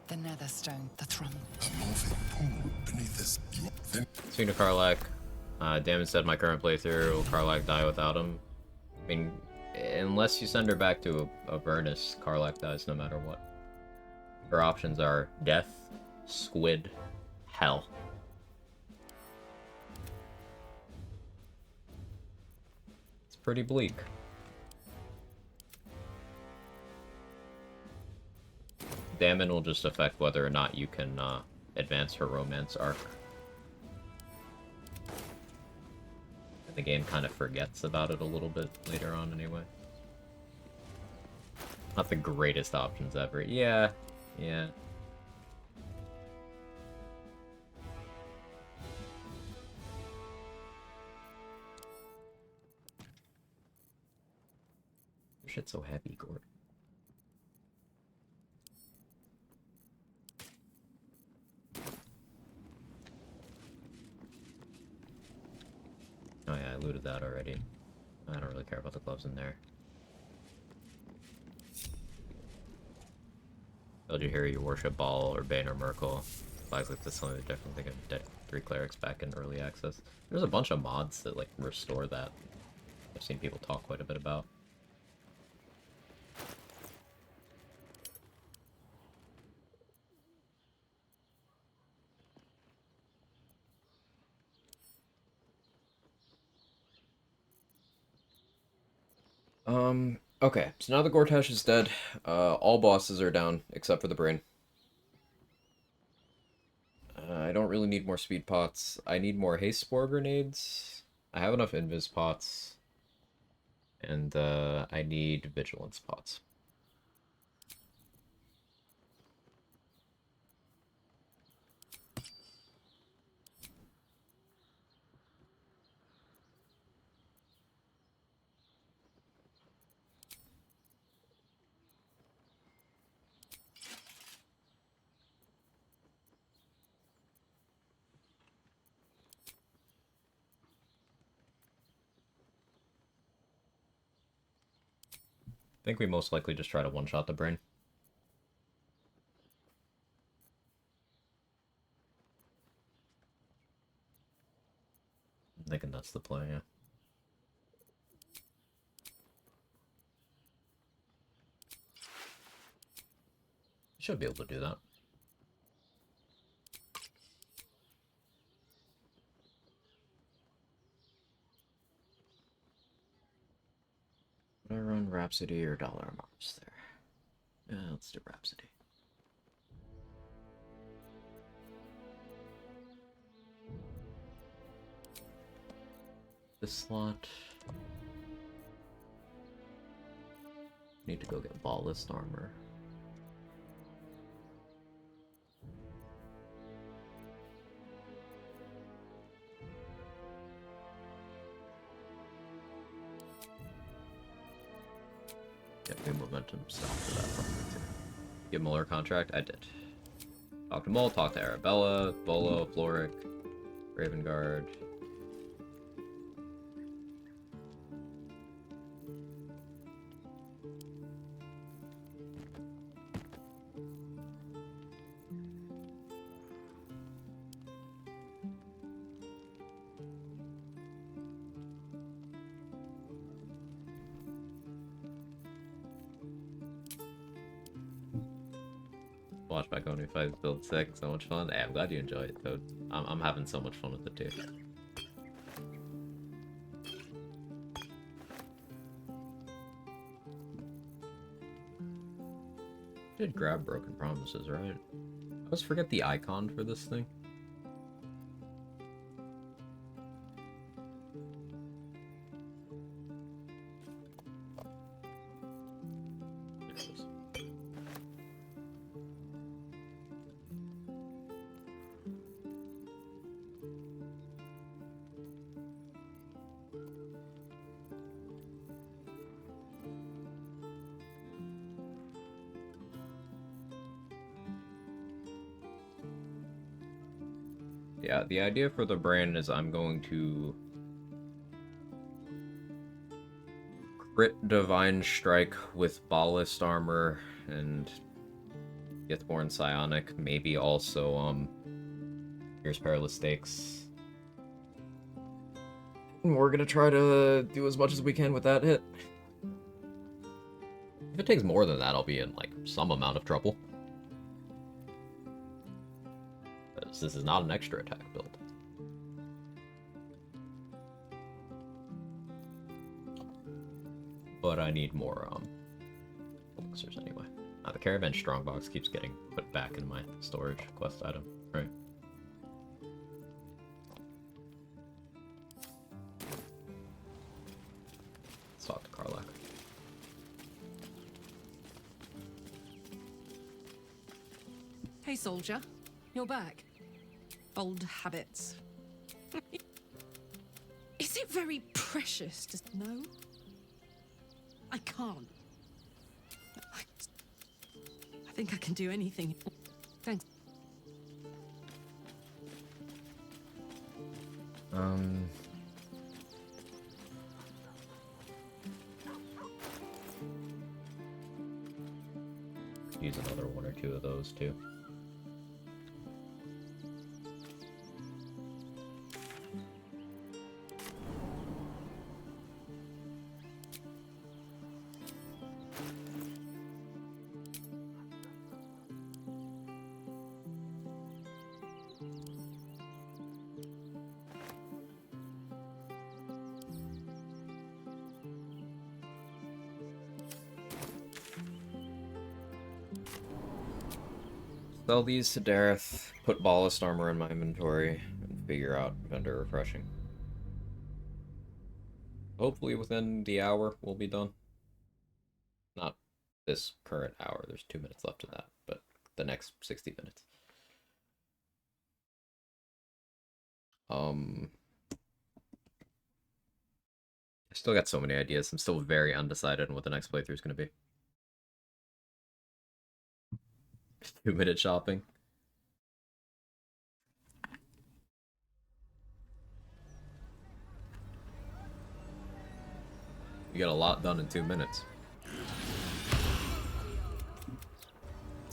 The Netherstone, the throne. A moving pool beneath this. Speaking of Karlach, Damon said my current playthrough, will Karlach die without him? I mean, unless you send her back to Avernus, Karlach dies no matter what. Her options are death, squid, hell. It's pretty bleak. Damon will just affect whether or not you can advance her romance arc. The game kind of forgets about it a little bit later on anyway. Not the greatest options ever. Yeah. Shit's so heavy, Gord. Oh yeah, I looted that already. I don't really care about the gloves in there. Told you here you worship Baal or Bane or Merkel. Flags like this only definitely think of 3 clerics back in early access. There's a bunch of mods that like restore that. I've seen people talk quite a bit about. Okay, so now the Gortash is dead. All bosses are down, except for the brain. I don't really need more speed pots. I need more haste spore grenades. I have enough invis pots. And, I need vigilance pots. think we most likely just try to one-shot the brain. I'm thinking that's the play, yeah. Should be able to do that. Would I run Rhapsody or Dollar Mars there? Yeah, let's do Rhapsody. This slot. Need to go get Ballist Armor. Get new momentum stuff for that probably too. Get Muller contract? I did. Talk to Mull, talk to Arabella, Bolo, Cleric, Raven Guard. Watch back on if I build sick, so much fun. Hey, I'm glad you enjoy it, though. I'm having so much fun with it too. Did grab Broken Promises, right? I always forget the icon for this thing. Yeah, the idea for the brand is I'm going to crit Divine Strike with Ballist Armor and Githborn Psionic, maybe also here's Perilous Stakes. And we're gonna try to do as much as we can with that hit. If it takes more than that, I'll be in like some amount of trouble. This is not an extra attack build. But I need more elixirs anyway. The Caravan Strongbox keeps getting put back in my storage quest item, right? Let's talk to Karlach. Hey, soldier. You're back. Old habits. Is it very precious to know? I can't. I think I can do anything. Thanks. Use another one or two of those too. Sell these to Dareth, put Ballist Armor in my inventory, and figure out vendor refreshing. Hopefully within the hour we'll be done. Not this current hour, there's 2 minutes left of that, but the next 60 minutes. I still got so many ideas. I'm still very undecided on what the next playthrough is going to be. 2-minute shopping. You got a lot done in 2 minutes.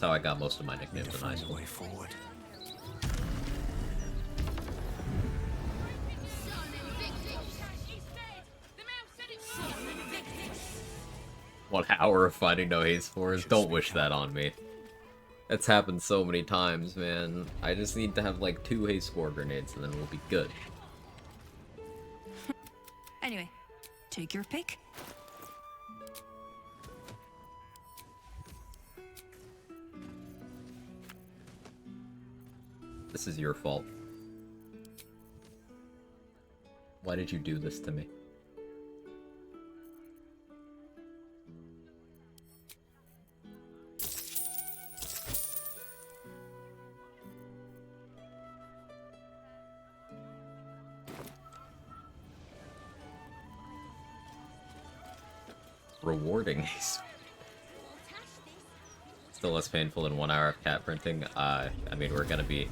That's how I got most of my nicknames in high school. Way forward. 1 hour of finding no haste spores. Don't wish that on me. That's happened so many times, man. I just need to have like 2 haste spore grenades and then we'll be good. Anyway, take your pick. This is your fault. Why did you do this to me? Rewarding. Still less painful than 1 hour of cat printing. I mean, we're gonna be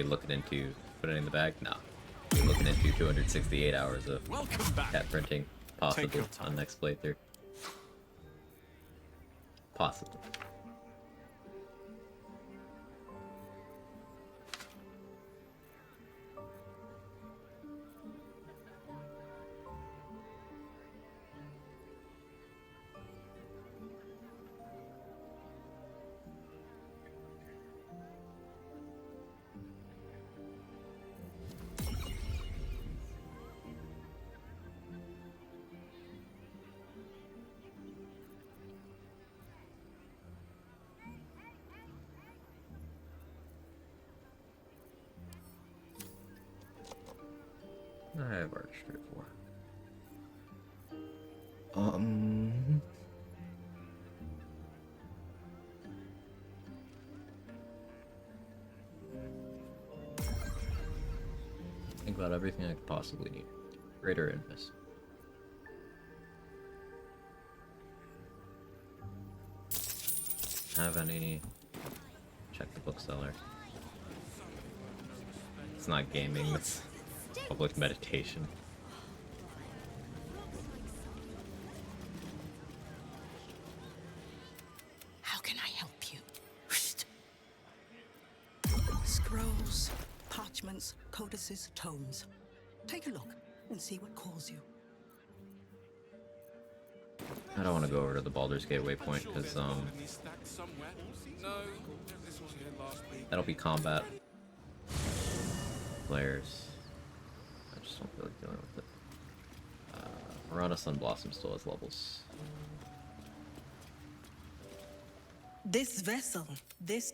looking into putting it in the bag. No, we're looking into 268 hours of cat printing, possibly on next playthrough. Possibly. I have artistry for. Think about everything I could possibly need. Greater Invis. Have any? Check the bookseller. It's not gaming, that's public meditation. How can I help you? Scrolls, parchments, codices, tomes. Take a look and see what calls you. I don't want to go over to the Baldur's Gate waypoint because that'll be combat players. I just don't feel like dealing with it. Marana Sunblossom still has levels. This vessel, this...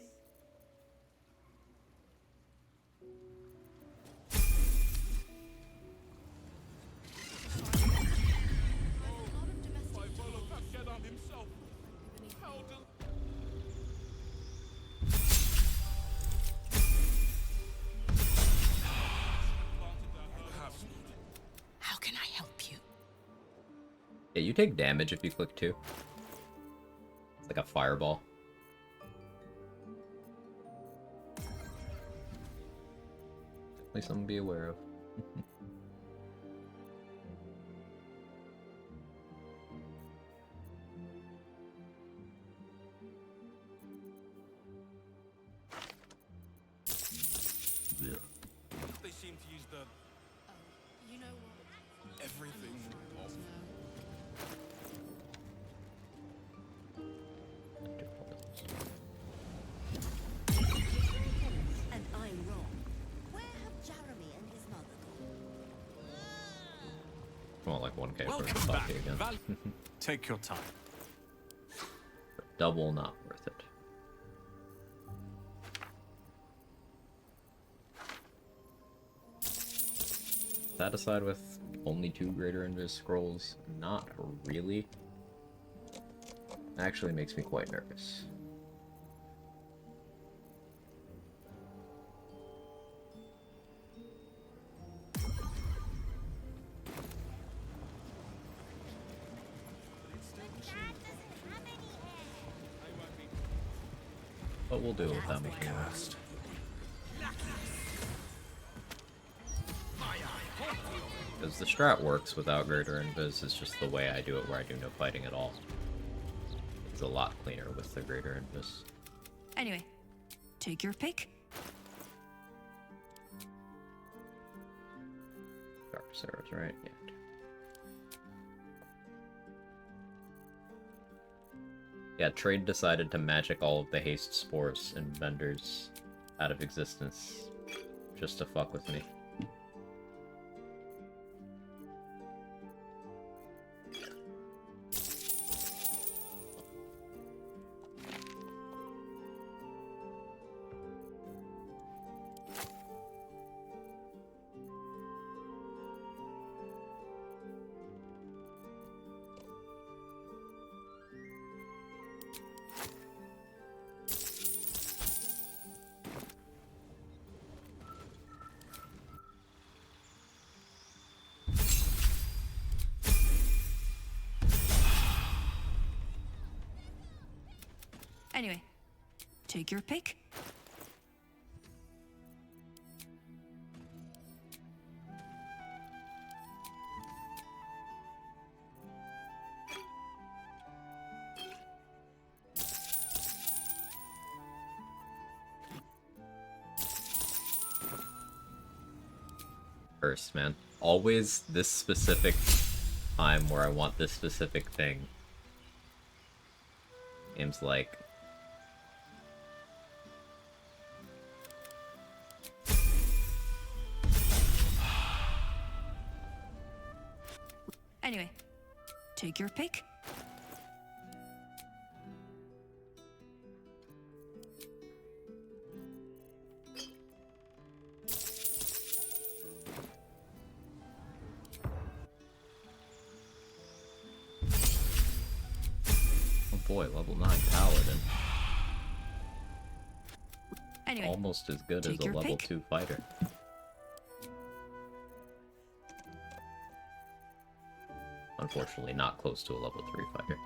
How can I help you? Yeah, you take damage if you click 2. It's like a fireball. Definitely something to be aware of. Yeah. They seem to use the... You know what? everything off. And I'm wrong. Where have Jeremy and his mother gone? I want like 1k for Welcome back. Bucky again. Take your time. Double not worth it. Satisfied with only 2 Greater Invis scrolls? Not really. Actually makes me quite nervous. But we'll deal with that machine. Because the strat works without Greater Invis, it's just the way I do it where I do no fighting at all. Because a lot cleaner with the greater impetus. Anyway, take your pick. Sharpest arrows, right? Yeah. Yeah, Trade decided to magic all of the haste spores and vendors out of existence just to fuck with me. Anyway, take your pick. First, man. Always this specific time where I want this specific thing. Game's like... Anyway, take your pick. Oh boy, level 9 Paladin. Anyway, almost as good as take a your level pick. 2 fighter. Unfortunately, not close to a level 3 fighter.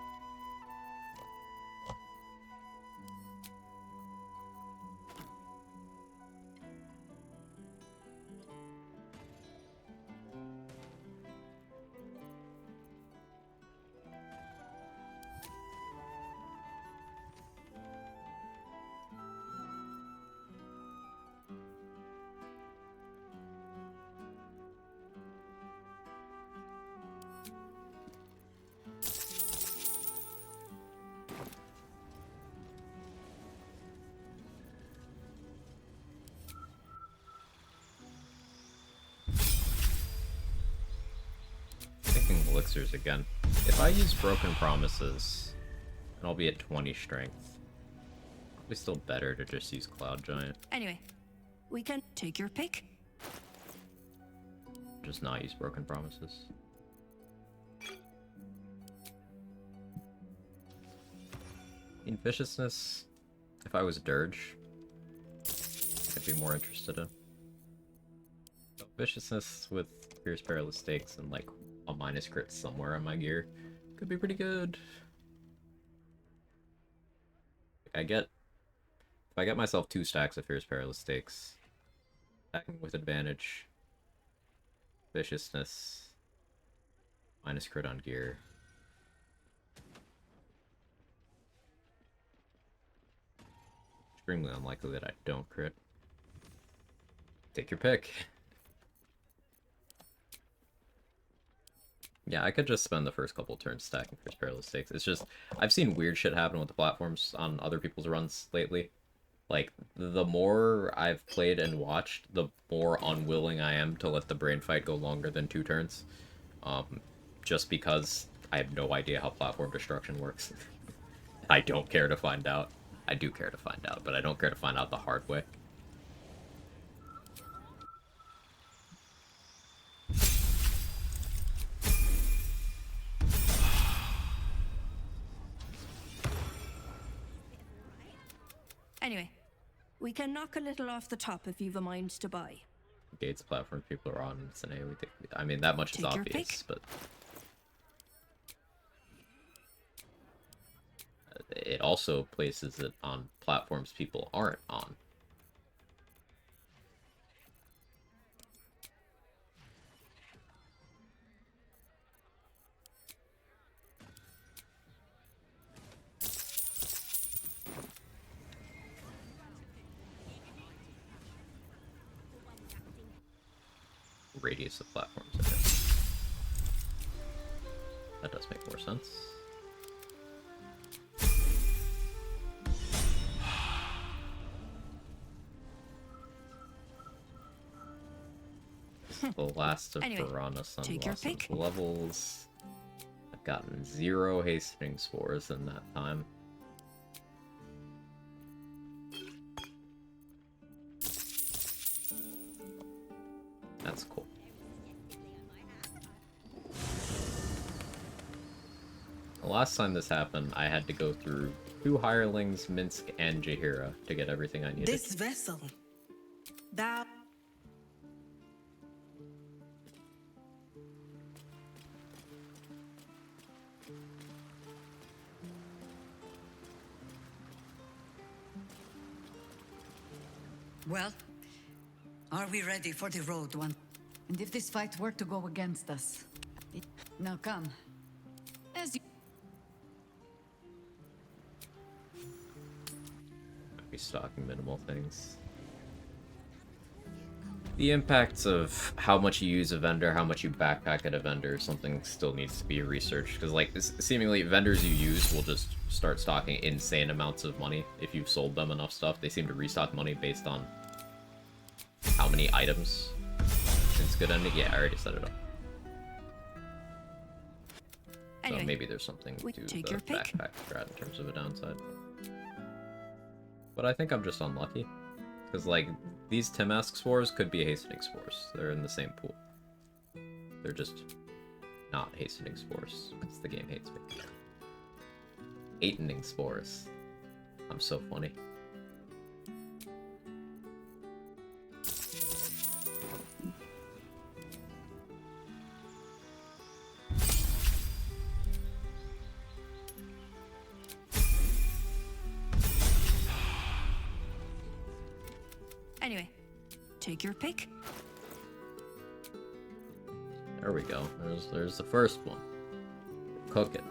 Thinking elixirs again. If I use Broken Promises, and I'll be at 20 strength, probably still better to just use Cloud Giant. Anyway, we can take your pick. Just not use Broken Promises. In Viciousness, if I was Dirge, I'd be more interested in. But Viciousness with Fierce Perilous Stakes and like a minus crit somewhere on my gear could be pretty good. If I get myself 2 stacks of Fierce Perilous Stakes, attacking with advantage, Viciousness, minus crit on gear. Extremely unlikely that I don't crit. Take your pick. Yeah, I could just spend the first couple turns stacking Fierce Perilous Stakes. It's just, I've seen weird shit happen with the platforms on other people's runs lately. Like, the more I've played and watched, the more unwilling I am to let the brain fight go longer than 2 turns. Just because I have no idea how platform destruction works. I don't care to find out. I do care to find out, but I don't care to find out the hard way. Anyway, we can knock a little off the top if you've a mind to buy. Gates platform people are on, it's an AoE thing. I mean, that much is Take your obvious, pick. but... it also places it on platforms people aren't on. radius of platforms. I think. That does make more sense. This is the last of Anyway, Piranha take your Sunblossom pick. levels. I've gotten 0 hastening spores in that time. That's cool. The last time this happened, I had to go through 2 hirelings, Minsk, and Jaheira to get everything I needed. This vessel, thou. Well, are we ready for the road one? And if this fight were to go against us? Now come. As you... Might be stocking minimal things. The impacts of how much you use a vendor, how much you backpack at a vendor, something still needs to be researched. Because, like, seemingly vendors you use will just start stocking insane amounts of money if you've sold them enough stuff. They seem to restock money based on how many items. It's good ending. Yeah, I already set it up. Anyway, so maybe there's something to the backpack strat in terms of a downside. But I think I'm just unlucky. Because, like, these Timask spores could be hastening spores. They're in the same pool. They're just not hastening spores. Because the game hates me. Hatening spores. I'm so funny. Anyway, take your pick. There we go. There's the first one. Cook it.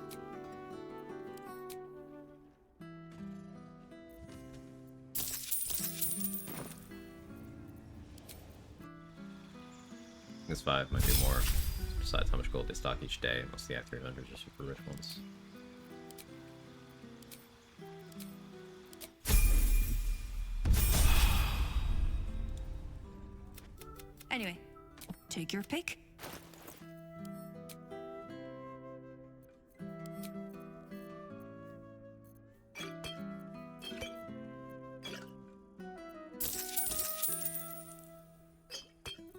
This 5 might be more, besides how much gold they stock each day. Most of the Act 3 vendors are super rich ones. Anyway, take your pick.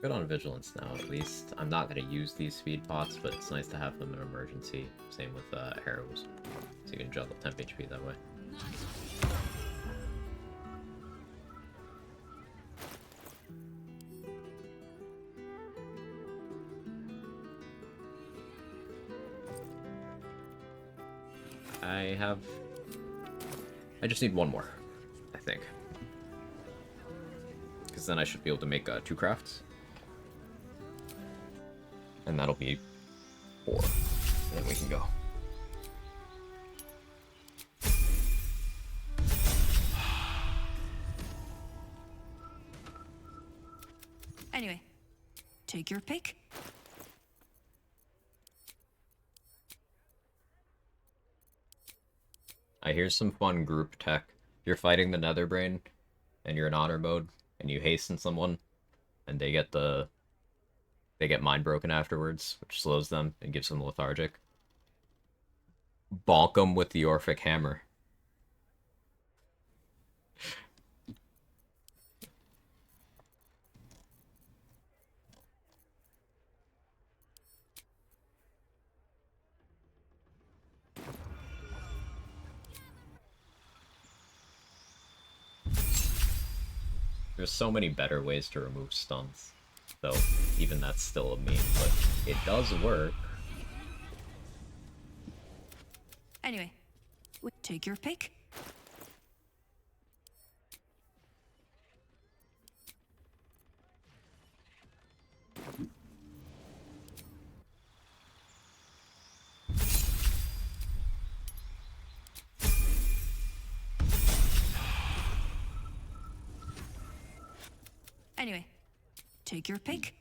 Good on vigilance now, at least. I'm not going to use these speed pots, but it's nice to have them in emergency. Same with arrows, so you can juggle temp HP that way. I just need one more, I think. Because then I should be able to make 2 crafts. And that'll be 4. And then we can go. Anyway, take your pick. I hear some fun group tech. If you're fighting the Netherbrain, and you're in honor mode, and you hasten someone, and they get mind broken afterwards, which slows them and gives them lethargic. Bonk them with the Orphic Hammer. There's so many better ways to remove stuns, though even that's still a meme, but it does work. Anyway, take your pick. Anyway, take your pick.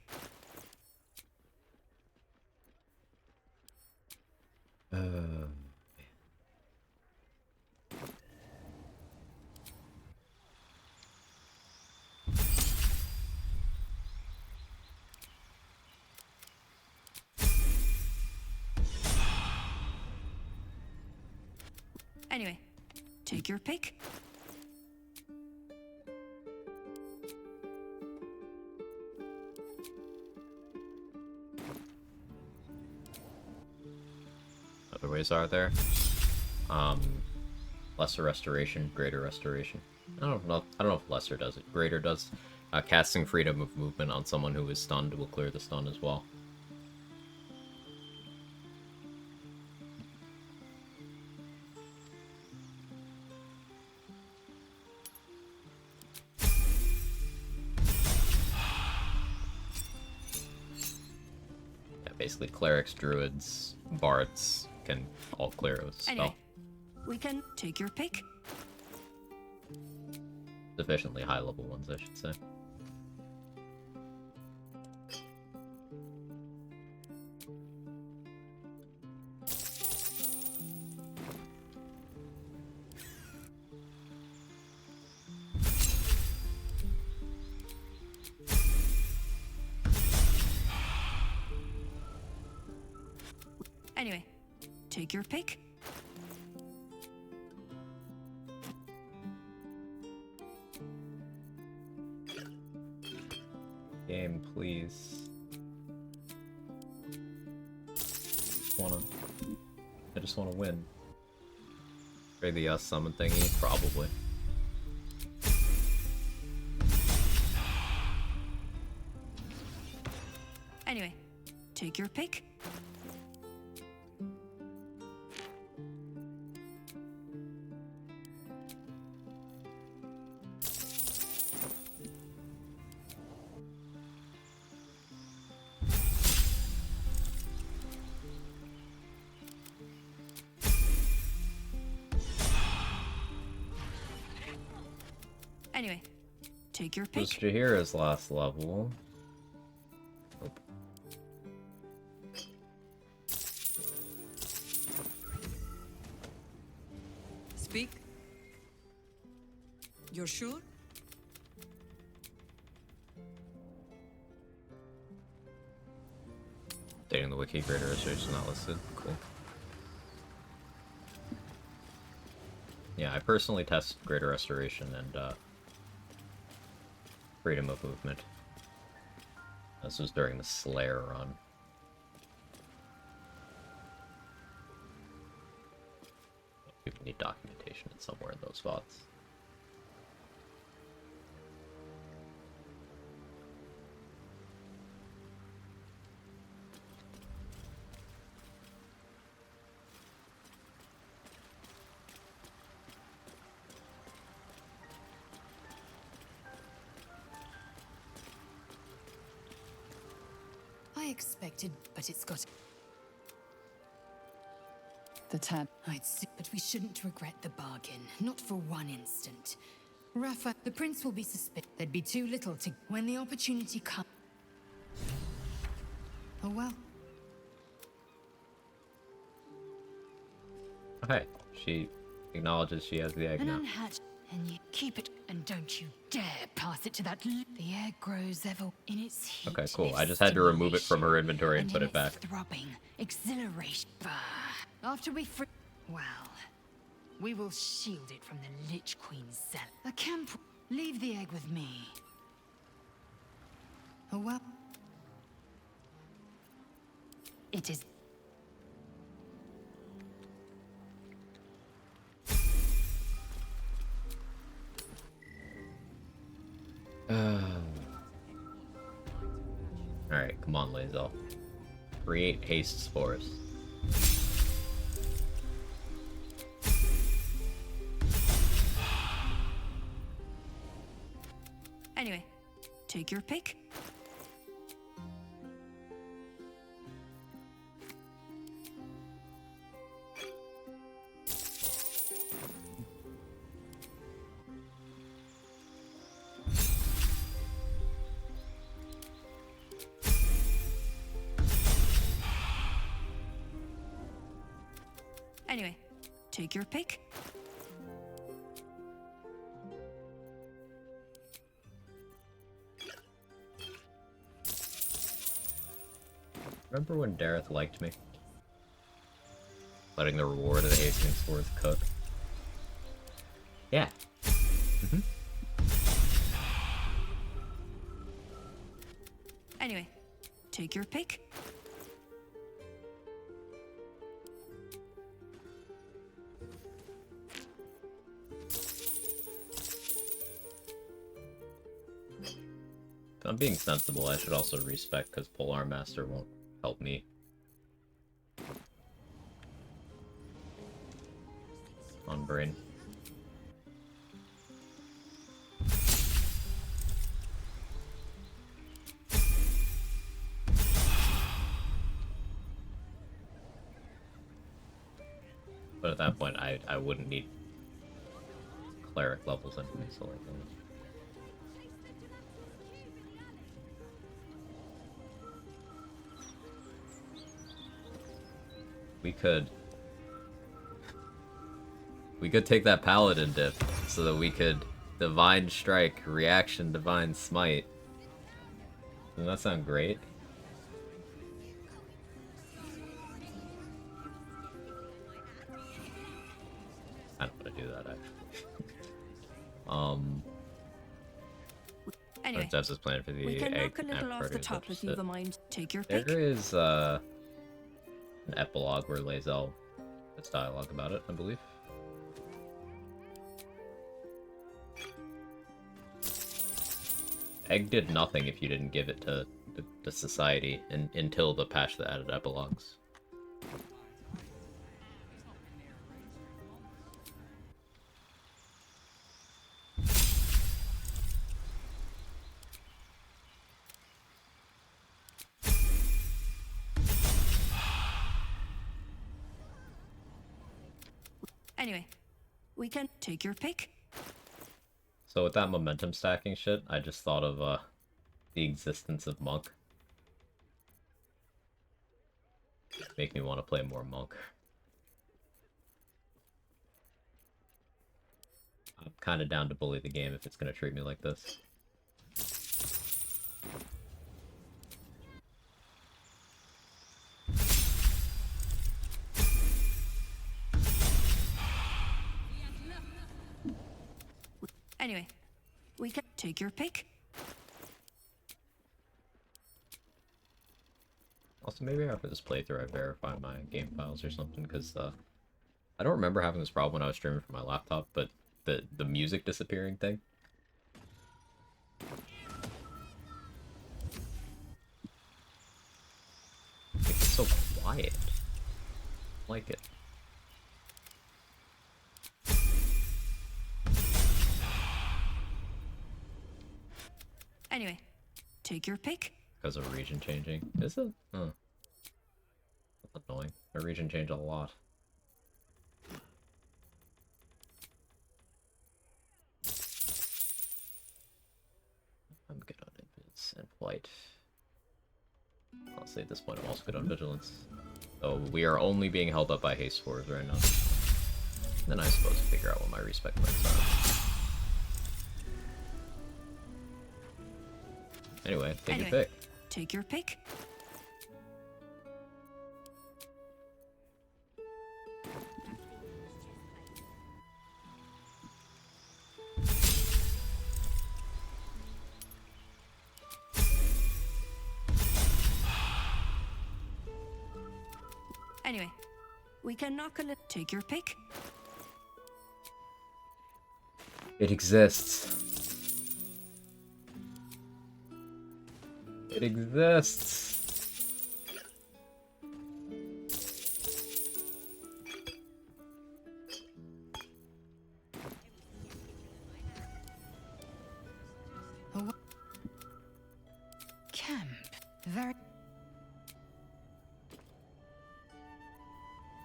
Anyway, take your pick. Other ways are there? Lesser restoration, greater restoration. I don't know if lesser does it. Greater does. Casting freedom of movement on someone who is stunned will clear the stun as well. Yeah, basically clerics, druids, bards can all clear a spell. Anyway, we can take your pick. Sufficiently high level ones, I should say. Anyway, take your pick. Game, please. I just wanna win. Try the summon thingy, probably. Anyway, take your pick. Anyway, take your pick. Was Jahira's last level? Nope. Speak. You're sure? Dating the wiki, greater restoration not listed. Cool. Yeah, I personally test greater restoration and freedom of movement. This was during the Slayer run. People need documentation in somewhere in those spots. I expected, but it's got the tab. But we shouldn't regret the bargain, not for one instant. Rafa, the prince will be suspicious. There'd be too little to when the opportunity comes. Oh well. Okay, she acknowledges she has the egg An now. unhatched, and you keep it, and don't you dare pass it to that. The egg grows ever in its heat. Okay, cool. I just had to remove it from her inventory and put it back. Throbbing exhilaration. After we well, we will shield it from the Lich Queen's cell. A camp. Leave the egg with me. Oh well. It is. Alright, come on, Lae'zel. Create haste spores. Anyway, take your pick. Anyway, take your pick. Remember when Dareth liked me? Letting the reward of the Hastings Worth cook. Yeah. Anyway, take your pick. If I'm being sensible, I should also respec because Polar Master won't help me. On brain. But at that point, I wouldn't need Cleric levels anyway, so like we could take that Paladin dip so that we could Divine Strike, Reaction, Divine Smite. Doesn't that sound great? I don't want to do that actually. Anyway, Dev's plan for the we can egg knock a little off the top if you've a mind. Take your pick. There is an epilogue where Lae'zel has dialogue about it, I believe. Egg did nothing if you didn't give it to the society until the patch that added epilogues. Anyway, we can take your pick. So with that momentum stacking shit, I just thought of the existence of Monk. Make me want to play more Monk. I'm kind of down to bully the game if it's going to treat me like this. Anyway, we can take your pick. Also, maybe after this playthrough I verify my game files or something, because I don't remember having this problem when I was streaming from my laptop, but the music disappearing thing. It's so quiet. I like it. Anyway, take your pick. Because of region changing. Is it? Huh. That's annoying. My region changed a lot. I'm good on invis and flight. Honestly, at this point, I'm also good on vigilance. So we are only being held up by haste scores right now. Then I suppose figure out what my respec points are. Anyway, take your pick. Take your pick. Anyway, we can knock a little. Take your pick. It exists. It exists. Camp. Very.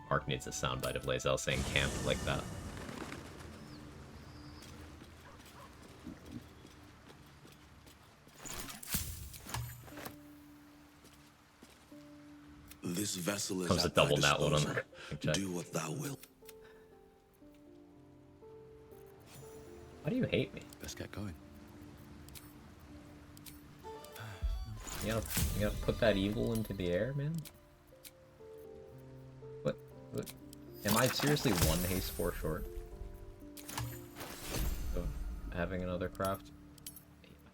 Mark needs a soundbite of Lae'zel saying camp like that. This vessel is Comes a at thy double nat one on disposal. the check. Do what thou wilt. Why do you hate me? Let's get going. You gotta put that evil into the air, man? What? Am I seriously one haste 4 short of having another craft?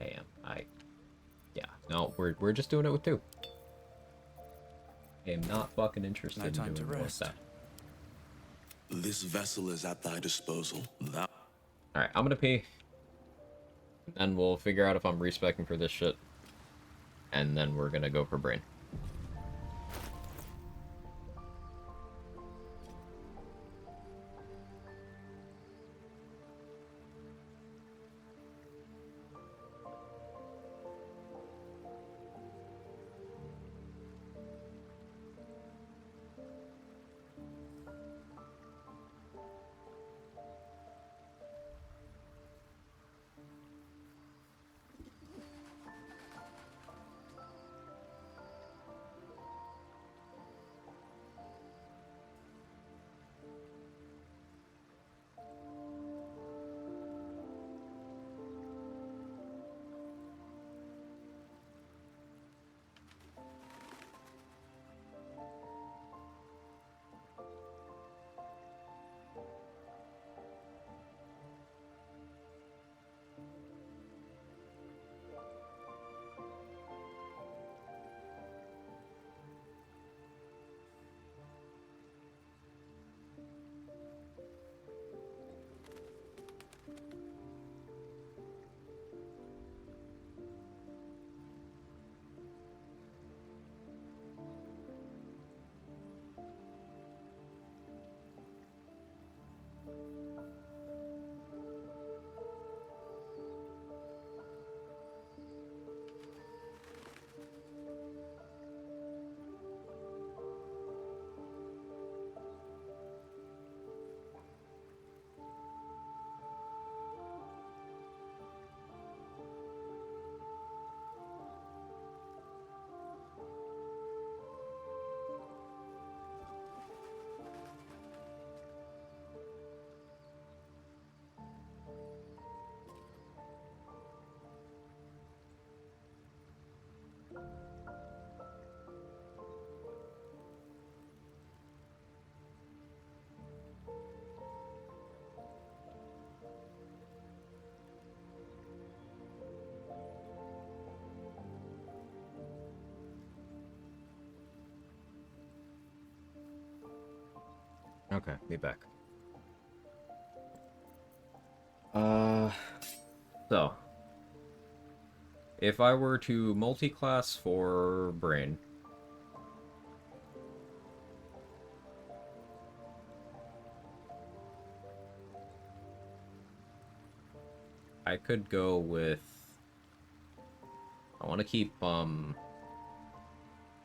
I am. Yeah. No, we're just doing it with 2. I am not fucking interested in doing more of that. This vessel is at thy disposal. Thou. Alright, I'm gonna pee. Then we'll figure out if I'm respecing for this shit. And then we're gonna go for brain. Okay, be back. So if I were to multi-class for brain, I could go with, I want to keep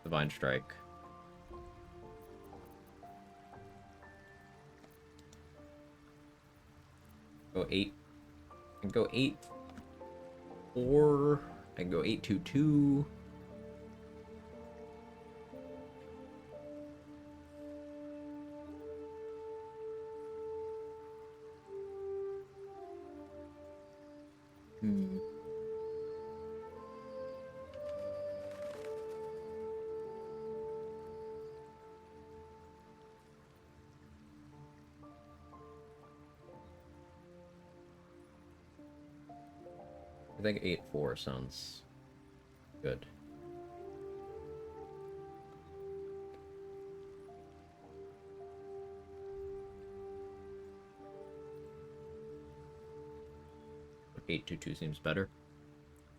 Divine Strike. Go 8. I can go 8 4. I can go 8 2 2. I think 8-4 sounds good. But 8-2-2 seems better.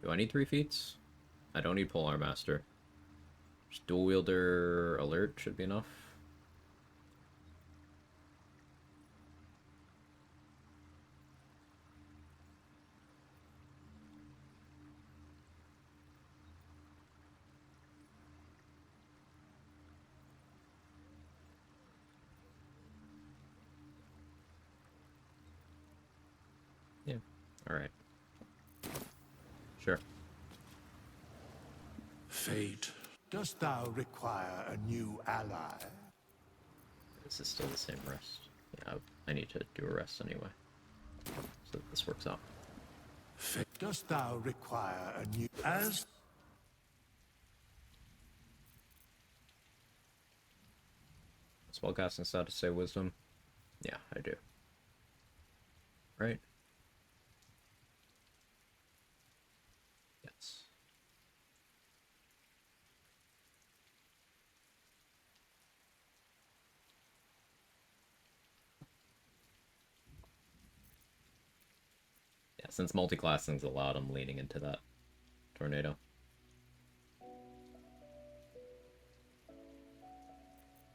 Do I need 3 feats? I don't need Polar Master. Just Dual Wielder Alert should be enough. Yeah, alright. Sure. Fate Dost thou require a new ally? This is still the same rest. Yeah, I need to do a rest anyway. So this works out. Dost thou require a new... As... Spellcasting status say wisdom? Yeah, I do. Right? Yes. Yeah, since multi-classing's allowed, I'm leaning into that tornado.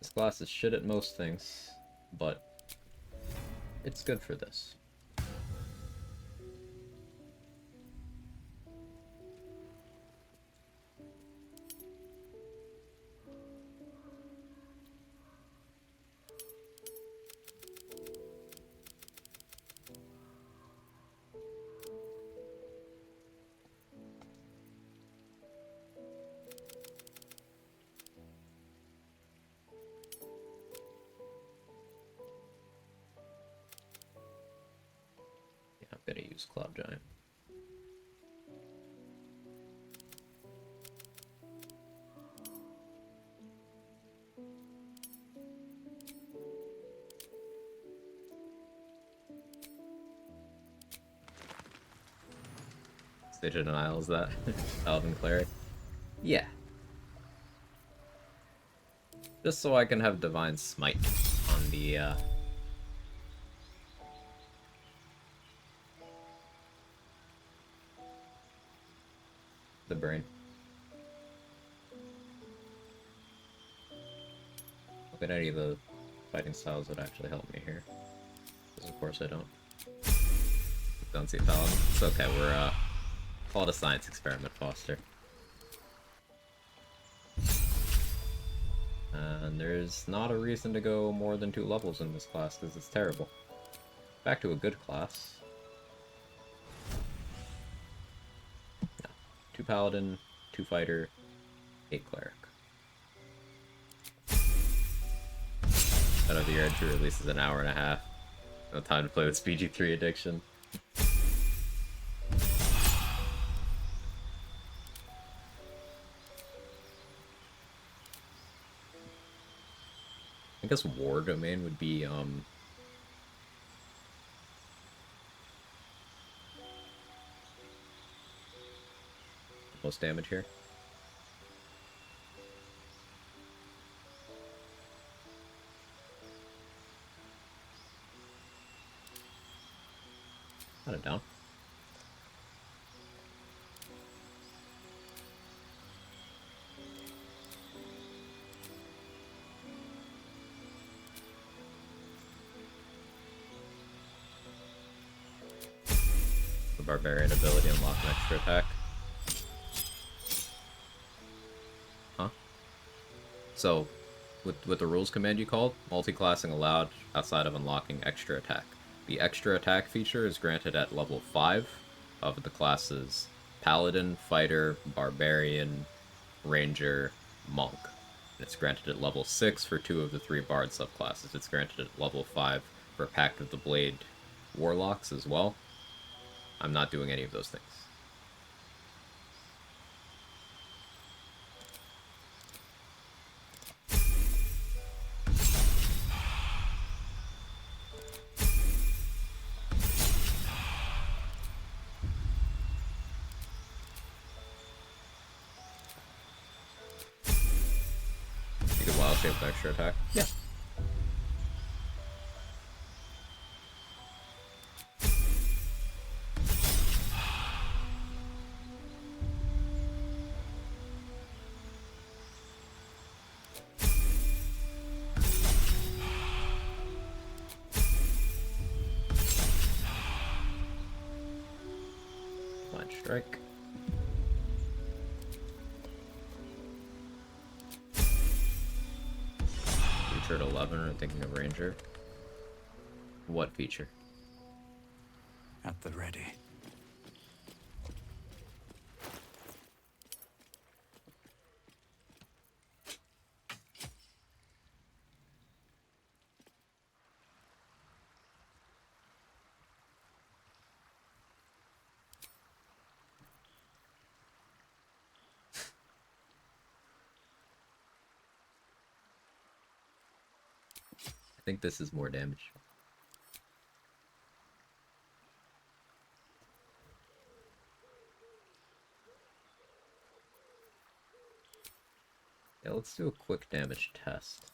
This class is shit at most things, but it's good for this. Yeah, I'm gonna use Cloud Giant. Stage of Denial, is that? Paladin Cleric? Yeah. Just so I can have Divine Smite on the, the brain. Look at any of the fighting styles that actually help me here. Because of course I don't. Don't see Paladin. It's okay, we're, call it a science experiment, Foster. And there's not a reason to go more than 2 levels in this class, because it's terrible. Back to a good class. No. 2 Paladin, 2 Fighter, 8 Cleric. Out of the year entry release is an hour and a half. No time to play with PG-3 addiction. I guess War Domain would be, most damage here. Cut it down. The Barbarian ability unlock an extra attack. Huh? So, with the rules command you called, multi-classing allowed outside of unlocking extra attack. The extra attack feature is granted at level 5 of the classes Paladin, Fighter, Barbarian, Ranger, Monk. And it's granted at level 6 for 2 of the 3 Bard subclasses. It's granted at level 5 for Pact of the Blade Warlocks as well. I'm not doing any of those things. You can wild shape with extra attack? Yeah. Blind strike. Feature at 11, or thinking of Ranger. What feature? At the ready. think this is more damage. Yeah, let's do a quick damage test.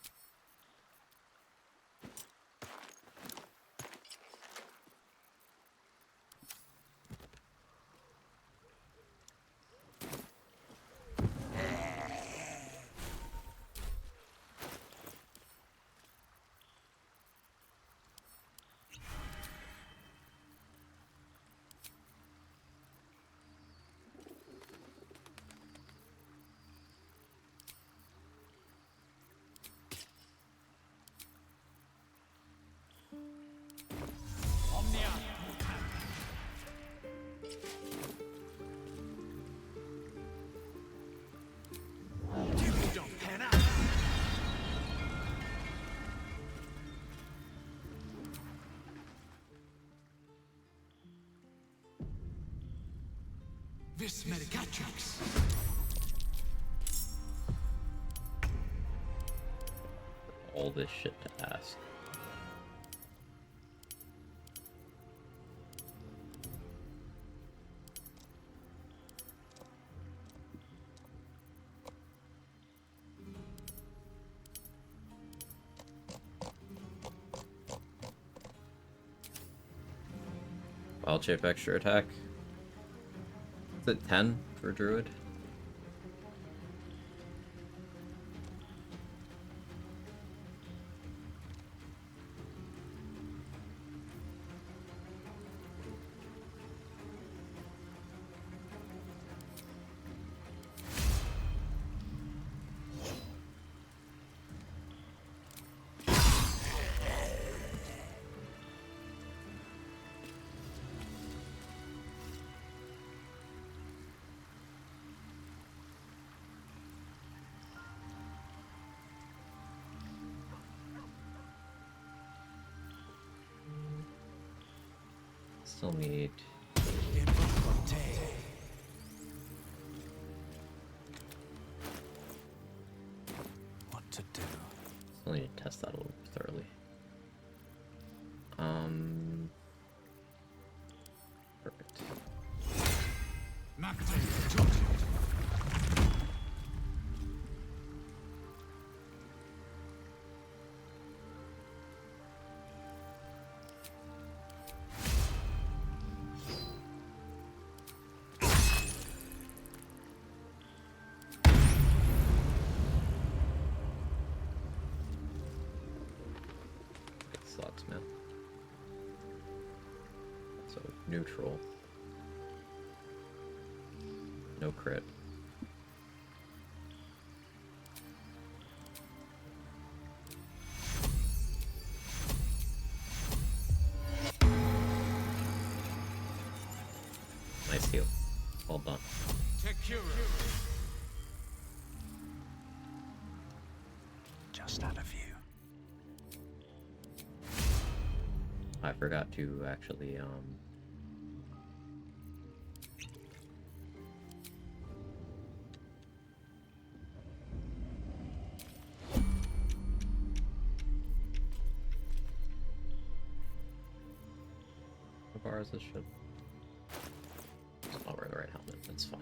Vis Medicatrix. All this shit to ask. Wild shape extra attack. Is it 10 for Druid? Still need... What to do? Still need to test that a little thoroughly. Perfect. Sucks, man. So, neutral. No crit. Nice heal. Well done. Just out of view. I forgot to actually, What bar is this shit? It's not wearing the right helmet, that's fine.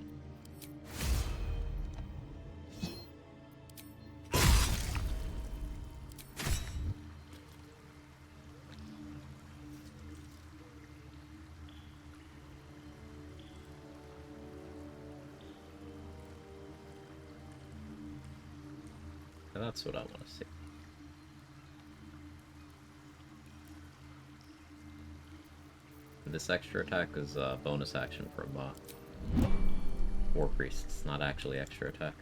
And that's what I want to see. And this extra attack is a bonus action from War Priest. It's not actually extra attack.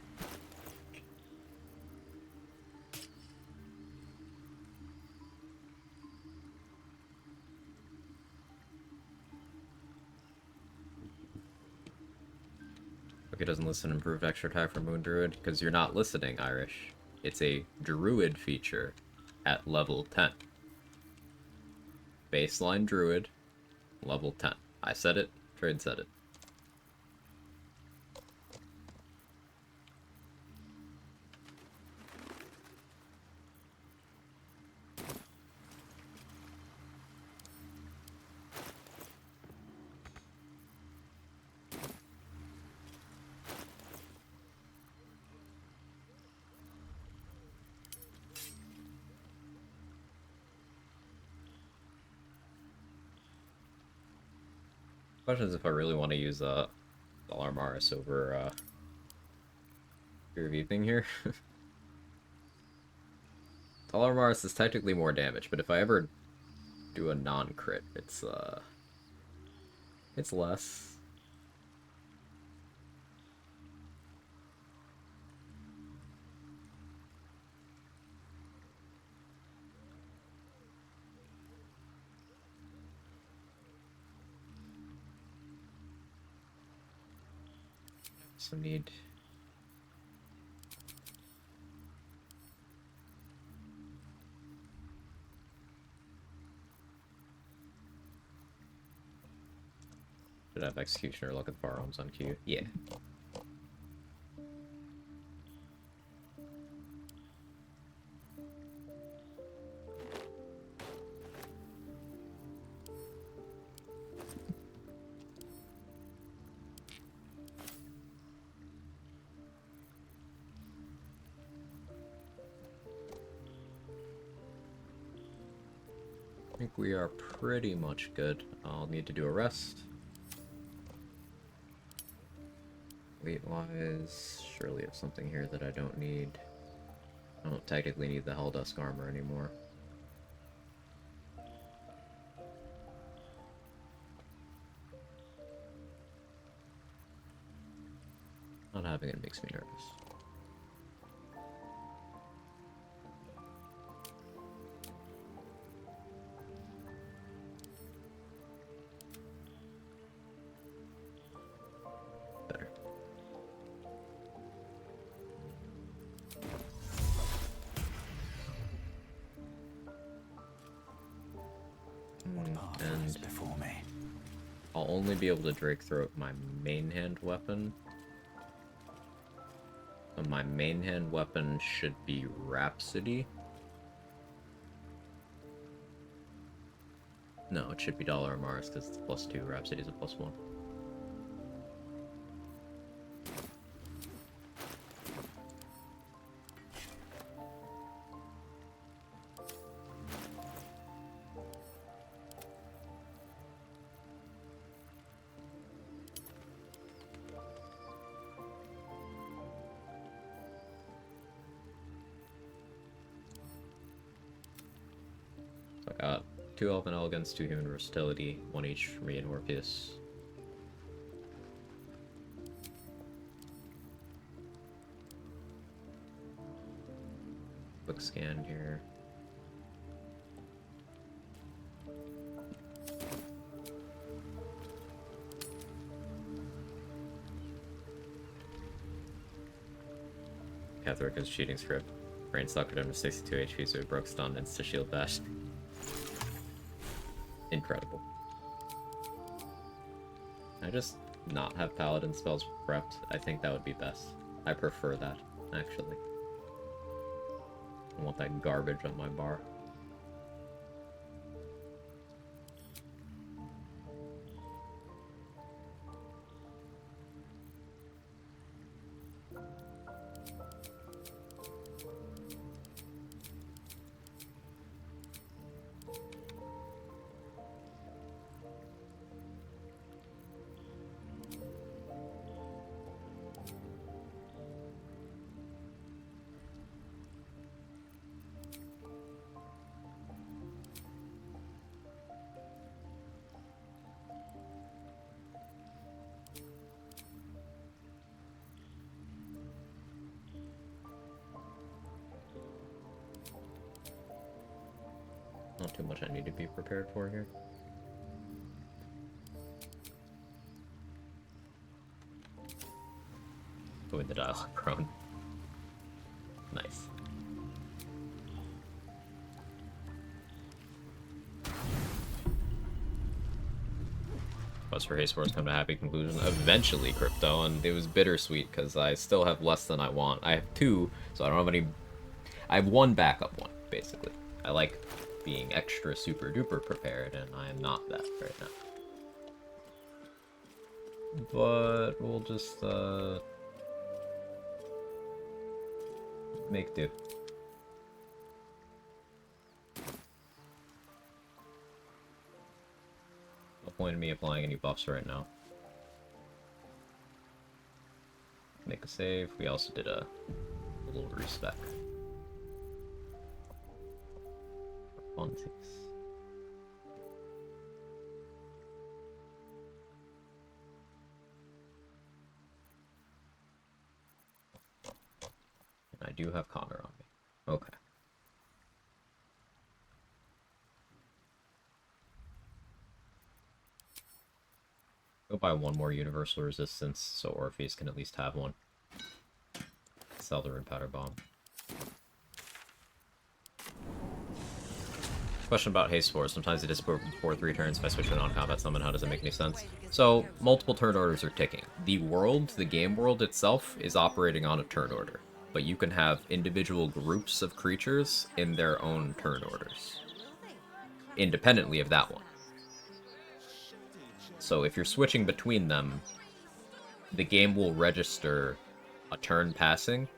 Okay, doesn't listen improved extra attack from Moon Druid because you're not listening, Irish. It's a Druid feature at level 10. Baseline Druid, level 10. I said it, Trade said it. Question is if I really want to use Alarmaris over PRV thing here. Alarmaris is technically more damage, but if I ever do a non-crit, it's less. So need should have Executioner look at firearms on Q. Yeah. I think we are pretty much good. I'll need to do a rest. Weight-wise, surely have something here that I don't need. I don't technically need the Helldusk armor anymore. Not having it makes me nervous. Better. And before me. I'll only be able to Drake Throat my main hand weapon. So my main hand weapon should be Rhapsody. No, it should be Dollar Mars because it's +2. Rhapsody is a +1. So I got 2 Elven Elegance, 2 Human Versatility, 1 each for me and Orpheus. Quick scan here. Catherick is cheating script. Brain suckered him to 62 HP, so he broke stun and insta shield bash. Incredible. I just not have paladin spells prepped. I think that would be best. I prefer that, actually. I want that garbage on my bar. Not too much I need to be prepared for here. Go in the dialogue prone. Nice. Quest for Haste Wars come to a happy conclusion. Eventually, Crypto, and it was bittersweet because I still have less than I want. I have 2, so I don't have any. I have 1 backup one, basically. I like being extra super duper prepared, and I am not that right now. But we'll just make do. point in me applying any buffs right now. Make a save. We also did a little respec. Fontics. And I do have Connor on me. Okay. Go buy one more universal resistance so Orpheus can at least have one. Sell the Rune Powder Bomb. Question about Haste Spores. Sometimes it disappears before 3 turns. If I switch to a non-combat summon, how does it make any sense? So, multiple turn orders are ticking. The world, the game world itself, is operating on a turn order. But you can have individual groups of creatures in their own turn orders. Independently of that one. So if you're switching between them, the game will register a turn passing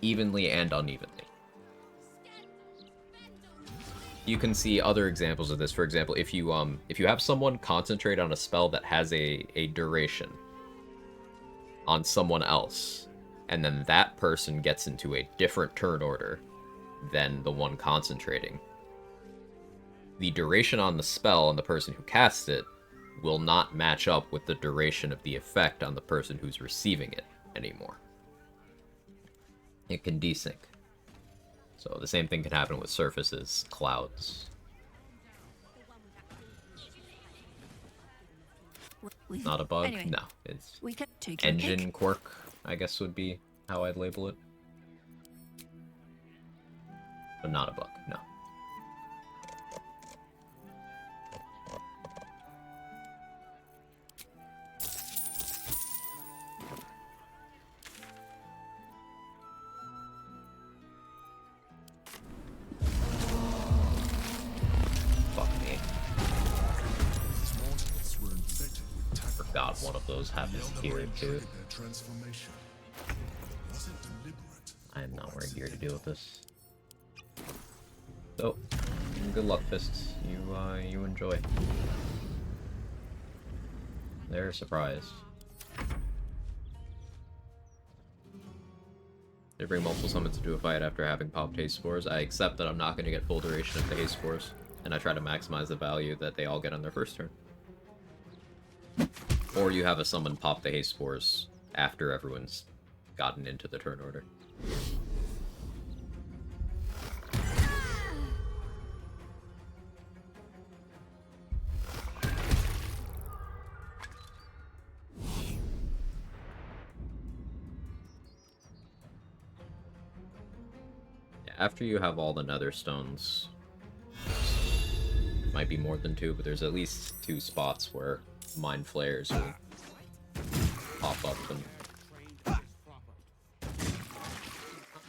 evenly and unevenly. You can see other examples of this. For example, if you have someone concentrate on a spell that has a duration on someone else, and then that person gets into a different turn order than the one concentrating, the duration on the spell on the person who casts it will not match up with the duration of the effect on the person who's receiving it anymore. It can desync. So the same thing can happen with surfaces, clouds. Not a bug? Anyway, no, it's we can take your engine pick. quirk, I guess would be how I'd label it. But not a bug, no. Fuck me. Forgot one of those happens here too. I am not wearing gear to deal with this. So, good luck, Fists. You enjoy. They're surprised. They bring multiple summons to do a fight after having popped Haste Spores. I accept that I'm not going to get full duration of the Haste Spores, and I try to maximize the value that they all get on their first turn. Or you have a summon pop the Haste Spores after everyone's gotten into the turn order. After you have all the nether stones, might be more than 2, but there's at least 2 spots where mind flares will pop up, and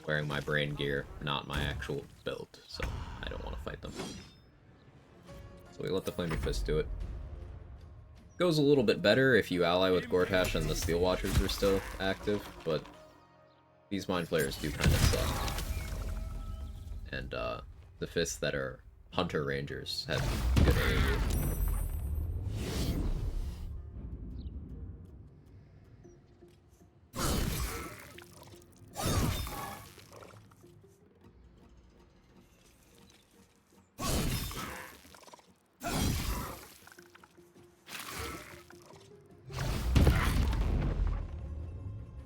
wearing my brain gear, not my actual build, so I don't want to fight them. So we let the Flaming Fist do it. Goes a little bit better if you ally with Gortash and the Steel Watchers are still active, but these mind flares do kind of suck. And the fists that are Hunter Rangers have good area.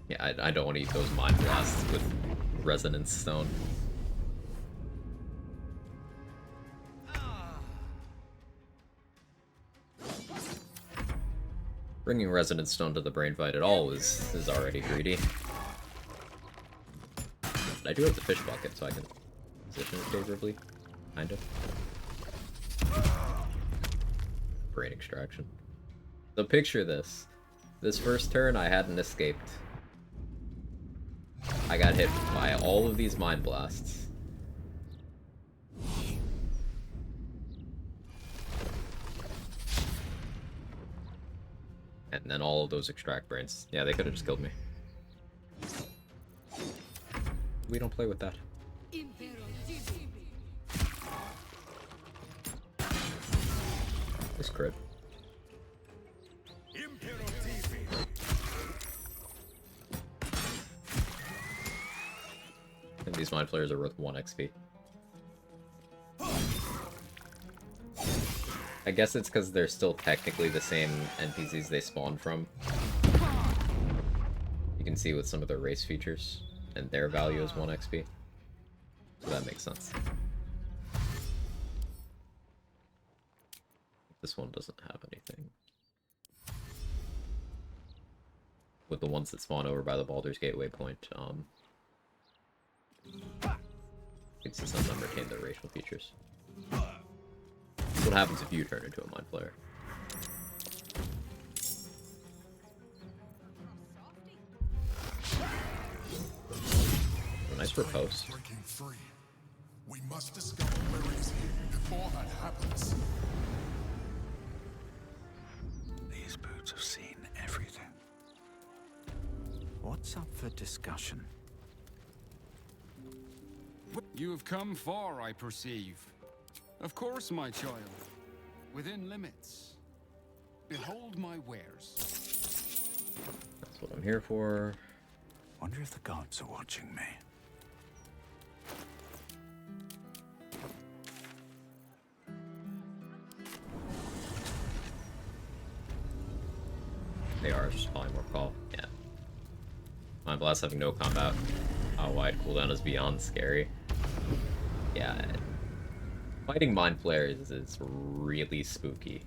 Yeah, I don't want to eat those Mind Blasts with Resonance Stone. Bringing Resonance Stone to the Brain Fight at all is already greedy. But I do have the Fish Bucket, so I can position it favorably. Kind of. Brain Extraction. So picture this. This first turn, I hadn't escaped. I got hit by all of these Mind Blasts. And then all of those Extract Brains. Yeah, they could have just killed me. We don't play with that. This crit. And these mind flayers are worth 1 XP. I guess it's because they're still technically the same NPCs they spawned from. You can see with some of their race features, and their value is 1 XP. So that makes sense. This one doesn't have anything. With the ones that spawn over by the Baldur's Gate waypoint, you can see some of them retain their racial features. That's what happens if you turn into a mind flayer. Nice riposte. Breaking free. We must discover where it is before that happens. These boots have seen everything. What's up for discussion? You have come far, I perceive. Of course, my child. Within limits. Behold my wares. That's what I'm here for. Wonder if the gods are watching me. They are, it's just polymorph call. Yeah. Mind Blast having no combat. How wide cooldown is beyond scary. Yeah. Fighting Mind Flayers is really spooky.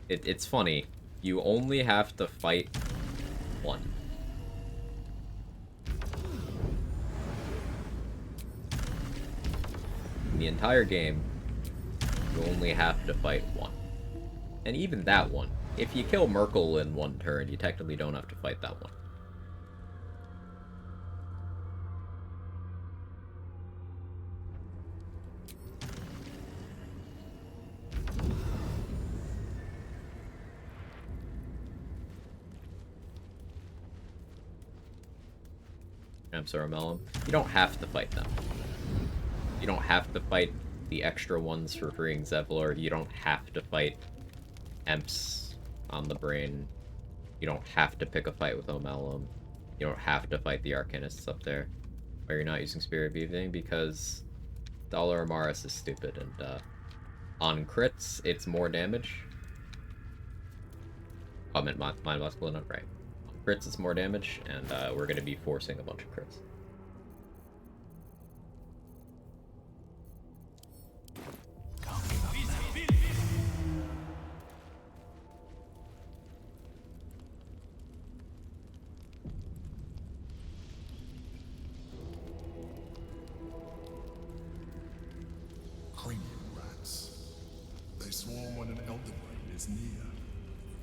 It's funny. You only have to fight one. In the entire game, you only have to fight one. And even that one, if you kill Merkel in one turn, you technically don't have to fight that one. Melon. You don't have to fight them. You don't have to fight the extra ones for freeing Zevlor. You don't have to fight Emps on the brain. You don't have to pick a fight with Omelum. You don't have to fight the Arcanists up there. Why you're not using Spirit of Evening? Because Dollar Amaris is stupid, and on crits, it's more damage. Oh, I meant Mind Blast Balloon, right. On crits, it's more damage, and we're going to be forcing a bunch of crits.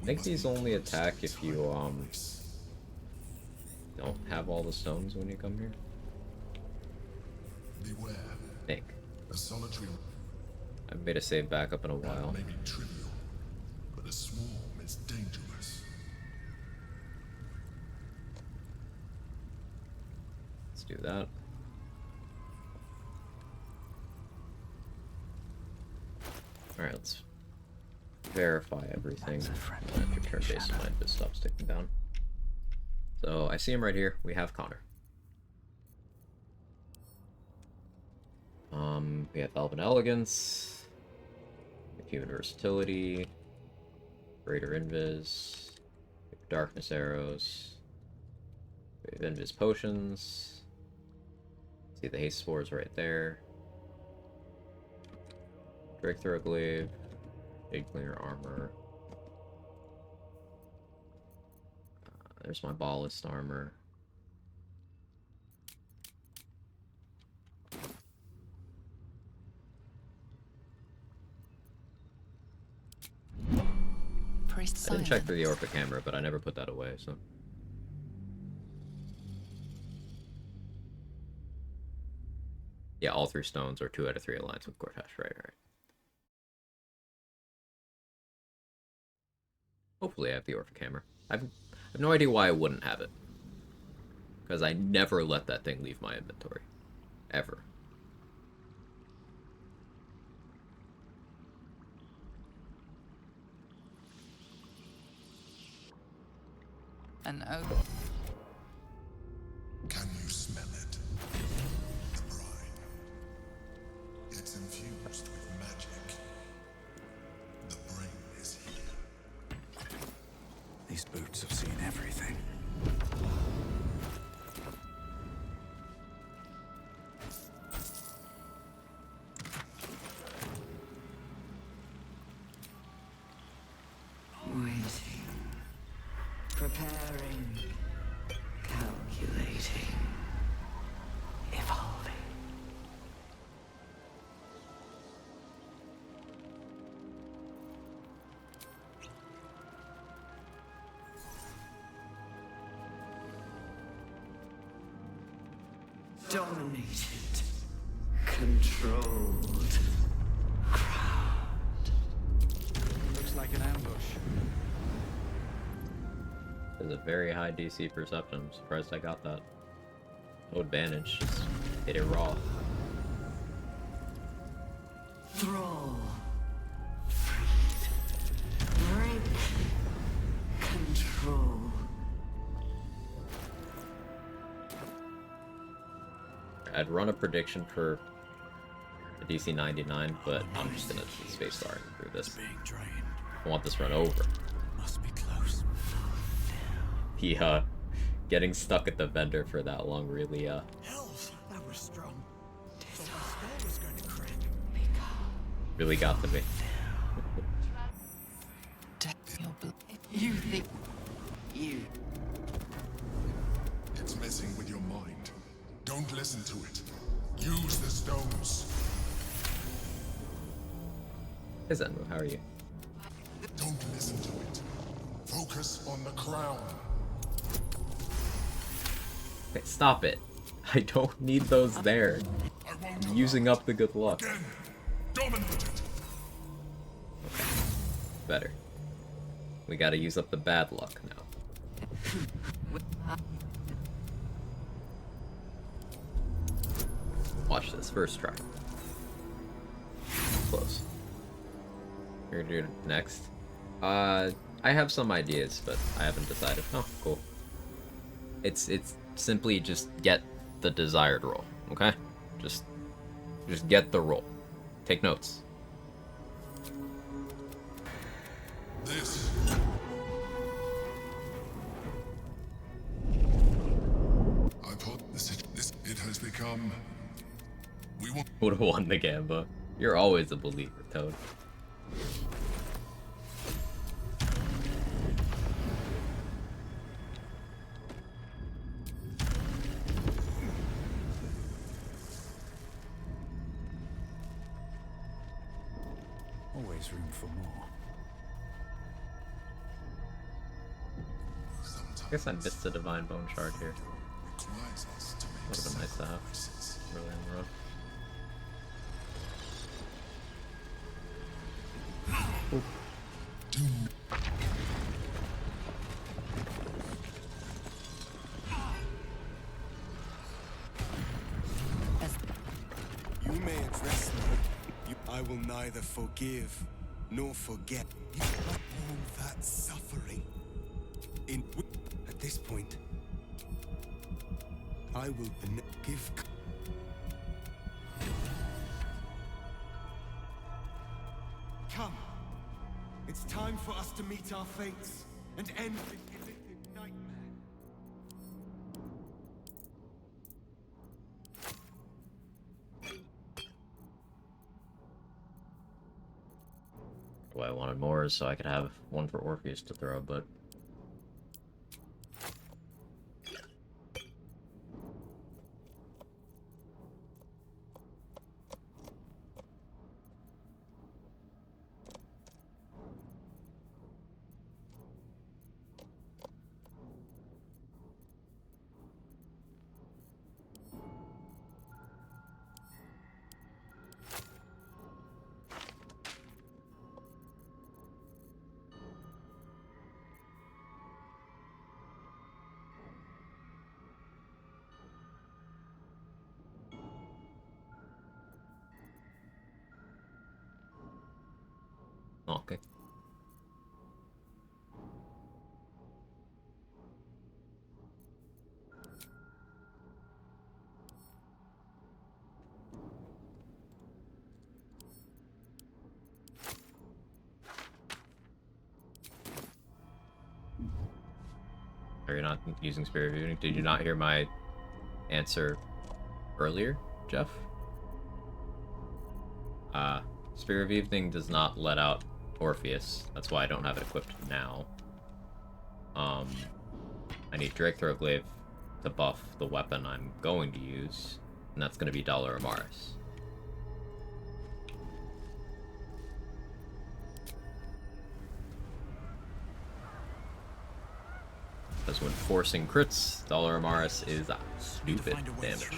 I think these only attack if you, don't have all the stones when you come here. Beware. I think. A solitary. I haven't made a save backup in a while. May be trivial, but a swarm is dangerous. Let's do that. Alright, let's verify everything. After turn-based mind just stops ticking down. So I see him right here. We have Connor. We have Elven Elegance, Human Versatility, Greater Invis, we have Darkness Arrows, we have Invis Potions. See the Haste Spores right there. Drake Throw Glaive, Big Cleaner Armor. There's my Ballast Armor. I didn't check for the Orphic Hammer, but I never put that away, so. Yeah, all 3 stones or 2 out of 3 aligns with Gortash, right. Hopefully I have the Orphic Hammer. I have no idea why I wouldn't have it. Because I never let that thing leave my inventory. Ever. An oak. Can you smell it? The brine. It's infused with magic. The brain is here. These boots have seen everything. Waiting. Preparing. Calculating. Evolving. Dominated. Controlled. Looks like an ambush. There's a very high DC perception. I'm surprised I got that. No advantage, just hit it raw. Thrall. Freed. Break. Control. I'd run a prediction for a DC 99, but I'm just gonna spacebar through this. I want this run over. Must be close. The getting stuck at the vendor for that long really Hells, that was strong. Thought my skull was going to crack. really got to me. You think you. It's messing with your mind. Don't listen to it. Use the stones. Hey Zenmu, how are you? Don't listen to it. Focus on the crown. Okay, stop it. I don't need those there. I'm using up the good luck. Dominated. Okay. Better. We gotta use up the bad luck now. Watch this, first try. Close. You're gonna do it next. I have some ideas, but I haven't decided. Oh, cool. It's simply just get the desired roll, okay? Just get the roll. Take notes. This. I put this. It has become. We will. Would have won the Gamba. You're always a believer, Toad. Always room for more. I guess I missed the Divine Bone Shard here. Would have been nice to have. Really in the rough. You may address me. I will neither forgive nor forget. You not all that suffering. At this point, I will give. Come. It's time for us to meet our fates and end this illicit nightmare. Why I wanted more is so I could have one for Orpheus to throw, but Are you not using Spirit of Evening? Did you not hear my answer earlier, Jeff? Spirit of Evening does not let out Orpheus. That's why I don't have it equipped now. I need Drake Throatglaive to buff the weapon I'm going to use, and that's going to be Dollar Amaris. Because when forcing crits, Dollar Amaris is a stupid damage.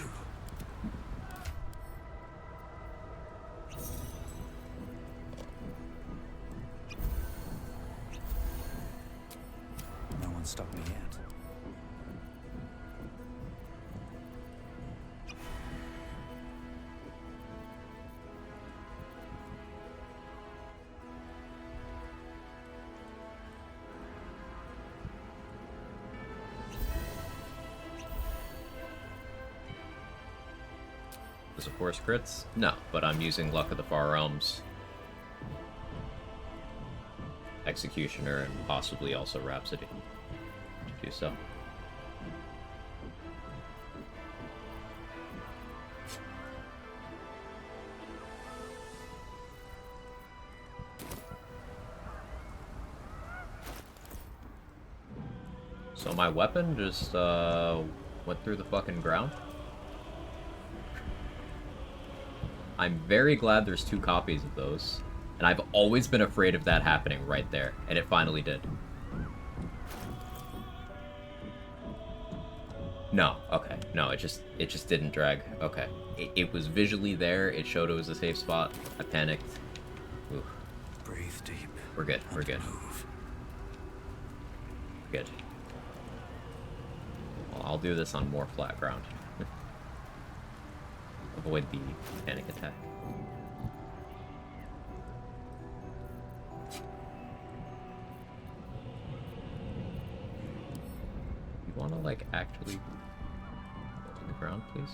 No one stopped me yet. Does it force crits? No, but I'm using Luck of the Far Realms, Executioner, and possibly also Rhapsody to do so. So my weapon just went through the fucking ground. I'm very glad there's 2 copies of those, and I've always been afraid of that happening right there, and it finally did. No, okay, no, it just didn't drag. Okay, it was visually there. It showed it was a safe spot. I panicked. Oof. Breathe deep. We're good. We're good. Good. Well, I'll do this on more flat ground. Avoid the panic attack. You want to, like, actually go to the ground, please?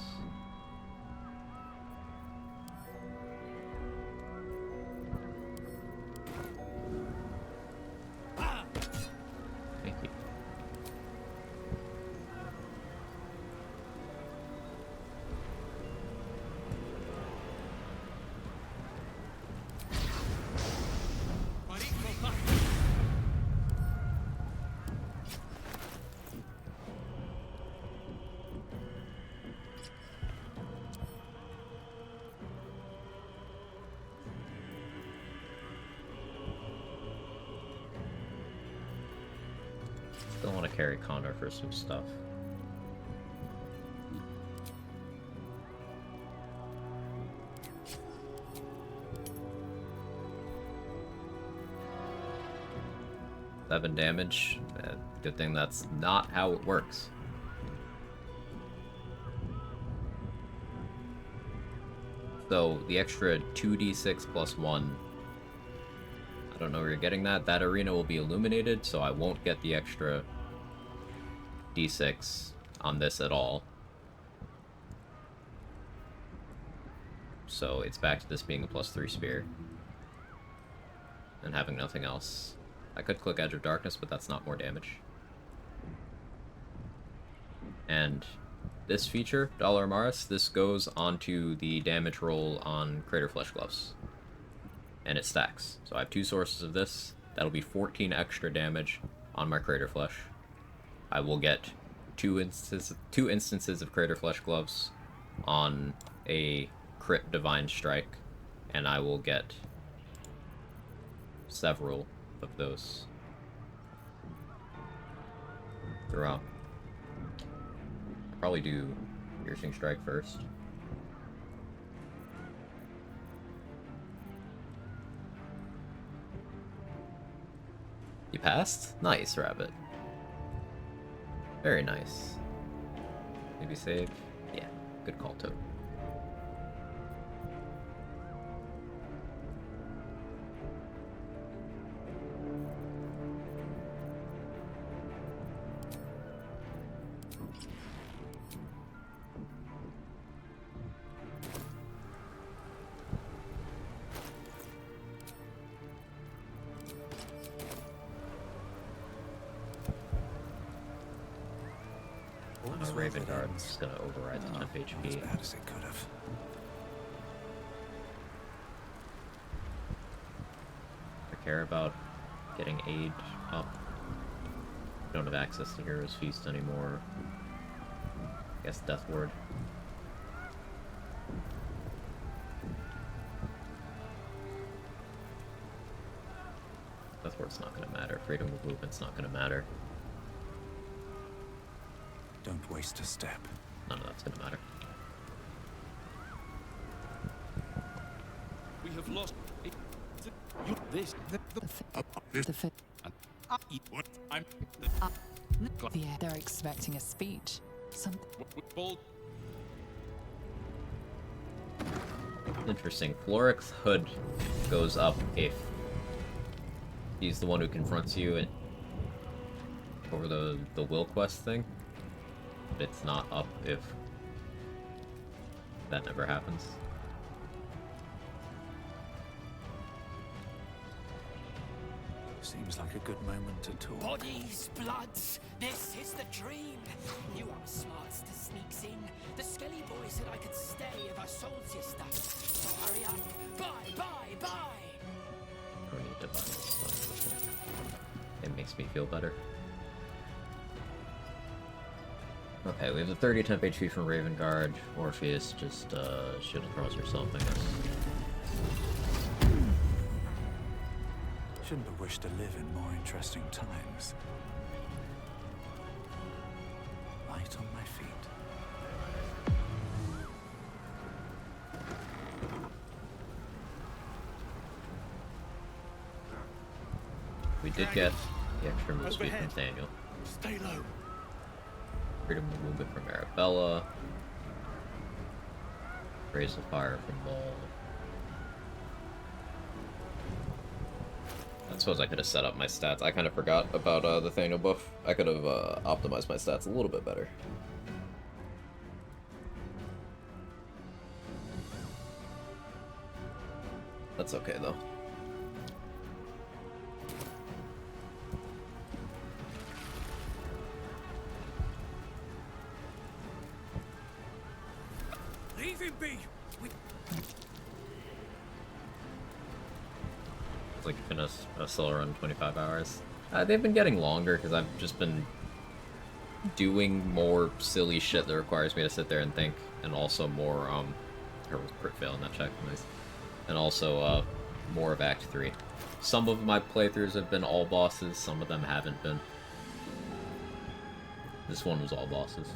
Thank you. Still want to carry Condor for some stuff. Seven damage. Good thing that's not how it works. So the extra 2d6 plus 1. I don't know where you're getting that. That arena will be illuminated, so I won't get the extra d6 on this at all. So it's back to this being a +3 spear. And having nothing else. I could click Edge of Darkness, but that's not more damage. And this feature, Dollar Amaris, this goes onto the damage roll on Crater Flesh Gloves. And it stacks. So I have 2 sources of this. That'll be 14 extra damage on my Crater Flesh. I will get 2 instances of Crater Flesh Gloves on a crit Divine Strike, and I will get several of those throughout. I'll probably do Piercing Strike first. You passed? Nice, Rabbit. Very nice. Maybe save? Yeah, good call, Toad. Raven Guard's gonna override the temp HP. As bad as it could have. I care about getting aid up. Don't have access to Hero's Feast anymore. I guess Death Ward. Death Ward's not gonna matter. Freedom of movement's not gonna matter. Don't waste a step. None of that's gonna matter. We have lost. This. Yeah, they're expecting a speech. Interesting. Cleric's hood goes up if he's the one who confronts you and over the will quest thing. But it's not up if that never happens. Seems like a good moment to talk. Bodies, bloods, this is the dream. You are smartster sneaks in. The Skelly boy said I could stay if I sold your stuff. So hurry up. Bye, bye, bye. I don't need to buy this stuff. It makes me feel better. Okay, we have the 30 temp HP from Raven Guard. Orpheus, just shield across yourself, I guess. Shouldn't have wished to live in more interesting times. Light on my feet. We did get the extra move speed from Daniel. Stay low. Freedom of movement from Arabella. Raise of fire from Maul. I suppose I could have set up my stats. I kind of forgot about the Thano buff. I could have optimized my stats a little bit better. That's okay though. Leave him be. It's like finish a solo run 25 hours. They've been getting longer because I've just been doing more silly shit that requires me to sit there and think, and also more there was crit fail in that check, nice. And also more of Act 3. Some of my playthroughs have been all bosses, some of them haven't been. This one was all bosses.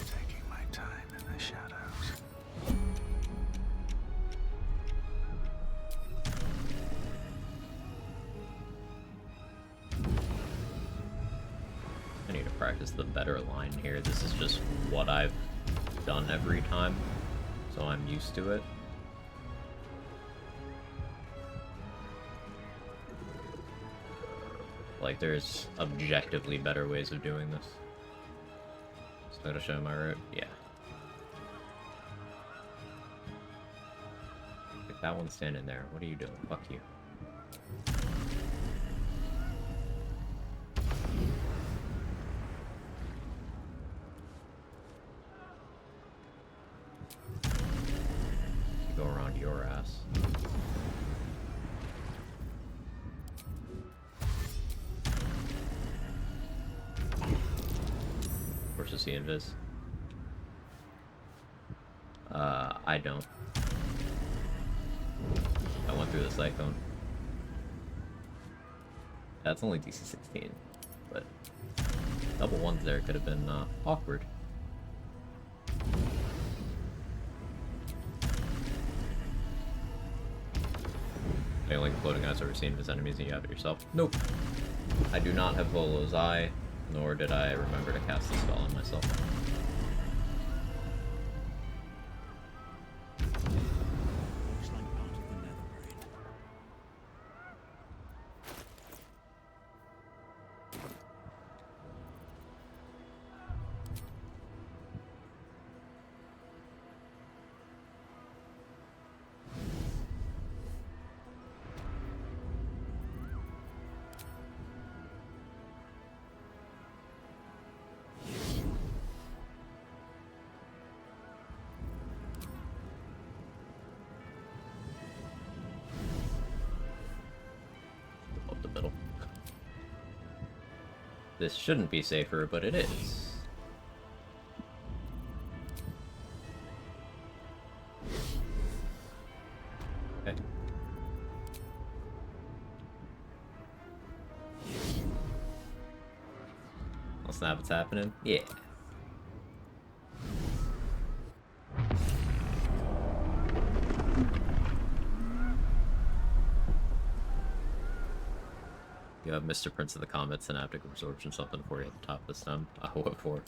Taking my time in the shadows. I need to practice the better line here. This is just what I've done every time, so I'm used to it. Like, there's objectively better ways of doing this. Is that a show my route? Yeah. Like that one standing there. What are you doing? Fuck you. You go around your ass. Versus the invis. I don't. I went through the cyclone. That's only DC 16, but double ones there could have been awkward. Failing floating eyes over seen as enemies and you have it yourself. Nope. I do not have Volo's Eye, nor did I remember to cast the spell on myself. Looks like part of the nether brain. This shouldn't be safer, but it is. Okay. I'll snap what's happening. Yeah. You have Mr. Prince of the Comet, Synaptic Absorption, something for you at the top of the stem. What for?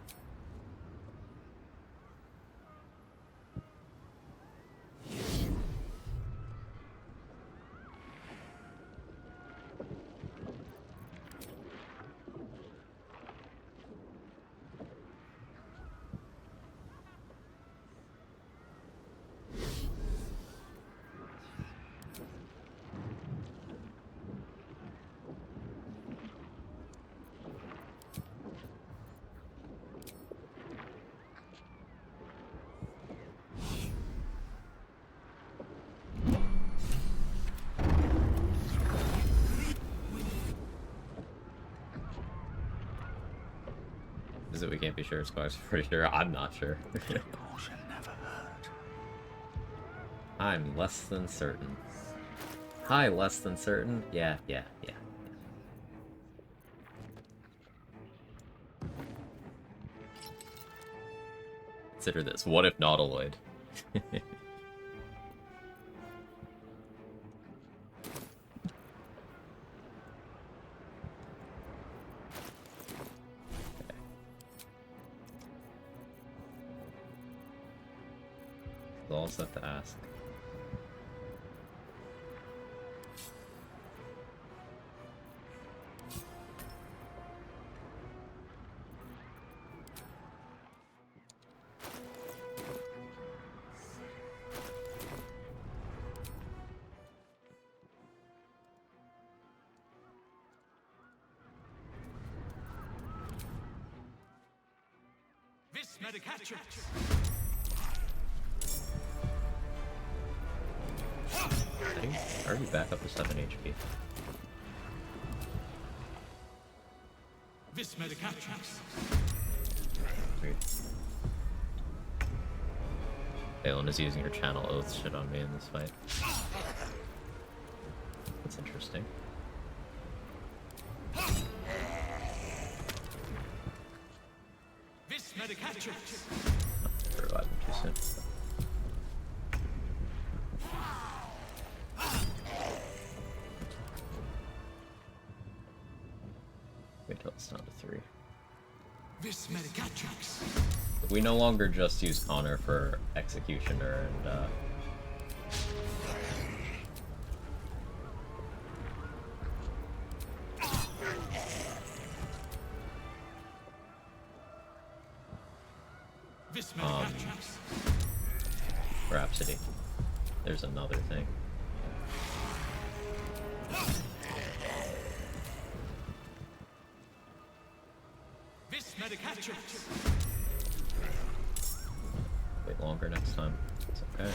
Is it we can't be sure? Squawk's pretty sure. I'm not sure. Caution never hurt. I'm less than certain. Hi, less than certain? Yeah. Consider this. What if Nautiloid? All set to ask. This medicatrix. I already back up to 7 HP. This medicatrix. Weird. Balin is using your channel oath shit on me in this fight. That's interesting. This medicatrix. Revive him too soon. Wait till it's down to 3. This medicatrix. We no longer just use Connor for Executioner and Rhapsody. There's another thing. This medicatrix. Wait longer next time. It's okay.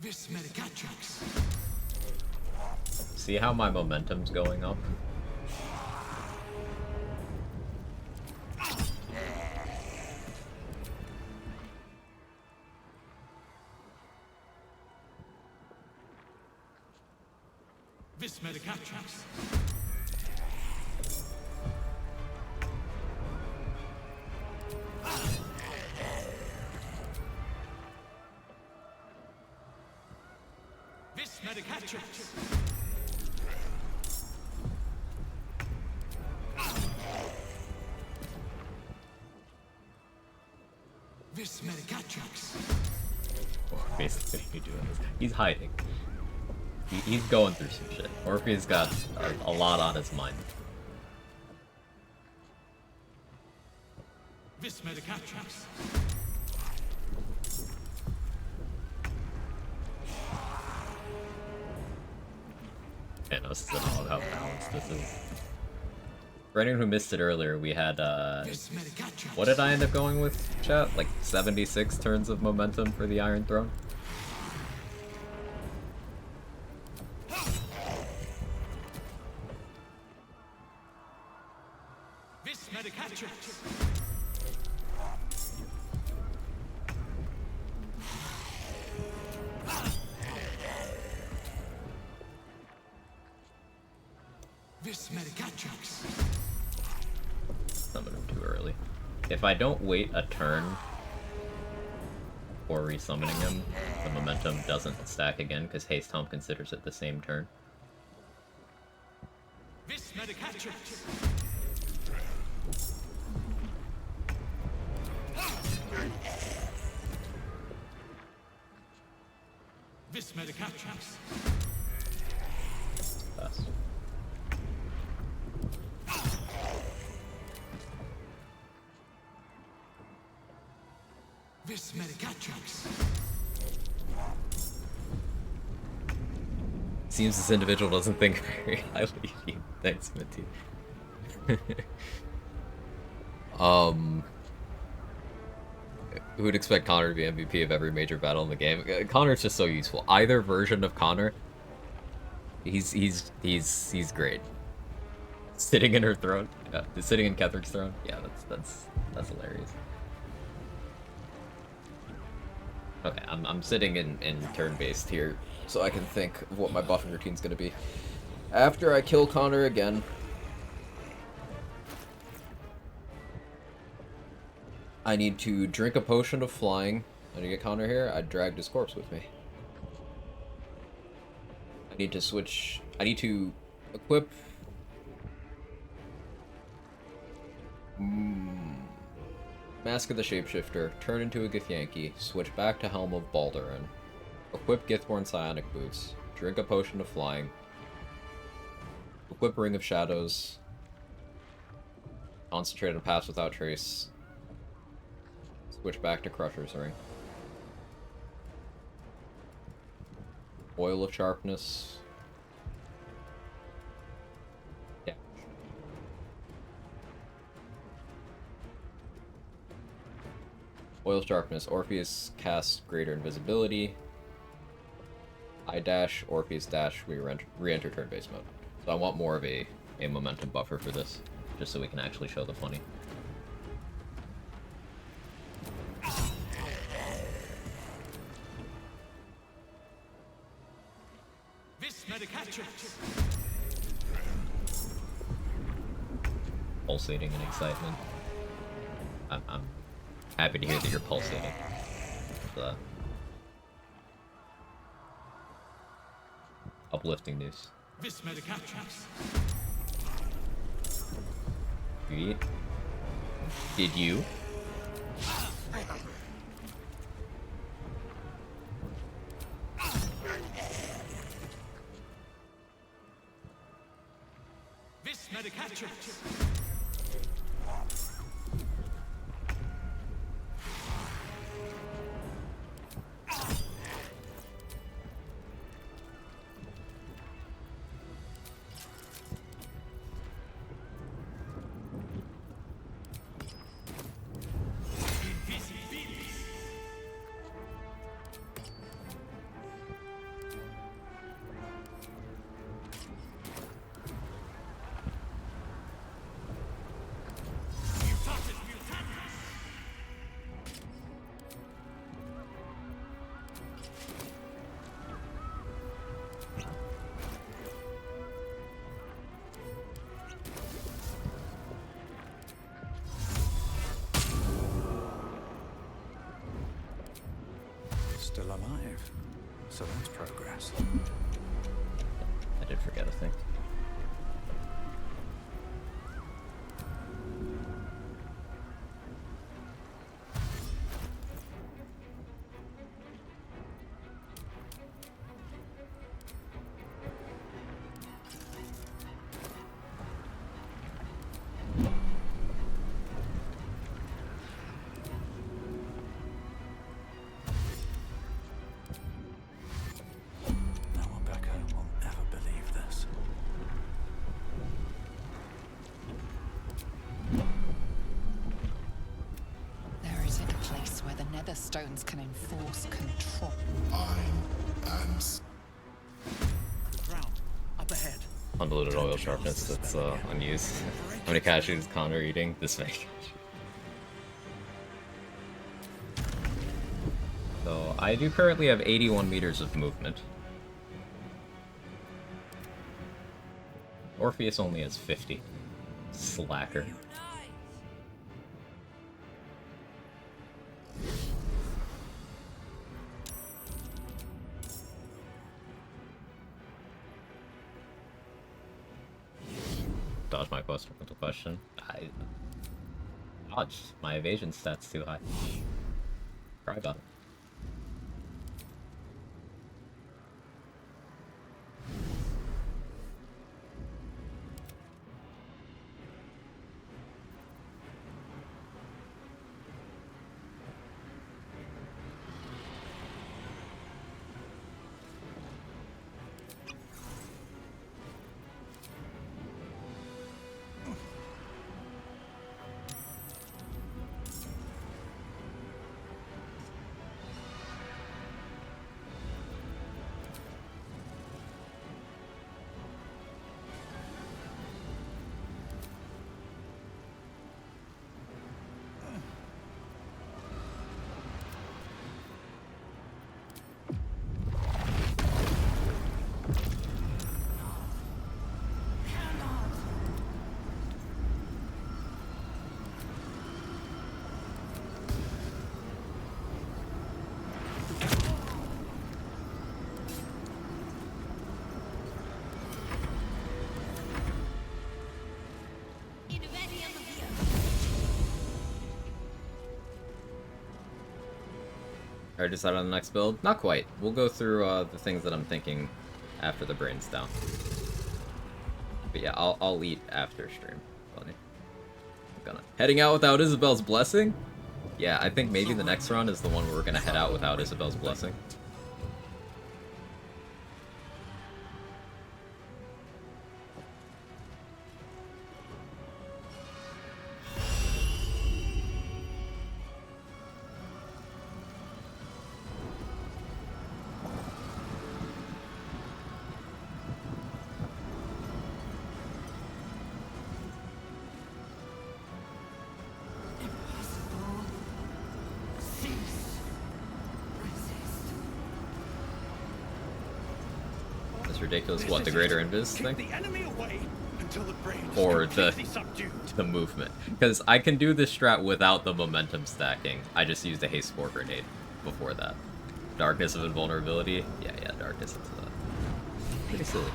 This medicatrix. See how my momentum's going up? This medicatrix. This medicatrix. This medicatrix. Basically, he's doing this. He's hiding. He's going through some shit. Orpheus got a lot on his mind. This medicatrix. Yeah, no, this is all how balanced this is. For anyone who missed it earlier, we had, what did I end up going with, chat? Like 76 turns of momentum for the Iron Throne? if I don't wait a turn before resummoning him, the momentum doesn't stack again because Haste Hump considers it the same turn. Vis Medicatrix. Vis Medicatrix. Pass. Vis Medicatrix. Seems this individual doesn't think very highly of you. Thanks, Minty. Who would expect Connor to be MVP of every major battle in the game? Connor's just so useful. Either version of Connor, he's great. Sitting in her throne, sitting in Kethric's throne. Yeah, that's hilarious. Okay, I'm sitting in turn-based here, so I can think of what my buffing routine's gonna be. After I kill Connor again, I need to drink a potion of flying. And to get Connor here, I dragged his corpse with me. I need to switch. I need to equip. Mask of the Shapeshifter, turn into a Githyanki, switch back to Helm of Baldurin, equip Githborn Psionic Boots, drink a potion of flying, equip Ring of Shadows, concentrate on Pass Without Trace, switch back to Crusher's Ring. Oil of Sharpness. Yeah. Oil of Sharpness. Orpheus casts Greater Invisibility. I dash, Orpheus dash, we re-enter turn-based mode. So I want more of a momentum buffer for this, just so we can actually show the funny. Pulsating in excitement. I'm happy to hear that you're pulsating. Uplifting news. You eat? Did you? Vis Medicatrix. Still alive. So that's progress. I did forget a thing. The stones can enforce control. I am up ahead. Undiluted oil sharpness that's unused. How many cashews is Connor eating? This many. So I do currently have 81 meters of movement. Orpheus only has 50. Slacker. dodge my question. I dodged. My evasion stat's too high. Cry about it. Already decided on the next build? Not quite. We'll go through the things that I'm thinking after the brain's down. But yeah, I'll eat after stream. Funny. I'm gonna heading out without Isabel's blessing? Yeah, I think maybe the next run is the one where we're gonna head out without Isabel's blessing. Ridiculous. What, the greater invis thing? The enemy away until the brain is or subdued. the movement? Because I can do this strat without the momentum stacking. I just used a haste spore grenade before that. Darkness of Invulnerability? Yeah, darkness into that. Pretty silly.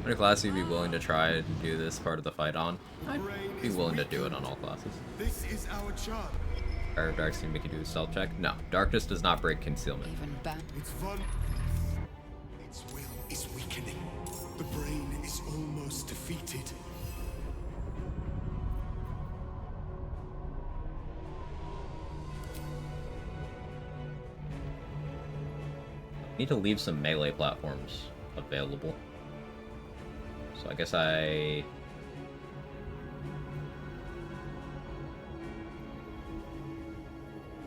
What class you'd be willing to try and do this part of the fight on? I'd be willing to do it on all classes. This is our job. Fire of Dark Seem make you do a stealth check? No. Darkness does not break concealment. It's fun. Its will is weakening. The brain is almost defeated. Need to leave some melee platforms available. So I guess I...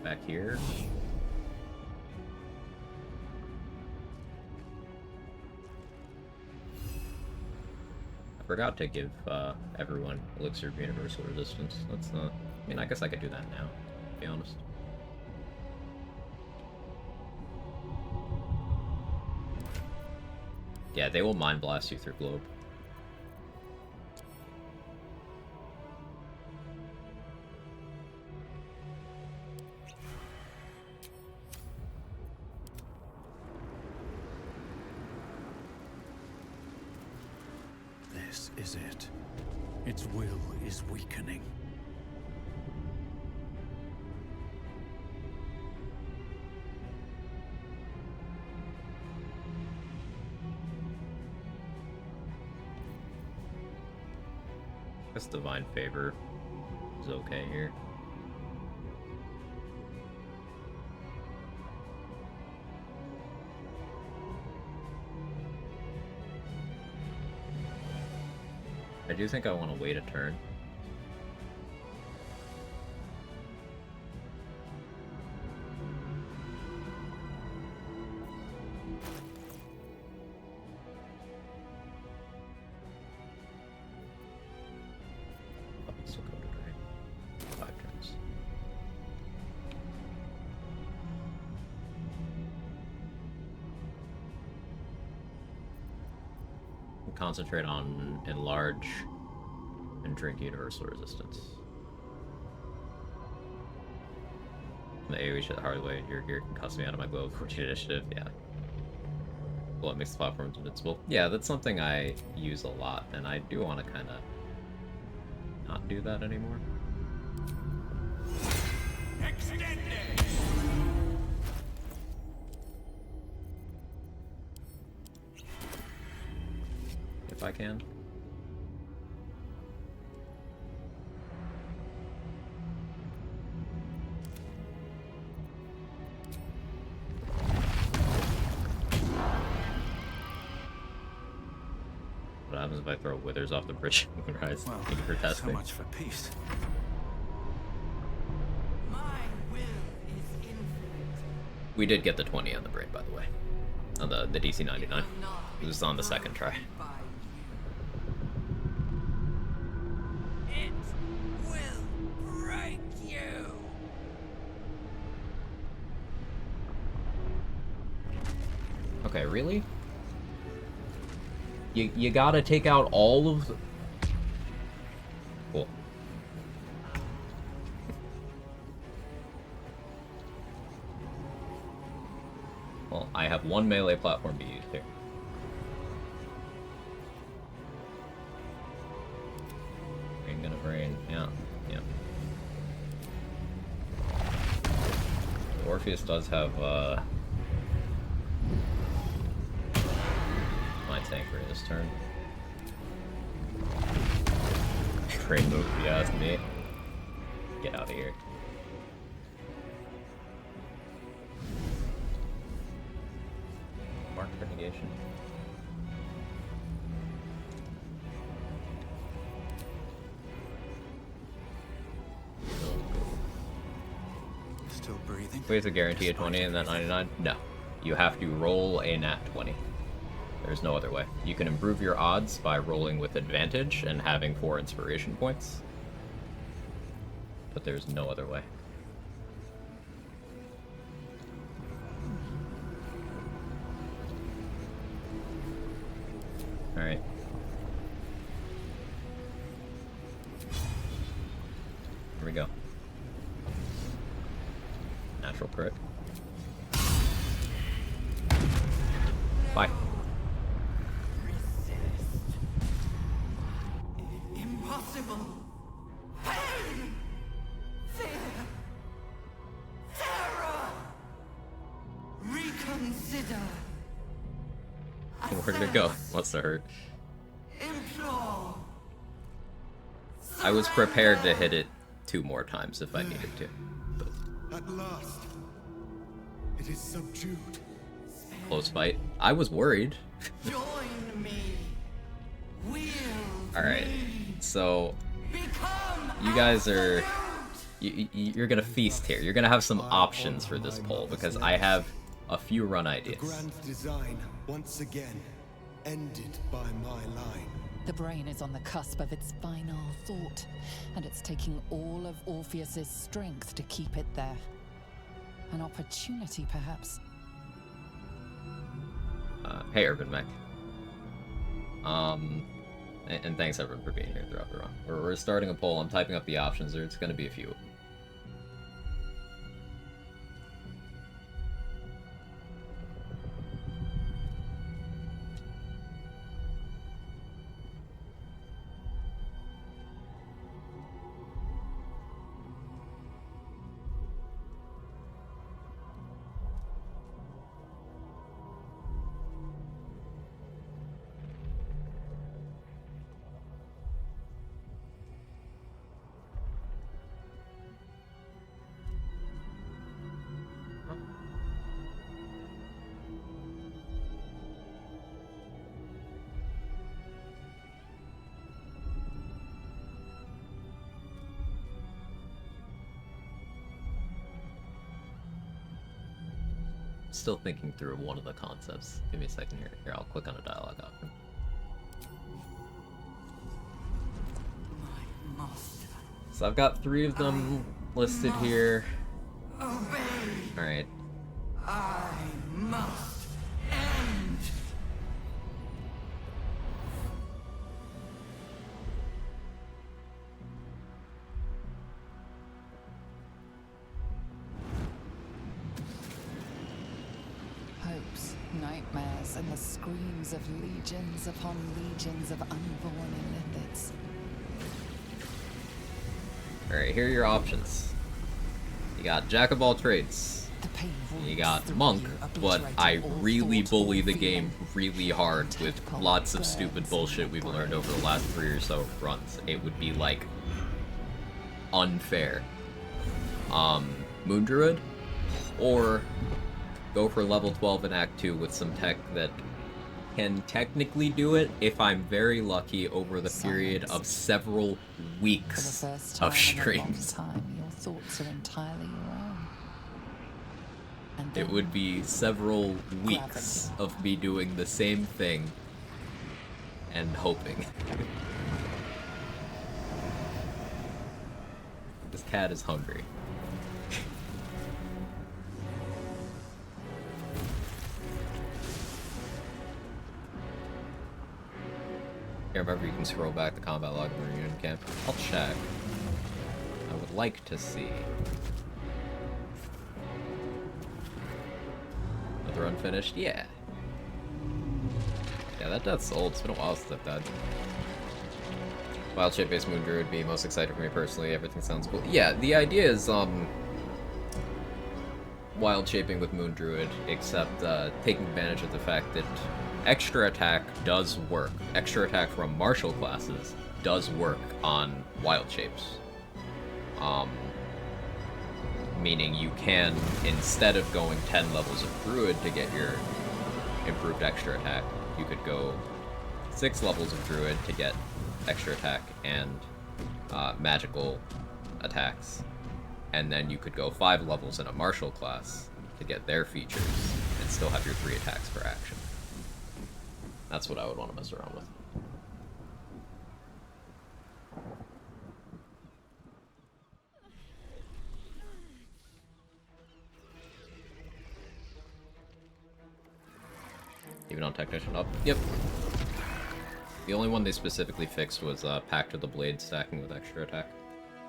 back here. I forgot to give everyone Elixir of Universal Resistance. That's not... I mean, I guess I could do that now, to be honest. Yeah, they will Mind Blast you through Globe. This is it. Its will is weakening. I guess Divine Favor is okay here. I do think I want to wait a turn. Still go to drain. 5 turns. Concentrate on Enlarge and drink Universal Resistance. The AoE shit the hard way. Your gear can cost me out of my globe for initiative. Yeah. Well, it makes the platforms invincible. Yeah, that's something I use a lot, and I do want to kind of not do that anymore. If I can. What happens if I throw withers off the bridge and Moonrise? Well, Thank you for so testing. much for peace. We did get the 20 on the brain, by the way. On the DC 99. It was on the second try. It will break you. Okay, really? You gotta take out all of the... Cool. Well, I have one melee platform to use here. Brain gonna brain, yeah. Orpheus does have, my tank for his turn. Train move, if you ask me. Get out of here. Mark for negation. Still breathing? Wait, to guarantee a 20 and that 99? No. You have to roll a nat 20. There's no other way. You can improve your odds by rolling with advantage and having 4 inspiration points. But there's no other way. Alright. Here we go. Natural crit. Bye. Impossible. Pain. Fear. Terror. Reconsider. Where did it go? Must have hurt. Implore. I was prepared to hit it 2 more times if I needed to. But At last, it is subdued. close fight. I was worried. Join me. Wield Alright, me. so Become you guys are... You're gonna feast here. You're gonna have some options for this poll, because I have a few run The ideas. grand design, once again, ended by my line. The brain is on the cusp of its final thought, and it's taking all of Orpheus's strength to keep it there. An opportunity, perhaps. Hey, Urban Mech. And thanks everyone for being here throughout the run. We're starting a poll. I'm typing up the options. There's gonna be a few. Still thinking through one of the concepts. Give me a second here. Here, I'll click on a dialogue option. So I've got 3 of them listed here. Alright. I must end. Hopes, nightmares, and the screams of legions upon legions of unborn illithids. Alright, here are your options. You got Jack of all trades. You got Monk, but I really bully the game really hard with lots of stupid bullshit we've learned over the last 3 or so runs. It would be, like, unfair. Moon Druid, or go for level 12 in Act 2 with some tech that can technically do it if I'm very lucky over the period of several weeks of streams. Your thoughts are entirely your own. And It would be several weeks of me doing the same thing and hoping. This cat is hungry. Here, remember you can scroll back the combat log in the reunion camp. I'll check. I would like to see. Another unfinished? Yeah. Yeah, that death's old. It's been a while since I've died. Wild shape based Moon Druid would be most exciting for me personally. Everything sounds cool. Yeah, the idea is wild shaping with Moon Druid, except taking advantage of the fact that extra attack does work. Extra attack from martial classes does work on wild shapes. Meaning you can, instead of going 10 levels of Druid to get your improved extra attack, you could go 6 levels of Druid to get extra attack and magical attacks. And then you could go 5 levels in a martial class to get their features and still have your 3 attacks per action. That's what I would want to mess around with. Even on Technician up? Yep. The only one they specifically fixed was Pact of the Blade stacking with extra attack.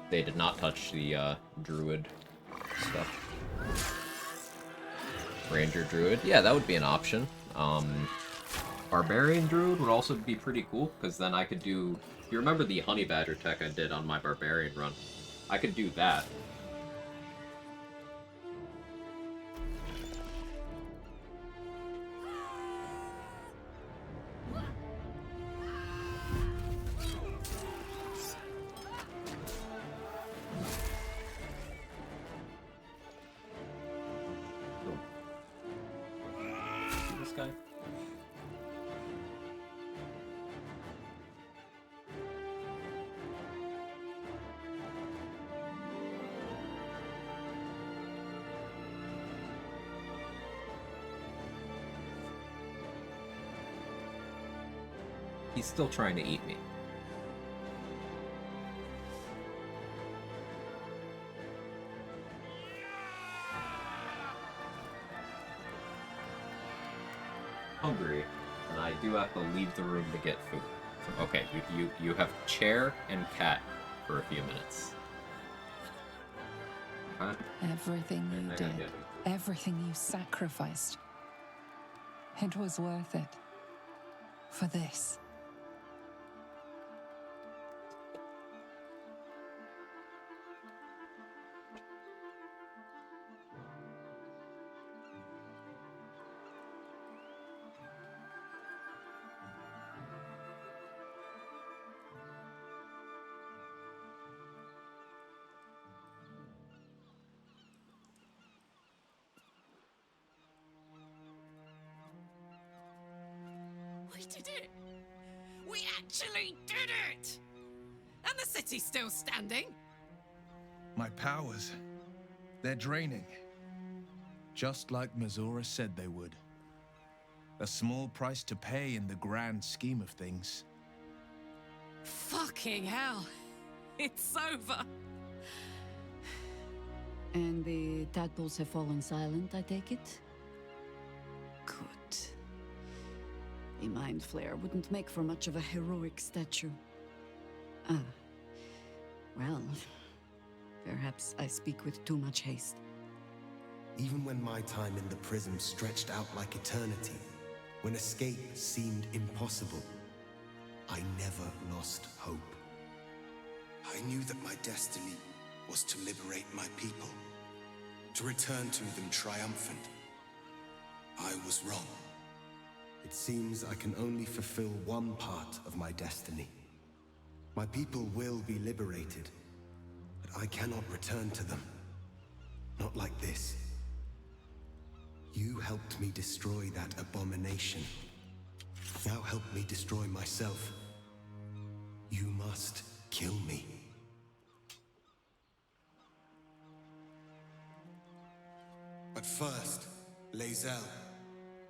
They did not touch the Druid stuff. Ranger Druid? Yeah, that would be an option. Barbarian Druid would also be pretty cool, because then I could do... You remember the Honey Badger tech I did on my Barbarian run? I could do that. This guy? He's still trying to eat me. Hungry, and I do have to leave the room to get food. So, okay, you have chair and cat for a few minutes. Okay. Everything you did, everything you sacrificed, it was worth it. For this. We did it! We actually did it! And the city's still standing? My powers, they're draining. Just like Mazora said they would. A small price to pay in the grand scheme of things. Fucking hell. It's over. And the tadpoles have fallen silent, I take it? Good. A mind flare wouldn't make for much of a heroic statue. Ah. Well, perhaps I speak with too much haste. Even when my time in the prism stretched out like eternity, when escape seemed impossible, I never lost hope. I knew that my destiny was to liberate my people, to return to them triumphant. I was wrong. It seems I can only fulfill one part of my destiny. My people will be liberated, but I cannot return to them. Not like this. You helped me destroy that abomination. Now help me destroy myself. You must kill me. But first, Lae'zel,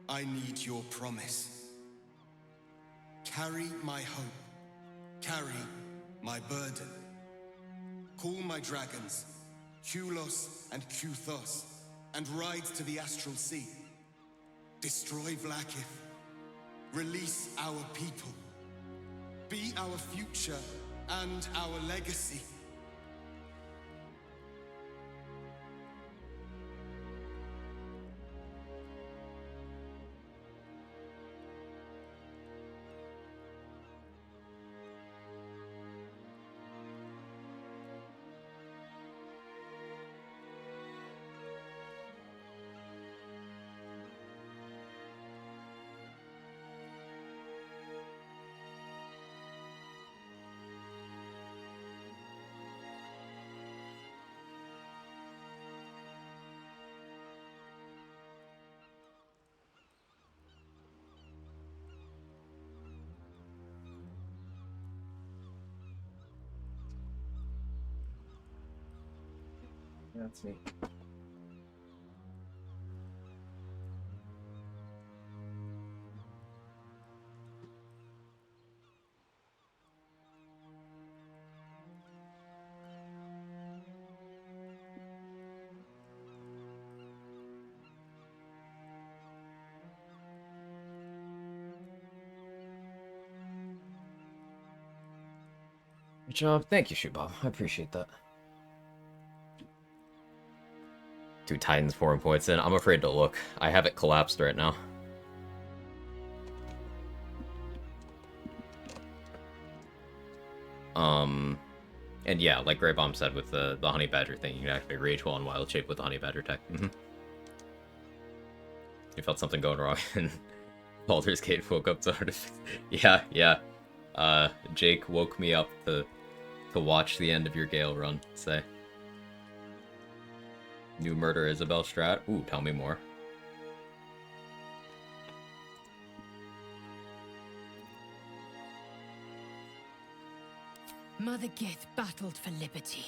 I need your promise. Carry my hope. Carry my burden. Call my dragons, Kulos and Kuthos, and ride to the Astral Sea. Destroy Vlaakith. Release our people. Be our future and our legacy. That's neat. Good job. Thank you, Shootbob. I appreciate that. 2 Titans 4 points in. I'm afraid to look. I have it collapsed right now. And yeah, like Grey Bomb said with the Honey Badger thing, you can actually rage while in wild shape with the Honey Badger tech. You felt something going wrong, and Baldur's Gate woke up to artifice. Yeah. Jake woke me up to watch the end of your Gale run, say. New Murder Isabel strat? Ooh, tell me more. Mother Gith battled for liberty.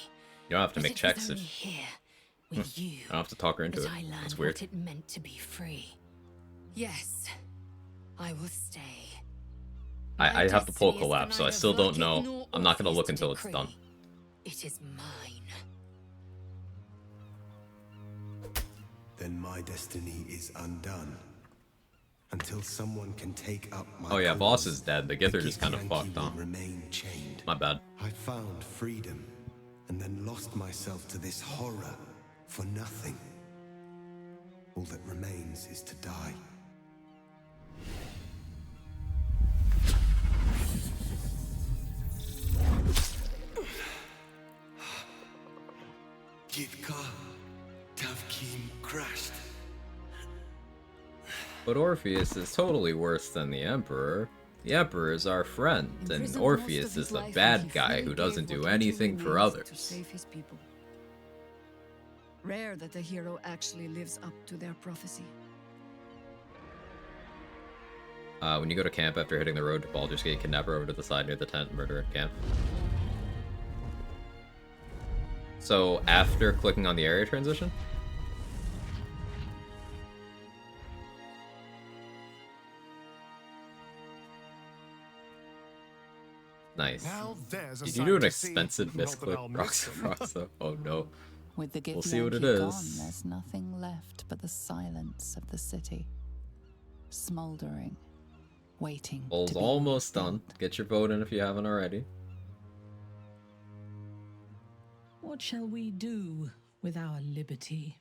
You don't have to make checks if here with you. I don't have to talk her into it. I learned That's weird. what it meant to be free. Yes, I will stay. I have to pull collapse, so I still don't know. I'm not going to look until it's done. It is mine. Then my destiny is undone. Until someone can take up my Oh yeah, cause, boss is dead. The Gith are just kind of fucked, huh? remain chained. My bad. I found freedom, and then lost myself to this horror for nothing. All that remains is to die. Gitka Tavkim crashed. But Orpheus is totally worse than the Emperor. The Emperor is our friend, and Orpheus is the bad guy who doesn't do anything for To others. save his people. Rare that a hero actually lives up to their prophecy. When you go to camp after hitting the road to Baldur's Gate, kidnap her over to the side near the tent, murder at camp. So after clicking on the area transition? Nice. Now there's a Did you do an sight to see. expensive Not that misclick, I'll miss them. Roxa? Oh no. With the We'll see what it Githyanki is. gone, there's nothing left but the silence of the city. Smoldering, waiting Poll's to be almost done. Get your vote in if you haven't already. What shall we do with our liberty?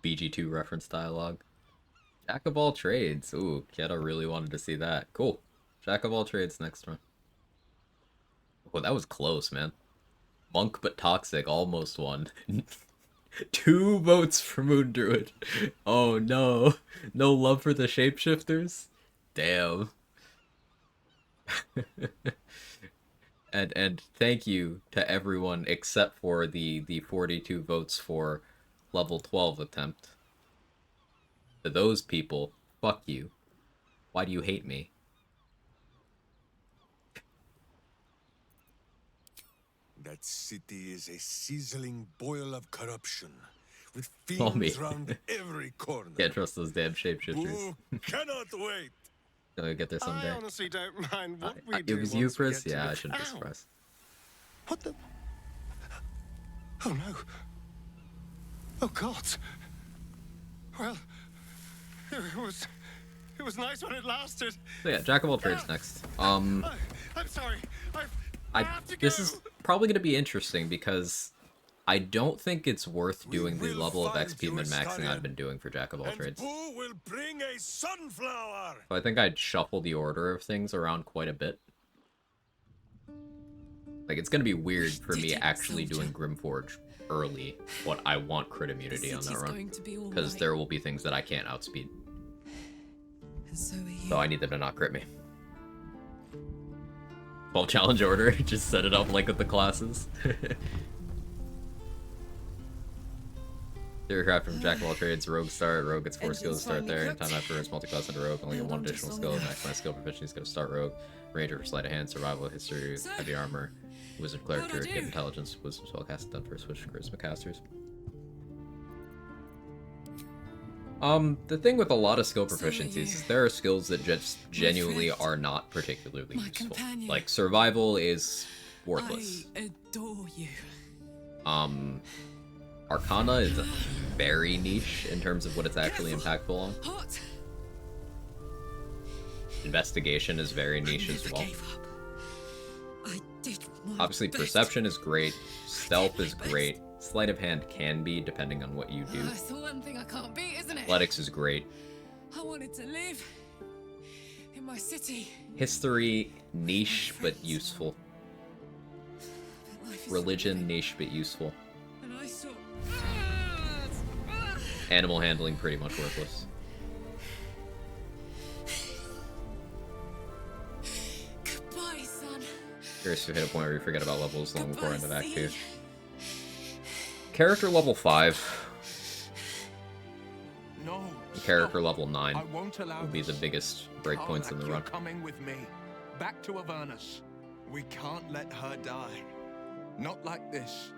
BG2 reference dialogue. Jack of all trades. Ooh, Keta really wanted to see that. Cool. Jack of all trades next one. Oh, that was close, man. Monk but toxic almost won. 2 votes for Moon Druid. Oh no. No love for the shapeshifters? Damn. and thank you to everyone except for the 42 votes for level 12 attempt. To those people, fuck you. Why do you hate me? That city is a sizzling boil of corruption, with Call me. fiends round every corner. Can't trust those damn shapeshifters. Cannot wait. Gonna get there someday. I honestly don't mind what we do. It was you, once we Chris? get to Yeah, the- I shouldn't be Ow! surprised. What the? Oh no! Oh God! Well, it was nice when it lasted. So yeah, Jack of all trades next. I'm sorry. This is probably going to be interesting because I don't think it's worth doing the level of XP min maxing I've been doing for Jack of all trades. Who will bring a sunflower? So I think I'd shuffle the order of things around quite a bit. Like, it's going to be weird for me actually doing Grimforge early, but I want crit immunity on that run. Because there will be things that I can't outspeed. So I need them to not crit me. 12 challenge order, just set it up like with the classes. Theorycraft from Jack of all trades, Rogue start, Rogue gets 4 skills to start there. Anytime after it's multi-class into Rogue, only get 1 additional skill. Maximize skill proficiency is going to start Rogue. Ranger for sleight of hand, survival, history, heavy armor, Wizard, Cleric, Druid, get intelligence, Wisdom spellcast done for switch charisma casters. The thing with a lot of skill proficiencies is there are skills that just genuinely are not particularly useful. Like, survival is worthless. I adore you. Arcana is very niche in terms of what it's actually impactful on. Hot. Investigation is very niche as well. I did Obviously, perception is great, stealth is great, sleight of hand can be, depending on what you do. That's the one thing I can't beat, isn't it? Athletics is great. I wanted to live in my city. History, niche but useful. Religion, niche but useful. And I saw... Animal handling, pretty much worthless. Goodbye, son. Curious to hit a point where you forget about levels long before end of Act 2. Character level 5. No. Character level 9 I won't allow will be the biggest breakpoints in the You're run. coming with me. Back to Avernus. We can't let her die. Not like this.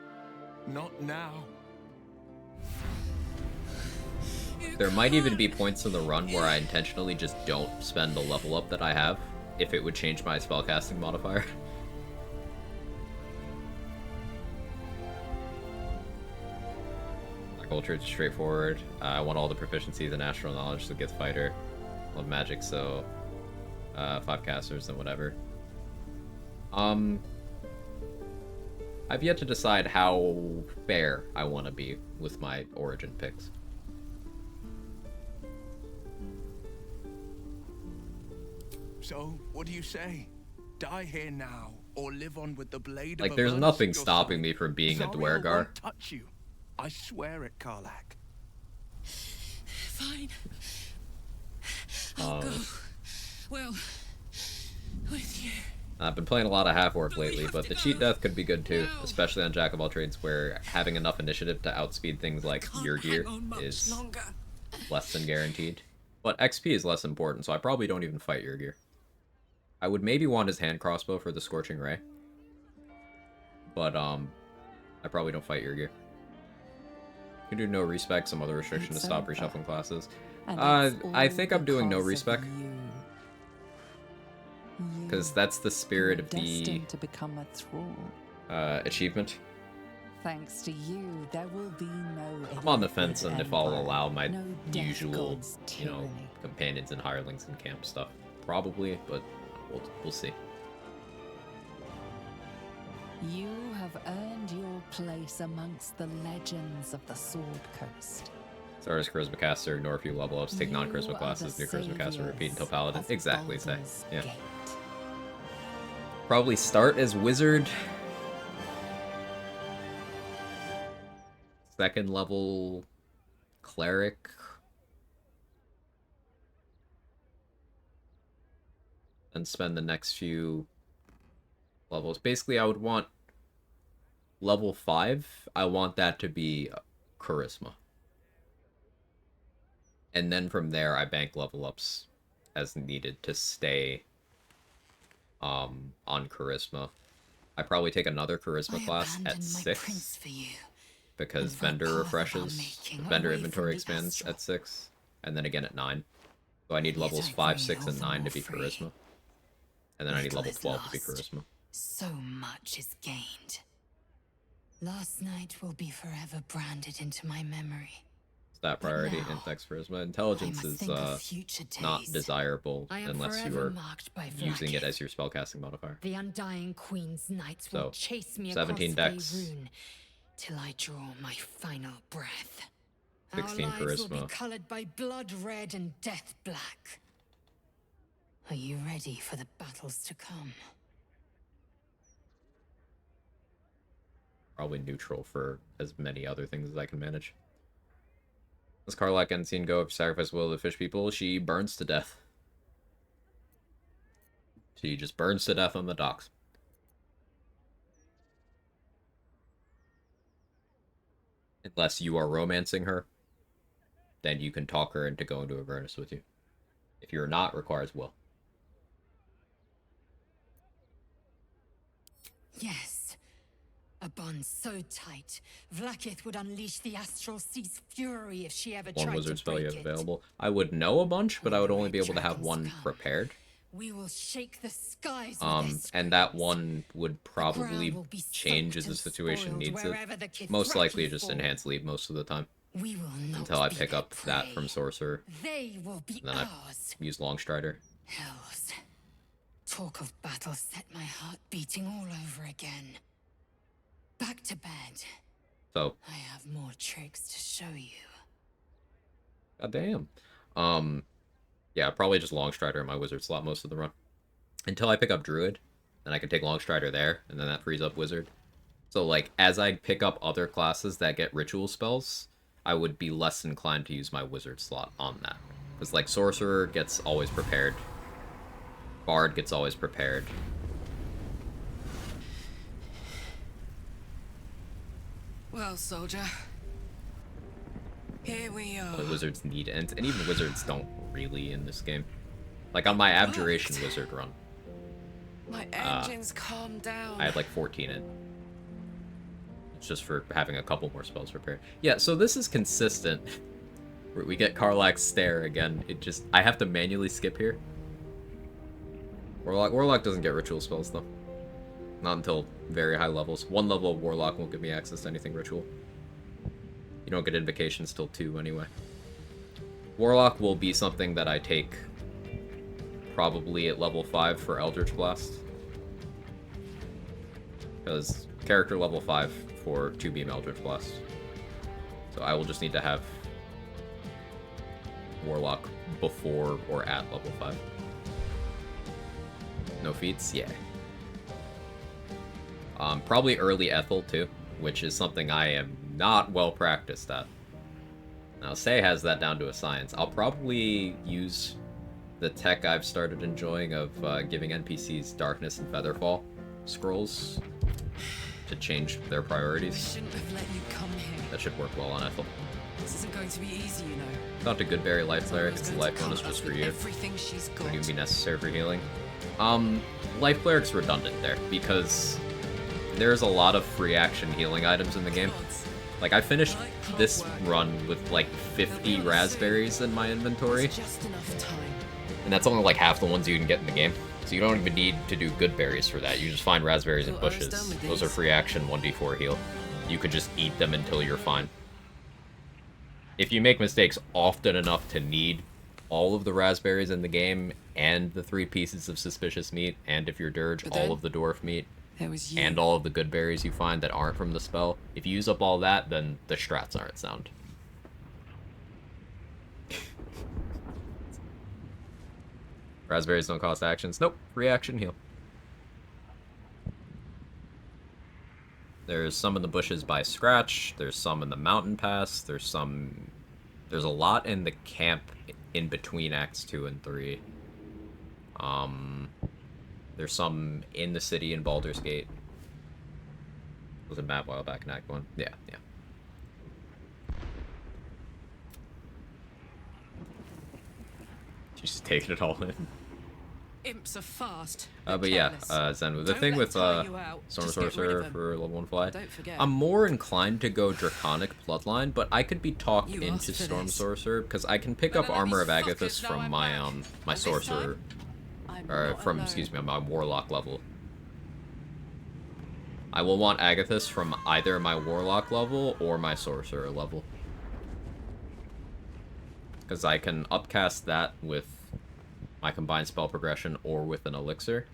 Not now. There might even be points in the run where I intentionally just don't spend the level up that I have, if it would change my spellcasting modifier. My culture is straightforward. I want all the proficiencies in astral knowledge, so get fighter. Love magic, so 5 casters and whatever. I've yet to decide how fair I want to be with my origin picks. So, what do you say? Die here now, or live on with the blade Like, of there's Avernus nothing at your stopping side? me from being a Zariel Dwergar. won't touch you. I swear it, Karlak. Fine. I'll go. Well, with you. I've been playing a lot of half-orc lately, but the cheat death could be good too, especially on Jack of all trades, where having enough initiative to outspeed things like your gear is less than guaranteed. But XP is less important, so I probably don't even fight your gear. I would maybe want his hand crossbow for the Scorching Ray. But, I probably don't fight your gear. You can do no respec, some other restriction to stop reshuffling classes. I think I'm doing no respec. Because that's the spirit of the destined to become a thrall. achievement. Thanks to you, there will be no. I'm on the fence on if I'll allow my No death usual, god's you know, tyranny. companions and hirelings and camp stuff. Probably, but we'll see. You have earned your place amongst the legends of the Sword Coast. Start as Charisma Caster, ignore a few level ups, take non-Charisma classes, new Charisma Caster, repeat until Paladin. Exactly, say. Yeah. Probably start as Wizard. Second level Cleric. And spend the next few levels. Basically, I would want level 5. I want that to be Charisma. And then from there, I bank level ups as needed to stay on Charisma. I probably take another Charisma class at 6 because Vendor refreshes, Vendor inventory expands at 6, and then again at 9. So I need levels 5, 6, and 9 to be Charisma. And then I need level 12 to be Charisma. So much is gained. Last night will be forever branded into my memory. Stat priority, Intex Charisma. Intelligence is not desirable unless you are using it as your spellcasting modifier. The Undying Queen's Knights will chase me 17 across dex, Faerun till I draw my final breath. 16 Our lives will be charisma. colored by blood red and death black. Are you ready for the battles to come? Probably neutral for as many other things as I can manage. Does Karlach and Scene go if you sacrifice will of the fish people? She burns to death. She just burns to death on the docks. Unless you are romancing her, then you can talk her into going to Avernus with you. If you're not, requires will. Yes. A bond so tight, Vlaakith would unleash the Astral Sea's fury if she ever One tried wizard to spell you break have it. available. I would know a bunch, but I would only be able to have one prepared. We will shake the skies with And that one would probably will be change as the soaked and situation spoiled needs it. wherever the Most likely Kithraki just fall. enhance lead most of the time. We will not Until I be pick their up that from Sorcerer. They will be And then ours. I use Longstrider. Hells. Talk of battle set my heart beating all over again. Back to bed. So, I have more tricks to show you. goddamn. Yeah, probably just Longstrider in my wizard slot most of the run. Until I pick up Druid, then I can take Longstrider there, and then that frees up Wizard. So, like, as I pick up other classes that get ritual spells, I would be less inclined to use my wizard slot on that. Because, like, Sorcerer gets always prepared. Bard gets always prepared. Well, soldier. Here we are. The wizards need int, and even wizards don't really in this game. Like, on my Abjuration wizard run, My engines calm down. I had like 14 in. It's just for having a couple more spells prepared. Yeah, so this is consistent. We get Karlach's Stare again. It just, I have to manually skip here. Warlock doesn't get ritual spells though. Not until very high levels. 1 level of Warlock won't give me access to anything ritual. You don't get invocations till 2 anyway. Warlock will be something that I take probably at level 5 for Eldritch Blast. Because character level 5 for 2-beam Eldritch Blast. So I will just need to have Warlock before or at level 5. No feats? Yeah. Probably early Ethel too, which is something I am not well practiced at. Now, Say has that down to a science. I'll probably use the tech I've started enjoying of giving NPCs Darkness and Featherfall scrolls to change their priorities. Shouldn't have let you come here. That should work well on Ethel. This isn't going to be easy, you know. Thought to Goodberry Life Cleric, it's a life bonus just for you. Everything she's got. Would even be necessary for healing. Life Cleric's redundant there, because there's a lot of free action healing items in the game. Like, I finished this run with like 50 raspberries in my inventory. Just enough time. And that's only like half the ones you can get in the game. So you don't even need to do good berries for that. You just find raspberries in bushes. Those are free action 1d4 heal. You could just eat them until you're fine. If you make mistakes often enough to need all of the raspberries in the game, and the 3 pieces of suspicious meat, and if you're Dirge, all of the dwarf meat, and all of the good berries you find that aren't from the spell, if you use up all that, then the strats aren't sound. Raspberries don't cost actions. Nope. Reaction heal. There's some in the bushes by Scratch. There's some in the mountain pass. There's a lot in the camp in between Acts 2 and 3. There's some in the city in Baldur's Gate. Was it map while back in Act 1? Yeah. She's just taking it all in. Imps are fast. But yeah, Zenwu. The thing with Storm Sorcerer for level 1 fly, I'm more inclined to go Draconic Bloodline, but I could be talked into Storm Sorcerer because I can pick up Armor of Agathis from my Sorcerer, or from, excuse me, my Warlock level. I will want Agathis from either my Warlock level or my Sorcerer level. Because I can upcast that with my combined spell progression or with an elixir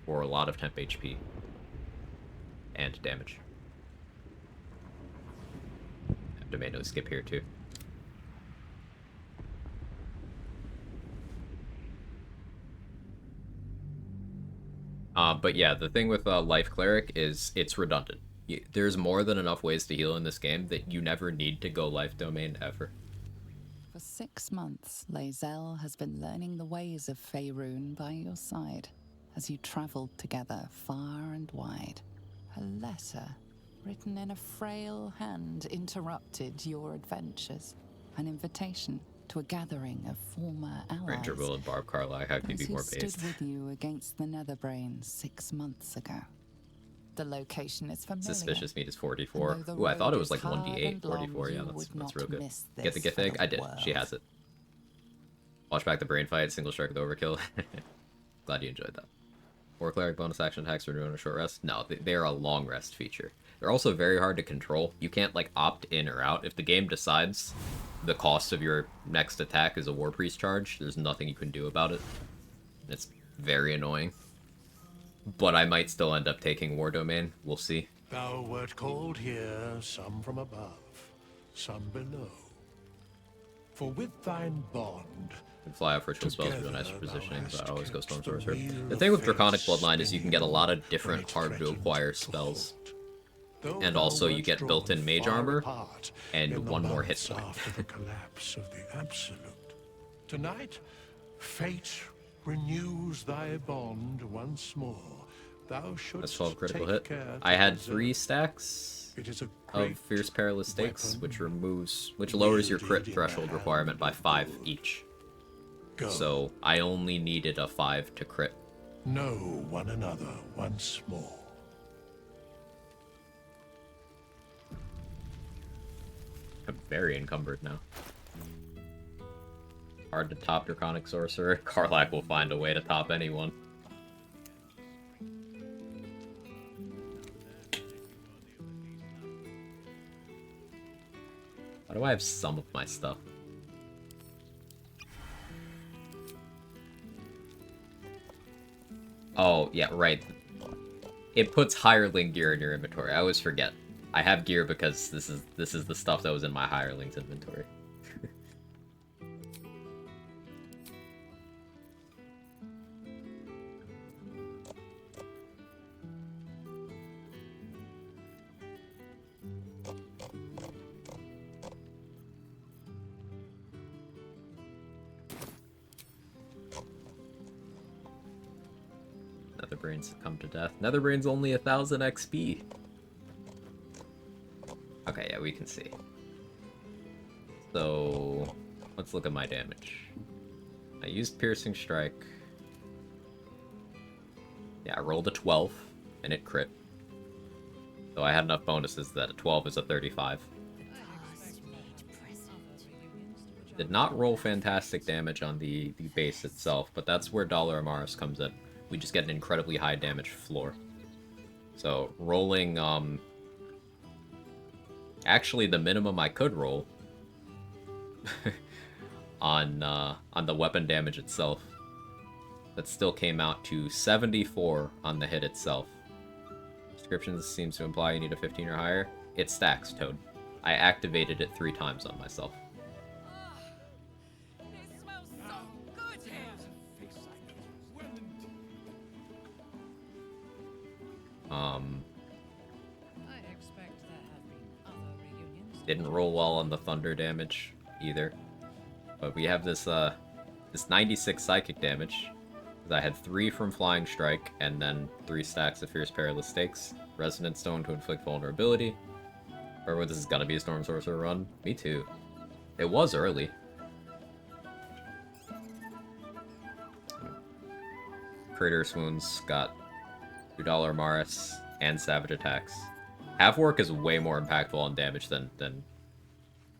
for a lot of temp HP and damage. Have to manually skip here too. But yeah, the thing with Life Cleric is it's redundant. There's more than enough ways to heal in this game that you never need to go Life Domain ever. For 6 months, Lae'zel has been learning the ways of Faerun by your side as you traveled together far and wide. A letter written in a frail hand interrupted your adventures. An invitation to a gathering of former allies. Ranger Will and Barb Carlac, how can you be more based? Stood with you against the Netherbrain 6 months ago. The location is familiar. Suspicious meat is 44. Ooh, I thought it was like 1d8, 44. Yeah, that's real good. Get the gift egg? I did. She has it. Watch back the brain fight, single strike with overkill. Glad you enjoyed that. 4 cleric bonus action attacks for doing a short rest? No, they are a long rest feature. They're also very hard to control. You can't like opt in or out. If the game decides the cost of your next attack is a War Priest charge, there's nothing you can do about it. It's very annoying. But I might still end up taking War Domain. We'll see. Thou wert called here, some from above, some below. For with thine bond, and fly off ritual spells for nicer positioning, so I always go Storm Sorcerer. The thing with Draconic Bloodline is you can get a lot of different hard-to-acquire spells. And also you get built-in mage armor, and one more hit point. After the collapse of the Absolute. Tonight, fate renews thy bond once more. Thou shouldst That's 12 critical take hit. care I had to 3 stacks is a of Fierce Perilous Stakes, which lowers your crit threshold requirement by 5 each. So I only needed a 5 to crit. Know one another once more. I'm very encumbered now. Hard to top Draconic Sorcerer. Karlach will find a way to top anyone. Why do I have some of my stuff? Oh, yeah, right. It puts hireling gear in your inventory. I always forget. I have gear because this is the stuff that was in my hireling's inventory. Netherbrains succumb to death. Netherbrain's only 1000 XP. Okay, yeah, we can see. So, let's look at my damage. I used Piercing Strike. Yeah, I rolled a 12, and it crit. So I had enough bonuses that a 12 is a 35. Did not roll fantastic damage on the base itself, but that's where Dollar Amaris comes in. We just get an incredibly high damage floor. So, rolling, actually, the minimum I could roll on the weapon damage itself, that still came out to 74 on the hit itself. Descriptions seems to imply you need a 15 or higher. It stacks, Toad. I activated it 3 times on myself. Didn't roll well on the thunder damage either. But we have this this 96 psychic damage. I had 3 from Flying Strike, and then 3 stacks of Fierce Perilous Stakes. Resonant Stone to inflict vulnerability. Remember, this is gonna be a Storm Sorcerer run? Me too. It was early. Crater Swoons got $2 Maris and Savage Attacks. Half Work is way more impactful on damage than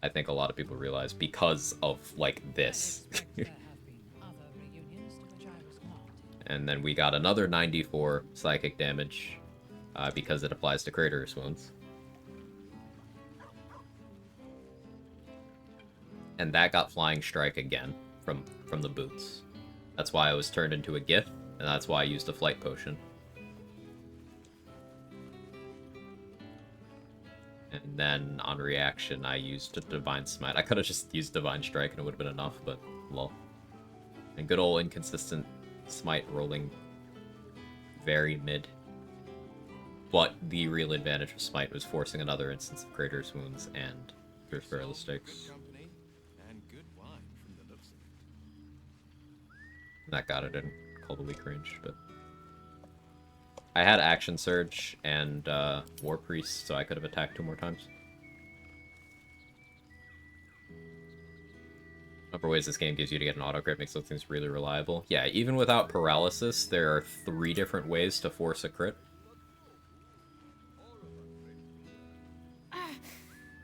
I think a lot of people realize because of, like, this. And then we got another 94 psychic damage because it applies to Crater Swoons. And that got Flying Strike again from the boots. That's why I was turned into a GIF, and that's why I used a Flight Potion. And then on reaction, I used a Divine Smite. I could have just used Divine Strike and it would have been enough, but lol. And good old inconsistent Smite rolling very mid. But the real advantage of Smite was forcing another instance of Crater's Wounds and Fierce Perilous Stakes. That got it in called the weak range, but I had Action Surge and War Priest, so I could have attacked 2 more times. Number of ways this game gives you to get an auto crit makes those things really reliable. Yeah, even without paralysis, there are 3 different ways to force a crit.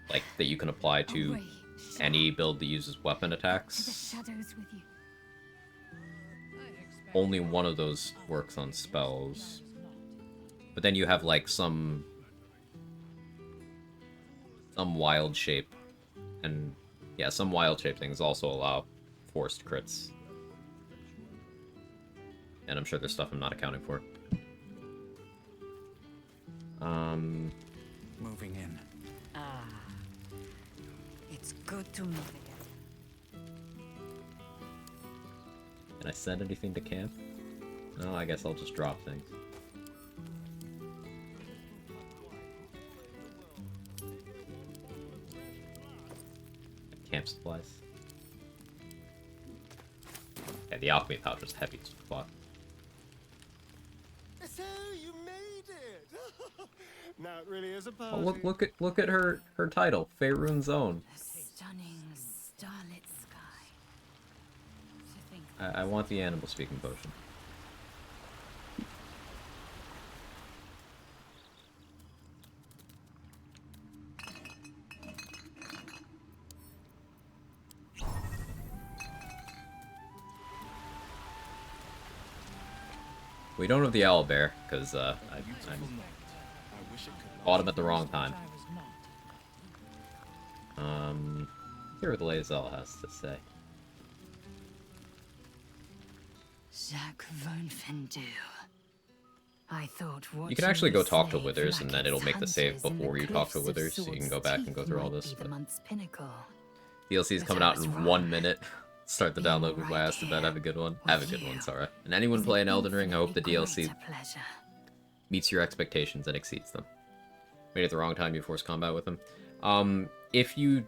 Like, that you can apply to any build that uses weapon attacks. Only one of those works on spells. But then you have, like, some wild shape. And, yeah, some wild shape things also allow forced crits. And I'm sure there's stuff I'm not accounting for. Moving in. Ah. It's good to move again. Can I send anything to camp? No, I guess I'll just drop things. Camp supplies. Yeah, the alchemy pouch was heavy as fuck. So you made it. Now it really is a Oh, party. look at her title, Faerun's Own. Stunning starlit sky. To think I want the animal speaking potion. We don't have the owlbear, because I bought him at the wrong time. Hear what the Lae'zel has to say. Jacques von Fendu. I thought You can actually go talk to Withers, and then it'll make the save before you talk to Withers, so you can go back and go through all this. But DLC's coming out in 1 minute. Start the download with my ass to bed. Have a good one. Have a good one, Sarah. And anyone playing Elden Ring, I hope the DLC meets your expectations and exceeds them. Made it at the wrong time, you force combat with them. If you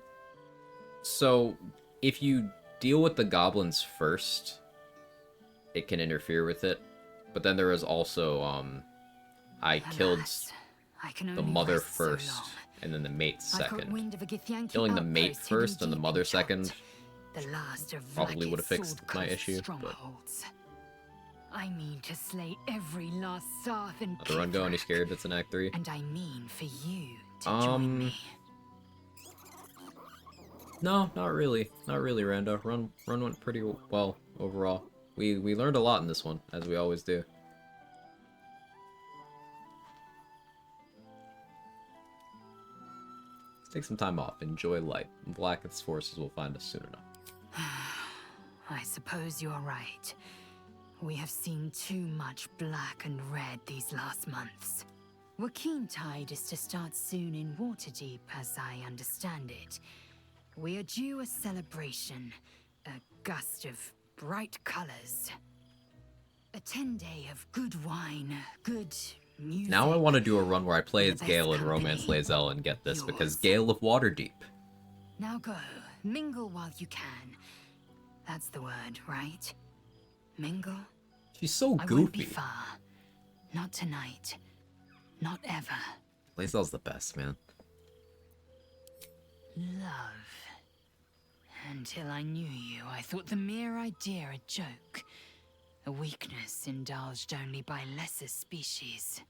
deal with the goblins first, it can interfere with it. But then there is also, I killed the mother first, and then the mate second. Killing the mate first and the mother second probably would have fixed my issue, but... I mean to slay every last Sarth and The run go, and you scared it's in Act 3? And I mean for you to join me. No, not really. Not really, Rando. Run went pretty well overall. We learned a lot in this one, as we always do. Let's take some time off. Enjoy life. Blacketh's forces will find us soon enough. I suppose you're right. We have seen too much black and red these last months. Joaquin Tide is to start soon in Waterdeep, as I understand it. We are due a celebration, a gust of bright colors. A 10-day of good wine, good Now I want to do a run where I play as Gale and Romance Lae'zel and get this, because Gale of Waterdeep. Now go, mingle while you can. That's the word, right? Mingle? She's so I won't be goofy. far. Not tonight. Not ever. Lae'zel's the best, man. Love. Until I knew you, I thought the mere idea a joke. A weakness indulged only by lesser species.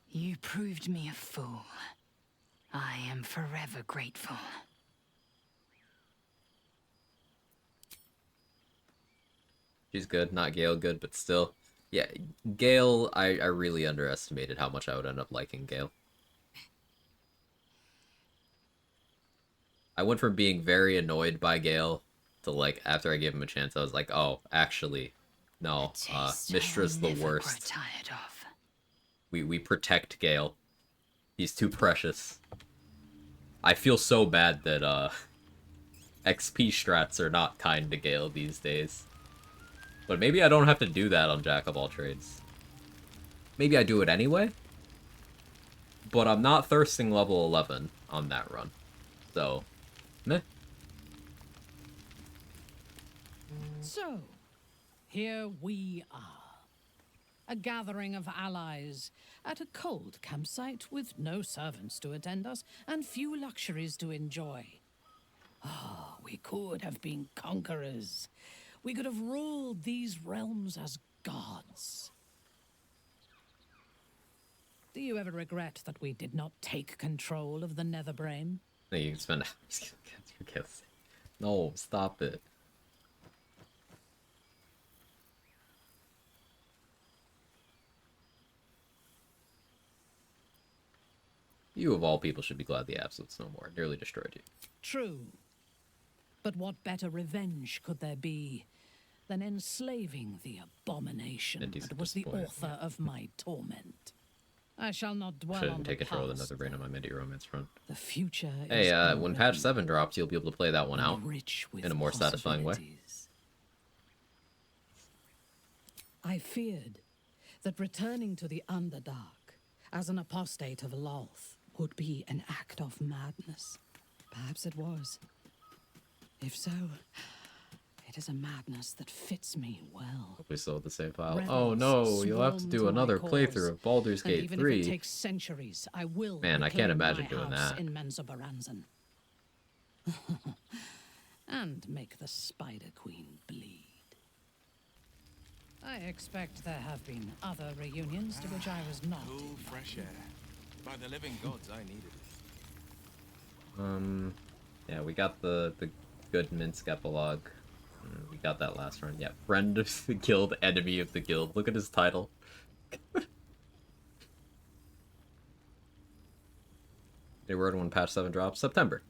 You proved me a fool. I am forever grateful. She's good, not Gale good, but still. Yeah, Gale, I really underestimated how much I would end up liking Gale. I went from being very annoyed by Gale to, like, after I gave him a chance, I was like, oh, actually, no, Mistra's the worst. We protect Gale. He's too precious. I feel so bad that, XP strats are not kind to Gale these days. But maybe I don't have to do that on Jack of all trades. Maybe I do it anyway? But I'm not thirsting level 11 on that run. So, meh. So, here we are. A gathering of allies at a cold campsite with no servants to attend us and few luxuries to enjoy. Ah, we could have been conquerors. We could have ruled these realms as gods. Do you ever regret that we did not take control of the Netherbrain? No, you can spend hours. No, stop it. You of all people should be glad the Absolute's no more. It nearly destroyed you. True. But what better revenge could there be than enslaving the abomination that was the author of my torment? I shall not dwell Shouldn't on take the control of past. another brain on my MIDI romance front. The future Hey, is when patch 7 drops, you'll be able to play that one out rich with in a more satisfying way. I feared that returning to the Underdark as an apostate of Lolth would be an act of madness. Perhaps it was. If so, it is a madness that fits me well. We still have the same file. Rebels Oh no, you'll have to swarm do to my another cause, playthrough of Baldur's and Gate even 3. if it takes centuries, I will Man, I can't reclaim imagine my doing house that. in Menzoberranzan. And make the Spider Queen bleed. I expect there have been other reunions to which I was not. Cool, fresh air. By the living gods, I needed it. Yeah, we got the good Minsk epilogue. We got that last run. Yeah, friend of the guild, enemy of the guild. Look at his title. They word when patch 7 drops. September.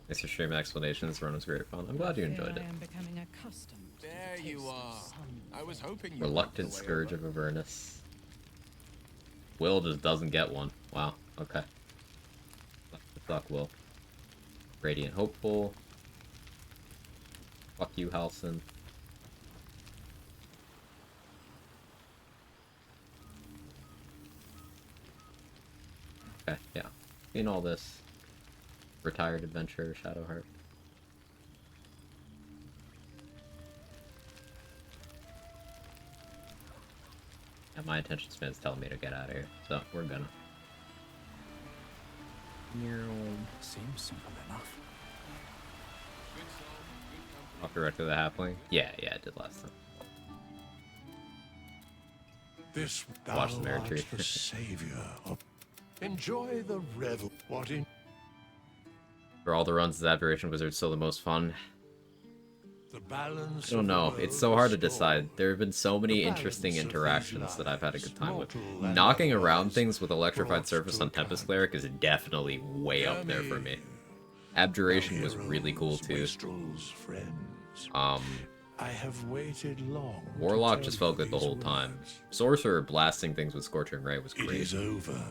Thanks for stream explanations. Run was great fun. I'm glad you enjoyed it. I am becoming accustomed. There you are. I was hoping you Reluctant Scourge of Avernus. Will just doesn't get one. Wow. Okay. Fuck Will. Radiant Hopeful. Fuck you, Halson. Okay, yeah. In all this. Retired Adventurer, Shadowheart. And my attention span is telling me to get out of here, so we're gonna. Seems simple enough. Off directly the halfling? Yeah, I did last time. This Watch thou the Merit art Tree. the savior of... Enjoy the revel. What in... For all the runs, is Aberration Wizard still the most fun? The balance I don't know. It's so hard to decide. There have been so many interesting interactions that I've had a good time with. Knocking around things with Electrified Surface on Tempest Cleric is definitely way up there for me. Abjuration was really cool too. I have waited long. Warlock just felt good the whole time. Sorcerer blasting things with Scorching Ray was great. It is over.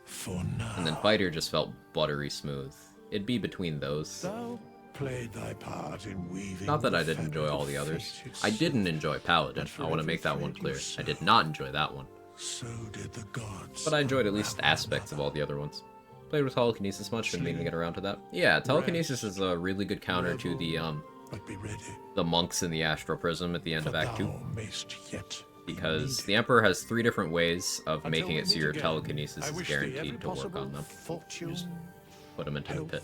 For now. And then Fighter just felt buttery smooth. It'd be between those. Thou played thy part in weaving. Not that I didn't enjoy all the others. I didn't enjoy Paladin. I want to make that one clear. I did not enjoy that one. So did the gods. But I enjoyed at least aspects of all the other ones. Played with telekinesis much, been meaning to get around to that. Yeah, telekinesis is a really good counter to the monks in the Astral Prism at the end of Act 2. Because the Emperor has 3 different ways of making it so your telekinesis is guaranteed to work on them. Put them into a pit.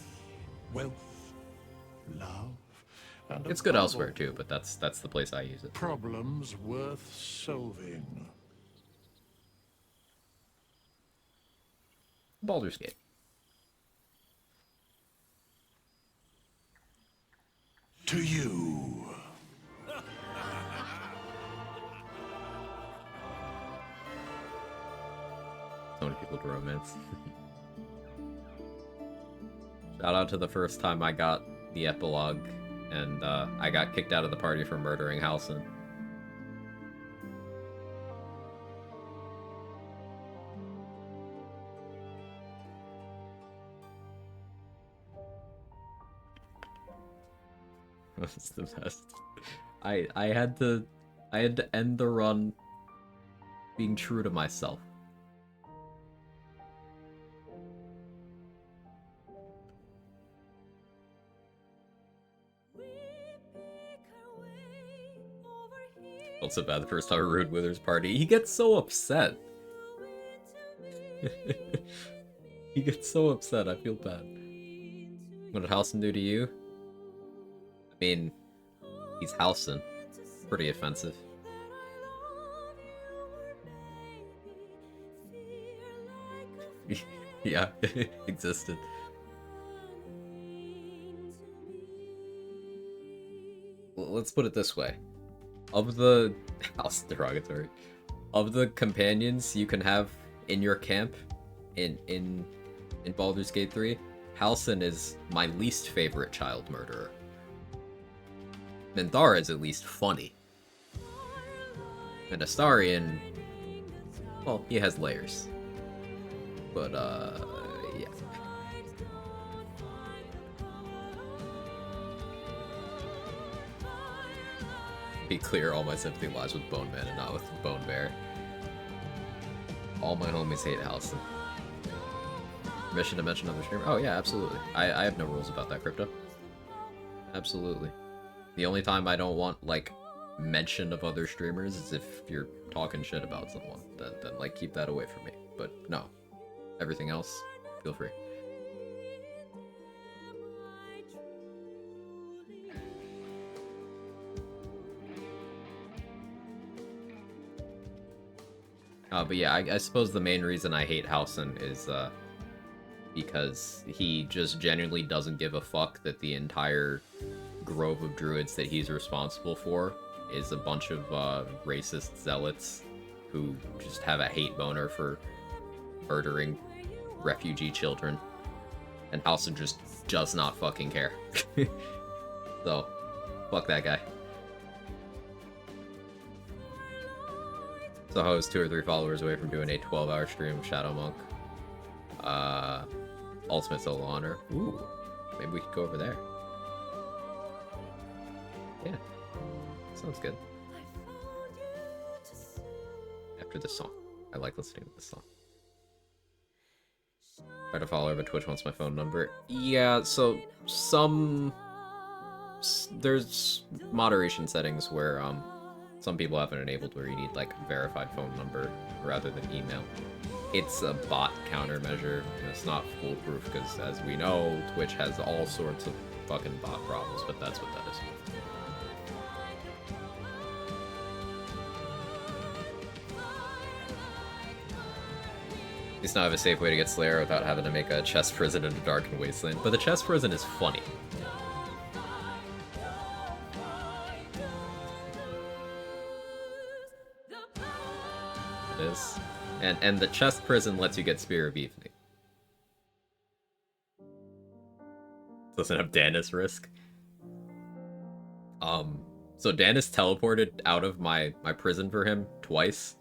Wealth, love, and it's good elsewhere too, but that's the place I use it. Problems worth solving. Baldur's Gate. To you. So many people to romance. Shout out to the first time I got the epilogue, and I got kicked out of the party for murdering Halsin. That's the best. I had to end the run being true to myself. Felt so bad the first time I ruined Wither's party. He gets so upset. He gets so upset, I feel bad. What did Halsin do to you? I mean, he's Halsin. Pretty offensive. Yeah, existed. Well, let's put it this way. Of the house derogatory, of the companions you can have in your camp in Baldur's Gate 3, Halsin is my least favorite child murderer. Minthara is at least funny. And Astarion, well, he has layers. But yeah. Be clear, all my sympathy lies with Bone Man and not with Bone Bear. All my homies hate Halsin. Permission to mention other streamer? Oh yeah, absolutely. I have no rules about that, Crypto. Absolutely. The only time I don't want, like, mention of other streamers is if you're talking shit about someone. Then like, keep that away from me. But no. Everything else, feel free. But yeah, I suppose the main reason I hate Halsin is because he just genuinely doesn't give a fuck that the entire grove of druids that he's responsible for is a bunch of racist zealots who just have a hate boner for murdering refugee children. And Halsin just does not fucking care. So, fuck that guy. So I was 2 or 3 followers away from doing a 12-hour stream of Shadow Monk. Ultimate Solo Honor. Ooh, maybe we could go over there. Yeah, sounds good. After this song. I like listening to this song. Try to follow over Twitch wants my phone number. Yeah, so there's moderation settings where some people have it enabled where you need like verified phone number rather than email. It's a bot countermeasure, and it's not foolproof because, as we know, Twitch has all sorts of fucking bot problems, but that's what that is. At least now I have a safe way to get Slayer without having to make a chest prison in a darkened wasteland, but the chest prison is funny. It is. And the chest prison lets you get Spear of Evening. Doesn't have Danis risk. So Danis teleported out of my prison for him twice,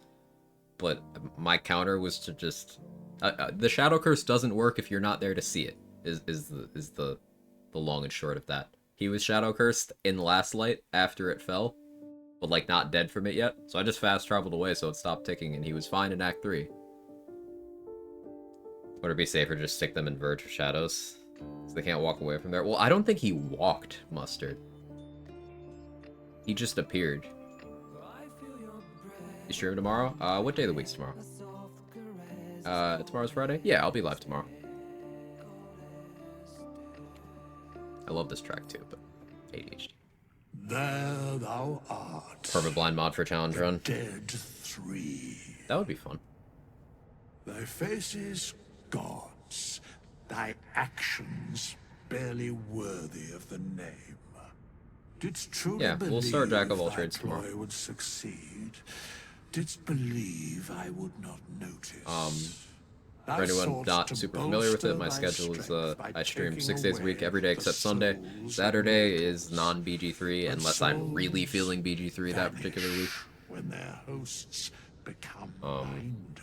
but my counter was to just The Shadow Curse doesn't work if you're not there to see it. Is the long and short of that. He was Shadow Cursed in Last Light after it fell, but like not dead from it yet. So I just fast traveled away so it stopped ticking, and he was fine in Act 3. Would it be safer to just stick them in Verge of Shadows? So they can't walk away from there? Well, I don't think he walked, Mustard. He just appeared. You stream tomorrow? What day of the week's tomorrow? Tomorrow's Friday? Yeah, I'll be live tomorrow. I love this track too, but ADHD. There thou art. Purple-blind mod for challenge run. Dead 3. That would be fun. Thy face is God's, thy actions barely worthy of the name. Didst truly believe we'll start Jack of all thy trades ploy tomorrow. would succeed? Didst believe I would not notice? For anyone not super familiar with it, my schedule is I stream 6 days a week, every day except Sunday. Saturday is non-BG3 unless I'm really feeling BG3 that particular week. When their hosts become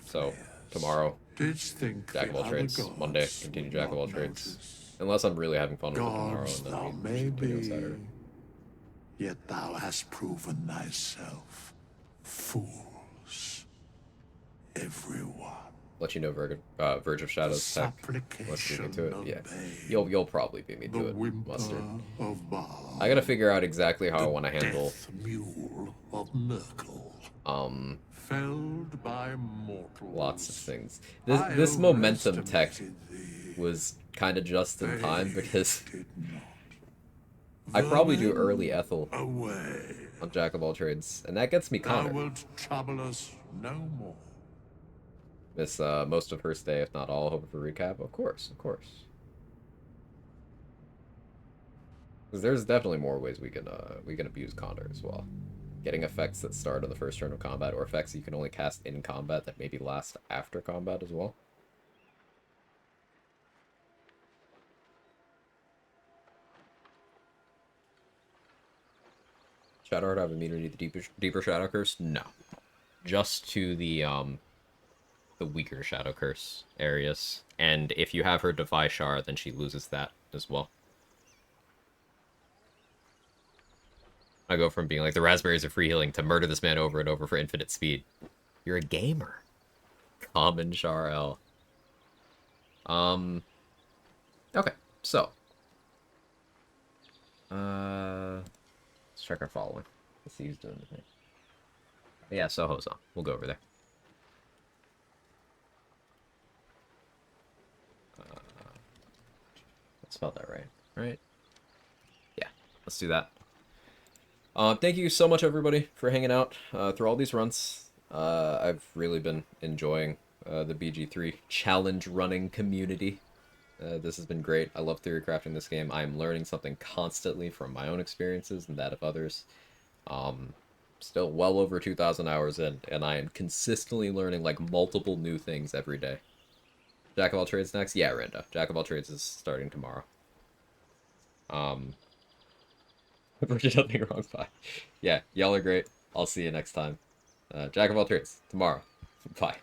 so tomorrow, Jack of all trades. Monday, continue Jack of all trades. Unless I'm really having fun with it tomorrow, and then we continue on Saturday. Yet thou hast proven thyself. Fools. Everyone. Let you know Verge of Shadows tech. Let's get into it. Yeah. You'll probably beat me to it, Mustard. I gotta figure out exactly how I want to handle Mule of Merkel. Felled by mortal. Lots of things. This momentum tech was kind of just in time because I probably do early Ethel on Jack of all trades, and that gets me Thou Connor. wilt trouble us no more. Miss most of first day, if not all. Hoping for recap. Of course, of course. Because there's definitely more ways we can abuse Connor as well. Getting effects that start on the first turn of combat, or effects you can only cast in combat that maybe last after combat as well. Shadowheart have immunity to the deeper Shadow Curse? No. Just to the weaker Shadow Curse areas. And if you have her Defy Shard, then she loses that as well. I go from being like, the raspberries are free healing, to murder this man over and over for infinite speed. You're a gamer. Common Char L. Okay, so. Let's check our following. Let's see who's doing the thing. Yeah, Soho's on. We'll go over there. I spelled that right? Yeah, let's do that. Thank you so much, everybody, for hanging out through all these runs. I've really been enjoying the BG3 challenge running community. This has been great. I love theory crafting this game. I am learning something constantly from my own experiences and that of others. Still well over 2,000 hours in, and I am consistently learning like multiple new things every day. Jack of all trades next? Yeah, Randa. Jack of all trades is starting tomorrow. Virgin, nothing wrong. Bye. Yeah, y'all are great. I'll see you next time. Jack of all trades tomorrow. Bye.